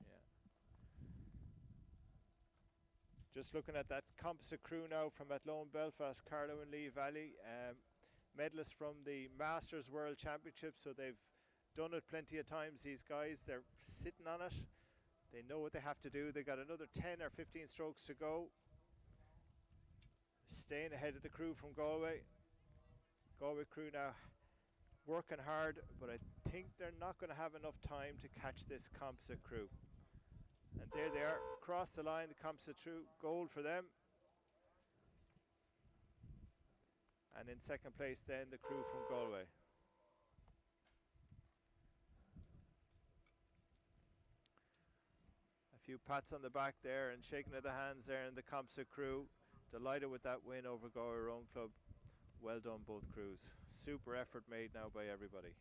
Yeah. Just looking at that composite crew now from Athlone, Belfast, Carlow and Lee Valley. Medalists from the Masters World Championship, so they've done it plenty of times, these guys. They're sitting on it. They know what they have to do. They got another 10 or 15 strokes to go. Staying ahead of the crew from Galway. Galway crew now working hard, but I think they're not going to have enough time to catch this composite crew. And there they are, across the line, the composite crew, gold for them. And in second place then, the crew from Galway. A few pats on the back there and shaking of the hands there in the composite crew. Delighted with that win over Galway Rowing Club. Well done, both crews. Super effort made now by everybody.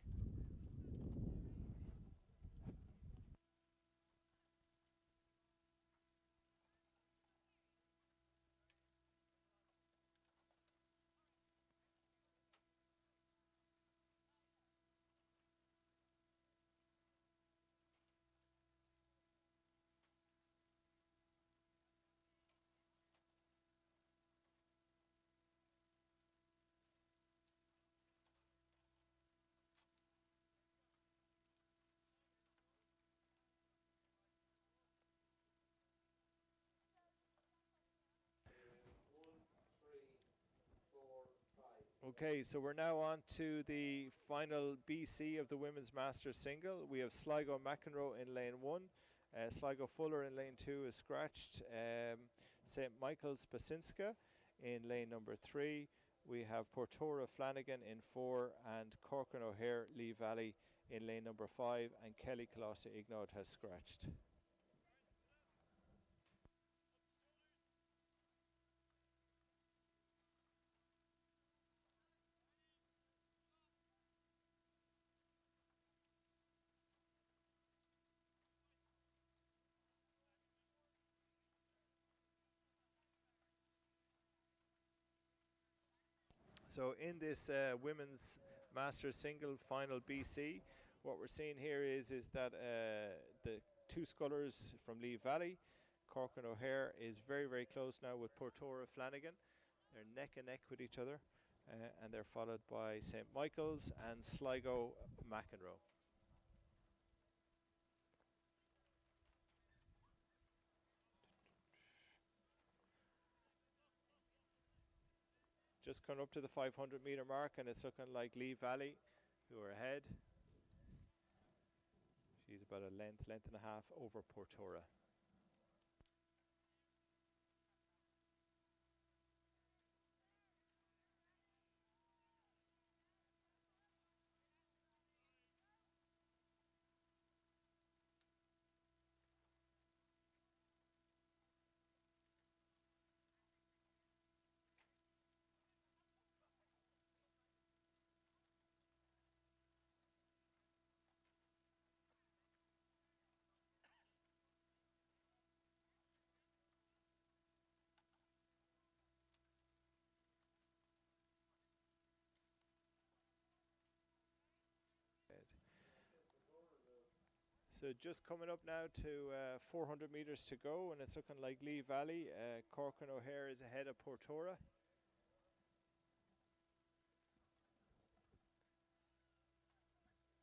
Okay, so we're now on to the final BC of the Women's Masters single. We have Sligo McEnroe in lane 1. Sligo Fuller in lane 2 is scratched. St. Michael's Basinska in lane number 3. We have Portora Flanagan in 4 and Cork and O'Hare Lee Valley in lane number 5, and Kelly Colossa Ignod has scratched. So in this women's Masters single final BC, what we're seeing here is that the two scullers from Lee Valley, Cork and O'Hare, is very, very close now with Portora Flanagan. They're neck and neck with each other, and they're followed by St. Michael's and Sligo McEnroe. Just coming up to the 500 metre mark, and it's looking like Lee Valley who are ahead. She's about a length and a half over Portora. So just coming up now to 400 metres to go, and it's looking like Lee Valley, Cork and O'Hare is ahead of Portora.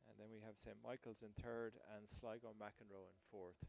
And then we have St. Michael's in third and Sligo McEnroe in fourth.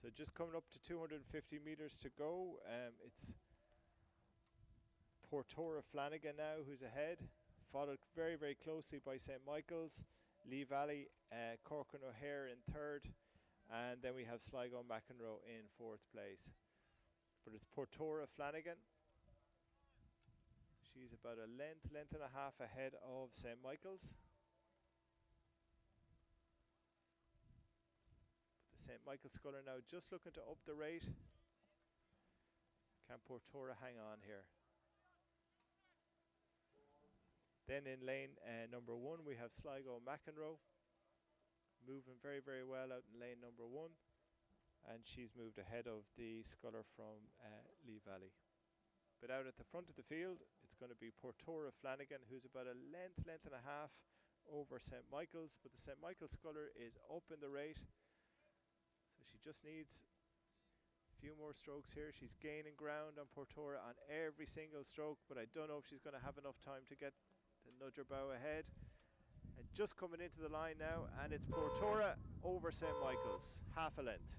So just coming up to 250 metres to go. It's Portora Flanagan now who's ahead, followed very, very closely by St. Michael's, Lee Valley, Cork and O'Hare in third, and then we have Sligo McEnroe in fourth place. But it's Portora Flanagan. She's about a length and a half ahead of St. Michael's. St. Michael's sculler now just looking to up the rate. Can Portora hang on here? Then in lane number 1 we have Sligo McEnroe, moving very, very well out in lane number 1, and she's moved ahead of the sculler from Lee Valley. But out at the front of the field it's going to be Portora Flanagan, who's about a length and a half over St. Michael's, but the St. Michael's sculler is up in the rate. So she just needs a few more strokes here. She's gaining ground on Portora on every single stroke, but I don't know if she's going to have enough time to get the nudge her bow ahead. And just coming into the line now, and it's Portora over St. Michael's, half a length.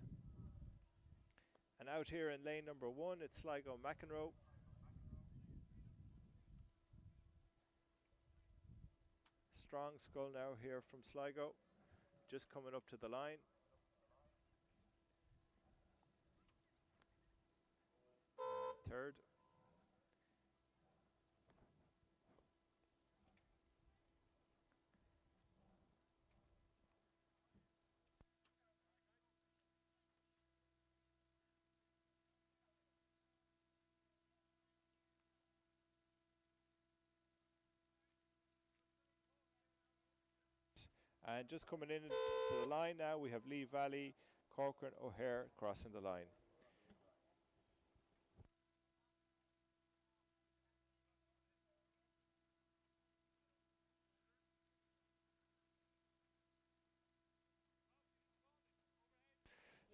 And out here in lane number 1, it's Sligo McEnroe. Strong scull now here from Sligo, just coming up to the line. Third. And just coming in to the line now, we have Lee Valley, Corcoran, O'Hare crossing the line.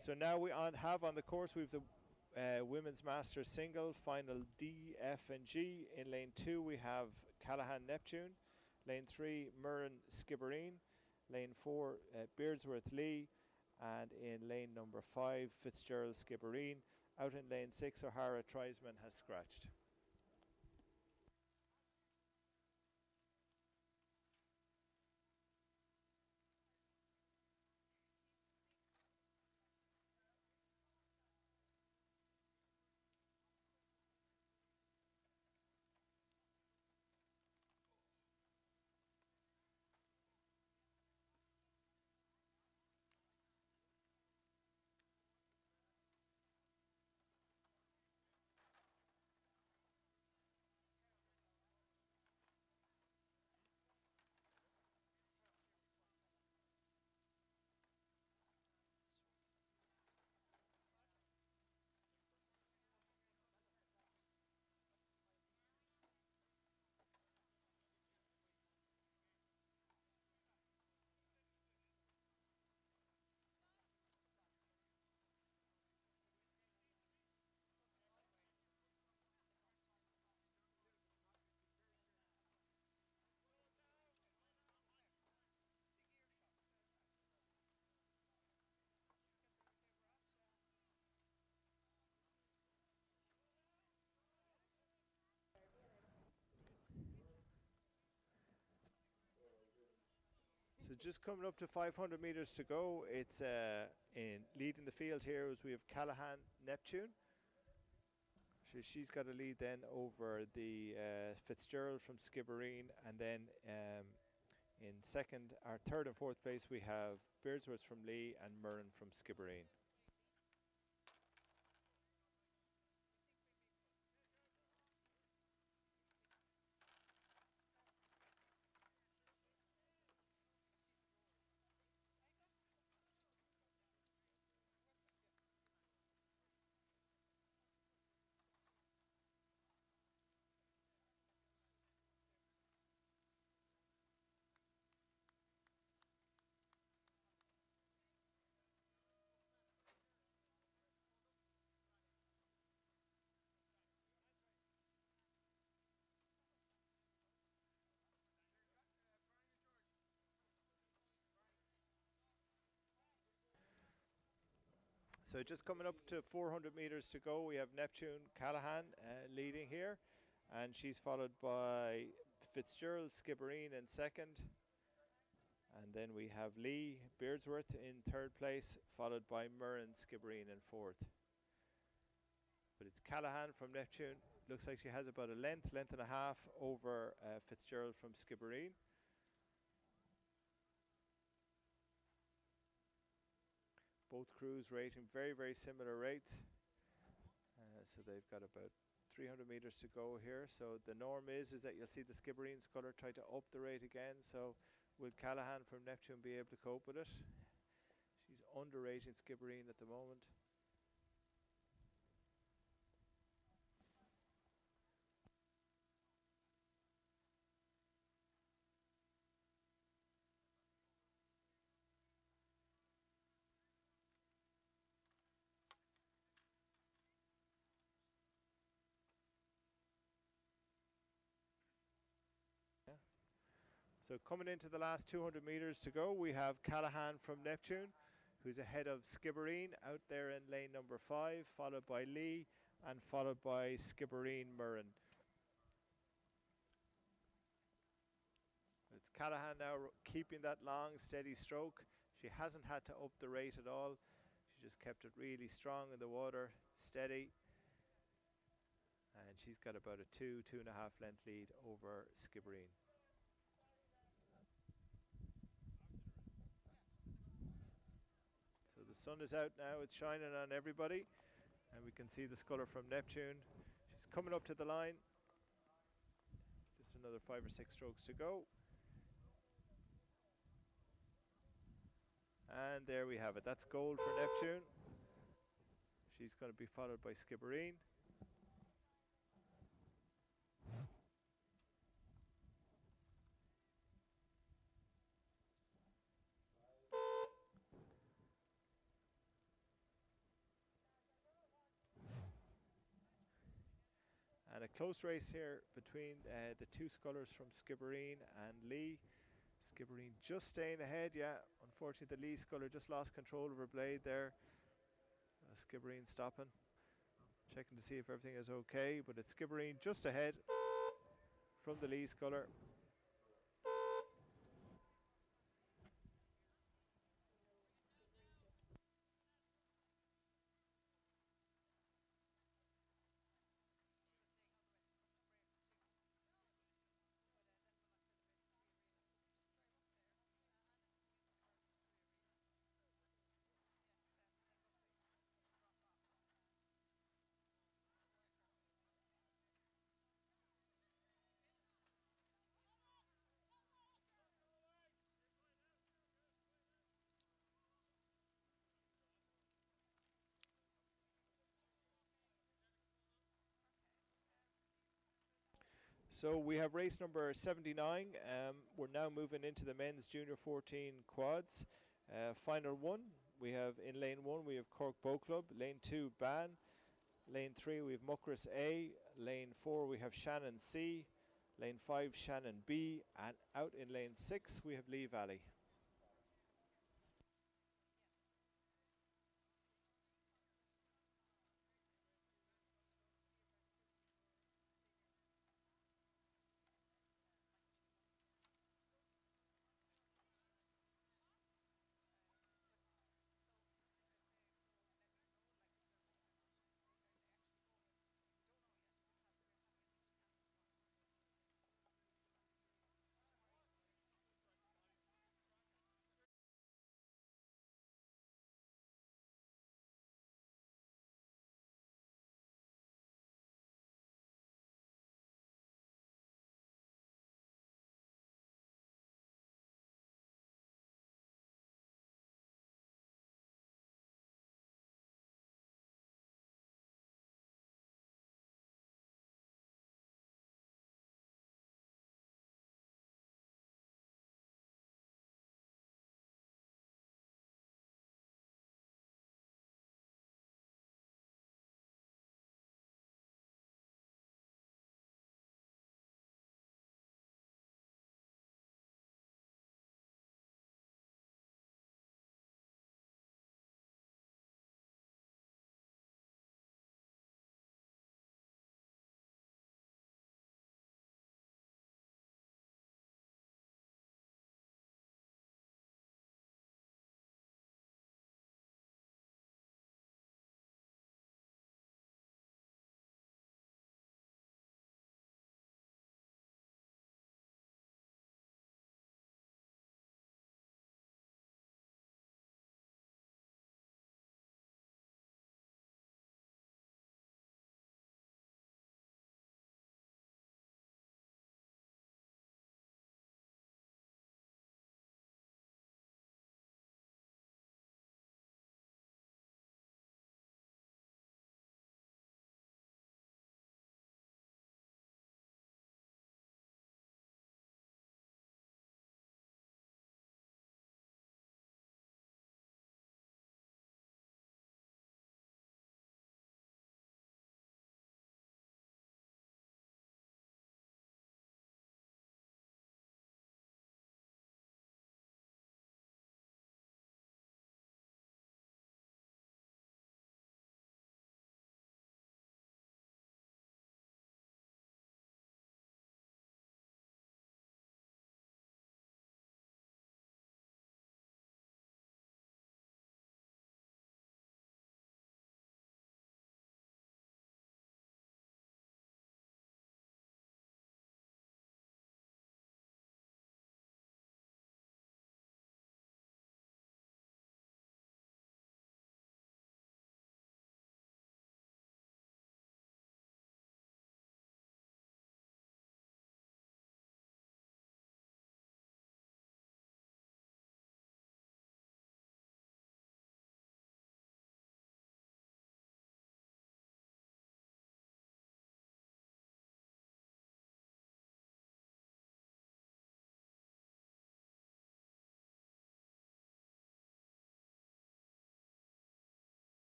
So now we have on the course, we've the Women's Masters Single, final D, F and G. In lane 2 we have Callahan Neptune, lane 3 Murren Skibbereen, lane 4 Beardsworth Lee, and in lane number 5 Fitzgerald Skibbereen. Out in lane 6 O'Hara Triesman has scratched. So just coming up to 500 meters to go, it's in leading the field here as we have Callahan Neptune. So she's got a lead then over the Fitzgerald from Skibbereen, and then in second, our third and fourth place we have Beardsworth from Lee and Murren from Skibbereen. So just coming up to 400 meters to go, we have Neptune Callahan leading here, and she's followed by Fitzgerald Skibbereen in second, and then we have Lee Beardsworth in third place, followed by Murren Skibbereen in fourth. But it's Callahan from Neptune. Looks like she has about a length and a half over Fitzgerald from Skibbereen. Both crews rating very, very similar rates. So they've got about 300 meters to go here. So the norm is that you'll see the Skibbereen sculler try to up the rate again. So will Callahan from Neptune be able to cope with it? She's underrating Skibbereen at the moment. So coming into the last 200 metres to go, we have Callahan from Neptune, who's ahead of Skibbereen out there in lane number 5, followed by Lee and followed by Skibbereen Murren. It's Callahan now keeping that long, steady stroke. She hasn't had to up the rate at all. She just kept it really strong in the water, steady. And she's got about a 2.5 length lead over Skibbereen. So the sun is out now, it's shining on everybody. And we can see the sculler from Neptune. She's coming up to the line. Just another 5 or 6 strokes to go. And there we have it. That's gold for Neptune. She's going to be followed by Skibbereen. And a close race here between the two scullers from Skibbereen and Lee. Skibbereen just staying ahead, yeah. Unfortunately, the Lee sculler just lost control of her blade there. Skibbereen stopping, checking to see if everything is okay, but it's Skibbereen just ahead from the Lee sculler. So we have race number 79. We're now moving into the men's junior 14 quads. Final one, we have in lane 1 we have Cork Boat Club, lane 2 Ban, lane 3 we have Muckross A, lane 4 we have Shannon C, lane 5 Shannon B, and out in lane 6 we have Lee Valley.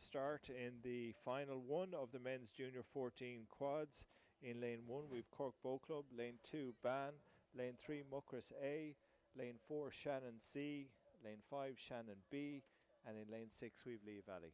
Start in the final one of the men's junior 14 quads. In lane 1 we've Cork Bow Club, lane 2 Ban, lane 3 Muckross A, lane 4 Shannon C, lane 5 Shannon B, and in lane 6 we've Lee Valley.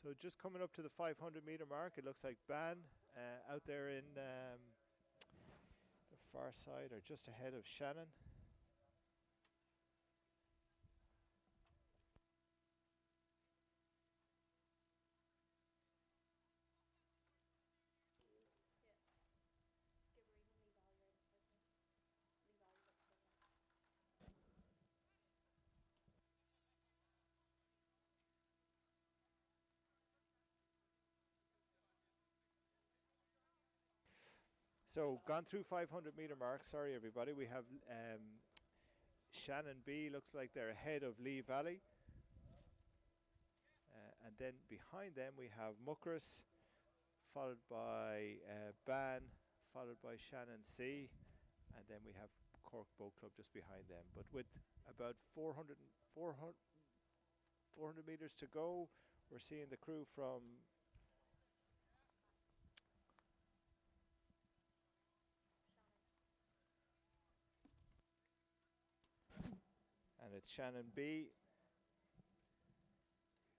So just coming up to the 500-meter mark, it looks like Ban out there in the far side, or just ahead of Shannon. So gone through 500-meter mark. Sorry, everybody. We have Shannon B. Looks like they're ahead of Lee Valley. And then behind them we have Muckross, followed by Ban, followed by Shannon C. And then we have Cork Boat Club just behind them. But with about 400 meters to go, we're seeing the crew from and it's Shannon B,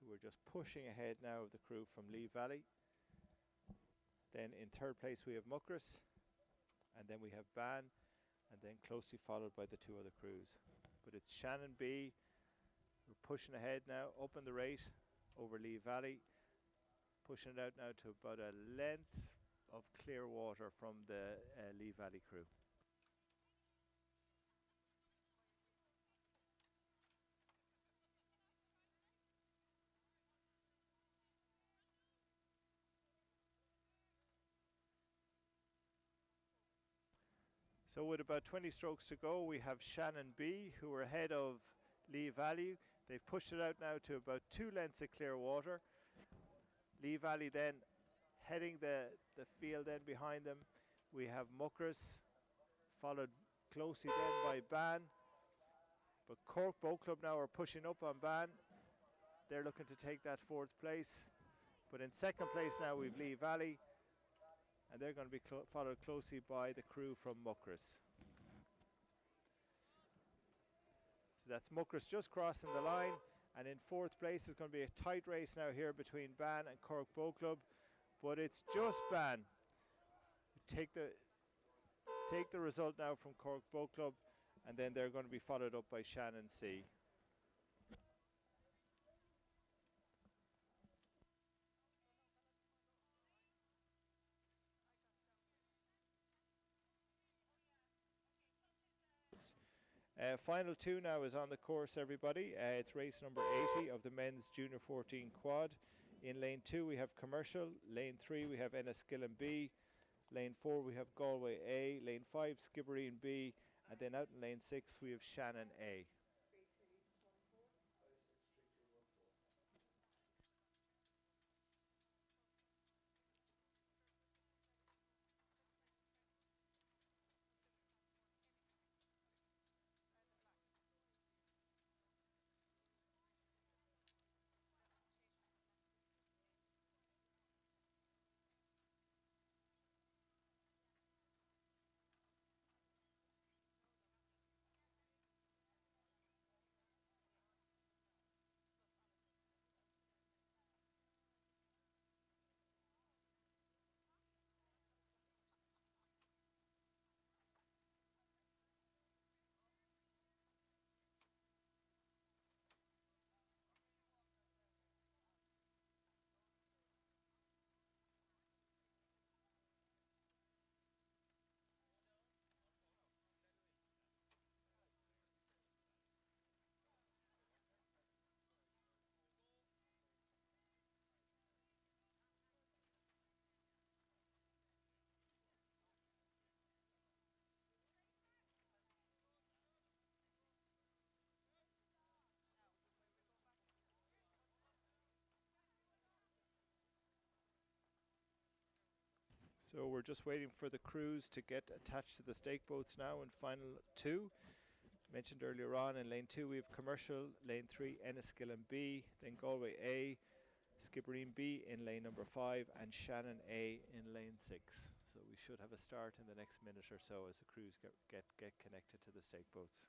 who are just pushing ahead now of the crew from Lee Valley. Then in third place we have Muckross, and then we have Ban, and then closely followed by the two other crews. But it's Shannon B, we're pushing ahead now, up in the rate over Lee Valley, pushing it out now to about a length of clear water from the Lee Valley crew. So with about 20 strokes to go, we have Shannon B, who are ahead of Lee Valley. They've pushed it out now to about 2 lengths of clear water. Lee Valley then heading the field then behind them. We have Muckross, followed closely then by Ban. But Cork Boat Club now are pushing up on Ban. They're looking to take that 4th place. But in 2nd place now we've Lee Valley, and they're going to be followed closely by the crew from Muckross. So that's Muckross just crossing the line, and in 4th place is going to be a tight race now here between Ban and Cork Boat Club, but it's just Ban. Take the result now from Cork Boat Club, and then they're going to be followed up by Shannon C. Final 2 now is on the course, everybody. It's race number 80 of the men's junior 14 quad. In lane 2 we have Commercial, lane 3 we have Enniskillen B, lane 4 we have Galway A, lane 5 Skibbereen B, and then out in lane 6 we have Shannon A. So we're just waiting for the crews to get attached to the stake boats now in final 2. Mentioned earlier on in lane 2 we have Commercial, lane 3 Enniskillen B, then Galway A, Skibbereen B in lane number 5, and Shannon A in lane 6. So we should have a start in the next minute or so as the crews get connected to the stake boats.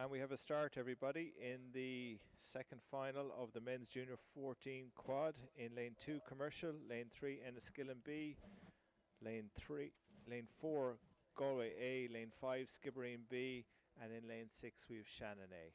And we have a start, everybody, in the second final of the men's junior 14 quad in lane 2 commercial, lane 3 Enniskillen B, lane 4 Galway A, lane 5 Skibbereen B, and in lane 6 we have Shannon A.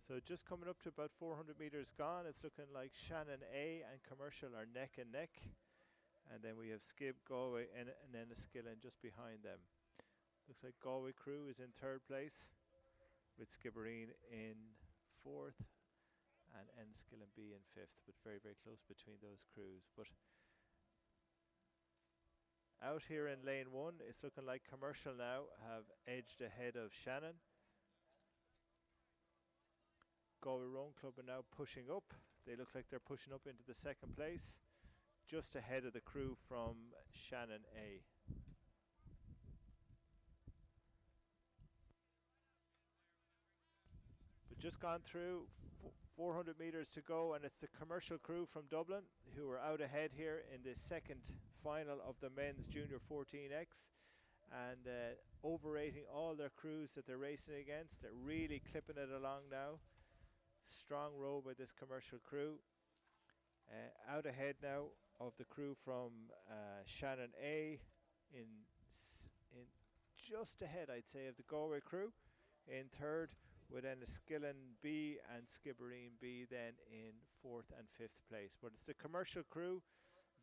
So just coming up to about 400 metres gone, it's looking like Shannon A and Commercial are neck and neck. And then we have Skib, Galway and Enniskillen just behind them. Looks like Galway crew is in third place, with Skibbereen in fourth and Enniskillen B in fifth, but very, very close between those crews. But out here in lane 1, it's looking like Commercial now have edged ahead of Shannon. Galway Rowing Club are now pushing up. They look like they're pushing up into the second place, just ahead of the crew from Shannon A. But just gone through 400 metres to go, and it's the Commercial crew from Dublin who are out ahead here in the second final of the men's junior 14X, and overrating all their crews that they're racing against. They're really clipping it along now. Strong row by this Commercial crew. Out ahead now of the crew from Shannon A, in just ahead, I'd say, of the Galway crew. In third, with Enniskillen B and Skibbereen B then in fourth and fifth place. But it's the Commercial crew,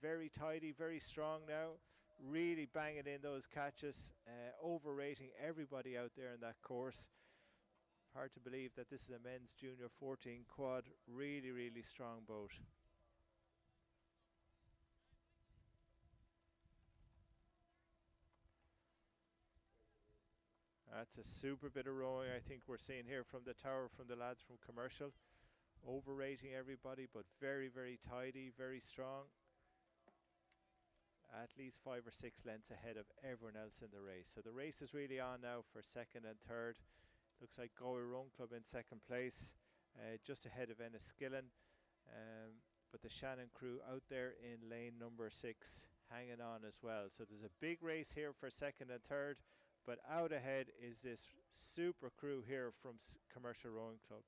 very tidy, very strong now, really banging in those catches, overrating everybody out there in that course. Hard to believe that this is a men's junior 14 quad. Really, really strong boat. That's a super bit of rowing I think we're seeing here from the tower, from the lads from Commercial. Overrating everybody, but very, very tidy, very strong. At least 5 or 6 lengths ahead of everyone else in the race. So the race is really on now for second and third. Looks like Galway Rowing Club in second place, just ahead of Enniskillen. But the Shannon crew out there in lane number 6, hanging on as well. So there's a big race here for second and third, but out ahead is this super crew here from Commercial Rowing Club.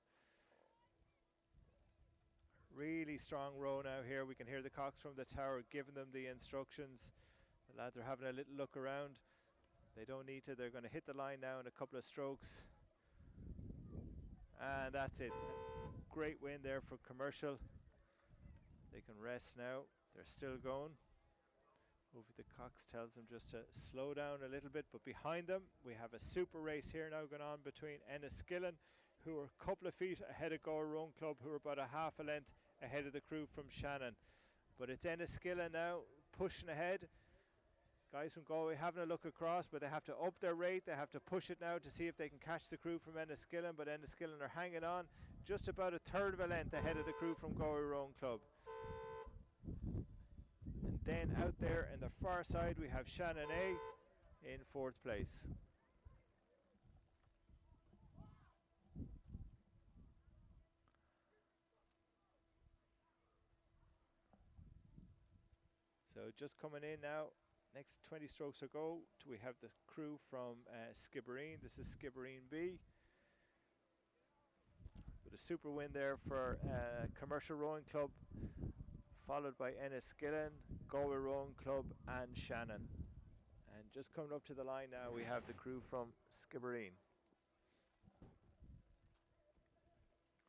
Really strong row now here. We can hear the cocks from the tower giving them the instructions. The lads are having a little look around. They don't need to. They're going to hit the line now in a couple of strokes. And that's it. Great win there for Commercial. They can rest now. They're still going. Over the Cox tells them just to slow down a little bit, but behind them we have a super race here now going on between Enniskillen, who are a couple of feet ahead of Galway Rowing Club, who are about a half a length ahead of the crew from Shannon. But it's Enniskillen now pushing ahead. Guys from Galway having a look across, but they have to up their rate. They have to push it now to see if they can catch the crew from Enniskillen, but Enniskillen are hanging on just about a third of a length ahead of the crew from Galway Rowing Club. And then out there in the far side we have Shannon A in fourth place. So just coming in now, next 20 strokes ago, we have the crew from Skibbereen. This is Skibbereen B. With a super win there for Commercial Rowing Club, followed by Enniskillen, Galway Rowing Club and Shannon. And just coming up to the line now, we have the crew from Skibbereen.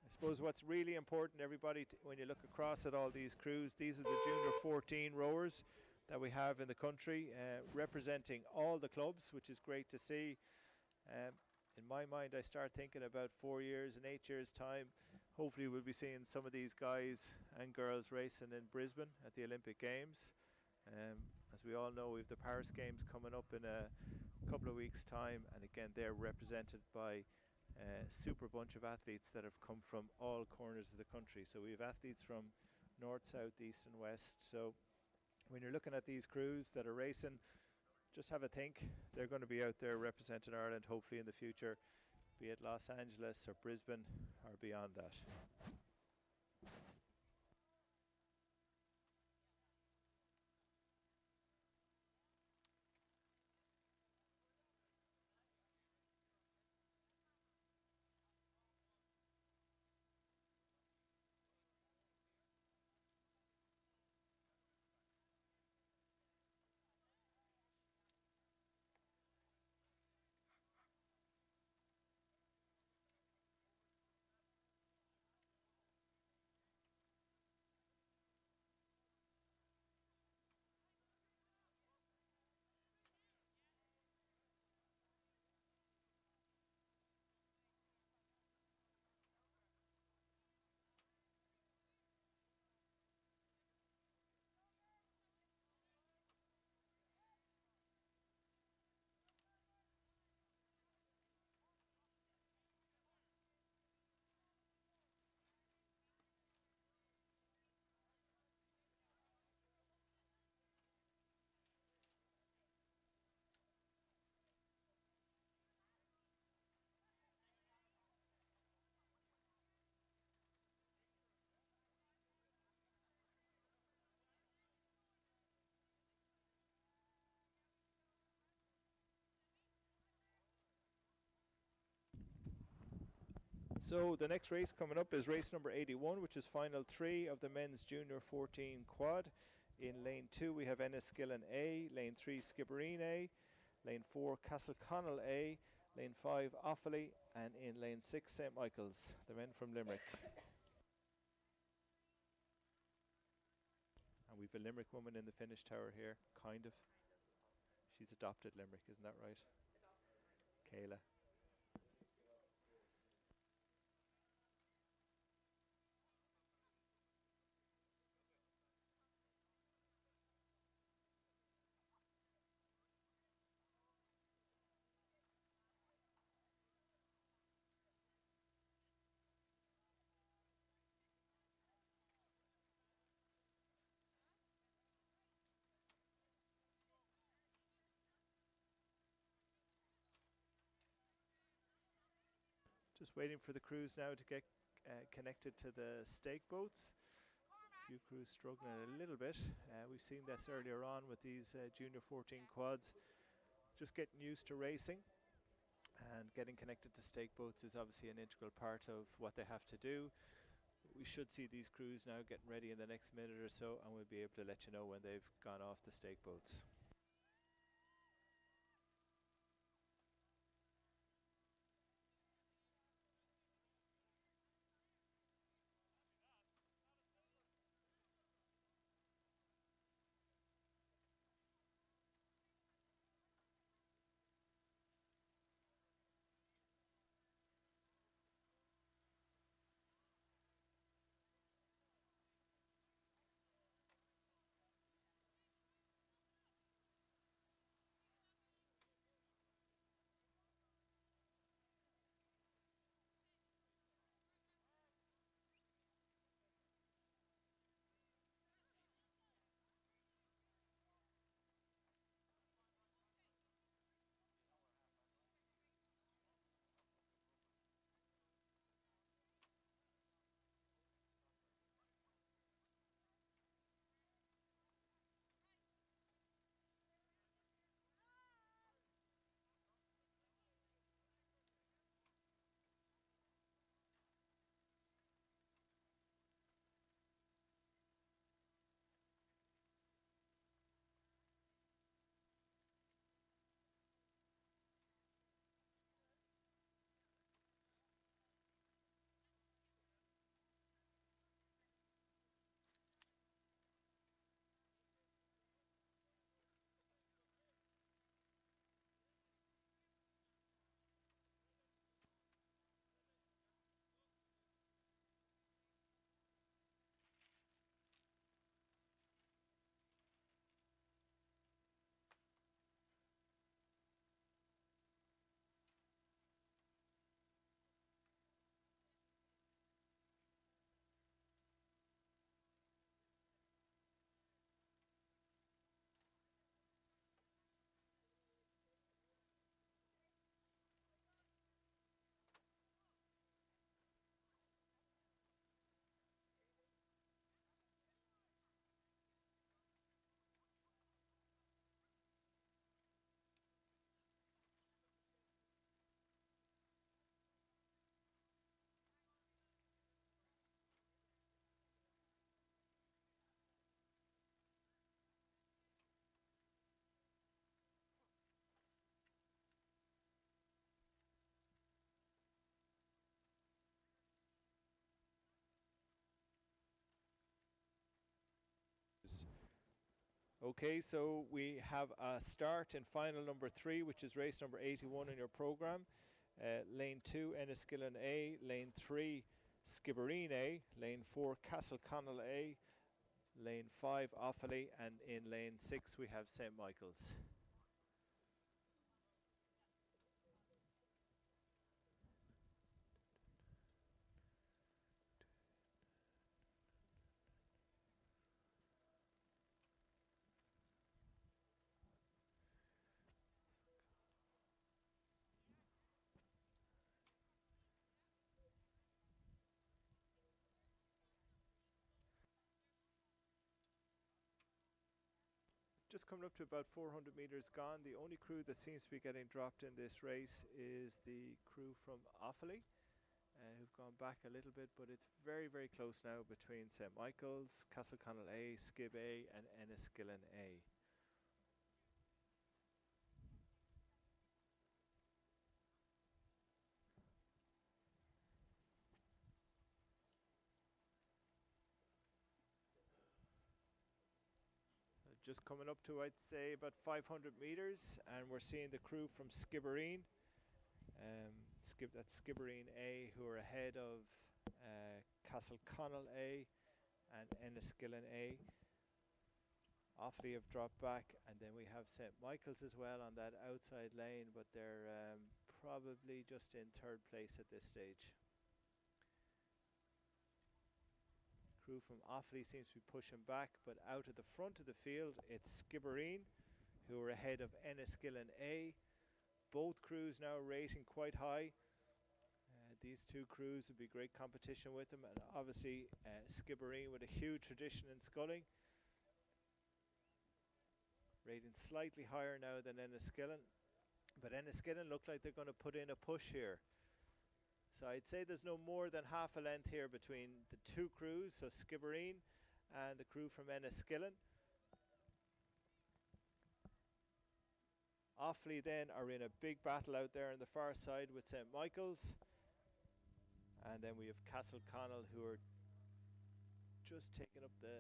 I suppose what's really important, everybody, when you look across at all these crews, these are the junior 14 rowers that we have in the country, representing all the clubs, which is great to see. in my mind, I start thinking about 4 years and 8 years' time. Hopefully, we'll be seeing some of these guys and girls racing in Brisbane at the Olympic Games. As we all know, we have the Paris Games coming up in a couple of weeks' time, and again, they're represented by a super bunch of athletes that have come from all corners of the country. So we have athletes from north, south, east, and west. So when you're looking at these crews that are racing, just have a think. They're going to be out there representing Ireland, hopefully in the future, be it Los Angeles or Brisbane or beyond that. So the next race coming up is race number 81, which is final 3 of the men's junior 14 quad. In lane 2 we have Enniskillen A, lane 3 Skibbereen A, lane 4 Castleconnell A, lane 5 Offaly, and in lane 6 St Michael's, the men from Limerick. And we've a Limerick woman in the finish tower here, kind of. She's adopted Limerick, isn't that right? Kayla. Just waiting for the crews now to get connected to the stake boats. A few crews struggling a little bit. We've seen this earlier on with these junior 14 quads. Just getting used to racing, and getting connected to stake boats is obviously an integral part of what they have to do. We should see these crews now getting ready in the next minute or so, and we'll be able to let you know when they've gone off the stake boats. Okay, so we have a start in final number 3, which is race number 81 in your program. Lane 2, Enniskillen A. Lane 3, Skibbereen A. Lane 4, Castleconnell A. Lane 5, Offaly. And in lane 6, we have St. Michael's. Just coming up to about 400 metres gone. The only crew that seems to be getting dropped in this race is the crew from Offaly, who've gone back a little bit, but it's very, very close now between St. Michael's, Castleconnell A, Skib A and Enniskillen A. Just coming up to, I'd say, about 500 metres, and we're seeing the crew from Skibbereen. That's Skibbereen A, who are ahead of Castleconnell A and Enniskillen A. Offaly have dropped back, and then we have St. Michael's as well on that outside lane, but they're probably just in third place at this stage. Crew from Offaly seems to be pushing back, but out at the front of the field it's Skibbereen, who are ahead of Enniskillen A. Both crews now rating quite high. These two crews would be great competition with them, and obviously Skibbereen with a huge tradition in sculling, rating slightly higher now than Enniskillen, but Enniskillen look like they're going to put in a push here. So I'd say there's no more than half a length here between the two crews, so Skibbereen and the crew from Enniskillen. Offaly then are in a big battle out there on the far side with St. Michael's. And then we have Castleconnell, who are just taking up the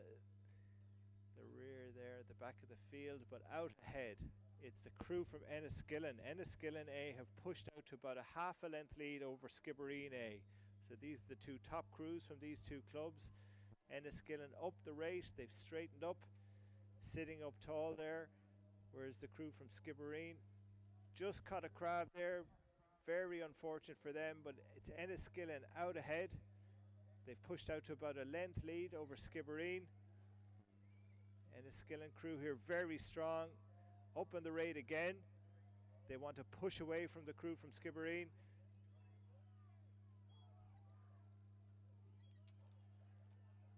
rear there at the back of the field, but out ahead it's the crew from Enniskillen. Enniskillen A have pushed out to about a half a length lead over Skibbereen A. So these are the two top crews from these two clubs. Enniskillen up the rate, they've straightened up, sitting up tall there, whereas the crew from Skibbereen just caught a crab there. Very unfortunate for them, but it's Enniskillen out ahead. They've pushed out to about a length lead over Skibbereen. Enniskillen crew here very strong, up on the rate again. They want to push away from the crew from Skibbereen.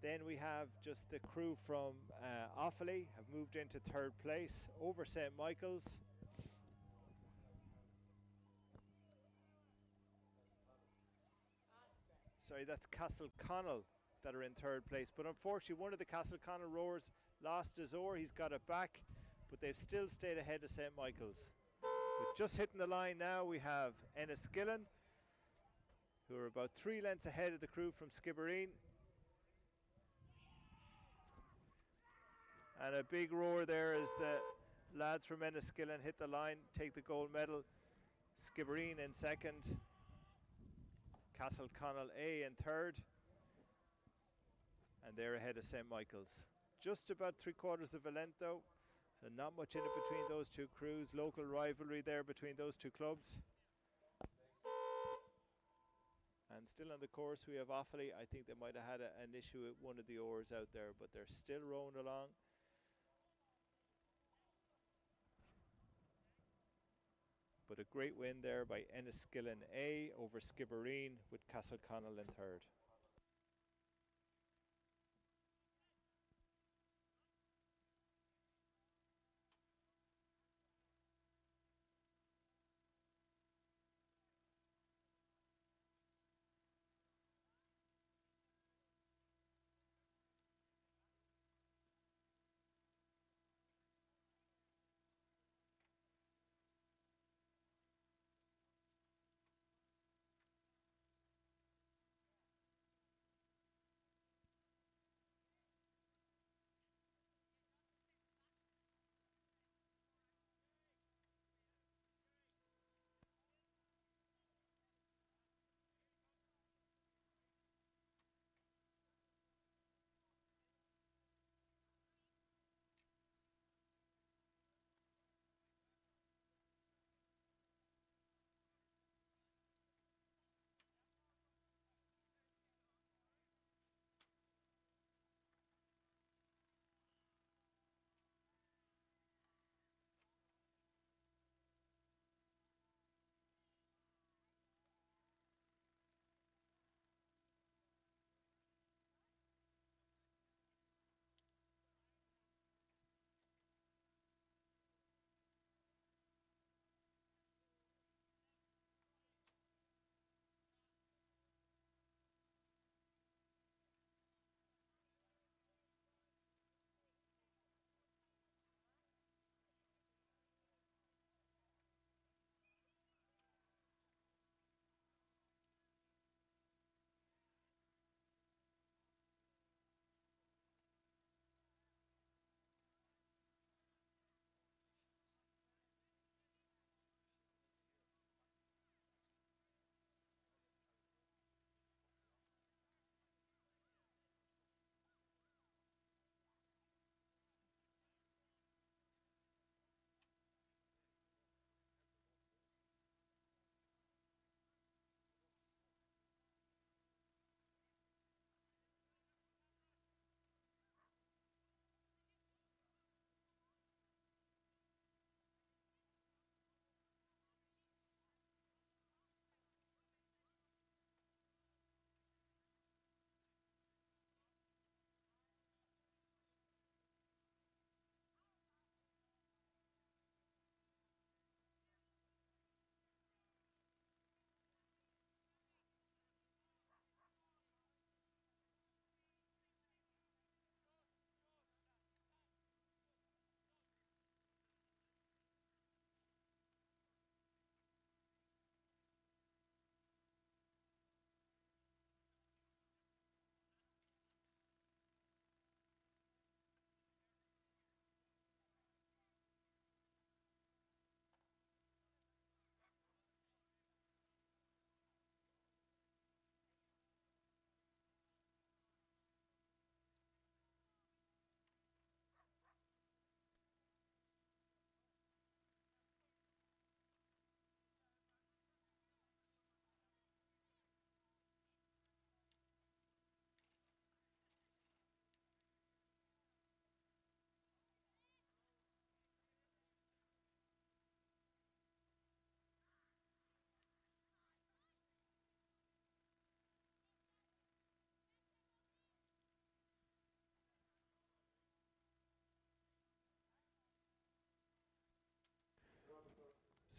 Then we have just the crew from Offaly have moved into third place over St. Michael's. Sorry, that's Castleconnell that are in third place. But unfortunately, one of the Castleconnell rowers lost his oar. He's got it back, but they've still stayed ahead of St. Michael's. But just hitting the line now, we have Enniskillen, who are about 3 lengths ahead of the crew from Skibbereen. And a big roar there as the lads from Enniskillen hit the line, take the gold medal. Skibbereen in second. Castleconnell A in third. And they're ahead of St. Michael's. Just about 3/4 of a length though. So not much in it between those two crews. Local rivalry there between those two clubs. And still on the course we have Offaly. I think they might have had an issue with one of the oars out there, but they're still rowing along. But a great win there by Enniskillen A over Skibbereen, with Castleconnell in third.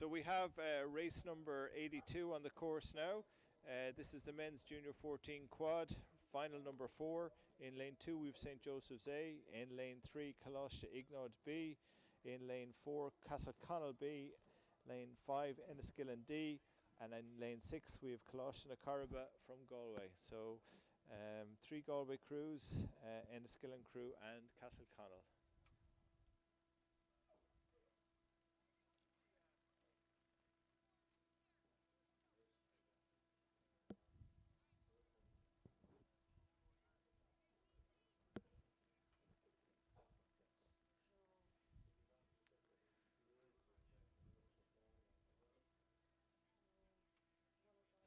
So we have race number 82 on the course now. This is the men's junior 14 quad, final number 4. In lane 2 we've St. Joseph's A, in lane 3 Coláiste Ignod B, in lane 4 Castleconnell B, lane 5 Enniskillen D, and in lane 6 we have Coláiste na Caraba from Galway. So 3 Galway crews, Enniskillen crew and Castleconnell.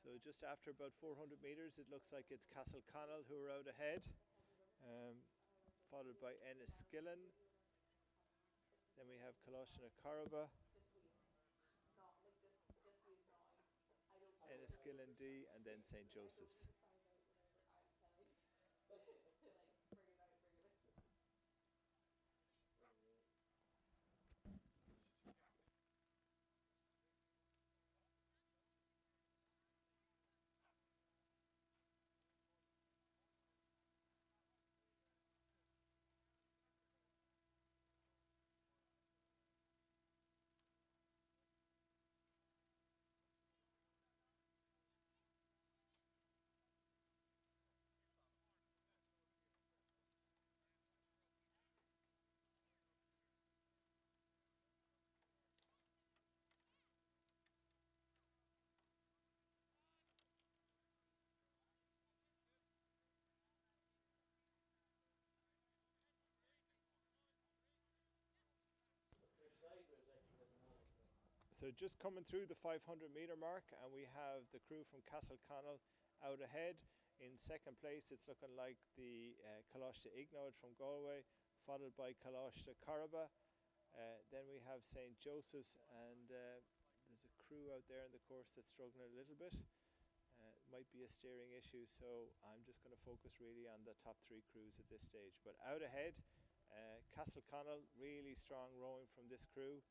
So just after about 400 metres, it looks like it's Castleconnell who are out ahead, followed by Enniskillen. Then we have Coláiste na Caraba, Enniskillen D, and then St. Joseph's. So just coming through the 500 metre mark, and we have the crew from Castleconnell out ahead. In second place it's looking like the Coláiste Ignod from Galway, followed by Coláiste Caraba. Then we have St. Joseph's, and there's a crew out there in the course that's struggling a little bit. Might be a steering issue, so I'm just going to focus really on the top 3 crews at this stage. But out ahead, Castleconnell, really strong rowing from this crew.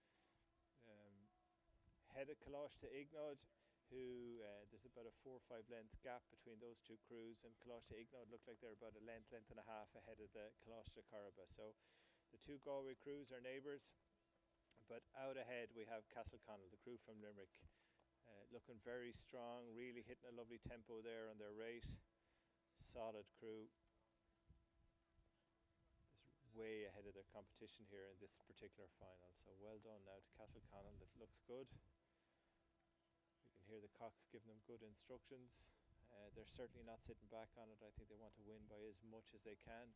Head of Coláiste Ignod, who there's about a 4 or 5 length gap between those 2 crews, and Coláiste Ignod look like they're about a length and a half ahead of the Coláiste Caraba. So the 2 Galway crews are neighbours, but out ahead we have Castleconnell, the crew from Limerick, looking very strong, really hitting a lovely tempo there on their rate. Solid crew. Just way ahead of their competition here in this particular final. So well done now to Castleconnell, that looks good. You can hear the cox giving them good instructions. They're certainly not sitting back on it. I think they want to win by as much as they can.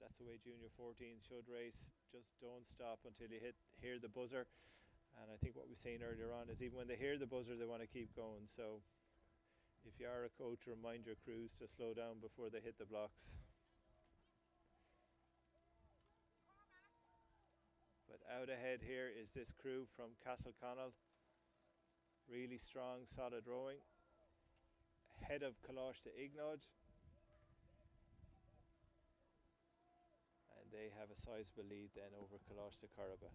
That's the way junior 14s should race. Just don't stop until you hear the buzzer. And I think what we were saying earlier on is even when they hear the buzzer, they want to keep going. So if you are a coach, remind your crews to slow down before they hit the blocks. But out ahead here is this crew from Castleconnell. Really strong, solid rowing. Head of Coláiste Ignod. And they have a sizable lead then over Coláiste Caraba.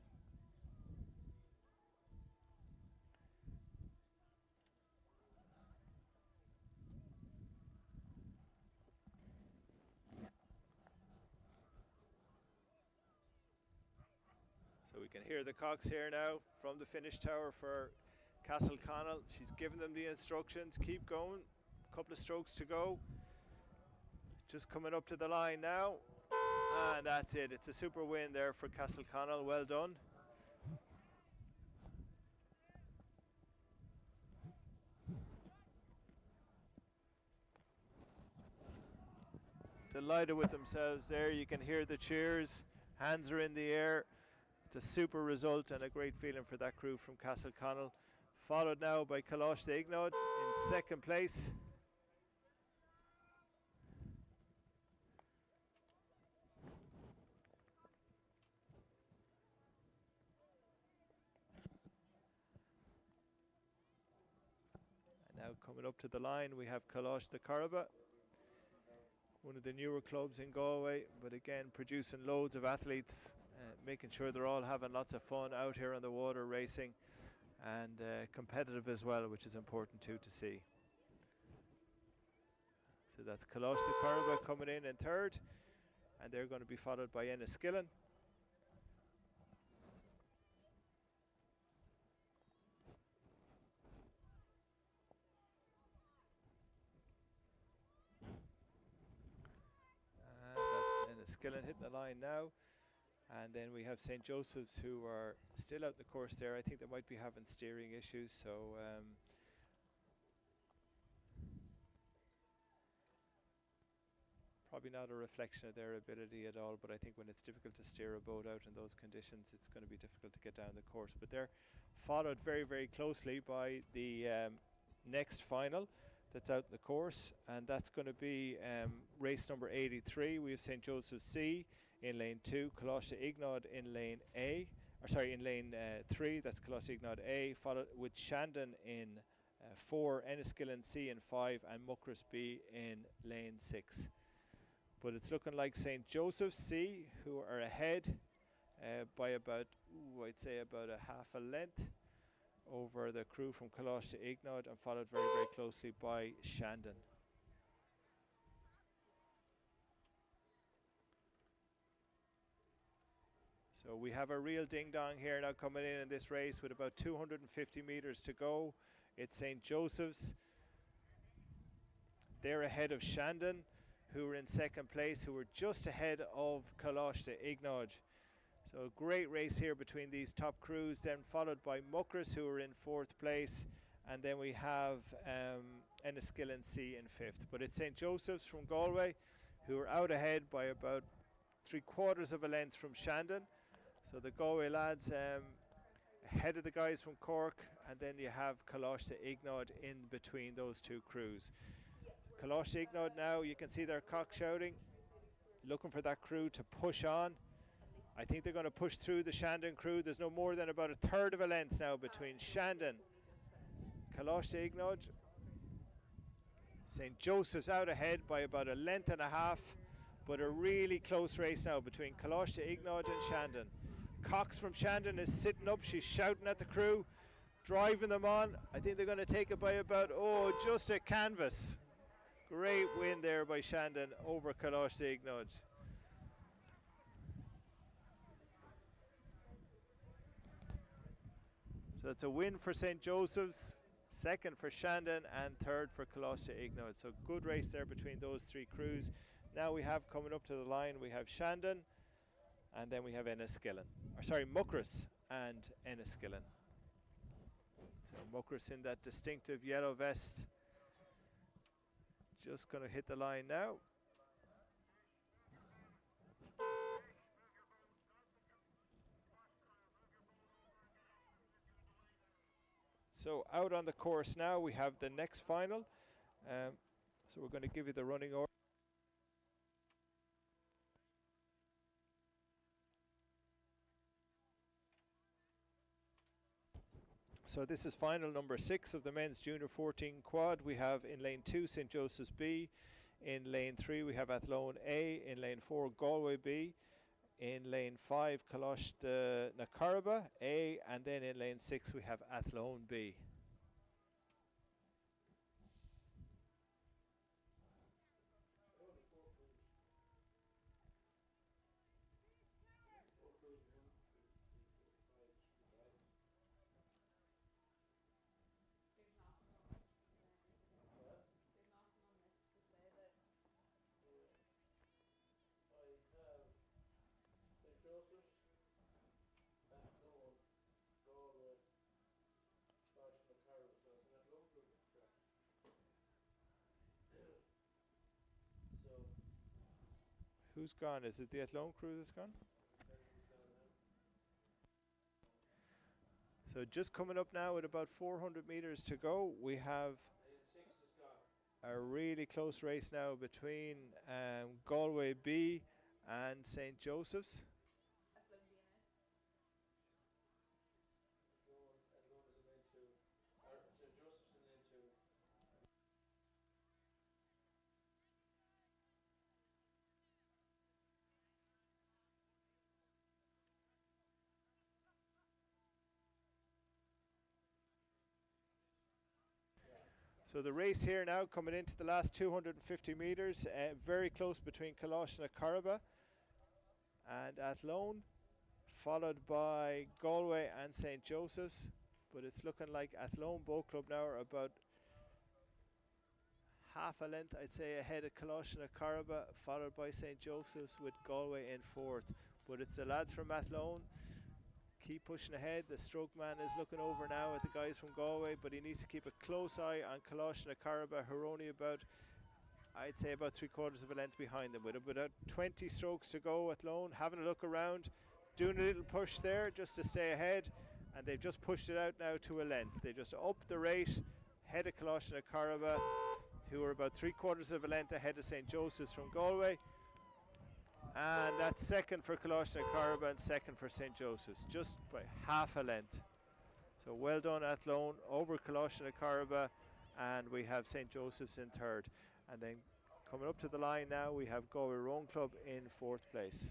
So we can hear the cox here now from the finish tower for Castleconnell. She's given them the instructions, keep going, a couple of strokes to go. Just coming up to the line now, and that's it. It's a super win there for Castleconnell, well done. Delighted with themselves there, you can hear the cheers, hands are in the air. It's a super result and a great feeling for that crew from Castleconnell. Followed now by Coláiste Ignod in second place. And now coming up to the line we have Coláiste Caraba, one of the newer clubs in Galway, but again producing loads of athletes, making sure they're all having lots of fun out here on the water racing. and competitive as well, which is important too to see. So that's Coláiste Curva coming in third, and they're going to be followed by Enniskillen. And that's Enniskillen hitting the line now. And then we have St. Joseph's, who are still out the course there. I think they might be having steering issues, so probably not a reflection of their ability at all, but I think when it's difficult to steer a boat out in those conditions, it's going to be difficult to get down the course. But they're followed very, very closely by the next final that's out in the course, and that's going to be race number 83. We have St. Joseph's C in lane 2, Coláiste Ignod in lane A, or sorry, in lane 3, that's Coláiste Ignod A, followed with Shandon in 4, Enniskillen C in 5, and Muckross B in lane 6. But it's looking like St. Joseph's C, who are ahead by about, I'd say about a half a length over the crew from Coláiste Ignod, and followed very, very closely by Shandon. So we have a real ding-dong here now coming in this race with about 250 meters to go. It's St. Joseph's. They're ahead of Shandon, who are in second place, who are just ahead of Coláiste Ignod. So a great race here between these top crews, then followed by Muckross, who are in fourth place, and then we have Enniskillen C in fifth. But it's St. Joseph's from Galway, who are out ahead by about 3/4 of a length from Shandon. So the Galway lads ahead of the guys from Cork, and then you have Coláiste Ignod in between those two crews. Coláiste Ignod now, you can see their cock shouting, looking for that crew to push on. I think they're going to push through the Shandon crew. There's no more than about 1/3 of a length now between Shandon, Coláiste Ignod. St. Joseph's out ahead by about a length and a half, but a really close race now between Coláiste Ignod and Shandon. Cox from Shandon is sitting up, she's shouting at the crew, driving them on. I think they're going to take it by about, just a canvas. Great win there by Shandon over Coláiste Ignod. So it's a win for St. Joseph's, second for Shandon, and third for Coláiste Ignod. So good race there between those three crews. Now we have coming up to the line, we have Shandon, and then we have Muckross and Enniskillen. So Muckross in that distinctive yellow vest. Just going to hit the line now. So out on the course now, we have the next final. So we're going to give you the running order. So this is final number 6 of the men's junior 14 quad. We have in lane 2 St. Joseph's B, in lane 3 we have Athlone A, in lane 4 Galway B, in lane 5 Coláiste na Curva A, and then in lane 6 we have Athlone B. Who's gone? Is it the Athlone crew that's gone? So just coming up now with about 400 meters to go, we have a really close race now between Galway B and St. Joseph's. So the race here now coming into the last 250 metres, very close between Kalosh and Akaraba and Athlone, followed by Galway and St. Joseph's, but it's looking like Athlone Boat Club now are about half a length, I'd say, ahead of Kalosh and Akaraba, followed by St. Joseph's with Galway in fourth. But it's the lads from Athlone keep pushing ahead. The stroke man is looking over now at the guys from Galway, but he needs to keep a close eye on Kalosh and Akaraba, who are only about, I'd say, about 3/4 of a length behind them. With about 20 strokes to go at Lone, having a look around, doing a little push there just to stay ahead, and they've just pushed it out now to a length. They just upped the rate, head of Kalosh and Akaraba, who are about 3/4 of a length ahead of St. Joseph's from Galway. And that's second for Kalosh and Akaraba and second for St. Joseph's, just by half a length. So well done Athlone over Kalosh and Akaraba, and we have St. Joseph's in third. And then coming up to the line now, we have Galway Rowing Club in fourth place.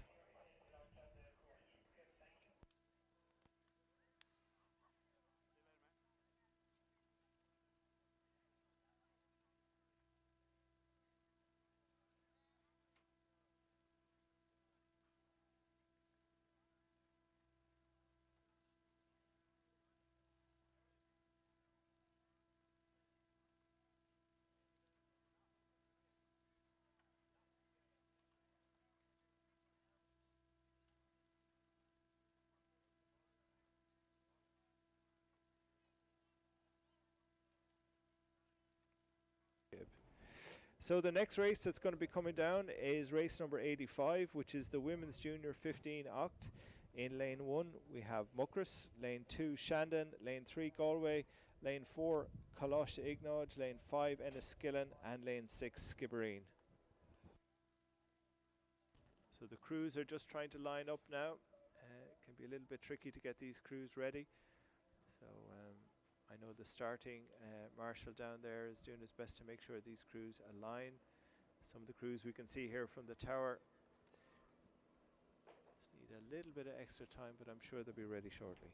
So the next race that's going to be coming down is race number 85, which is the Women's Junior 15 Oct. In lane 1 we have Muckross, lane 2 Shandon, lane 3 Galway, lane 4 Kalosh Ignodge, lane 5 Enniskillen, and lane 6 Skibbereen. So the crews are just trying to line up now. It can be a little bit tricky to get these crews ready. So I know the starting marshal down there is doing his best to make sure these crews align. Some of the crews we can see here from the tower just need a little bit of extra time, but I'm sure they'll be ready shortly.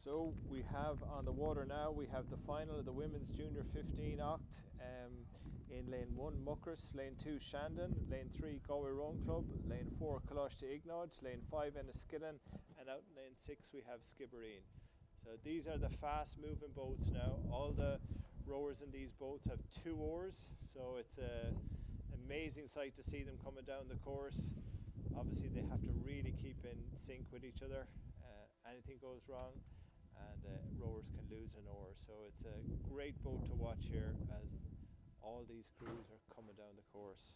So we have on the water now, we have the final of the women's junior 15 oct. In lane 1 Muckers, lane 2 Shandon, lane 3 Galway Rowing Club, lane 4 Coláiste Ignod, lane 5 Enniskillen, and out in lane 6 we have Skibbereen. So these are the fast moving boats now. All the rowers in these boats have 2 oars, so it's an amazing sight to see them coming down the course. Obviously they have to really keep in sync with each other. Anything goes wrong and rowers can lose an oar. So it's a great boat to watch here as all these crews are coming down the course.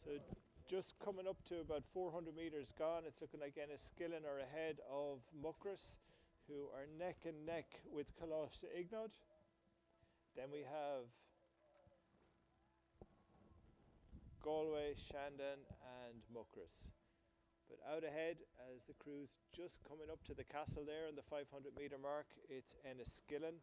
So just coming up to about 400 metres gone, it's looking like Enniskillen are ahead of Muckers, who are neck and neck with Coláiste Ignod. Then we have Galway, Shandon and Muckers. But out ahead, as the crew's just coming up to the castle there on the 500 metre mark, it's Enniskillen.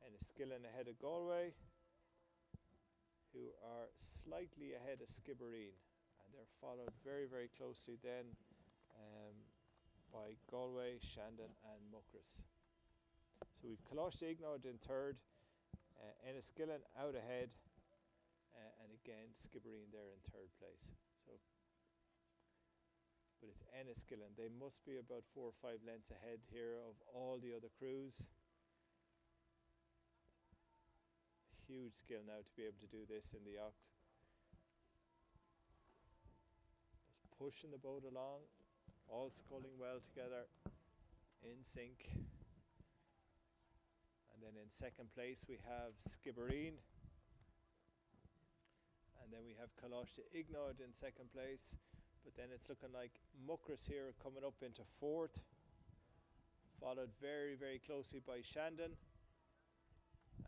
Enniskillen ahead of Galway, who are slightly ahead of Skibbereen, and they're followed very, very closely then by Galway, Shandon and Muckers. So we've Coláiste Ignod in third, Enniskillen out ahead, and again Skibbereen there in third place. So, but it's Enniskillen. They must be about 4 or 5 lengths ahead here of all the other crews. Huge skill now to be able to do this in the oct. Just pushing the boat along, all sculling well together, in sync. And then in second place we have Skibbereen. And then we have Coláiste Ignod in second place. But then it's looking like Muckers here coming up into fourth, followed very, very closely by Shandon.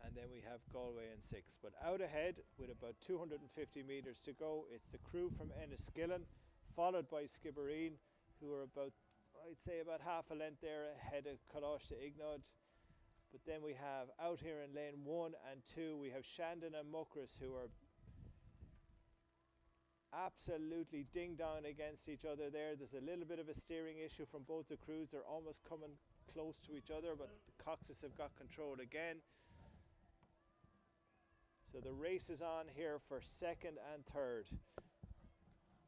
And then we have Galway in sixth. But out ahead, with about 250 metres to go, it's the crew from Enniskillen, followed by Skibbereen, who are about, I'd say, about half a length there ahead of Coláiste Ignod. But then we have out here in lane 1 and 2, we have Shandon and Muckers, who are absolutely ding-dong against each other there. There's a little bit of a steering issue from both the crews. They're almost coming close to each other, but the coxes have got control again. So the race is on here for second and third.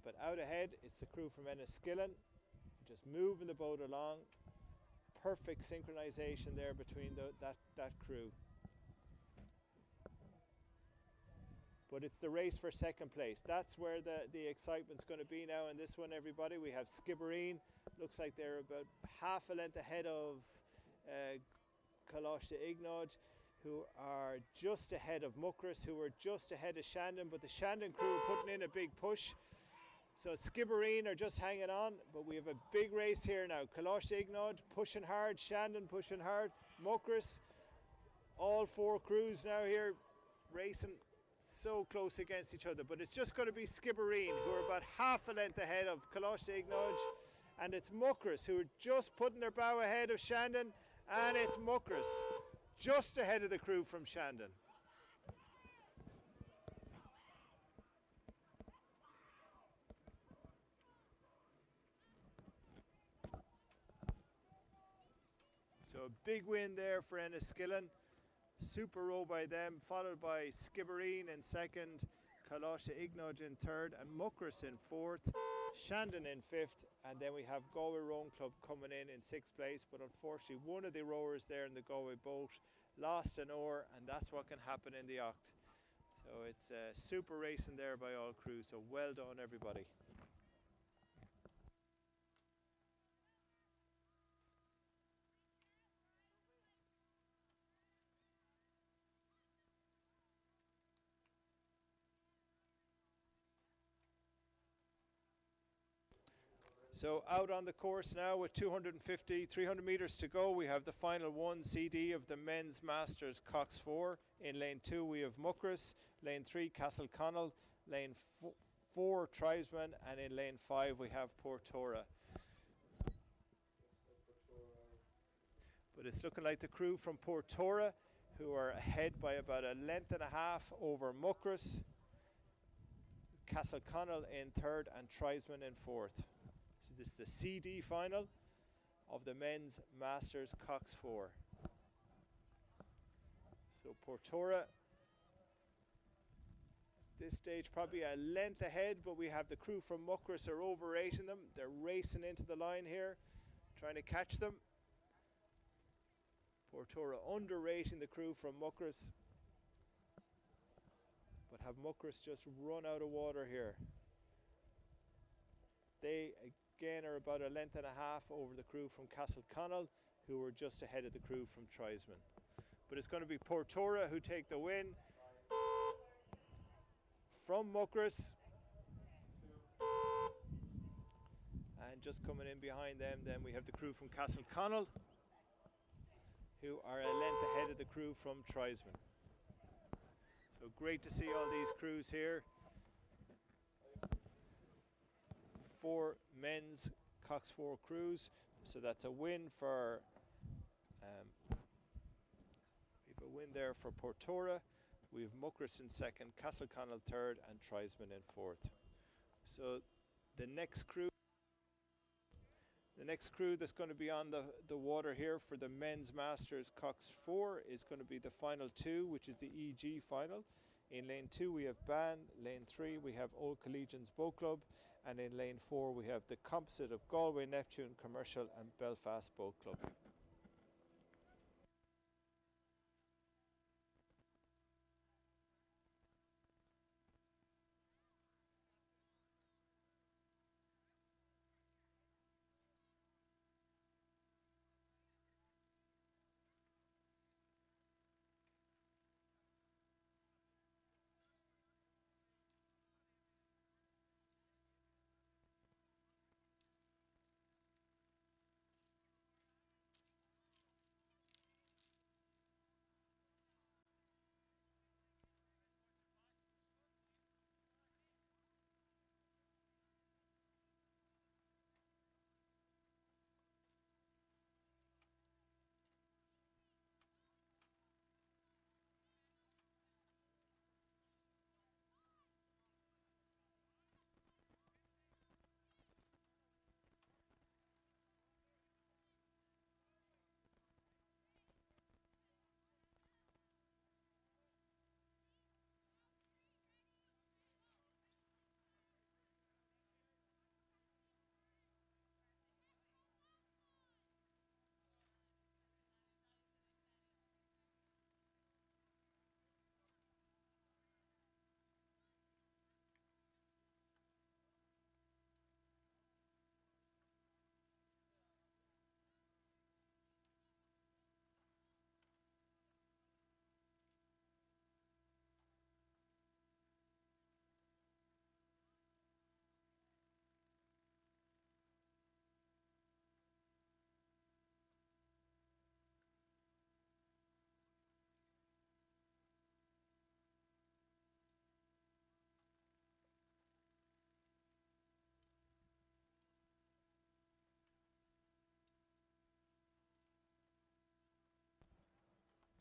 But out ahead, it's the crew from Enniskillen, just moving the boat along. Perfect synchronization there between that crew. But it's the race for second place. That's where the excitement's going to be now in this one, everybody. We have Skibbereen. Looks like they're about half a length ahead of Coláiste Ignod, who are just ahead of Muckers, who are just ahead of Shandon, but the Shandon crew are putting in a big push. So Skibbereen are just hanging on, but we have a big race here now. Coláiste Ignod pushing hard, Shandon pushing hard, Muckers, all 4 crews now here racing so close against each other. But it's just going to be Skibbereen, who are about half a length ahead of Coláiste Ignod, and it's Muckers, who are just putting their bow ahead of Shandon, and it's Muckers just ahead of the crew from Shandon. So a big win there for Enniskillen. Super row by them, followed by Skibbereen in second, Coláiste Ignod in third, and Muckers in fourth, Shandon in fifth, and then we have Galway Rowing Club coming in sixth place. But unfortunately, one of the rowers there in the Galway boat lost an oar, and that's what can happen in the oct. So it's super racing there by all crews. So well done, everybody. So out on the course now with 250, 300 metres to go. We have the final one CD of the Men's Masters Cox 4. In lane 2 we have Muckross, lane 3 Castleconnell, lane 4 Tribesman, and in lane 5 we have Portora. But it's looking like the crew from Portora, who are ahead by about a length and a half over Muckross, Castleconnell in third, and Tribesman in fourth. So this is the CD final of the Men's Masters Cox 4. So Portora, this stage probably a length ahead, but we have the crew from Muckross are overrating them. They're racing into the line here, trying to catch them. Portora underrating the crew from Muckross, but have Muckross just run out of water here. They again are about a length and a half over the crew from Castleconnell, who are just ahead of the crew from Tribesman. But it's going to be Portora who take the win from Muckross. And just coming in behind them, then we have the crew from Castleconnell, who are a length ahead of the crew from Tribesman. So great to see all these crews here. 4 men's Cox 4 crews. So that's a win for we've a win there for Portora. We have Muckross in second, Castleconnell third, and Tribesman in fourth. So the next crew that's going to be on the water here for the Men's Masters Cox 4 is going to be the final 2, which is the EG final. In lane 2 we have Ban, lane 3 we have Old Collegians Boat Club, and in lane 4 we have the composite of Galway, Neptune, Commercial and Belfast Boat Club.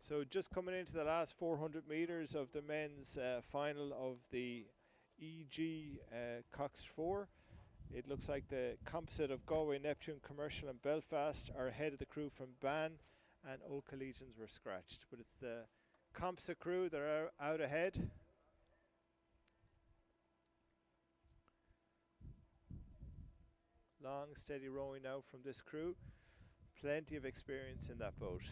So just coming into the last 400 metres of the men's final of the EG Cox 4. It looks like the composite of Galway, Neptune, Commercial and Belfast are ahead of the crew from Ban, and Old Collegians were scratched. But it's the composite crew that are out ahead. Long, steady rowing now from this crew. Plenty of experience in that boat.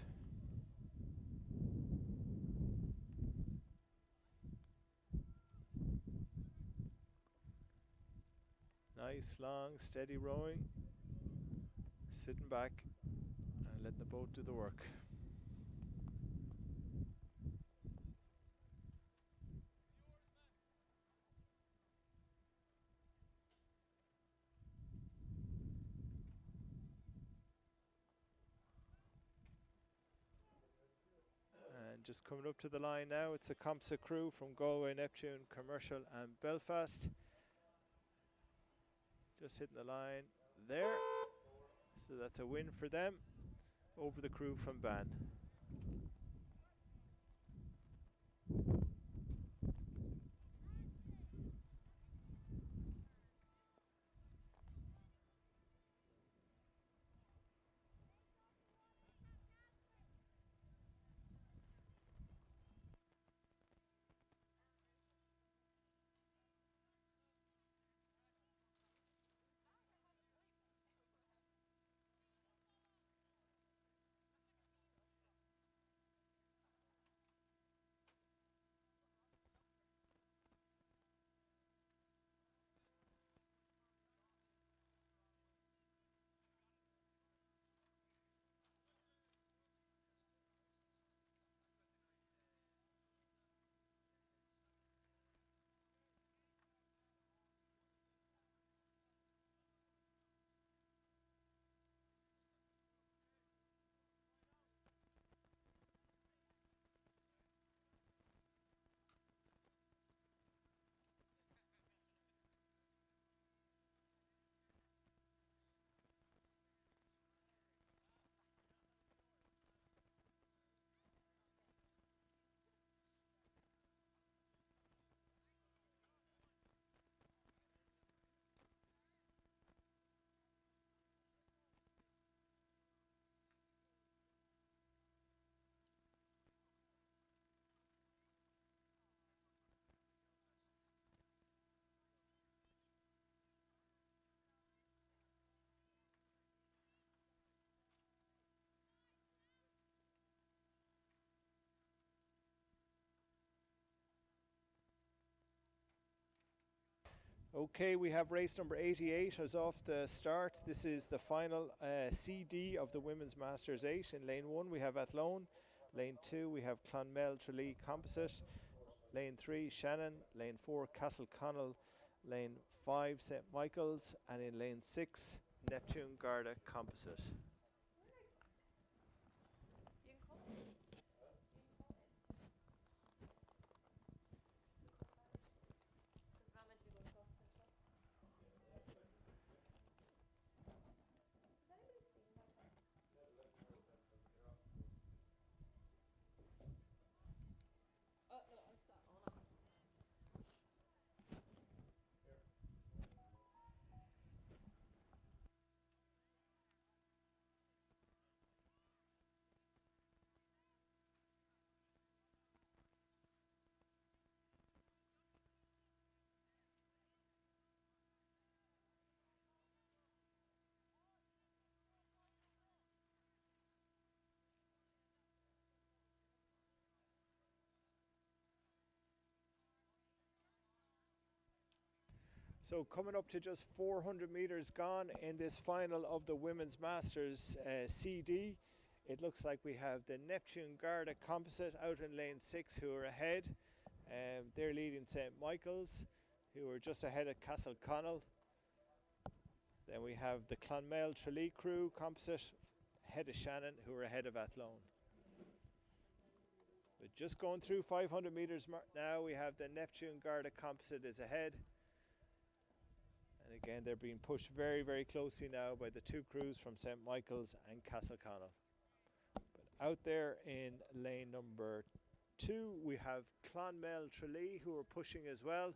Nice, long, steady rowing. Sitting back and letting the boat do the work. And just coming up to the line now, it's a composite crew from Galway, Neptune, Commercial and Belfast. Just hitting the line there. So that's a win for them over the crew from Ban. Okay, we have race number 88 as off the start. This is the final CD of the Women's Masters 8. In lane 1 we have Athlone, lane 2 we have Clonmel Tralee Composite, lane 3 Shannon, lane 4 Castleconnell, lane 5 St Michael's, and in lane 6 Neptune Garda Composite. So coming up to just 400 metres gone in this final of the Women's Masters CD. It looks like we have the Neptune Garda Composite out in lane 6 who are ahead. They're leading St Michael's, who are just ahead of Castleconnell. Then we have the Clonmel Tralee Crew Composite ahead of Shannon, who are ahead of Athlone. But just going through 500 metres now, we have the Neptune Garda Composite is ahead. And again, they're being pushed very, very closely now by the two crews from St Michael's and Castleconnell. But out there in lane number 2, we have Clonmel Tralee, who are pushing as well.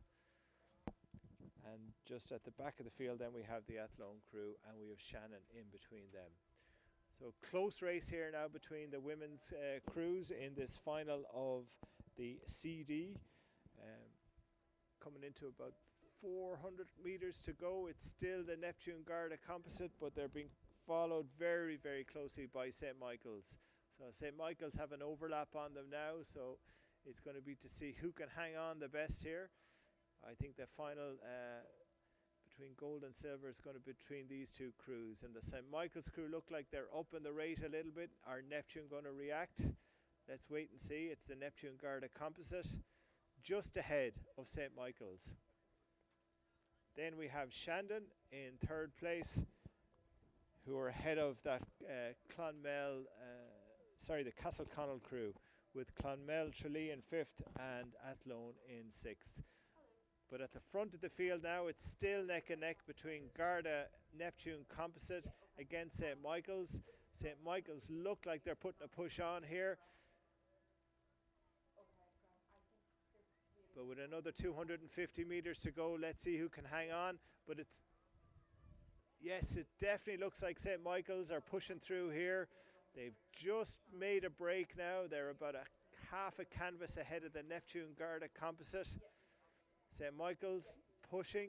And just at the back of the field, then we have the Athlone crew, and we have Shannon in between them. So close race here now between the women's crews in this final of the CD. Coming into about 400 metres to go. It's still the Neptune Garda Composite, but they're being followed very, very closely by St Michael's. So St Michael's have an overlap on them now, so it's going to be to see who can hang on the best here. I think the final between gold and silver is going to be between these two crews, and the St Michael's crew look like they're up in the rate a little bit. Are Neptune going to react? Let's wait and see. It's the Neptune Garda Composite just ahead of St Michael's. Then we have Shandon in third place, who are ahead of that the Castleconnell crew, with Clonmel, Tralee in 5th and Athlone in 6th. But at the front of the field now, it's still neck and neck between Garda Neptune Composite against St. Michael's. St. Michael's look like they're putting a push on here. But with another 250 metres to go, let's see who can hang on. But it's, yes, it definitely looks like St. Michael's are pushing through here. They've just made a break now. They're about a half a canvas ahead of the Neptune Garda Composite. St. Michael's pushing.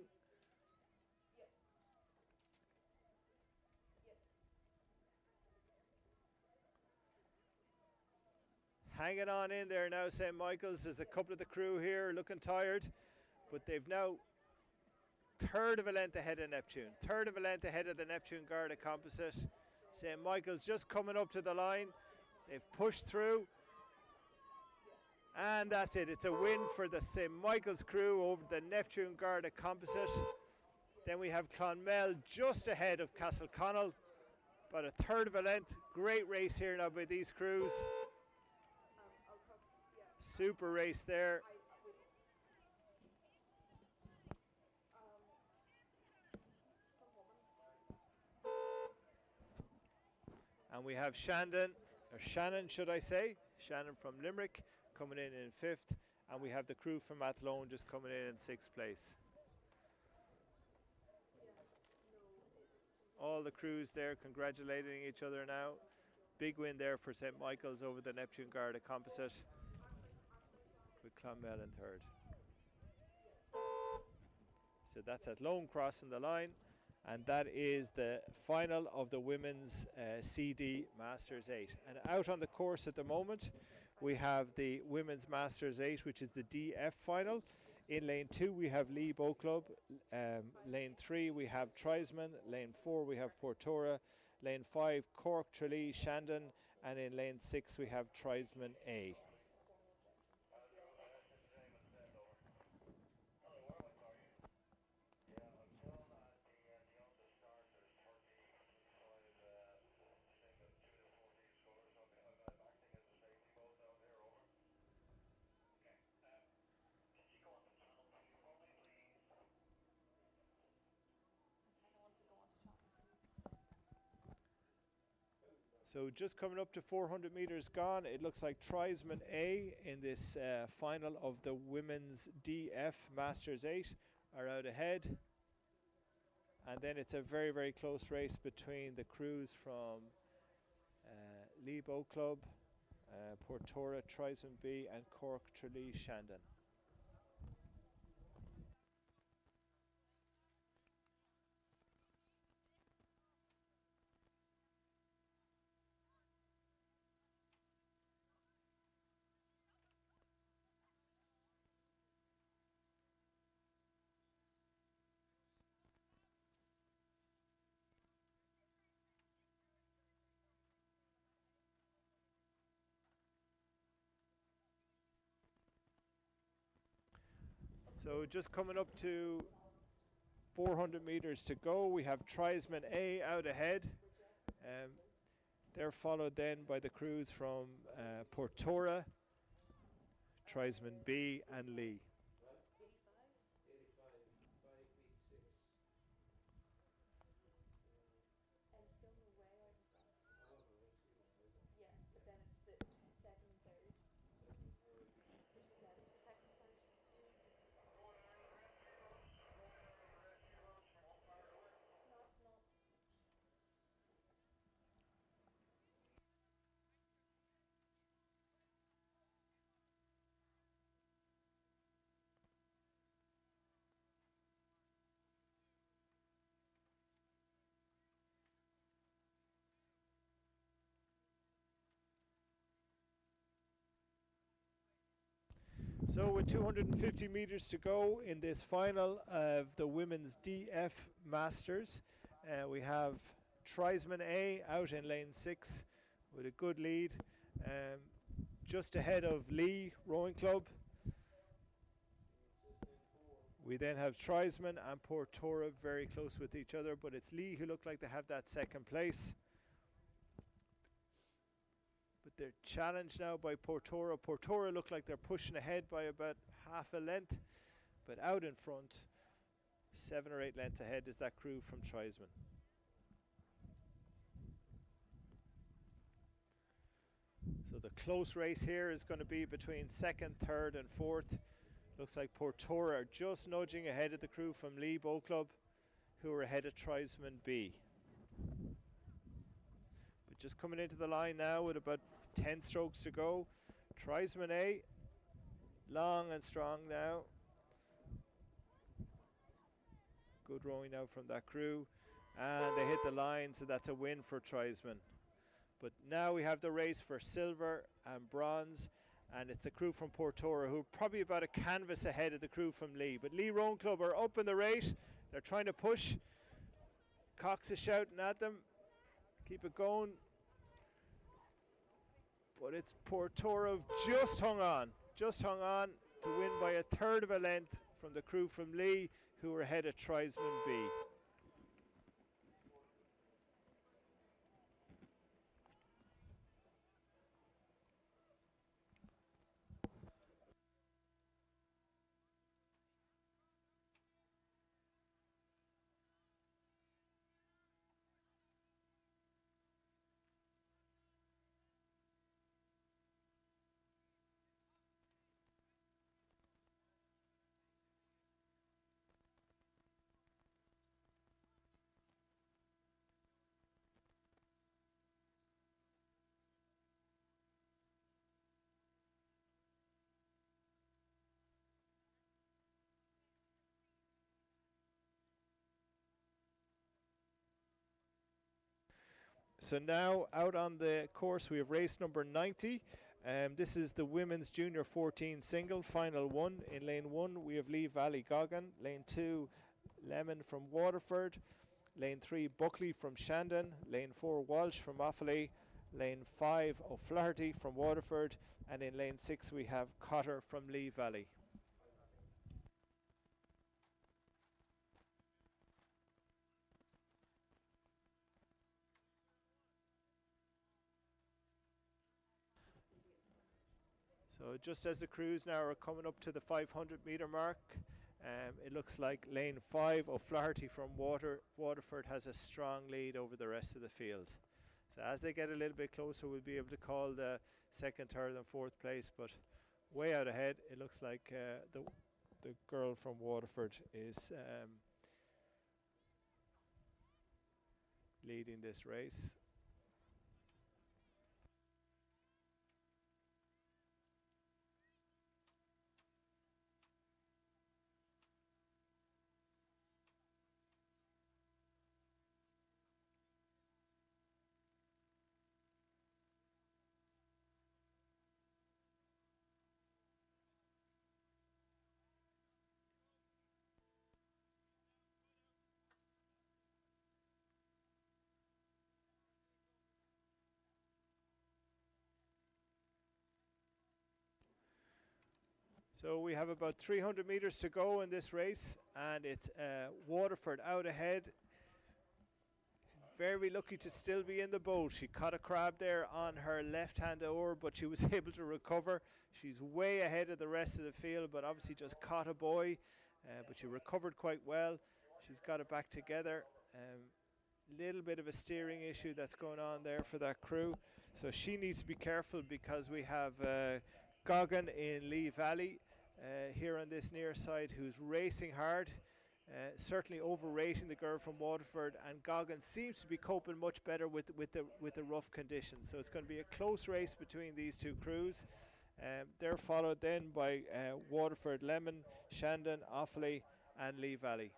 Hanging on in there now, St. Michael's. There's a couple of the crew here looking tired, but they've now third of a length ahead of Neptune. Third of a length ahead of the Neptune Garda Composite. St. Michael's just coming up to the line. They've pushed through. And that's it. It's a win for the St. Michael's crew over the Neptune Garda Composite. Then we have Clonmel just ahead of Castleconnell. About a third of a length. Great race here now by these crews. Super race there. And we have Shannon should I say, Shannon from Limerick coming in 5th, and we have the crew from Athlone just coming in 6th place. All the crews there congratulating each other now. Big win there for St. Michael's over the Neptune Garda Composite, with Clonmel in 3rd. So that's Athlone crossing the line, and that is the final of the women's CD Masters 8. And out on the course at the moment, we have the Women's Masters 8, which is the DF final. In lane 2, we have Lee Boat Club. Lane 3, we have Trisman. Lane 4, we have Portora. Lane 5, Cork, Tralee, Shandon. And in lane 6, we have Trisman A. So just coming up to 400 metres gone, it looks like Trisman A in this final of the Women's DF Masters 8 are out ahead. And then it's a very, very close race between the crews from Lee Boat Club, Portora, Trisman B, and Cork, Tralee, Shandon. So just coming up to 400 metres to go, we have Trisman A out ahead. They're followed then by the crews from Portora, Trisman B and Lee. So with 250 metres to go in this final of the Women's DF Masters, we have Trisman A out in lane 6 with a good lead, just ahead of Lee Rowing Club. We then have Trisman and Portora very close with each other, but it's Lee who look like they have that second place. But They're challenged now by Portora. Portora look like they're pushing ahead by about half a length, but out in front, 7 or 8 lengths ahead, is that crew from Treisman. So the close race here is going to be between second, third and fourth. Looks like Portora are just nudging ahead of the crew from Lee Boat Club, who are ahead of Treisman B. But just coming into the line now with about 10 strokes to go. Treisman A, long and strong now. Good rowing now from that crew. And they hit the line, so that's a win for Treisman. But now we have the race for silver and bronze, and it's a crew from Portora who are probably about a canvas ahead of the crew from Lee. But Lee Rowing Club are up in the rate. They're trying to push. Cox is shouting at them. Keep it going. But it's Portora who've just hung on to win by a third of a length from the crew from Lee, who are ahead of Treisman B. So now out on the course we have race number 90. This is the women's junior 14 single, final one. In lane 1 we have Lee Valley Goggin, lane 2 Lemon from Waterford, lane 3 Buckley from Shandon, lane 4 Walsh from Offaly, lane 5 O'Flaherty from Waterford, and in lane 6 we have Cotter from Lee Valley. So just as the crews now are coming up to the 500 metre mark, it looks like lane 5 O'Flaherty from Waterford has a strong lead over the rest of the field. So as they get a little bit closer, we'll be able to call the second, third and fourth place, but way out ahead, it looks like the girl from Waterford is leading this race. So we have about 300 metres to go in this race, and it's Waterford out ahead. Very lucky to still be in the boat. She caught a crab there on her left-hand oar, but she was able to recover. She's way ahead of the rest of the field, but obviously just caught a buoy, but she recovered quite well. She's got it back together. Little bit of a steering issue that's going on there for that crew. So she needs to be careful, because we have Goggin in Lee Valley here on this near side, who's racing hard, certainly overrating the girl from Waterford, and Goggin seems to be coping much better with the rough conditions. So it's going to be a close race between these two crews. They're followed then by Waterford, Lemon, Shandon, Offaly and Lee Valley.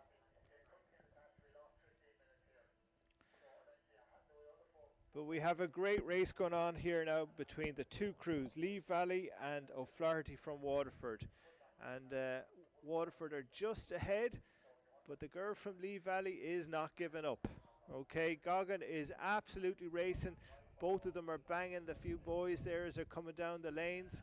But we have a great race going on here now between the two crews, Lee Valley and O'Flaherty from Waterford. And Waterford are just ahead, but the girl from Lee Valley is not giving up. Okay, Goggin is absolutely racing. Both of them are banging the few boys there as they're coming down the lanes.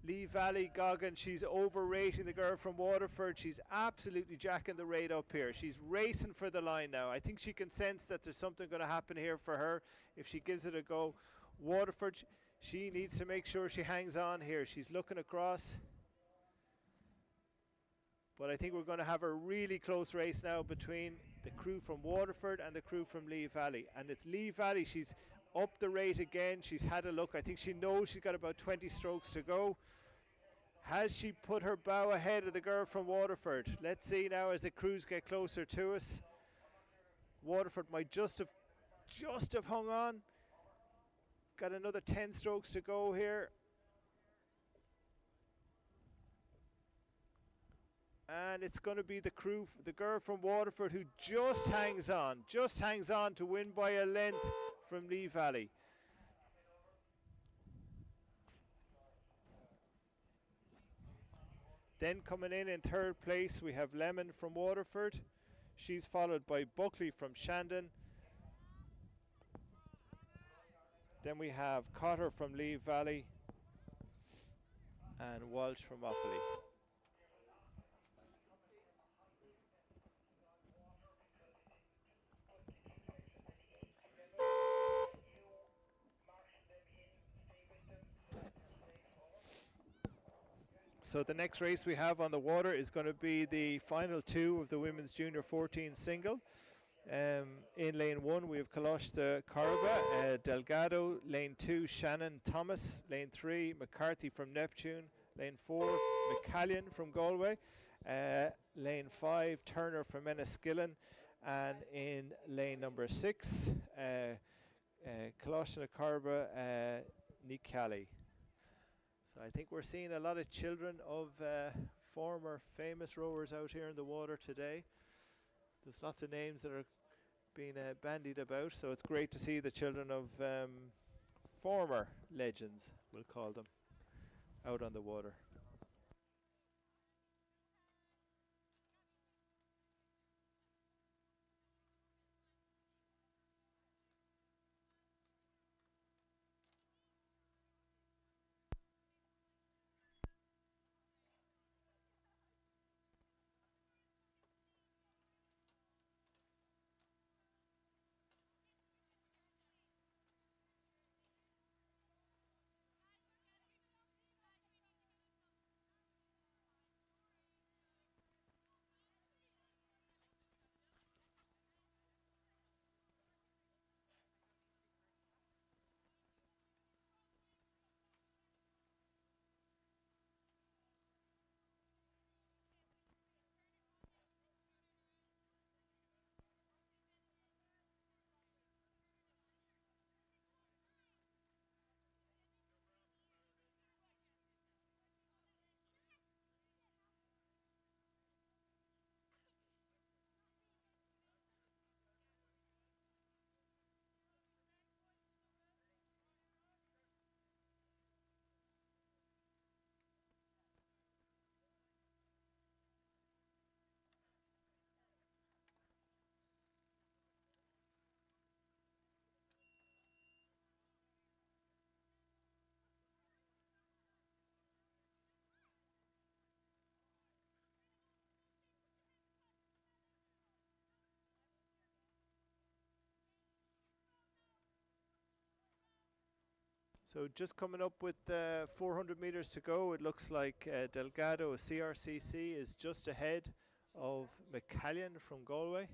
Lee Valley, Goggin, she's overrating the girl from Waterford. She's absolutely jacking the rate up here. She's racing for the line now. I think she can sense that there's something going to happen here for her if she gives it a go. Waterford, she needs to make sure she hangs on here. She's looking across. But I think we're going to have a really close race now between the crew from Waterford and the crew from Lee Valley. And it's Lee Valley. She's up the rate again. She's had a look. I think she knows she's got about 20 strokes to go. Has she put her bow ahead of the girl from Waterford? Let's see now as the crews get closer to us. Waterford might just have hung on. Got another 10 strokes to go here. And it's going to be the crew, the girl from Waterford, who just hangs on to win by a length from Lee Valley. Then coming in third place, we have Lemon from Waterford. She's followed by Buckley from Shandon. Then we have Cotter from Lee Valley and Walsh from Offaly. So the next race we have on the water is going to be the final two of the Women's Junior 14 single. In lane 1 we have Kaloshta Koroba, Delgado, lane 2 Shannon Thomas, lane 3 McCarthy from Neptune, lane 4 McCallion from Galway, lane 5 Turner from Enniskillen, and in lane number 6 Kaloshta Koroba, Nick Kelly. So I think we're seeing a lot of children of former famous rowers out here in the water today. There's lots of names that are being bandied about, so it's great to see the children of former legends, we'll call them, out on the water. So just coming up with 400 meters to go, it looks like Delgado CRCC is just ahead of McCallion from Galway.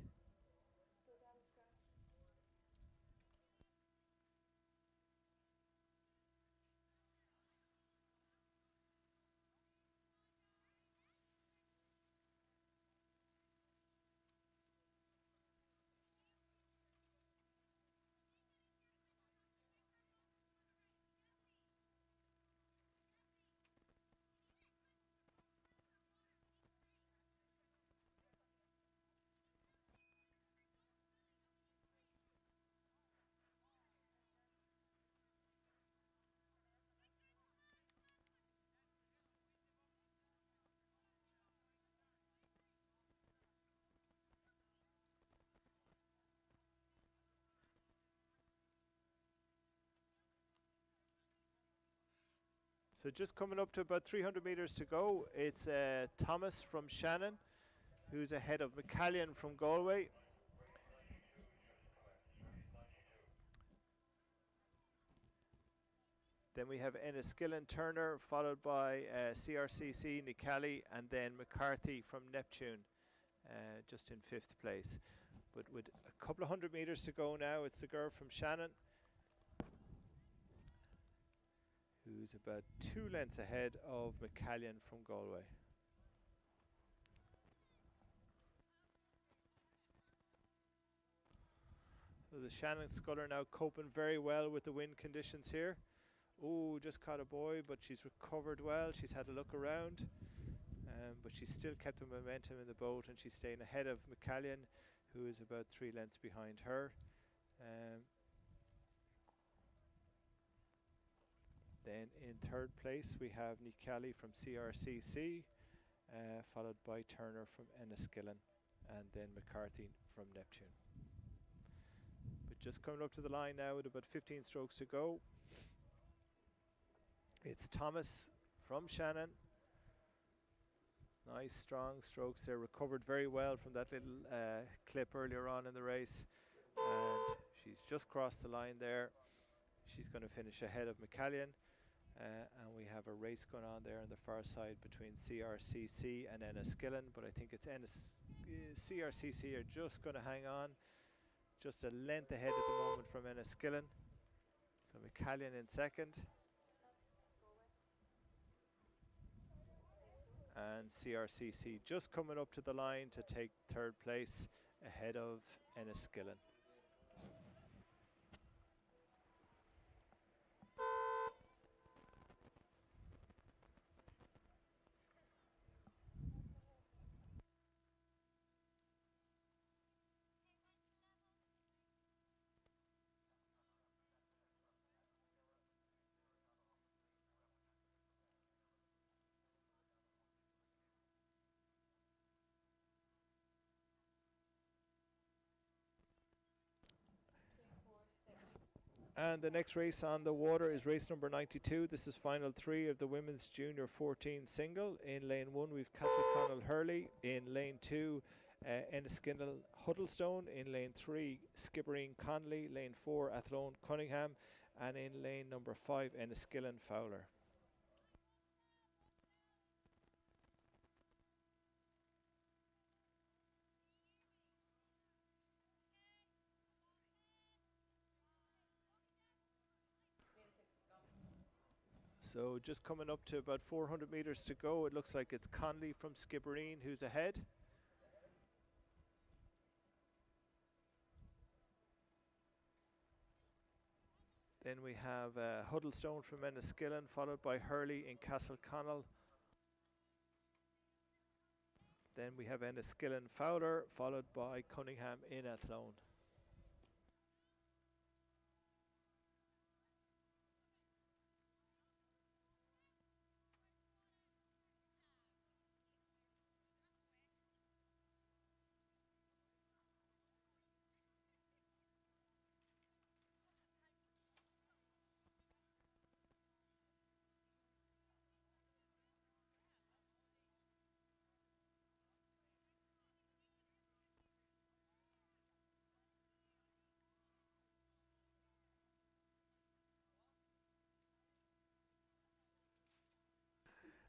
So just coming up to about 300 meters to go, it's Thomas from Shannon, who's ahead of McCallion from Galway. Then we have Enniskillen Turner, followed by CRCC Nicali, and then McCarthy from Neptune, just in 5th place. But with a couple of 100 metres to go now, it's the girl from Shannon, who's about 2 lengths ahead of McCallion from Galway. So the Shannon sculler now coping very well with the wind conditions here. Oh, just caught a buoy, but she's recovered well. She's had a look around, but she's still kept the momentum in the boat, and she's staying ahead of McCallion, who is about 3 lengths behind her. Then in 3rd place we have Nicali from CRCC, followed by Turner from Enniskillen, and then McCarthy from Neptune. But just coming up to the line now with about 15 strokes to go. It's Thomas from Shannon. Nice strong strokes there, recovered very well from that little clip earlier on in the race, and she's just crossed the line there. She's going to finish ahead of McCallion, and we have a race going on there on the far side between CRCC and Enniskillen, but I think it's CRCC are just going to hang on, just a length ahead at the moment from Enniskillen. So McCallion in 2nd. And CRCC just coming up to the line to take 3rd place ahead of Enniskillen. And the next race on the water is race number 92. This is final 3 of the women's junior 14 single. In lane 1 we've Castleconnell Hurley. In lane 2 Enniskillen Huddlestone. In lane 3 Skibbereen Conley. Lane 4 Athlone Cunningham. And in lane number 5 Enniskillen Fowler. So just coming up to about 400 metres to go. It looks like it's Conley from Skibbereen who's ahead. Then we have Huddlestone from Enniskillen, followed by Hurley in Castleconnell. Then we have Enniskillen Fowler, followed by Cunningham in Athlone.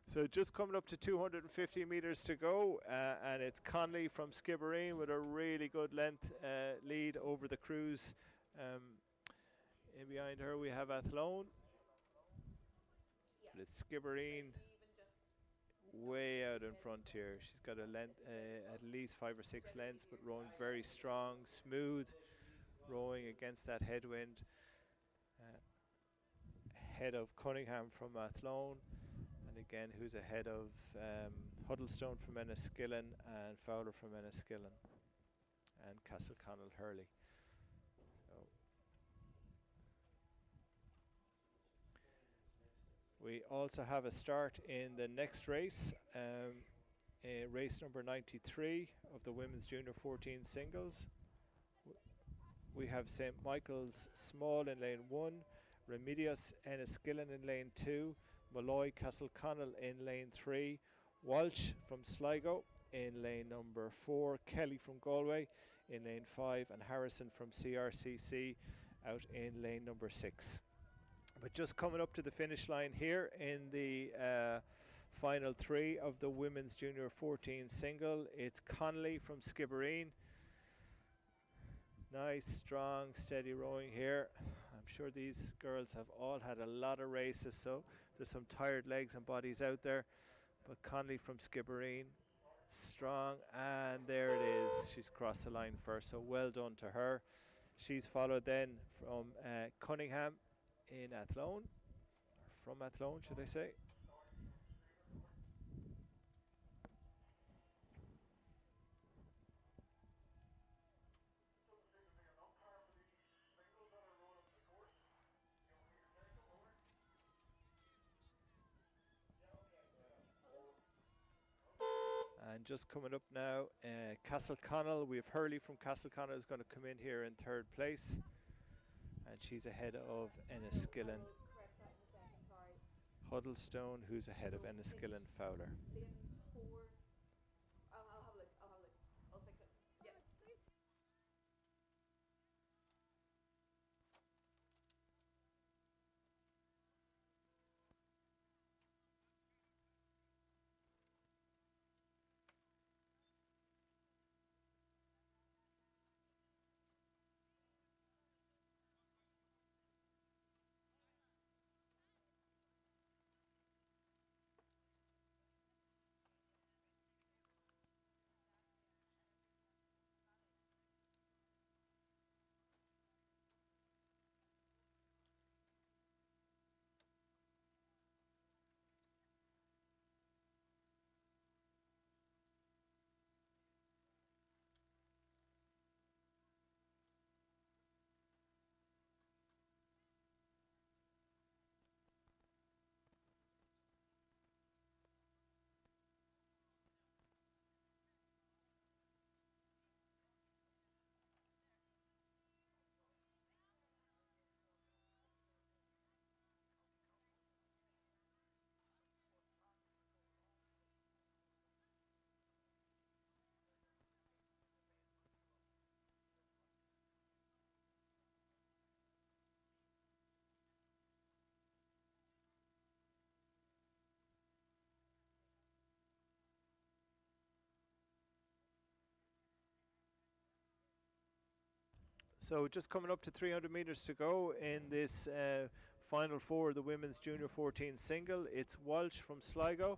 So just coming up to 250 metres to go, and it's Conley from Skibbereen with a really good length lead over the cruise. In behind her we have Athlone, but it's Skibbereen way out in front here. She's got a length, at least 5 or 6 lengths, but rowing very strong, smooth, rowing against that headwind. Ahead of Cunningham from Athlone. And again, who's ahead of Huddlestone from Enniskillen and Fowler from Enniskillen and Castleconnell Hurley. So we also have a start in the next race, race number 93 of the women's junior 14 singles. We have St. Michael's Small in lane 1, Remedios Enniskillen in lane 2, Malloy Castleconnell in lane 3, Walsh from Sligo in lane number 4, Kelly from Galway in lane 5, and Harrison from CRCC out in lane number 6. But just coming up to the finish line here in the final three of the women's junior 14 single, it's Connolly from Skibbereen. Nice, strong, steady rowing here. I'm sure these girls have all had a lot of races, so there's some tired legs and bodies out there. But Connolly from Skibbereen, strong, and there it is. She's crossed the line first, so well done to her. She's followed then from Cunningham in Athlone, from Athlone, should I say. And just coming up now, Castleconnell. We have Hurley from Castleconnell is going to come in here in third place. And she's ahead of Enniskillen Huddlestone, who's ahead of Enniskillen Fowler. So just coming up to 300 metres to go in this final four of the women's junior 14 single. It's Walsh from Sligo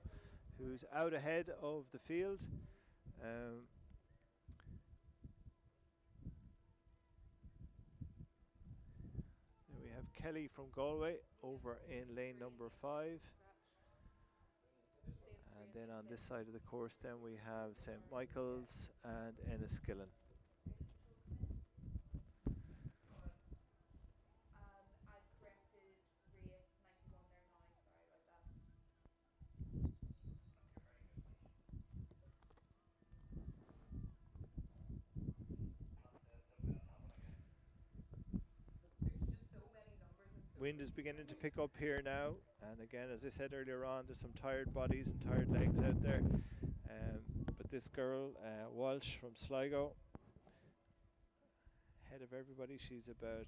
who's out ahead of the field. Then we have Kelly from Galway over in lane number 5. And then on this side of the course then we have St Michael's and Enniskillen. Wind is beginning to pick up here now, and again, as I said earlier on, there's some tired bodies and tired legs out there. But this girl, Walsh from Sligo, ahead of everybody. She's about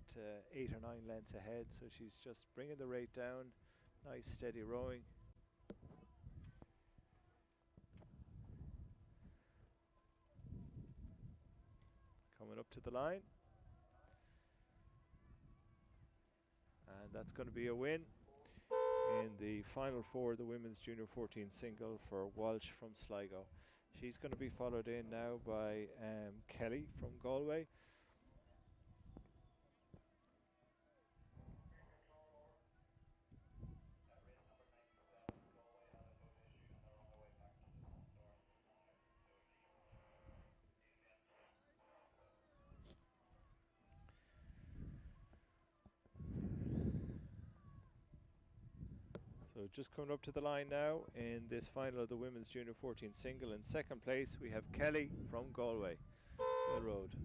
8 or 9 lengths ahead, so she's just bringing the rate down. Nice steady rowing. Coming up to the line. And that's going to be a win in the final four, the women's junior 14 single for Walsh from Sligo. She's going to be followed in now by Kelly from Galway. So just coming up to the line now in this final of the women's junior 14 single. In second place we have Kelly from Galway. Well rowed.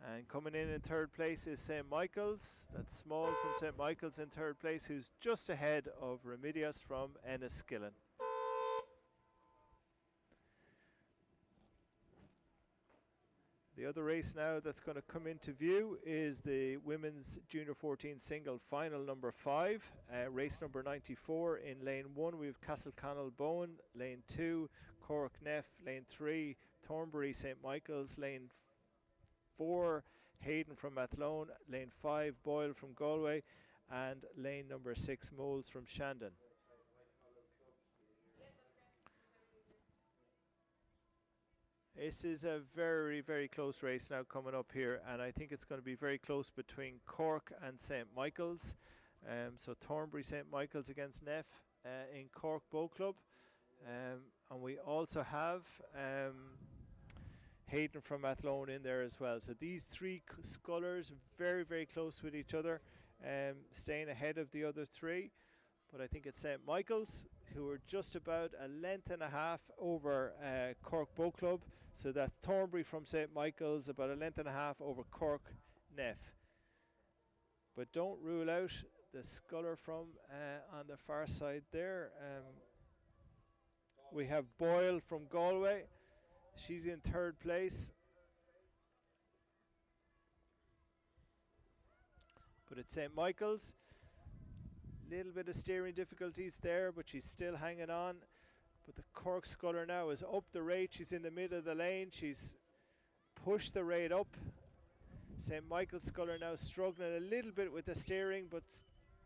And coming in third place is St. Michael's. That's Small from St. Michael's in third place, who's just ahead of Remedios from Enniskillen. The other race now that's going to come into view is the women's junior 14 single final number 5, race number 94. In lane 1 we have Castleconnell Bowen, lane 2 Cork Neff, lane 3 Thornbury St. Michael's, lane 4 Hayden from Athlone, lane 5 Boyle from Galway, and lane number 6 Moles from Shandon. This is a very, very close race now coming up here, and I think it's going to be very close between Cork and St. Michael's. So Thornbury St. Michael's against Neff in Cork Boat Club. And we also have Hayden from Athlone in there as well. So these three scullers very, very close with each other, staying ahead of the other three. But I think it's St. Michael's who are just about a length and a half over Cork Boat Club. So that's Thornbury from St. Michael's about a length and a half over Cork Neff. But don't rule out the sculler from on the far side there. We have Boyle from Galway. She's in third place. But it's St. Michael's. Little bit of steering difficulties there, but she's still hanging on. But the Cork sculler now is up the rate. She's in the middle of the lane. She's pushed the rate up. St. Michael's sculler now struggling a little bit with the steering, but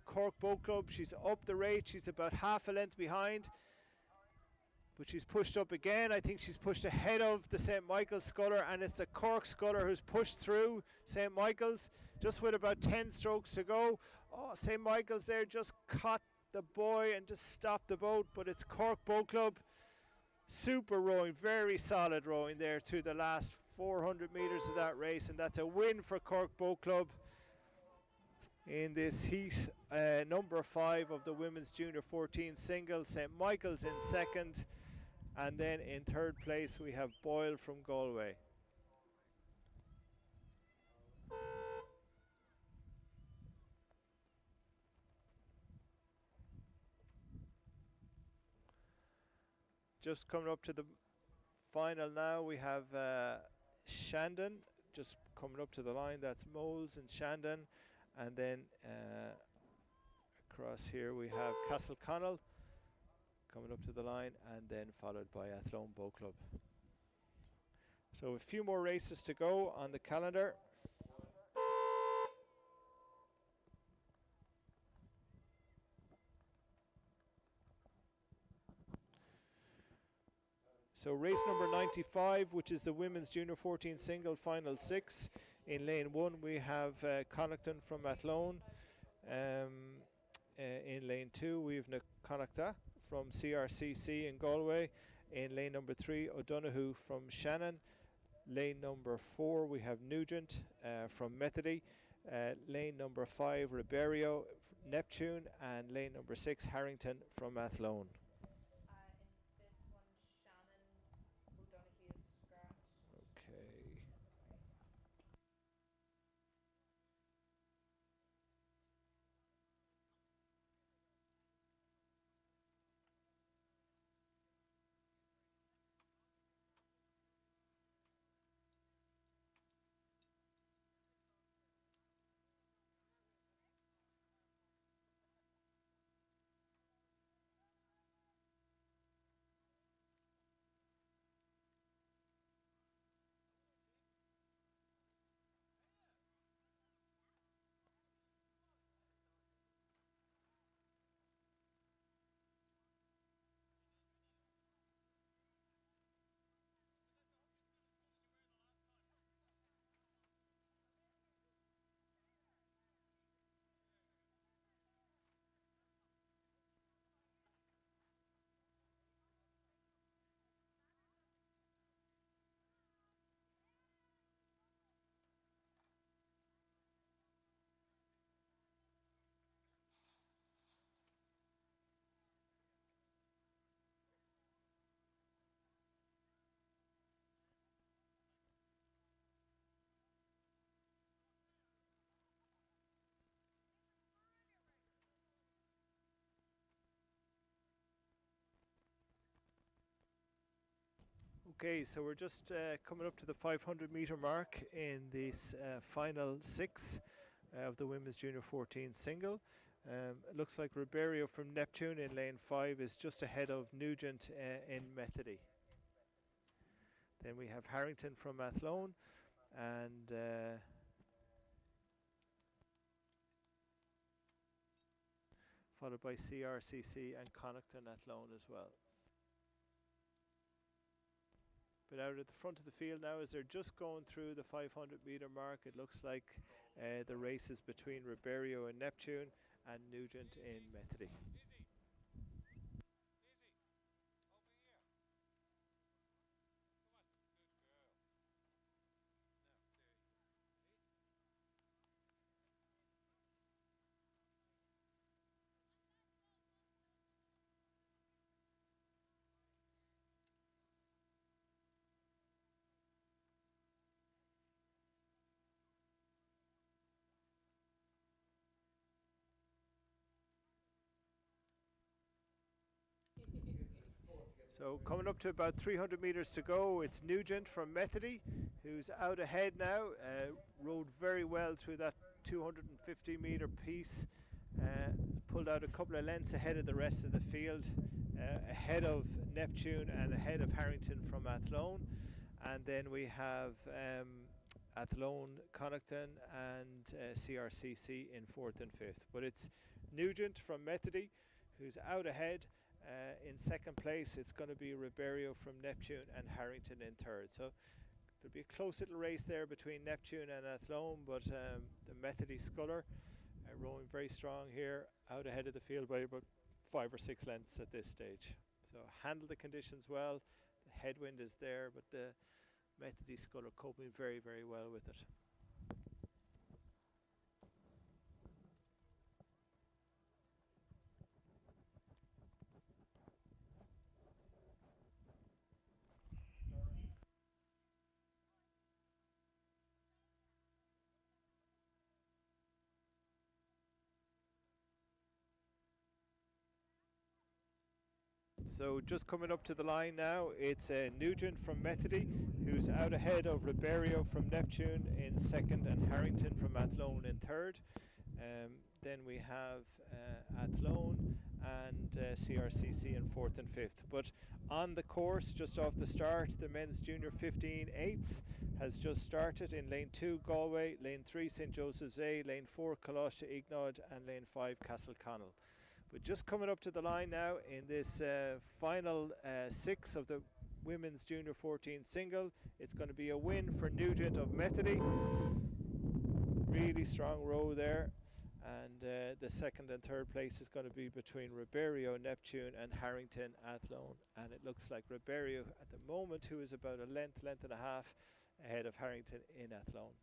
Cork Boat Club, she's up the rate. She's about half a length behind, but she's pushed up again. I think she's pushed ahead of the St. Michael's sculler, and it's the Cork sculler who's pushed through St. Michael's just with about 10 strokes to go. Oh, St. Michael's there just caught the buoy and just stopped the boat, but it's Cork Boat Club. Super rowing, very solid rowing there through the last 400 metres of that race, and that's a win for Cork Boat Club in this heat number 5 of the women's junior 14 single. St. Michael's in second, and then in third place we have Boyle from Galway. Just coming up to the final now, we have Shandon just coming up to the line. That's Moles and Shandon, and then across here we have Castleconnell coming up to the line, and then followed by Athlone Boat Club. So a few more races to go on the calendar. So race number 95, which is the women's junior 14 single final 6. In lane 1 we have Connaughton from Athlone. In lane 2 we have Connaughta from CRCC in Galway. In lane number 3 O'Donoghue from Shannon. Lane number 4 we have Nugent from Methody. Lane number 5 Ribeiro Neptune, and lane number 6 Harrington from Athlone. Okay, so we're just coming up to the 500 meter mark in this final 6 of the women's junior 14 single. It looks like Ribeiro from Neptune in lane 5 is just ahead of Nugent in Methody. Then we have Harrington from Athlone and followed by CRCC and Connaughton Athlone as well. But out at the front of the field now, as they're just going through the 500 meter mark, it looks like the race is between Ribeiro in Neptune and Nugent in Methody. So coming up to about 300 meters to go, it's Nugent from Methody who's out ahead now. Rode very well through that 250 meter piece. Pulled out a couple of lengths ahead of the rest of the field, ahead of Neptune and ahead of Harrington from Athlone. And then we have Athlone, Connaughton and CRCC in 4th and 5th. But it's Nugent from Methody who's out ahead. In 2nd place, it's going to be Ribeiro from Neptune and Harrington in 3rd. So there'll be a close little race there between Neptune and Athlone, but the Methody Sculler rowing very strong here, out ahead of the field by about 5 or 6 lengths at this stage. So handle the conditions well. The headwind is there, but the Methody Sculler coping very, very well with it. So just coming up to the line now, it's Nugent from Methody who's out ahead of Ribeiro from Neptune in 2nd and Harrington from Athlone in 3rd. Then we have Athlone and CRCC in 4th and 5th. But on the course, just off the start, the men's junior 15/8 has just started in lane 2 Galway, lane 3 St Joseph's A, lane 4 Coláiste Ignaid and lane 5 Castleconnell. But just coming up to the line now in this final 6 of the women's junior 14 single, it's going to be a win for Nugent of Methody. Really strong row there. And the 2nd and 3rd place is going to be between Ribeiro, Neptune and Harrington Athlone. And it looks like Ribeiro at the moment, who is about a length and a half ahead of Harrington in Athlone.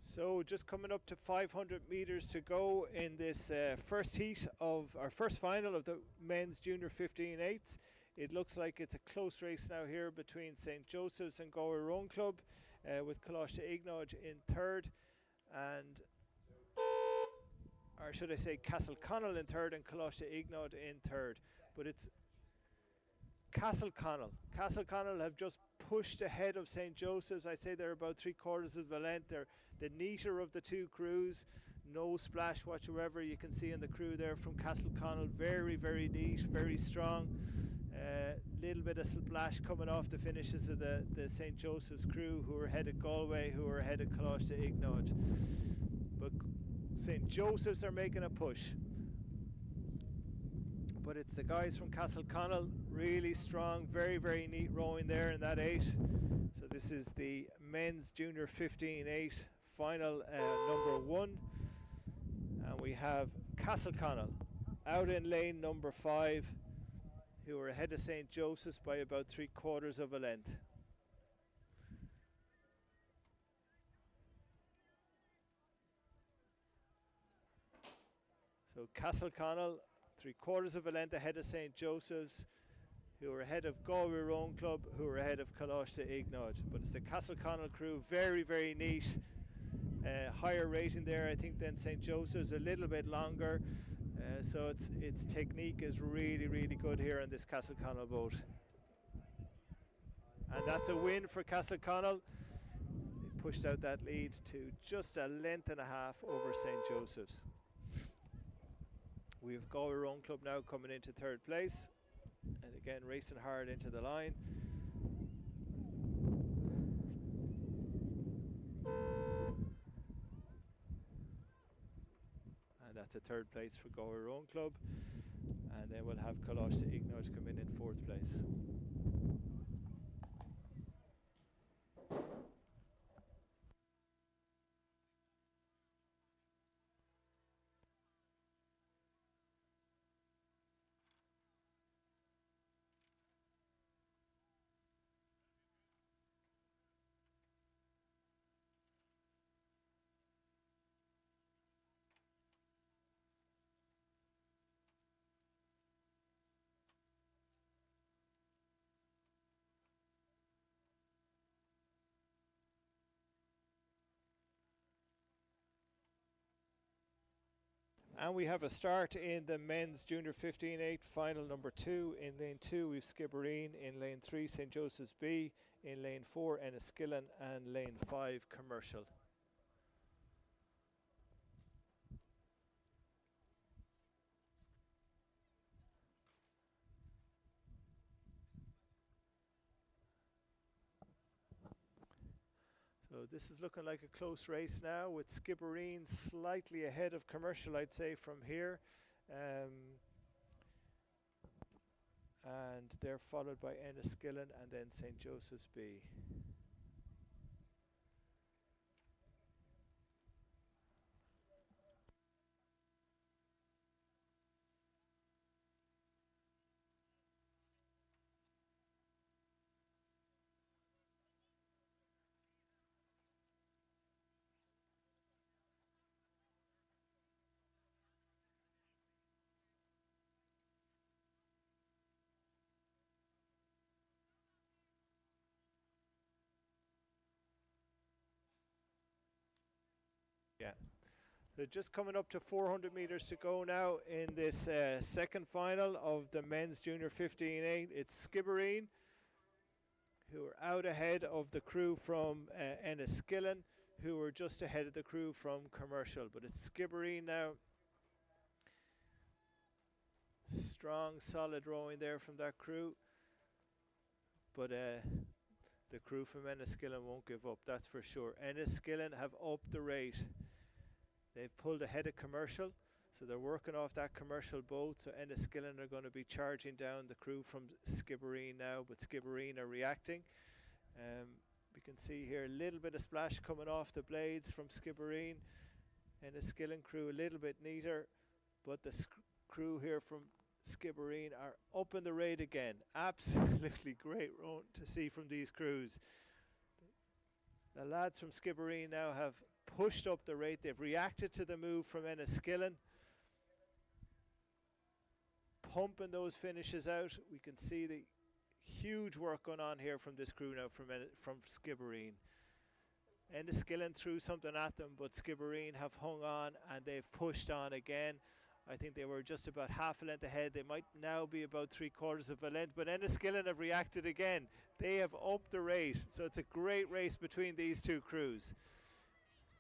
So just coming up to 500 meters to go in this first heat of our first final of the men's junior 15/8. It looks like it's a close race now here between St Joseph's and Galway Rowing Club, with Coláiste Ignaid in 3rd, and or should I say Castleconnell in 3rd and Coláiste Ignaid in 3rd. But it's Castleconnell. Castleconnell have just pushed ahead of St Joseph's. I say they're about 3/4 of the length. They're the neater of the two crews. No splash whatsoever. You can see in the crew there from Castleconnell. Very, very neat, very strong. Little bit of splash coming off the finishes of the St Joseph's crew, who are ahead of Galway, who are ahead of Coláiste Ignaid. But St Joseph's are making a push. But it's the guys from Castleconnell, really strong, very, very neat rowing there in that 8. So this is the men's junior 15-8 final number 1. And we have Castleconnell out in lane number 5, who are ahead of St. Joseph's by about 3/4 of a length. So Castleconnell 3/4 of a length ahead of St. Joseph's, who are ahead of Galway Rowing Club, who are ahead of Coláiste Ignod. But it's the Castleconnell crew, very, very neat. Higher rating there, I think, than St. Joseph's, a little bit longer. So its technique is really, really good here on this Castleconnell boat. And that's a win for Castleconnell. They pushed out that lead to just a length and a half over St. Joseph's. We have Galway Rowing Club now coming into 3rd place. And again, racing hard into the line. And that's a 3rd place for Galway Rowing Club. And then we'll have Coláiste Ignod come in 4th place. And we have a start in the men's junior 15-8 final number 2. In lane 2 we've Skibbereen, in lane 3 St. Joseph's B, in lane 4 Enniskillen, and lane 5 Commercial. So this is looking like a close race now, with Skibbereen slightly ahead of Commercial, I'd say, from here. And they're followed by Enniskillen and then St. Joseph's B. Yeah. So just coming up to 400 meters to go now in this second final of the men's junior 15-8. It's Skibbereen, who are out ahead of the crew from Enniskillen, who are just ahead of the crew from Commercial. But it's Skibbereen now. Strong, solid rowing there from that crew. But the crew from Enniskillen won't give up, that's for sure. Enniskillen have upped the rate. They've pulled ahead of Commercial, so they're working off that Commercial boat. So Enniskillen are going to be charging down the crew from Skibbereen now, but Skibbereen are reacting. We can see here a little bit of splash coming off the blades from Skibbereen. Enniskillen crew a little bit neater, but the crew here from Skibbereen are up in the rate again. Absolutely great run to see from these crews. The lads from Skibbereen now have pushed up the rate. They've reacted to the move from Enniskillen, pumping those finishes out. We can see the huge work going on here from this crew now from Skibbereen. Enniskillen threw something at them, but Skibbereen have hung on and they've pushed on again. I think they were just about half a length ahead. They might now be about 3/4 of a length, but Enniskillen have reacted again. They have upped the rate, so it's a great race between these two crews.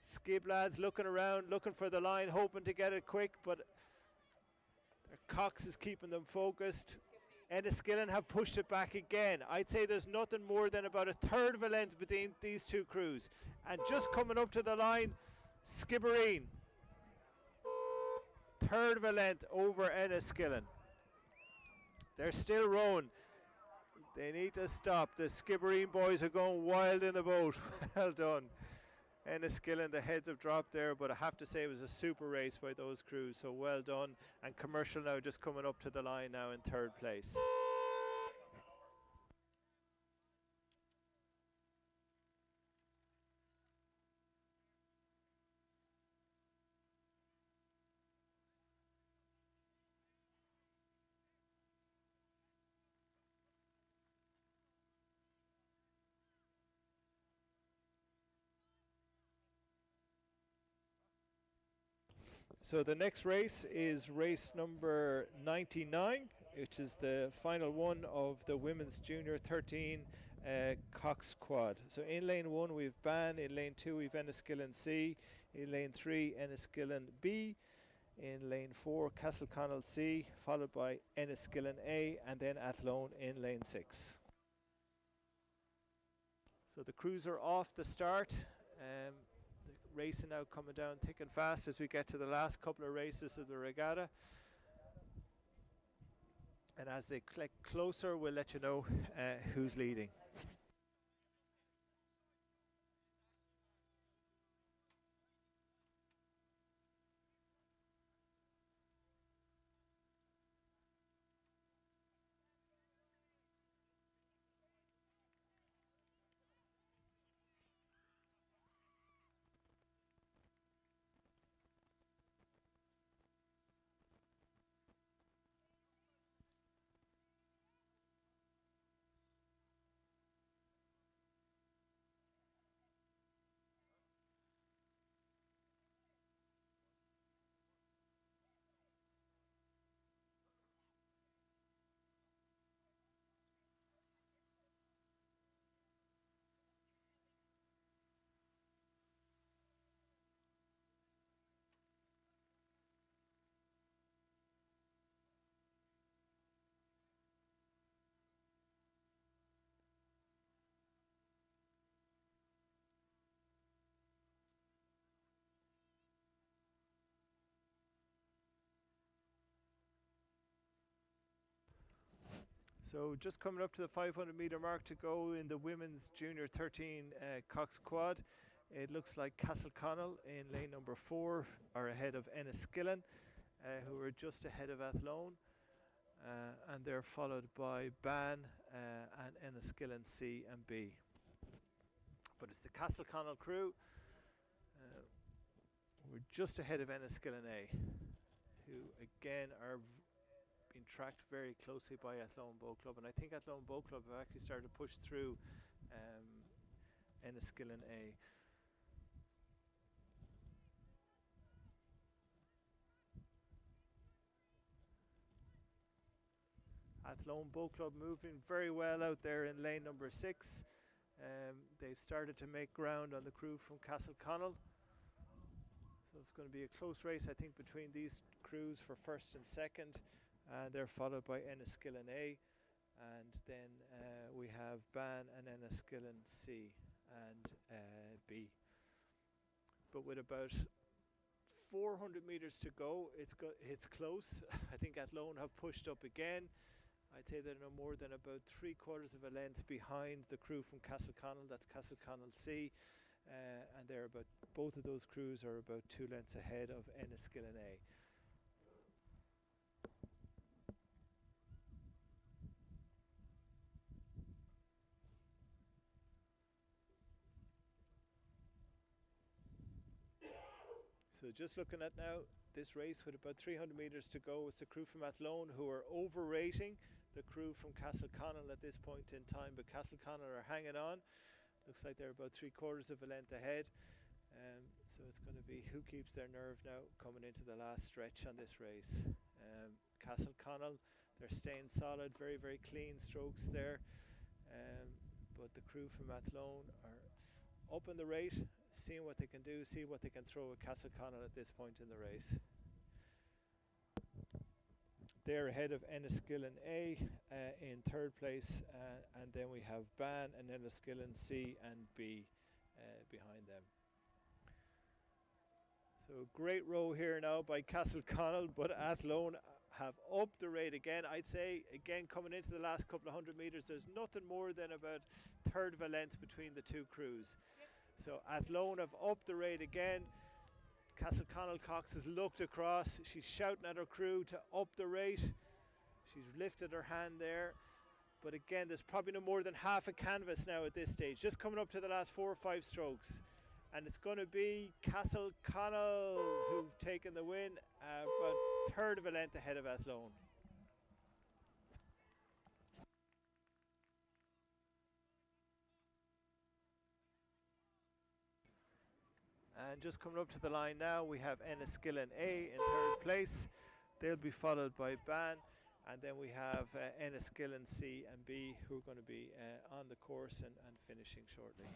Skib lads looking around, looking for the line, hoping to get it quick, but their Cox is keeping them focused. Enniskillen have pushed it back again. I'd say there's nothing more than about 1/3 of a length between these two crews. And just coming up to the line, Skibbereen. 1/3 of a length over Enniskillen. They're still rowing. They need to stop. The Skibbereen boys are going wild in the boat. Well done. Enniskillen, the heads have dropped there, but I have to say it was a super race by those crews, so well done. And Commercial now just coming up to the line now in third place. So the next race is race number 99, which is the final one of the women's junior 13 coxed quad. So in lane 1 we've Ban, in lane 2 we've Enniskillen C, in lane 3 Enniskillen B, in lane 4 Castleconnell C, followed by Enniskillen A, and then Athlone in lane 6. So the crews are off the start. The racing now coming down thick and fast as we get to the last couple of races of the regatta. And as they click closer, we'll let you know who's leading. So just coming up to the 500 metre mark to go in the women's junior 13 coxed quad. It looks like Castleconnell in lane number 4 are ahead of Enniskillen, who are just ahead of Athlone, and they're followed by Ban and Enniskillen C and B. But it's the Castleconnell crew. We're just ahead of Enniskillen A, who again are being tracked very closely by Athlone Boat Club, and I think Athlone Boat Club have actually started to push through Enniskillen A. Athlone Boat Club moving very well out there in lane number 6. They've started to make ground on the crew from Castleconnell. So it's going to be a close race, I think, between these crews for first and second. They're followed by Enniskillen A, and then we have Ban and Enniskillen C and B. But with about 400 metres to go, it's close. I think Athlone have pushed up again. I'd say they're no more than about 3/4 of a length behind the crew from Castleconnell. That's Castleconnell C, and they're about, both of those crews are about 2 lengths ahead of Enniskillen A. So just looking at now this race with about 300 metres to go, it's the crew from Athlone who are overrating the crew from Castleconnell at this point in time, but Castleconnell are hanging on. Looks like they're about 3/4 of a length ahead. So it's going to be who keeps their nerve now coming into the last stretch on this race. Castleconnell, they're staying solid, very, very clean strokes there. But the crew from Athlone are up in the rate, seeing what they can do, see what they can throw at Castleconnell at this point in the race. They're ahead of Enniskillen A in third place, and then we have Ban and Enniskillen C and B behind them. So great row here now by Castleconnell, but Athlone have upped the rate again. I'd say, again, coming into the last couple of 100 metres, there's nothing more than about third of a length between the two crews. So Athlone have upped the rate again. Castleconnell Cox has looked across. She's shouting at her crew to up the rate. She's lifted her hand there. But again, there's probably no more than half a canvas now at this stage. Just coming up to the last 4 or 5 strokes. And it's going to be Castleconnell who've taken the win, about third of a length ahead of Athlone. And just coming up to the line now, we have Enniskillen A in third place. They'll be followed by Ban. And then we have Enniskillen C and B who are going to be on the course and finishing shortly.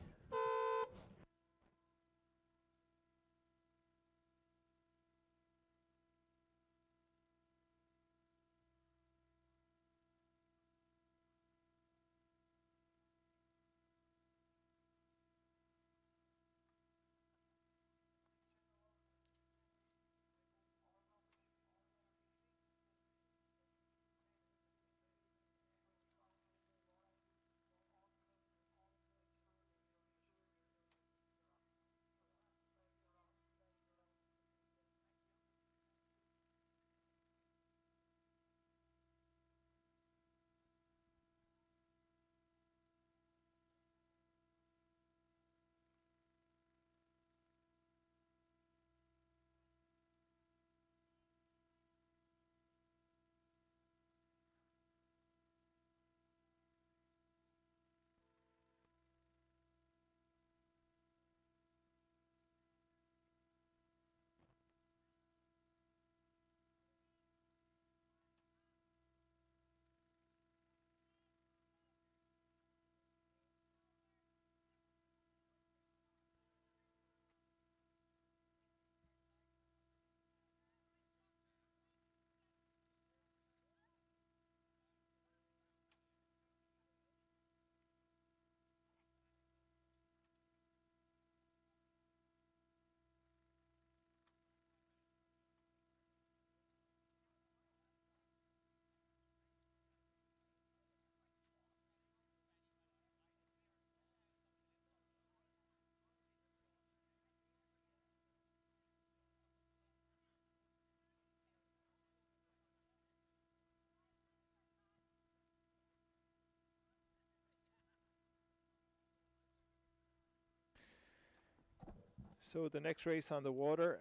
So the next race on the water,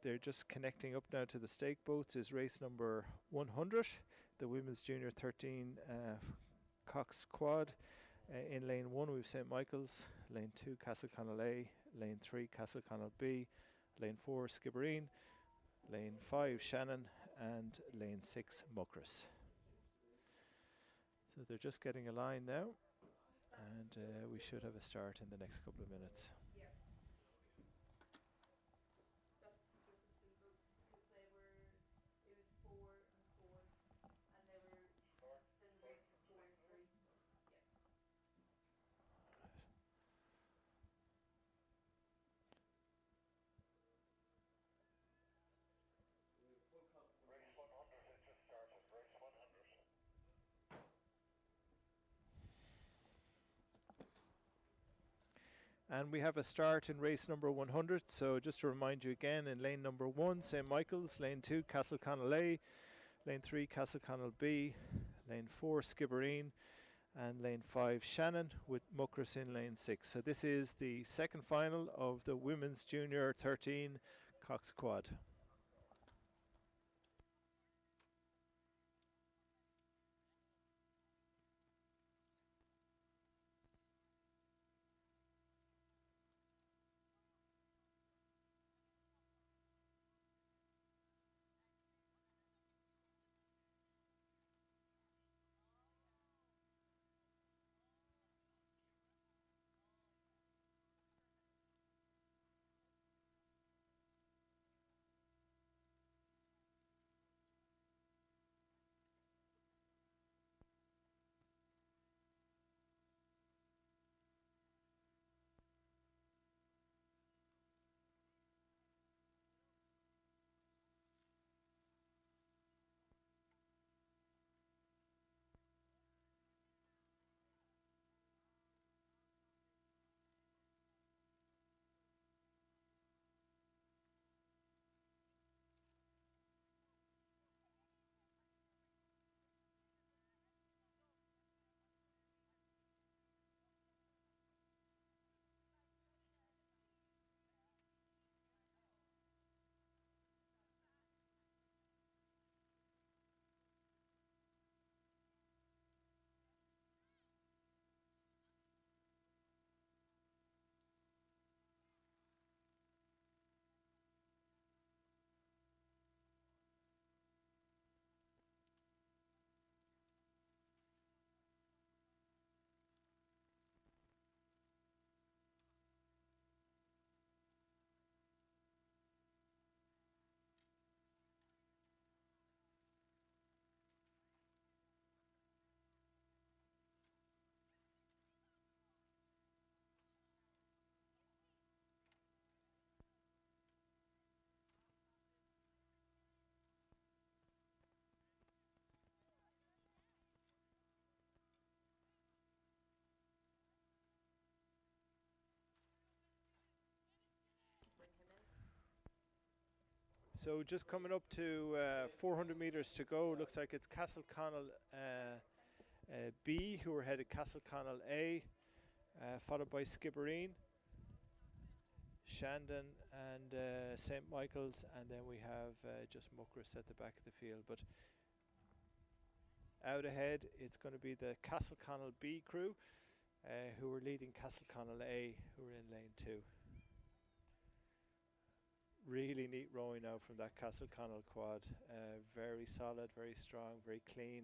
they're just connecting up now to the stake boats, is race number 100, the Women's Junior 13 Cox Quad. In lane 1 we've St Michael's, lane 2 Castleconnell A, lane 3 Castleconnell B, lane 4 Skibbereen, lane 5 Shannon, and lane 6 Muckross. So they're just getting a line now, and we should have a start in the next couple of minutes. And we have a start in race number 100. So just to remind you again, in lane number 1, St Michael's, lane 2, Castleconnell A, lane 3, Castleconnell B, lane 4, Skibbereen, and lane 5, Shannon, with Muckross in lane 6. So this is the second final of the Women's Junior 13 Cox Quad. So just coming up to 400 metres to go. Looks like it's Castleconnell B, who are ahead of Castleconnell A, followed by Skibbereen, Shandon and St Michael's, and then we have just Muckross at the back of the field. But out ahead, it's going to be the Castleconnell B crew, who are leading Castleconnell A, who are in lane 2. Really neat rowing now from that Castleconnell quad. Very solid, very strong, very clean.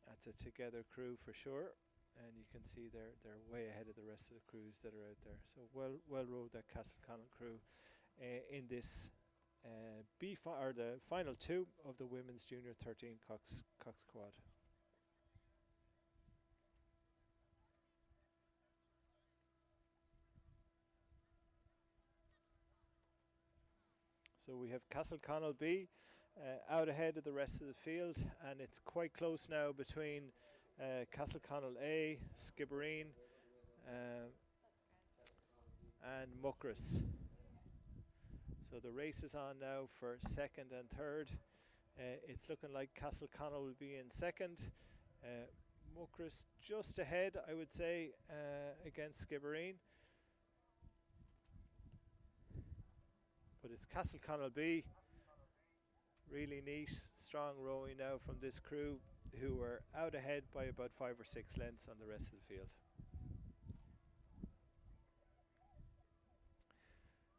That's a together crew for sure, and you can see they're way ahead of the rest of the crews that are out there. So well rowed, that Castleconnell crew in this or the final 2 of the women's junior 13 Cox quad. So we have Castleconnell B out ahead of the rest of the field, and it's quite close now between Castleconnell A, Skibbereen, and Muckross. So the race is on now for 2nd and 3rd. It's looking like Castleconnell will be in 2nd. Muckross just ahead, I would say, against Skibbereen. But it's Castleconnell B. Really neat, strong rowing now from this crew, who are out ahead by about 5 or 6 lengths on the rest of the field.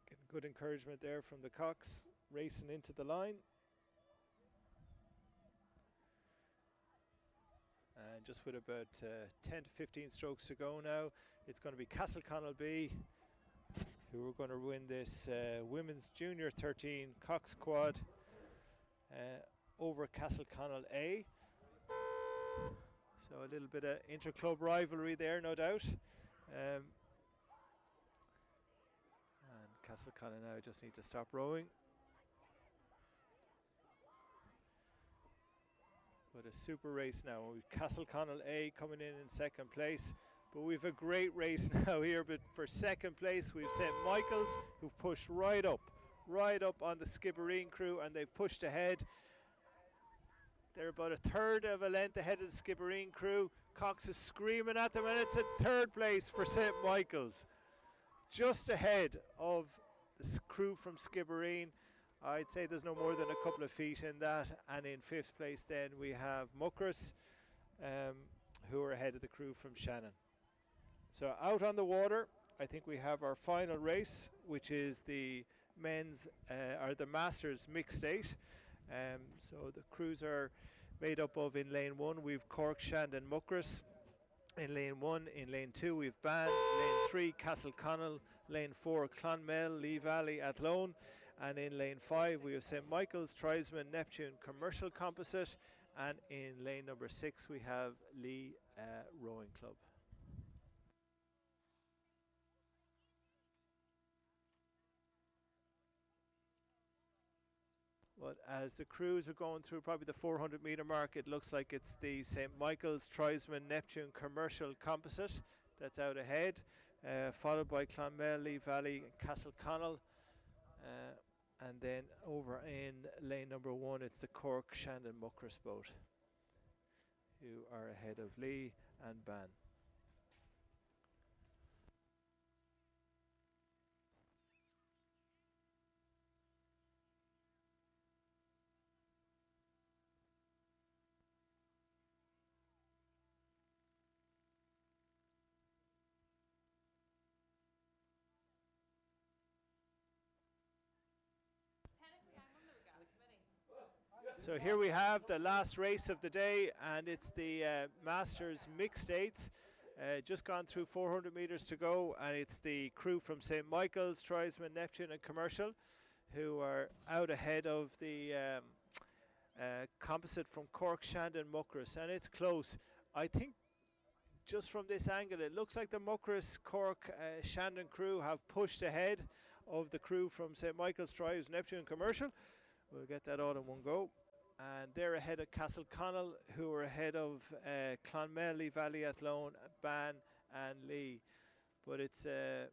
Getting good encouragement there from the Cox, racing into the line. And just with about 10 to 15 strokes to go now, it's going to be Castleconnell B who are going to win this women's junior 13 Cox quad over Castleconnell A. So a little bit of inter-club rivalry there, no doubt. And Castleconnell now just need to stop rowing. But a super race now. We've Castleconnell A coming in 2nd place. But we've a great race now here. But for 2nd place, we've St Michael's, who've pushed right up on the Skibbereen crew, and they've pushed ahead. They're about a 1/3 of a length ahead of the Skibbereen crew. Cox is screaming at them, and it's a 3rd place for St Michael's. Just ahead of the crew from Skibbereen. I'd say there's no more than a couple of feet in that. And in 5th place then we have Muckross, who are ahead of the crew from Shannon. So out on the water, I think we have our final race, which is the men's or the Masters Mixed 8. So the crews are made up of, in lane 1 we've Cork, Shandon, Muckross. In lane 1, in lane 2 we've Ban, lane 3 Castleconnell, lane 4 Clonmel, Lee Valley, Athlone, and in lane 5 we have St Michael's, Tribesman, Neptune, Commercial Composite, and in lane number 6 we have Lee Rowing Club. But as the crews are going through probably the 400 metre mark, it looks like it's the St Michael's, Tribesman, Neptune, Commercial Composite that's out ahead, followed by Clonmel, Lee Valley, Castleconnell, and then over in lane number 1 it's the Cork, Shandon, Muckross boat, who are ahead of Lee and Ban. So here we have the last race of the day, and it's the Masters Mixed 8. Just gone through 400 metres to go, and it's the crew from St Michael's, Tribesman, Neptune and Commercial, who are out ahead of the composite from Cork, Shandon, Muckross, and it's close. I think just from this angle it looks like the Muckross, Cork, Shandon crew have pushed ahead of the crew from St Michael's, Tribes, Neptune and Commercial. We'll get that all in one go. And they're ahead of Castleconnell, who are ahead of Clonmel, Lee Valley, Athlone, Ban and Lee. But it's the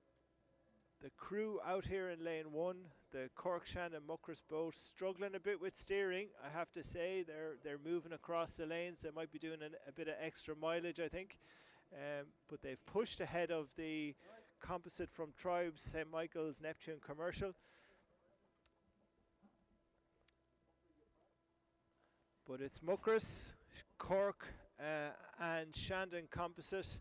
the crew out here in lane 1, the Cork, Shannon, Muckross boat, struggling a bit with steering. I have to say they're moving across the lanes. They might be doing a bit of extra mileage, I think, but they've pushed ahead of the composite from Tribes, St. Michael's, Neptune Commercial. But it's Muckross, Cork, and Shandon composite.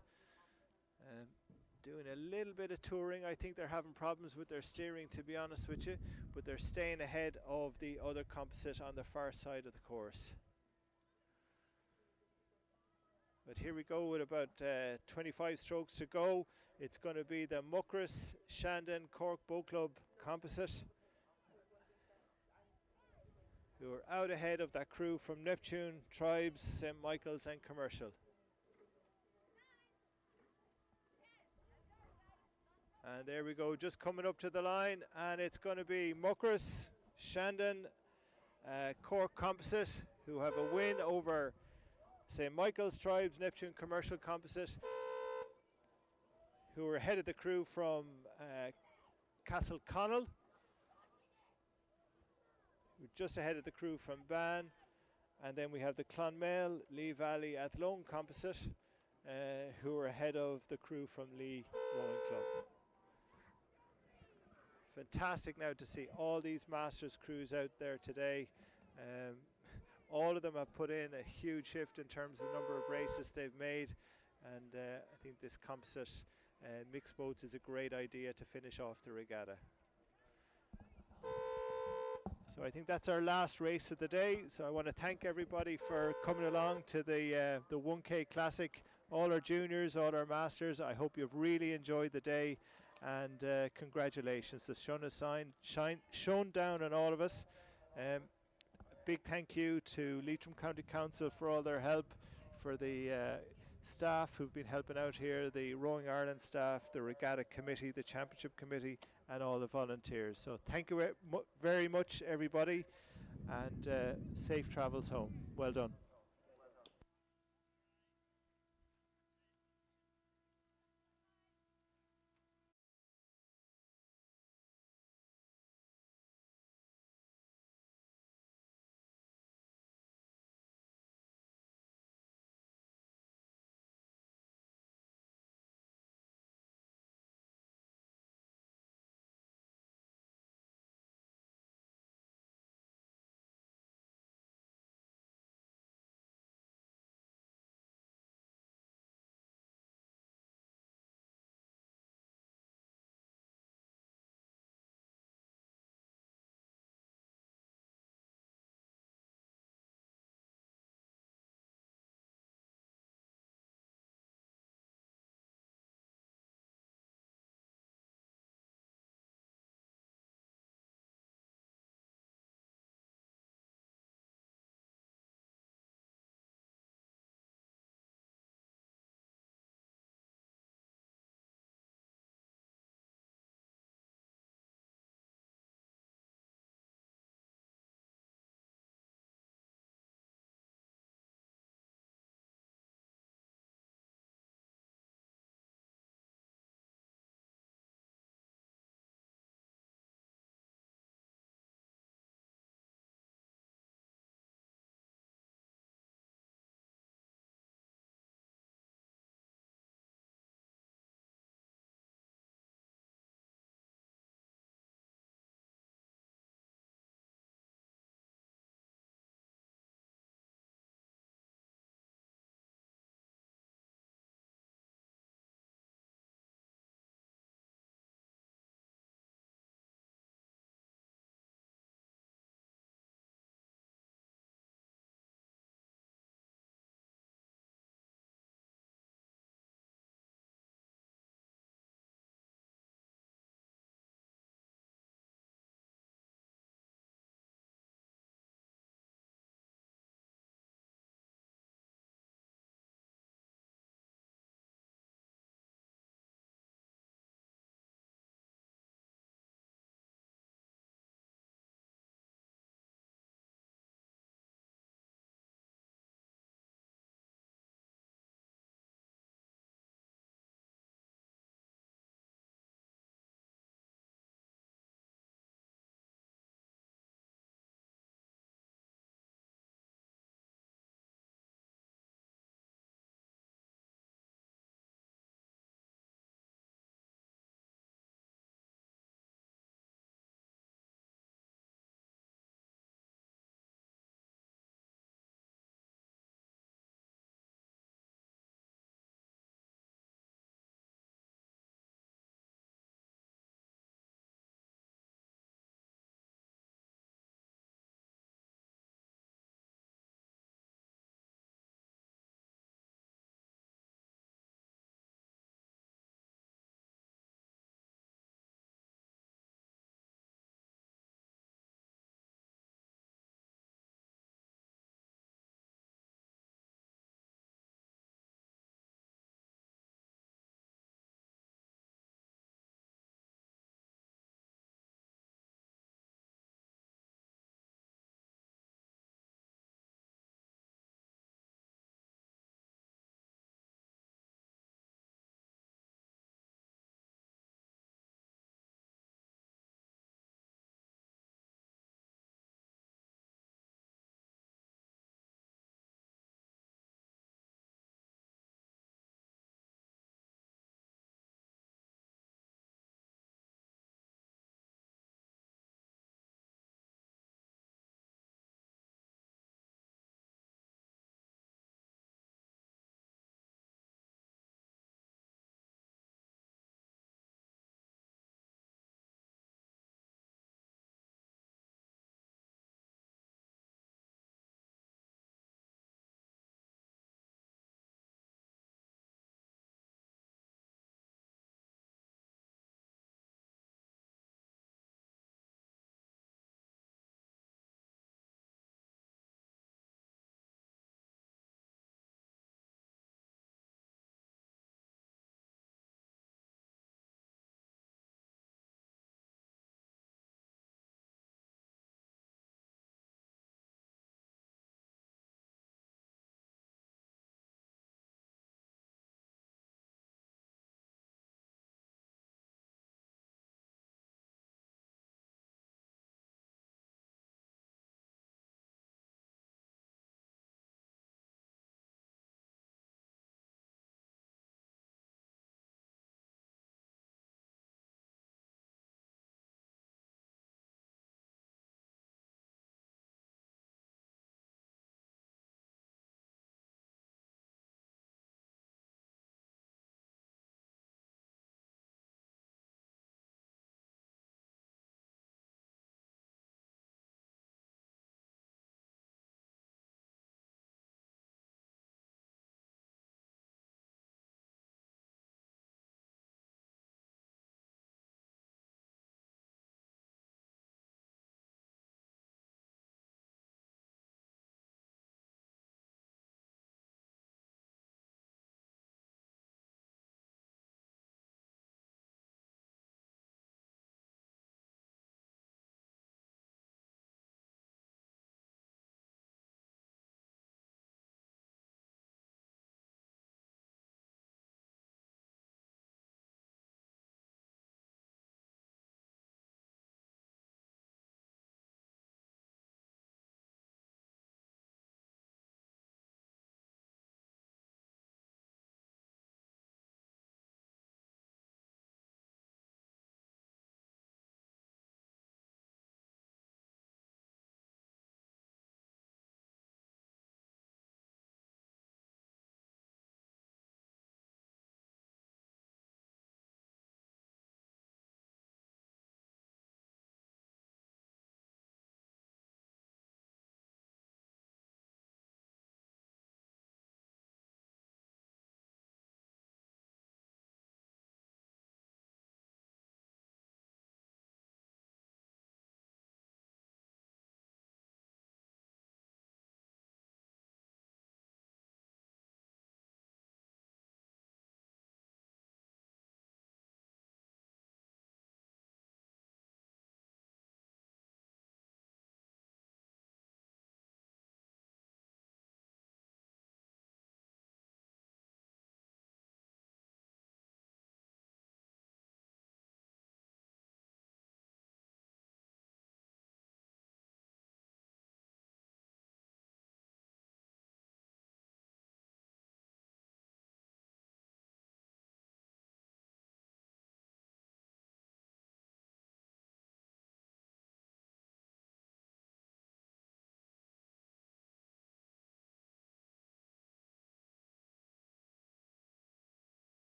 Doing a little bit of touring. I think they're having problems with their steering, to be honest with you, but they're staying ahead of the other composite on the far side of the course. But here we go with about 25 strokes to go. It's going to be the Muckross, Shandon, Cork Boat Club composite, who are out ahead of that crew from Neptune, Tribes, St. Michael's and Commercial. And there we go, just coming up to the line, and it's going to be Muckross, Shandon, Cork Composite, who have a win over St. Michael's, Tribes, Neptune Commercial Composite, who are ahead of the crew from Castle Connell, just ahead of the crew from Ban. And then we have the Clonmel, Lee Valley, Athlone Composite, who are ahead of the crew from Lee Rowing Club. Fantastic now to see all these Masters crews out there today. All of them have put in a huge shift in terms of the number of races they've made, and I think this composite mixed boats is a great idea to finish off the regatta. So I think that's our last race of the day. So I want to thank everybody for coming along to the 1K Classic, all our juniors, all our masters. I hope you've really enjoyed the day, and congratulations. The sun has shone down on all of us. Big thank you to Leitrim County Council for all their help, for the staff who've been helping out here, the Rowing Ireland staff, the Regatta Committee, the Championship Committee, and all the volunteers. So thank you very much, everybody, and safe travels home. Well done.